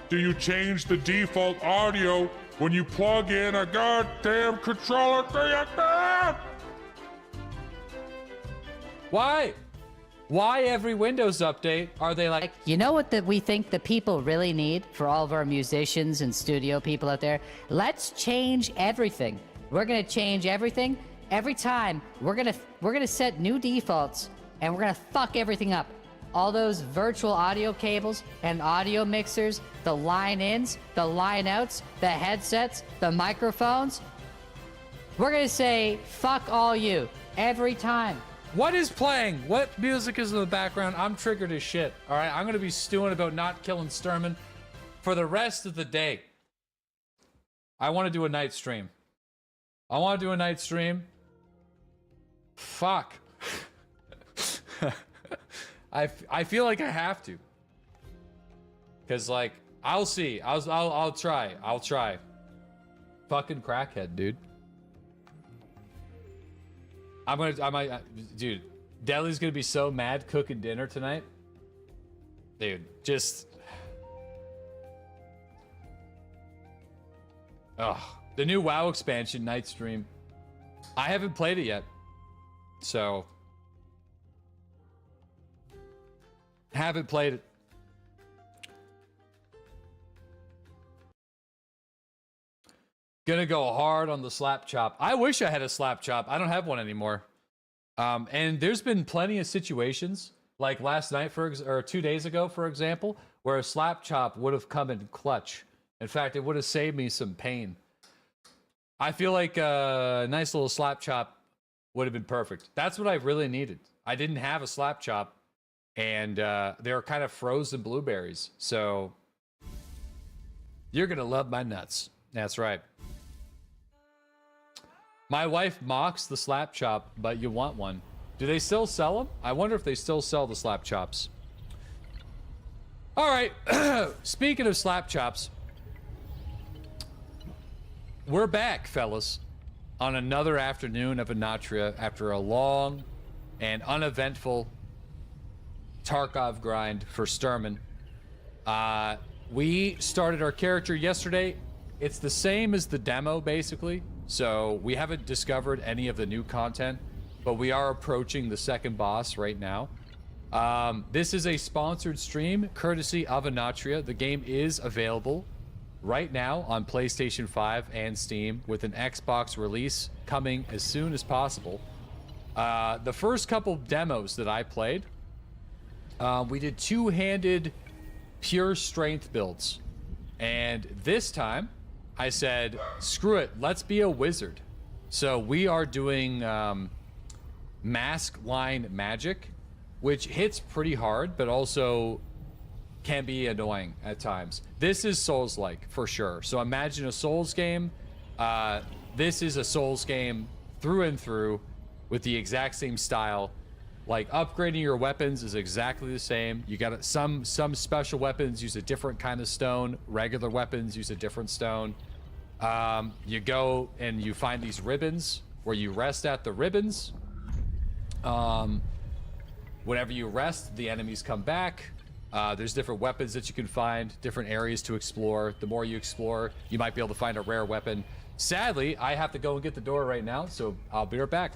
do you change the default audio when you plug in a goddamn controller to your thing?
Why? Why every Windows update are they like,
You know what we think the people really need for all of our musicians and studio people out there? Let's change everything. We're gonna change everything. Every time we're gonna set new defaults and we're gonna fuck everything up. All those virtual audio cables and audio mixers, the line ins, the line outs, the headsets, the microphones. We're gonna say fuck all you every time.
what is playing? What music is in the background? I'm triggered as shit. All right, I'm gonna be stewing about not killing Sturman for the rest of the day. I want to do a night stream. Fuck. I feel like I have to. Cause like I'll see. I'll try. Fucking crackhead, dude. Dude. Deli's gonna be so mad cooking dinner tonight. Dude, just Ugh. The new WoW expansion, Night Stream. I haven't played it yet. So. Haven't played it. Gonna go hard on the slap chop. I wish I had a slap chop. I don't have one anymore. And there's been plenty of situations, like last night, or 2 days ago, for example, where a slap chop would have come in clutch. In fact, it would have saved me some pain. I feel like a nice little slap chop would have been perfect. That's what I really needed. I didn't have a slap chop, and they were kind of frozen blueberries. So you're gonna love my nuts. That's right. My wife mocks the slap chop, but you want one. Do they still sell them? I wonder if they still sell the slap chops. All right. Speaking of slap chops, we're back, fellas, on another afternoon of Anatria after a long and uneventful Tarkov grind for Sturman. We started our character yesterday. It's the same as the demo, basically. So we haven't discovered any of the new content, but we are approaching the second boss right now. This is a sponsored stream, courtesy of Anatria. The game is available right now on PlayStation 5 and Steam, with an Xbox release coming as soon as possible. The first couple demos that I played, we did two-handed pure strength builds. And this time, I said, screw it, let's be a wizard. So we are doing mask line magic, which hits pretty hard, but also can be annoying at times. This is Souls-like, for sure. So imagine a Souls game. This is a Souls game through and through, with the exact same style. Like, upgrading your weapons is exactly the same. You got some special weapons use a different kind of stone. Regular weapons use a different stone. You go and you find these ribbons where you rest at the ribbons. Whenever you rest, the enemies come back. There's different weapons that you can find, different areas to explore. The more you explore, you might be able to find a rare weapon. Sadly, I have to go and get the door right now, so I'll be right back.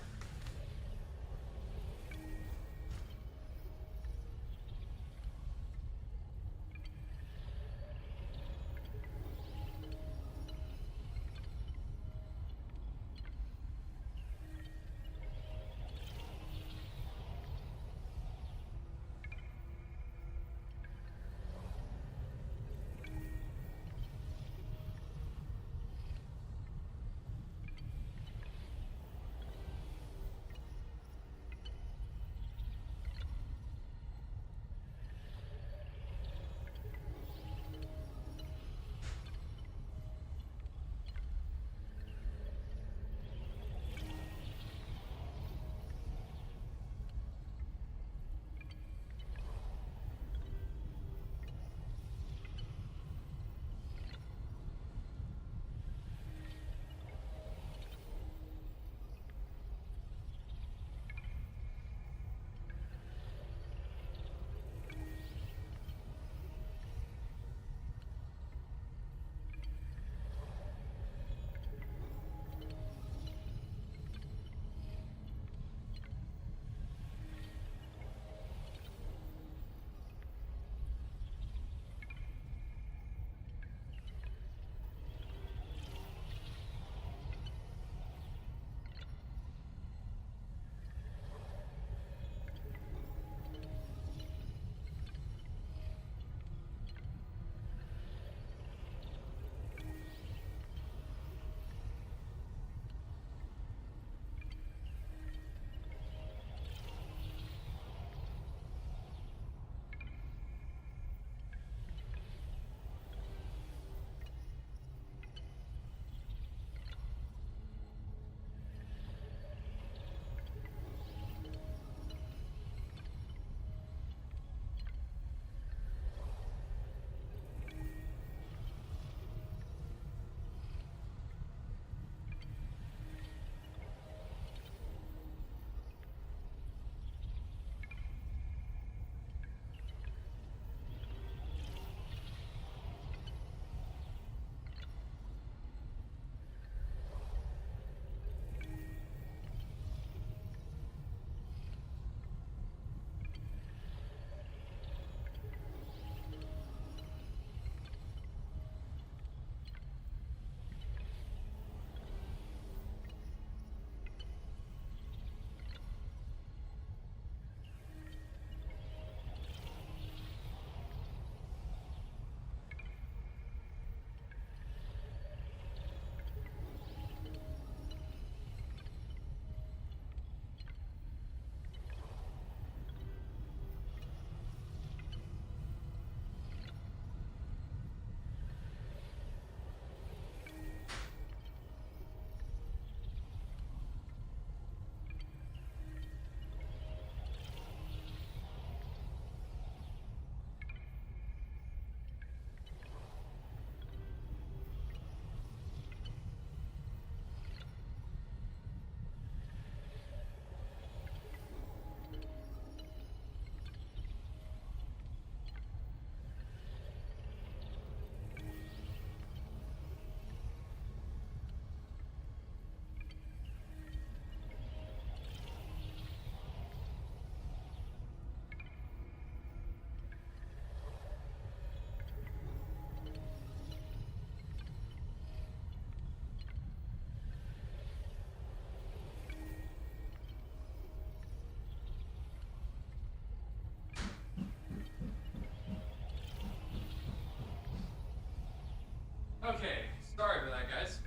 Okay, sorry for that, guys.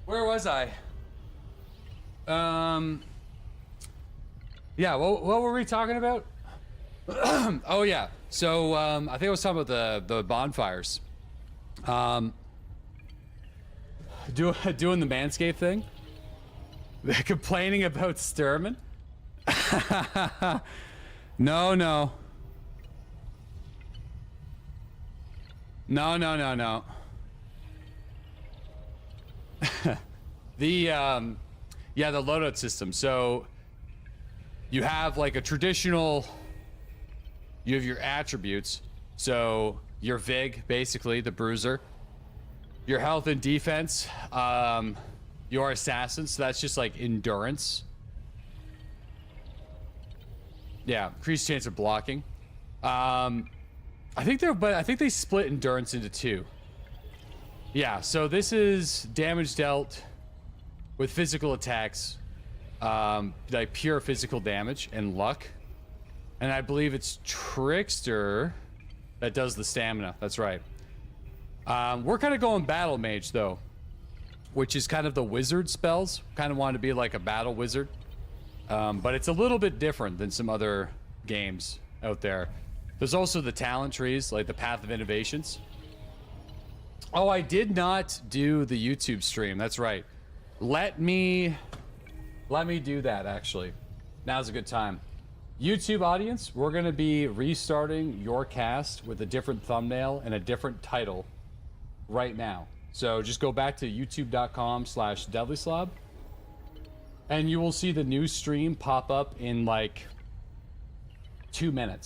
Where was I? Yeah, what were we talking about? Oh yeah, so I think I was talking about the bonfires. Doing the Manscaped thing. Complaining about Sturman. No. No. Yeah, the loadout system. So you have like a traditional, you have your attributes. So your Vig, basically the bruiser, your health and defense, your assassin. So that's just like endurance. Yeah, increased chance of blocking. I think they split endurance into two. Yeah, so this is damage dealt with physical attacks, like pure physical damage and luck. And I believe it's Trickster that does the stamina. That's right. We're kind of going battle mage though, which is kind of the wizard spells. Kind of want to be like a battle wizard. But it's a little bit different than some other games out there. There's also the talent trees, like the Path of Innovations. Oh, I did not do the YouTube stream. That's right. Let me do that, actually. Now's a good time. YouTube audience, we're going to be restarting your cast with a different thumbnail and a different title right now. So just go back to youtube.com/DeadlySlob. And you will see the new stream pop up in like 2 minutes.